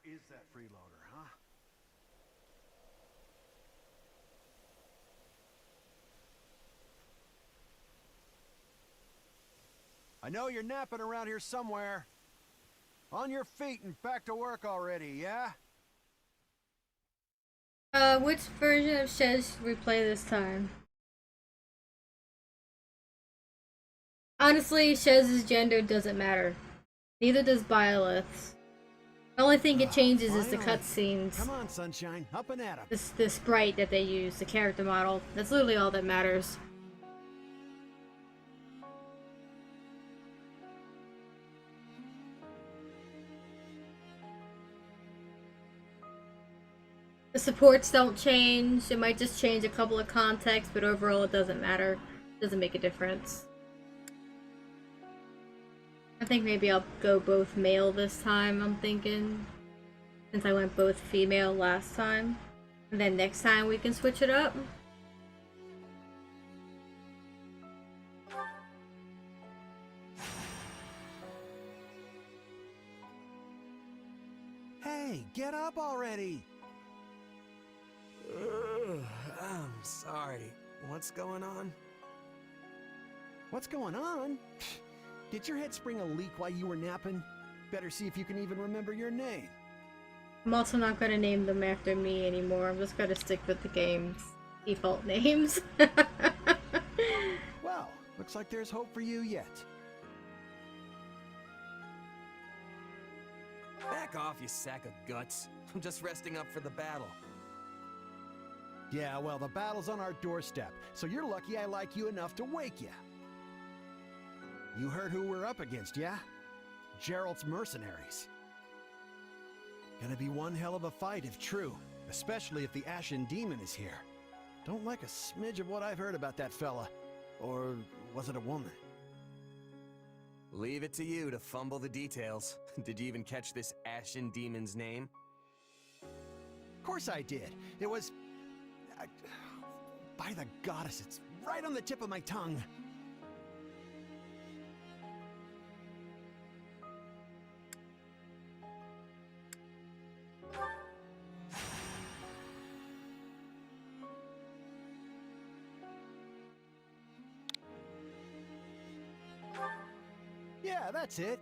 Is that freeloader, huh? I know you're napping around here somewhere. On your feet and back to work already, yeah? Which version of Shez should we play this time? Honestly, Shez's gender doesn't matter. Neither does Byleth's. The only thing it changes is the cutscenes. Come on, Sunshine, up and at 'em. The sprite that they use, the character model. That's literally all that matters. The supports don't change. It might just change a couple of contexts, but overall it doesn't matter. It doesn't make a difference. I think maybe I'll go both male this time, I'm thinking. Since I went both female last time. And then next time we can switch it up. Hey, get up already! I'm sorry. What's going on? What's going on? Did your head spring a leak while you were napping? Better see if you can even remember your name. I'm also not gonna name them after me anymore. I'm just gonna stick with the game's default names. Well, looks like there's hope for you yet. Back off, you sack of guts. I'm just resting up for the battle. Yeah, well, the battle's on our doorstep, so you're lucky I like you enough to wake you. You heard who we're up against, yeah? Gerald's mercenaries. Gonna be one hell of a fight if true, especially if the Ashen Demon is here. Don't like a smidge of what I've heard about that fella. Or was it a woman? Leave it to you to fumble the details. Did you even catch this Ashen Demon's name? Of course I did. It was... by the goddess, it's right on the tip of my tongue. Yeah, that's it.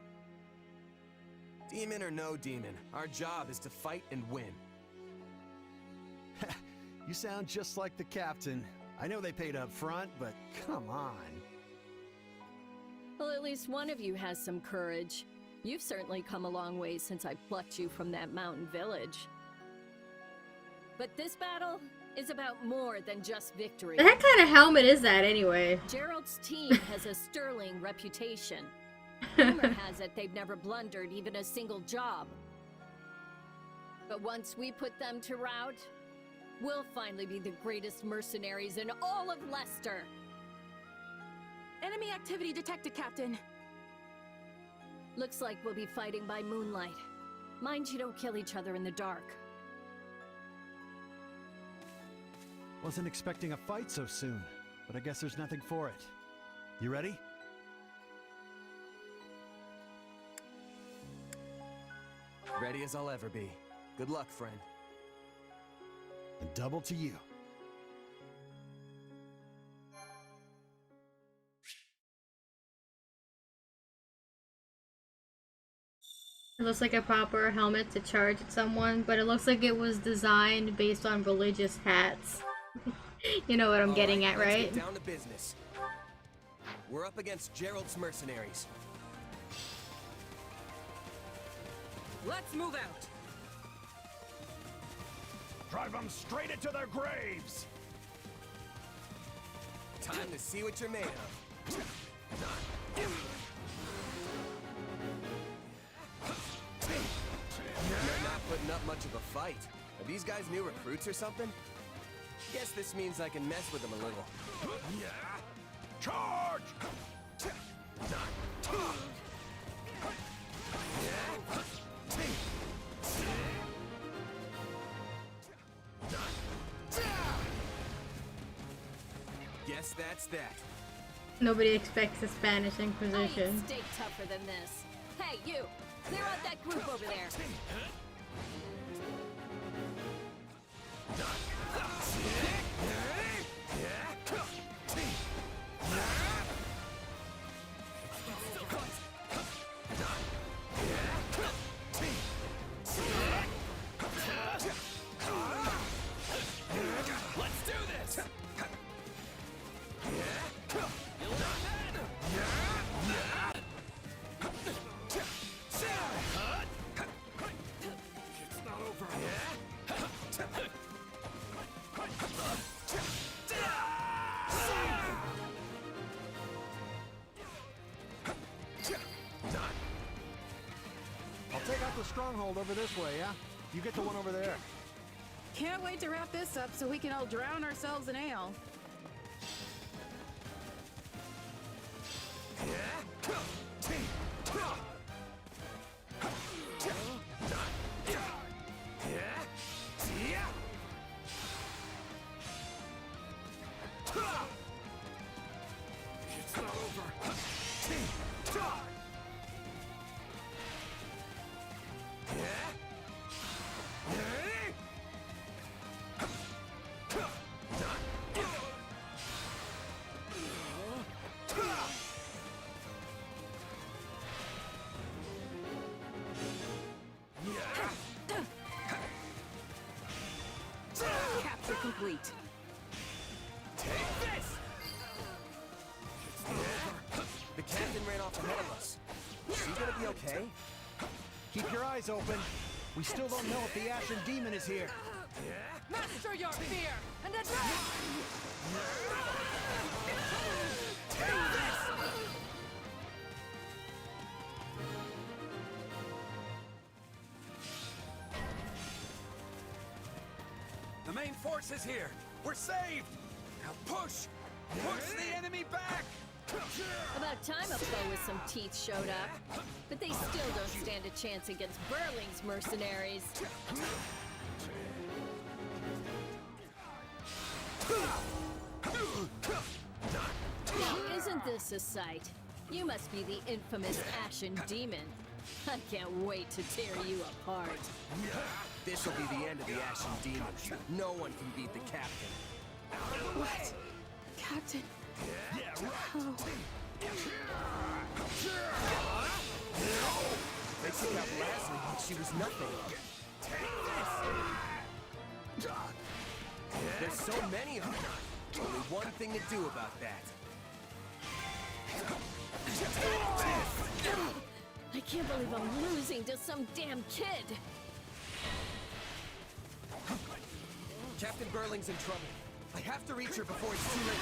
Demon or no demon, our job is to fight and win. You sound just like the captain. I know they paid up front, but come on. Well, at least one of you has some courage. You've certainly come a long way since I plucked you from that mountain village. But this battle is about more than just victory. What kind of helmet is that anyway? Gerald's team has a sterling reputation. Rumor has it they've never blundered even a single job. But once we put them to rout, we'll finally be the greatest mercenaries in all of Leicester. Enemy activity detected, Captain. Looks like we'll be fighting by moonlight. Mind you don't kill each other in the dark. Wasn't expecting a fight so soon, but I guess there's nothing for it. You ready? Ready as I'll ever be. Good luck, friend. And double to you. It looks like a proper helmet to charge at someone, but it looks like it was designed based on religious hats. You know what I'm getting at, right? Let's get down to business. We're up against Gerald's mercenaries. Let's move out. Drive them straight into their graves! Time to see what you're made of. You're not putting up much of a fight. Are these guys new recruits or something? Guess this means I can mess with them a little. Charge! Guess that's that. Nobody expects the Spanish Inquisition. Stay tougher than this. Hey, you! Clear out that group over there! Let's do this! stronghold over this way, yeah? You get the one over there. Can't wait to wrap this up so we can all drown ourselves in ale. It's not over. Capture complete. Take this! The captain ran off ahead of us. Is she gonna be okay? Keep your eyes open. We still don't know if the Ashen Demon is here. Master your fear and advance! The main force is here. We're saved. Now push. Push the enemy back. About time a foe with some teeth showed up. But they still don't stand a chance against Burling's mercenaries. Now, isn't this a sight? You must be the infamous Ashen Demon. I can't wait to tear you apart. This'll be the end of the Ashen Demon. No one can beat the captain. What? Captain? Oh. They took out Leslie like she was nothing. There's so many of them. Only one thing to do about that. I can't believe I'm losing to some damn kid. Captain Burling's in trouble. I have to reach her before it's too late.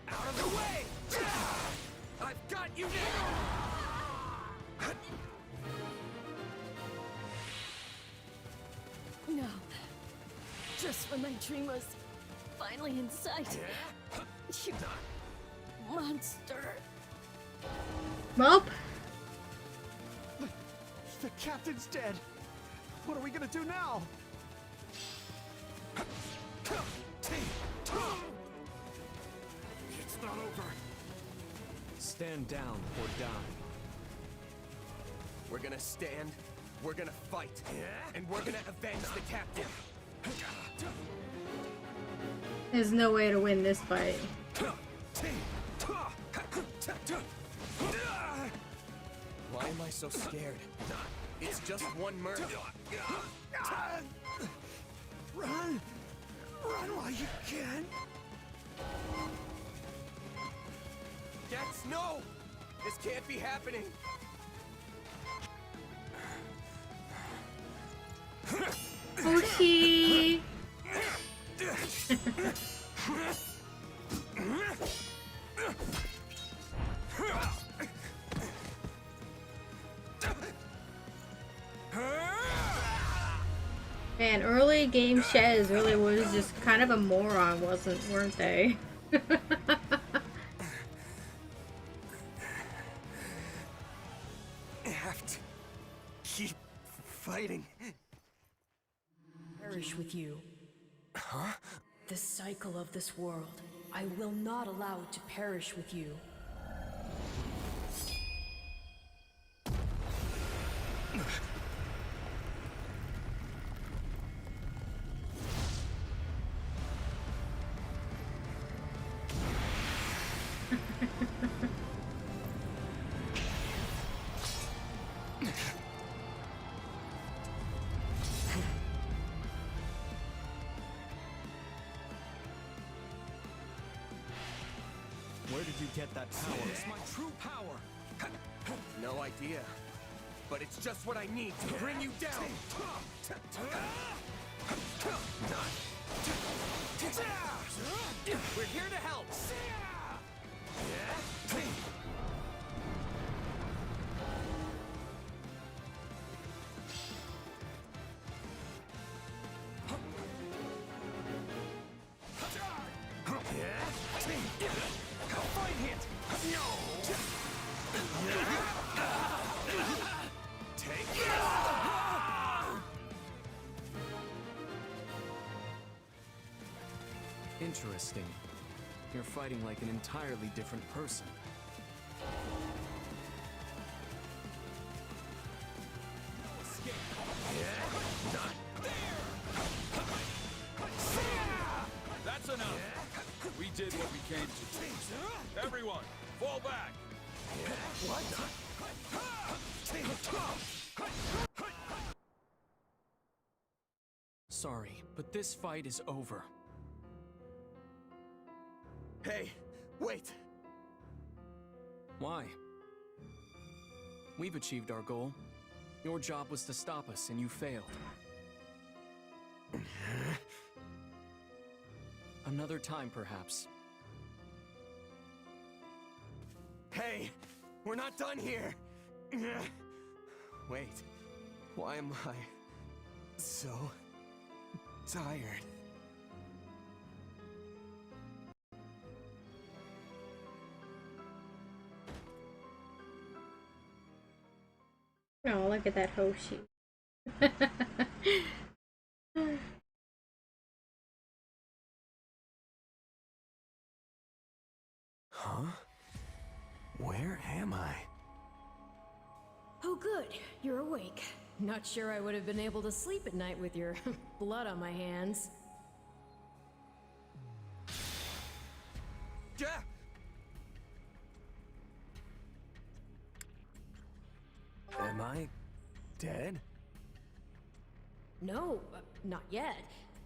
Out of the way! I've got you now! No. Just when my dream was finally in sight. You monster. Well, The captain's dead. What are we gonna do now? It's not over. Stand down or die. We're gonna stand, we're gonna fight, and we're gonna avenge the captain. there's no way to win this fight. Why am I so scared? It's just one murder. Run! Run while you can! Gets no! This can't be happening! Kofi! Man, early game Shez really was just kind of a moron, weren't they? I have to keep fighting. Perish with you. Huh? The cycle of this world. I will not allow it to perish with you. Where did you get that power? It's my true power. No idea. But it's just what I need to bring you down. We're here to help. Interesting. You're fighting like an entirely different person. That's enough! We did what we came to. Everyone, fall back! Sorry, but this fight is over. Hey, wait! Why? We've achieved our goal. Your job was to stop us, and you failed. Another time, perhaps. Hey, we're not done here. Wait, why am I so tired? Oh, look at that Hoshi. Huh? Where am I? Oh good, you're awake. Not sure I would have been able to sleep at night with your blood on my hands. Yeah. Am I dead? No, not yet.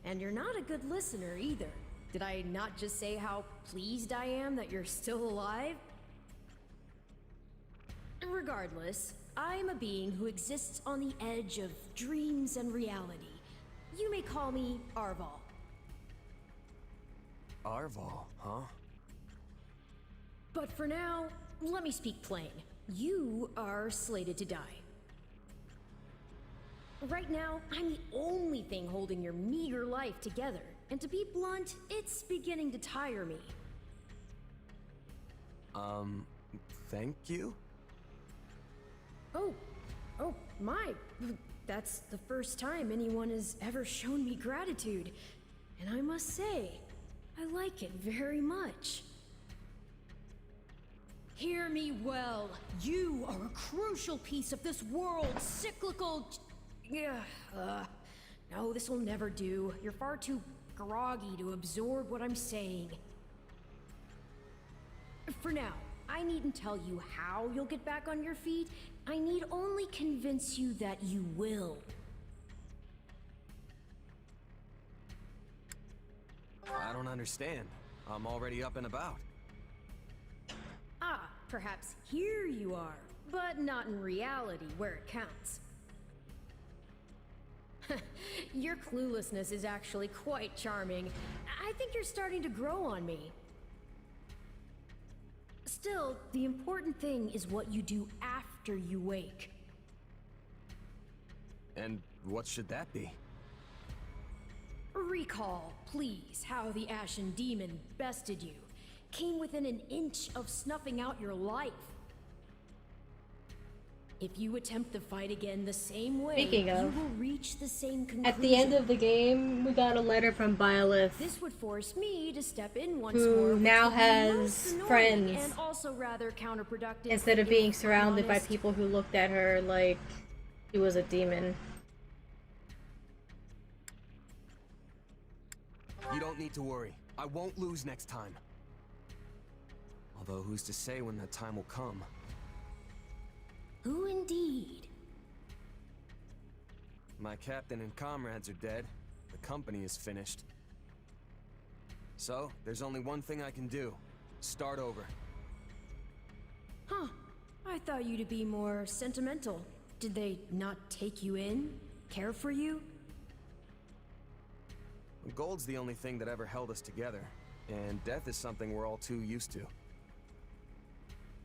And you're not a good listener either. Did I not just say how pleased I am that you're still alive? Regardless, I'm a being who exists on the edge of dreams and reality. You may call me Arval. Arval, huh? But for now, let me speak plain. You are slated to die. Right now, I'm the only thing holding your meager life together. And to be blunt, it's beginning to tire me. Thank you? Oh, my. That's the first time anyone has ever shown me gratitude. And I must say, I like it very much. Hear me well. You are a crucial piece of this world's cyclical... No, this will never do. You're far too groggy to absorb what I'm saying. For now, I needn't tell you how you'll get back on your feet. I need only convince you that you will. I don't understand. I'm already up and about. Ah, perhaps here you are, but not in reality where it counts. Your cluelessness is actually quite charming. I think you're starting to grow on me. Still, the important thing is what you do after you wake. And what should that be? Recall, please, how the Ashen Demon bested you. Came within an inch of snuffing out your life. If you attempt the fight again the same way, Speaking of, you will reach the same conclusion. at the end of the game, we got a letter from Byleth, This would force me to step in once who more, which now would be has most annoying friends and also rather counterproductive. instead of if being I'm surrounded by honest. people who looked at her like she was a demon. You don't need to worry. I won't lose next time. Although who's to say when that time will come? Who indeed? My captain and comrades are dead. The company is finished. So, there's only one thing I can do. Start over. Huh. I thought you to be more sentimental. Did they not take you in? Care for you? Gold's the only thing that ever held us together, and death is something we're all too used to.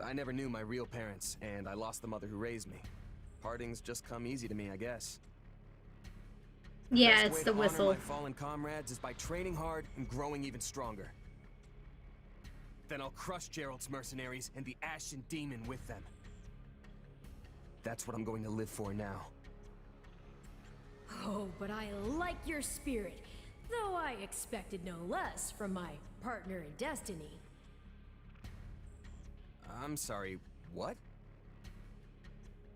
I never knew my real parents, and I lost the mother who raised me. Partings just come easy to me, I guess. Yeah, Best it's way the to whistle. honor my fallen comrades is by training hard and growing even stronger. Then I'll crush Gerald's mercenaries and the Ashen Demon with them. That's what I'm going to live for now. Oh, but I like your spirit. Though I expected no less from my partner in destiny. I'm sorry, what?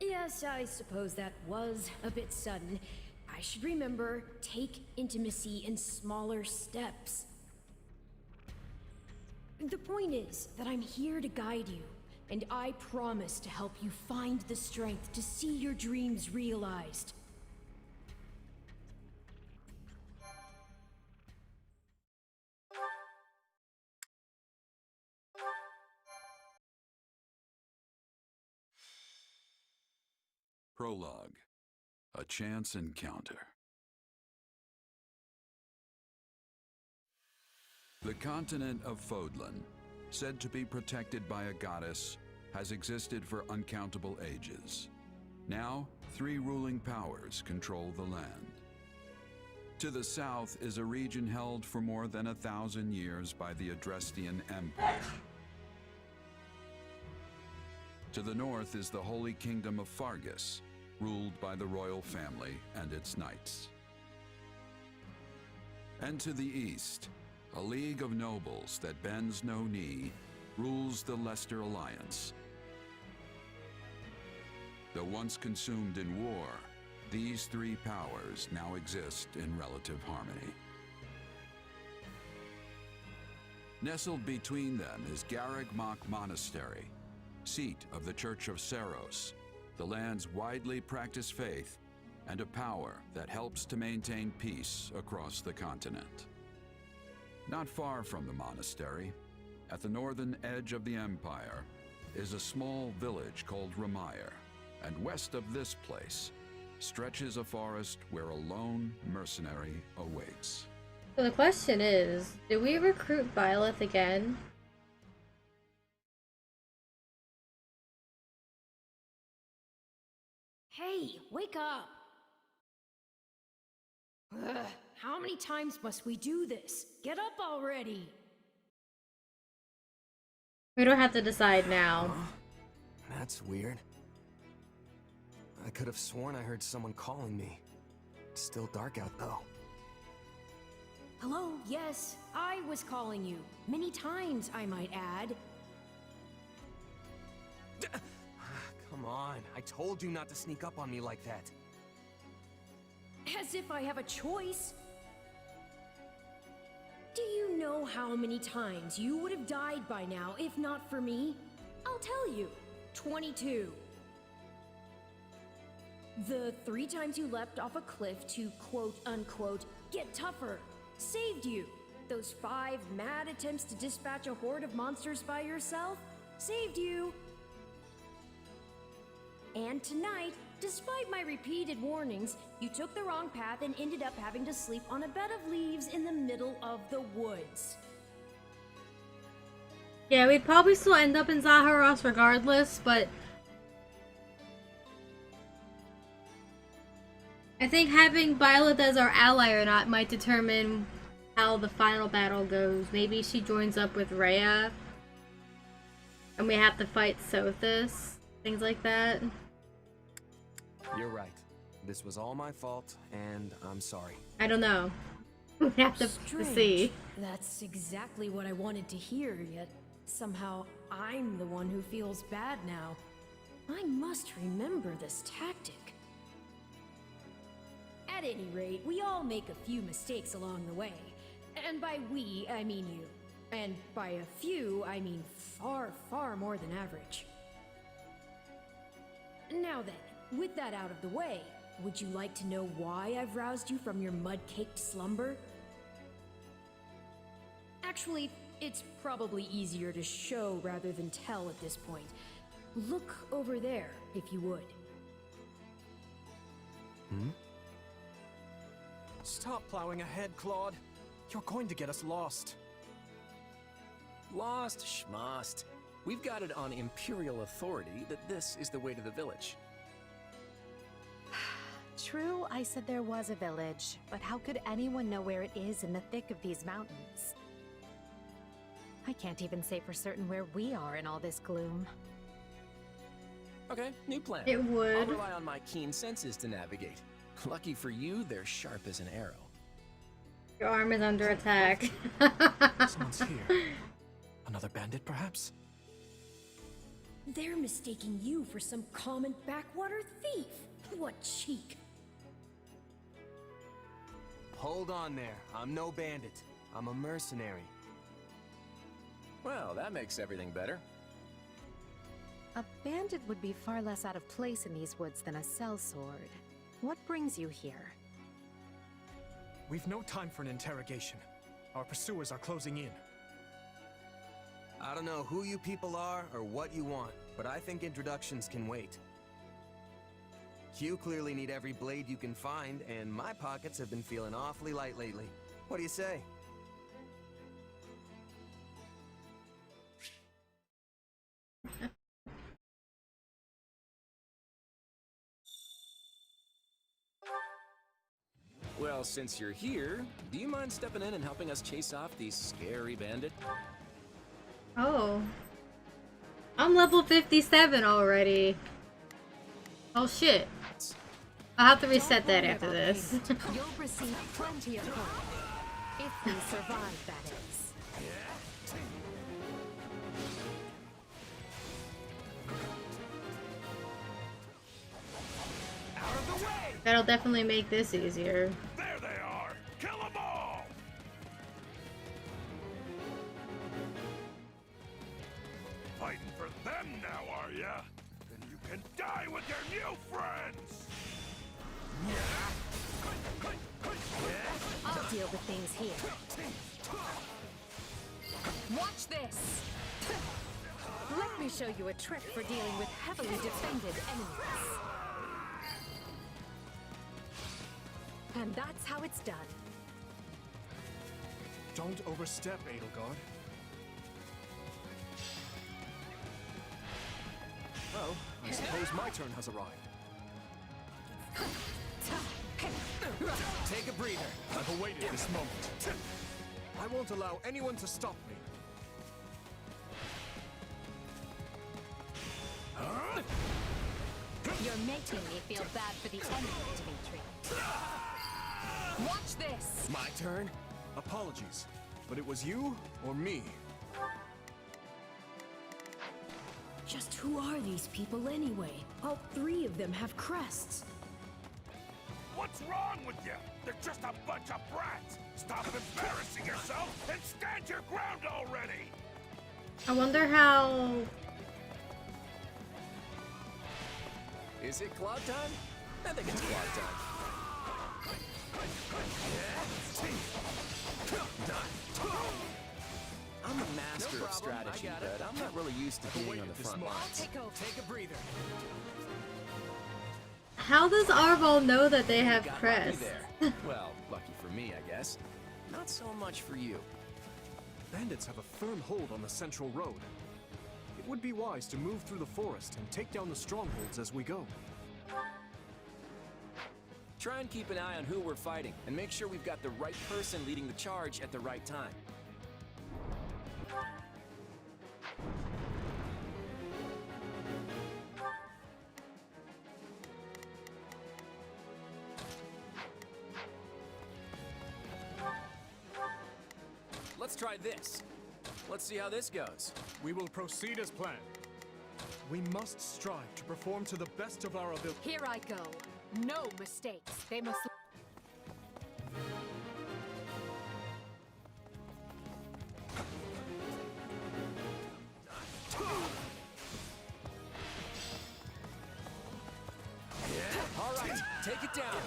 Yes, I suppose that was a bit sudden. I should remember, take intimacy in smaller steps. The point is that I'm here to guide you, and I promise to help you find the strength to see your dreams realized. Prologue. A chance encounter. The continent of Fodlan, said to be protected by a goddess, has existed for uncountable ages. Now, 3 ruling powers control the land. To the south is a region held for more than 1,000 years by the Adrestian Empire. To the north is the Holy Kingdom of Fargus, ruled by the royal family and its knights. And to the east, a league of nobles that bends no knee rules the Leicester Alliance. Though once consumed in war, these 3 powers now exist in relative harmony. Nestled between them is Garreg Mach Monastery, seat of the Church of Saros, the land's widely practiced faith, and a power that helps to maintain peace across the continent. Not far from the monastery, at the northern edge of the empire, is a small village called Rhea, and west of this place stretches a forest where a lone mercenary awaits. So the question is, do we recruit Byleth again? Hey, wake up! Ugh, how many times must we do this? Get up already! We don't have to decide now. That's weird. I could have sworn I heard someone calling me. It's still dark out though. Hello, yes, I was calling you. Many times, I might add. Come on, I told you not to sneak up on me like that. As if I have a choice. Do you know how many times you would have died by now if not for me? I'll tell you. 22. The 3 times you leapt off a cliff to quote-unquote get tougher saved you. Those 5 mad attempts to dispatch a horde of monsters by yourself saved you. And tonight, despite my repeated warnings, you took the wrong path and ended up having to sleep on a bed of leaves in the middle of the woods. Yeah, we'd probably still end up in Zaharos regardless, but I think having Byleth as our ally or not might determine how the final battle goes. Maybe she joins up with Rhea, and we have to fight Sothis, things like that. You're right. This was all my fault, and I'm sorry. I don't know. We have to see. That's exactly what I wanted to hear, yet somehow I'm the one who feels bad now. I must remember this tactic. At any rate, we all make a few mistakes along the way. And by we, I mean you. And by a few, I mean far, far more than average. Now then, with that out of the way, would you like to know why I've roused you from your mud-caked slumber? Actually, it's probably easier to show rather than tell at this point. Look over there, if you would. Hmm? Stop plowing ahead, Claude. You're going to get us lost. Lost schmost. We've got it on Imperial authority that this is the way to the village. True, I said there was a village, but how could anyone know where it is in the thick of these mountains? I can't even say for certain where we are in all this gloom. Okay, new plan. It would. I'll rely on my keen senses to navigate. Lucky for you, they're sharp as an arrow. Your arm is under attack. Someone's here. Another bandit, perhaps? They're mistaking you for some common backwater thief. What cheek. Hold on there. I'm no bandit. I'm a mercenary. Well, that makes everything better. A bandit would be far less out of place in these woods than a sellsword. What brings you here? We've no time for an interrogation. Our pursuers are closing in. I don't know who you people are or what you want, but I think introductions can wait. You clearly need every blade you can find, and my pockets have been feeling awfully light lately. What do you say? Well, since you're here, do you mind stepping in and helping us chase off these scary bandits? Oh. I'm level 57 already. Oh shit. I'll have to reset that after this. You'll receive plenty of hope. If we survive, that is. Out of the way! That'll definitely make this easier. There they are! Kill them all! Fighting for them now, are ya? Then you can die with your new friends! I'll deal with things here. Watch this! Let me show you a trick for dealing with heavily defended enemies. And that's how it's done. Don't overstep, Edelgard. Well, I suppose my turn has arrived. Take a breather. I've awaited this moment. I won't allow anyone to stop me. You're making me feel bad for the enemy, Dimitri. Watch this! My turn? Apologies, but it was you or me. Just who are these people anyway? All three of them have crests. What's wrong with you? They're just a bunch of brats! Stop embarrassing yourself and stand your ground already! I wonder how... Is it cloud time? I think it's cloud time. I'm a master of strategy, but I'm not really used to being on the front lines. Take a breather. How does Arval know that they have Got lucky crests? there. Well, lucky for me, I guess. Not so much for you. Bandits have a firm hold on the central road. It would be wise to move through the forest and take down the strongholds as we go. Try and keep an eye on who we're fighting, and make sure we've got the right person leading the charge at the right time. Let's try this. Let's see how this goes. We will proceed as planned. We must strive to perform to the best of our ability. Here I go. No mistakes. They must... All right, take it down.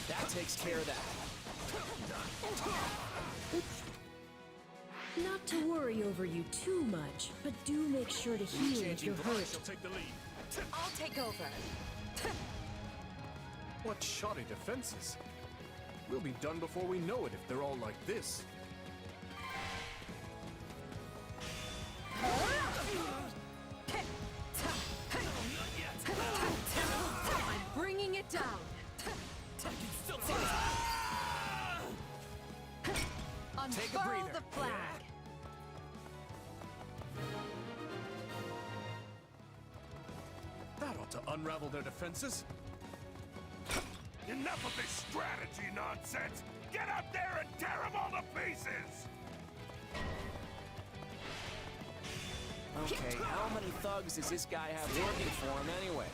That takes care of that. Not to worry over you too much, but do make sure to heal if you're hurt. She'll take the lead. I'll take over. What shoddy defenses. We'll be done before we know it if they're all like this. I'm bringing it down. Take a Unfurl breather. the flag. That ought to unravel their defenses. Enough of this strategy nonsense! Get up there and tear them all to pieces! Okay, how many thugs does this guy have working for him anyway?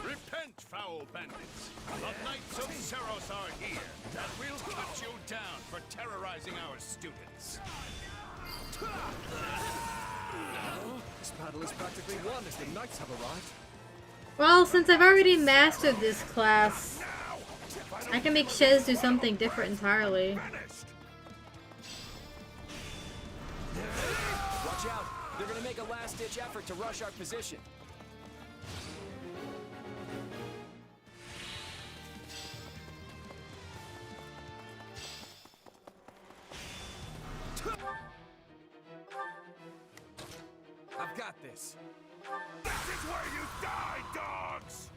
Repent, foul bandits! The Knights of Seros are here, and we'll put you down for terrorizing our students. This battle is practically won as the Knights have arrived. Well, since I've already mastered this class, I can make Shez do something different entirely. Watch out! They're gonna make a last-ditch effort to rush our position. I've got this. This is where you die, dogs!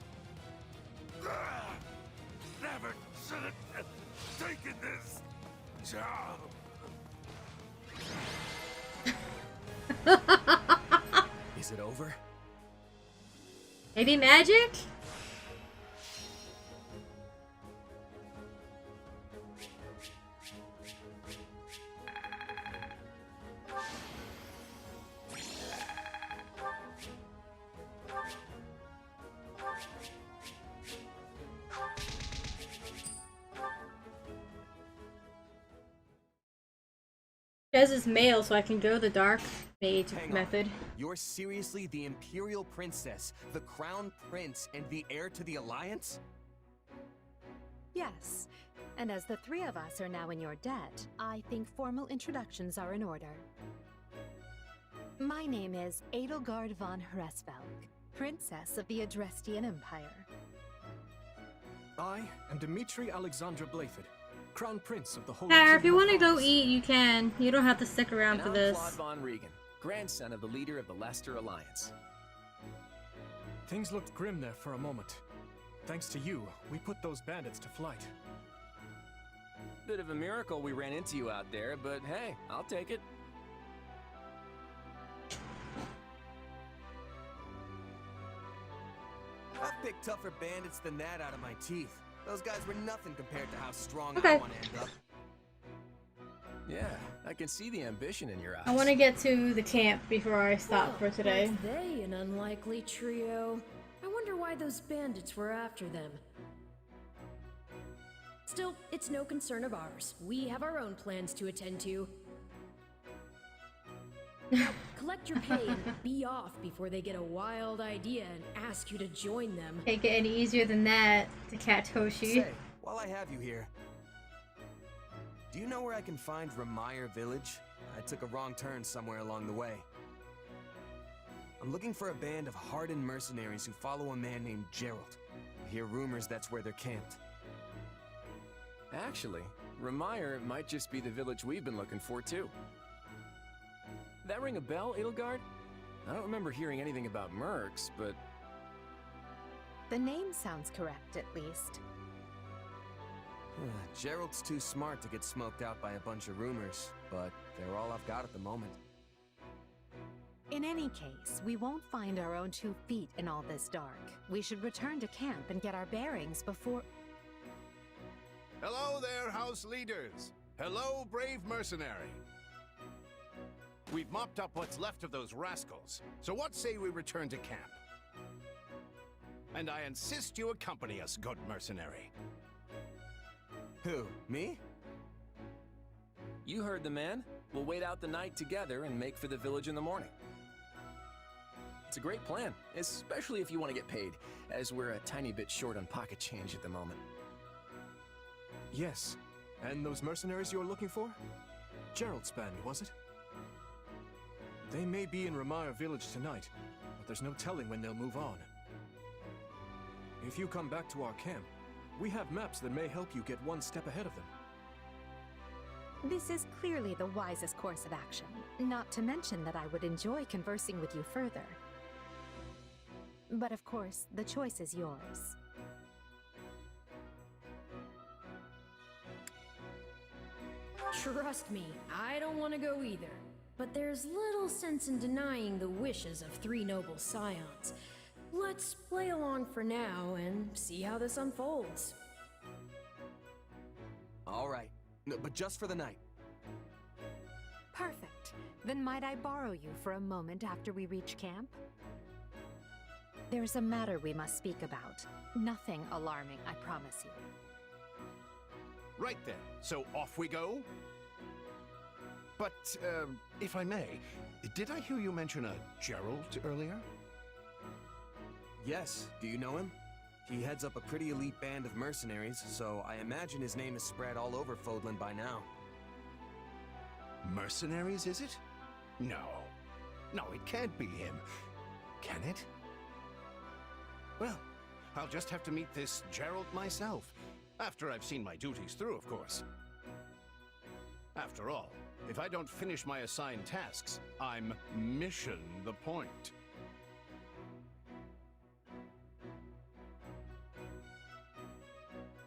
Never should have taken this job. Is it over? Maybe magic? Shez is male, so I can go the dark mage method. You're seriously the Imperial Princess, the Crown Prince, and the heir to the Alliance? Yes, and as the three of us are now in your debt, I think formal introductions are in order. My name is Edelgard von Hresvelg, Princess of the Adrestian Empire. I am Dmitri Alexandra Blaford, Crown Prince of the Holy Tara, if Kingdom you of want to go France. eat, you can. You don't have to stick around for I'm this. Claude von Regan, grandson of the leader of the Leicester Alliance. Things looked grim there for a moment. Thanks to you, we put those bandits to flight. Bit of a miracle we ran into you out there, but hey, I'll take it. I've picked tougher bandits than that out of my teeth. Those guys were nothing compared to how strong Okay. I want to end up. Yeah, I can see the ambition in your eyes. I want to get to the camp before I stop for today. Aren't they an unlikely trio? I wonder why those bandits were after them. Still, it's no concern of ours. We have our own plans to attend to. Now, collect your pay and be off before they get a wild idea and ask you to join them. Can't get any easier than that to catch Hoshi. Say, while I have you here, do you know where I can find Ramire Village? I took a wrong turn somewhere along the way. I'm looking for a band of hardened mercenaries who follow a man named Gerald. I hear rumors that's where they're camped. Actually, Ramire might just be the village we've been looking for, too. That ring a bell, Edelgard? I don't remember hearing anything about mercs, but... The name sounds correct, at least. Gerald's too smart to get smoked out by a bunch of rumors, but they're all I've got at the moment. In any case, we won't find our own 2 feet in all this dark. We should return to camp and get our bearings before... Hello there, house leaders. Hello, brave mercenary. We've mopped up what's left of those rascals, so what say we return to camp? And I insist you accompany us, good mercenary. Who, me? You heard the man. We'll wait out the night together and make for the village in the morning. It's a great plan, especially if you want to get paid, as we're a tiny bit short on pocket change at the moment. Yes. And those mercenaries you're looking for? Gerald's band, was it? They may be in Ramire Village tonight, but there's no telling when they'll move on. If you come back to our camp, we have maps that may help you get one step ahead of them. This is clearly the wisest course of action, not to mention that I would enjoy conversing with you further. But of course, the choice is yours. Trust me, I don't want to go either. but there's little sense in denying the wishes of 3 noble scions. Let's play along for now and see how this unfolds. All right, no, but just for the night. Perfect. Then might I borrow you for a moment after we reach camp? There's a matter we must speak about. Nothing alarming, I promise you. Right then, so off we go? But, if I may, did I hear you mention a Gerald earlier? Yes, do you know him? He heads up a pretty elite band of mercenaries, so I imagine his name is spread all over Fodlan by now. Mercenaries, is it? No. No, it can't be him. Can it? Well, I'll just have to meet this Gerald myself. After I've seen my duties through, of course. After all, if I don't finish my assigned tasks, I'm mission the point.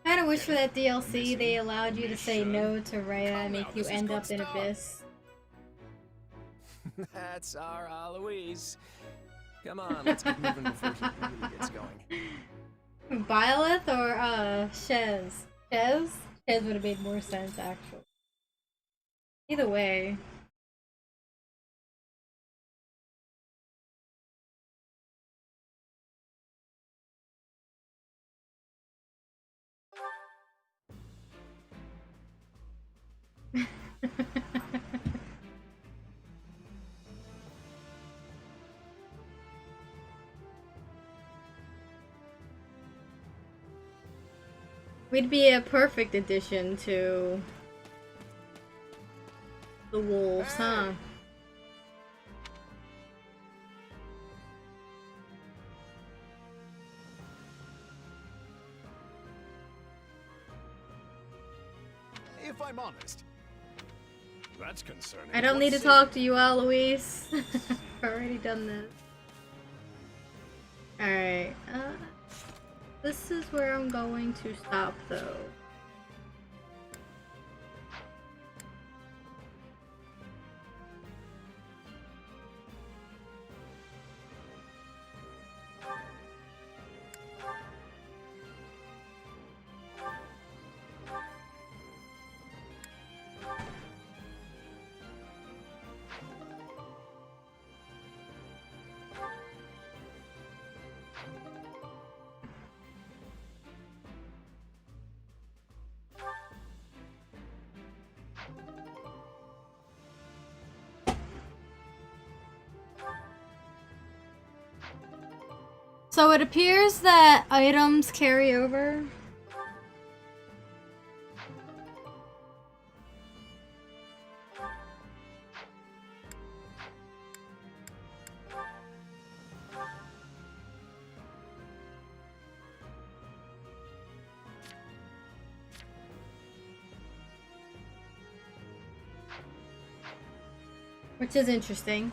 I kinda wish for that DLC they allowed you to say no to Rhea and make you end up in Abyss. That's our Eloise. Come on, let's get moving before he really gets going. Byleth or Shez? Shez? Shez would have made more sense actually. Either way. We'd be a perfect addition to the wolves, huh? If I'm honest, that's concerning. I don't need to talk to you, Eloise. I've already done this. Alright, this is where I'm going to stop though. So it appears that items carry over. Which is interesting.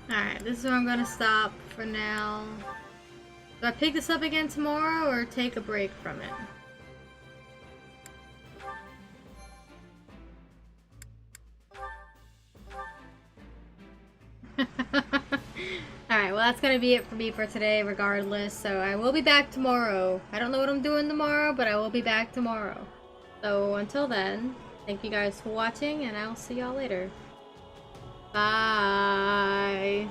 Alright, this is where I'm gonna stop for now. Do I pick this up again tomorrow or take a break from it? Alright, well that's gonna be it for me for today regardless, so I will be back tomorrow. I don't know what I'm doing tomorrow, but I will be back tomorrow. So until then, thank you guys for watching and I'll see y'all later. Bye!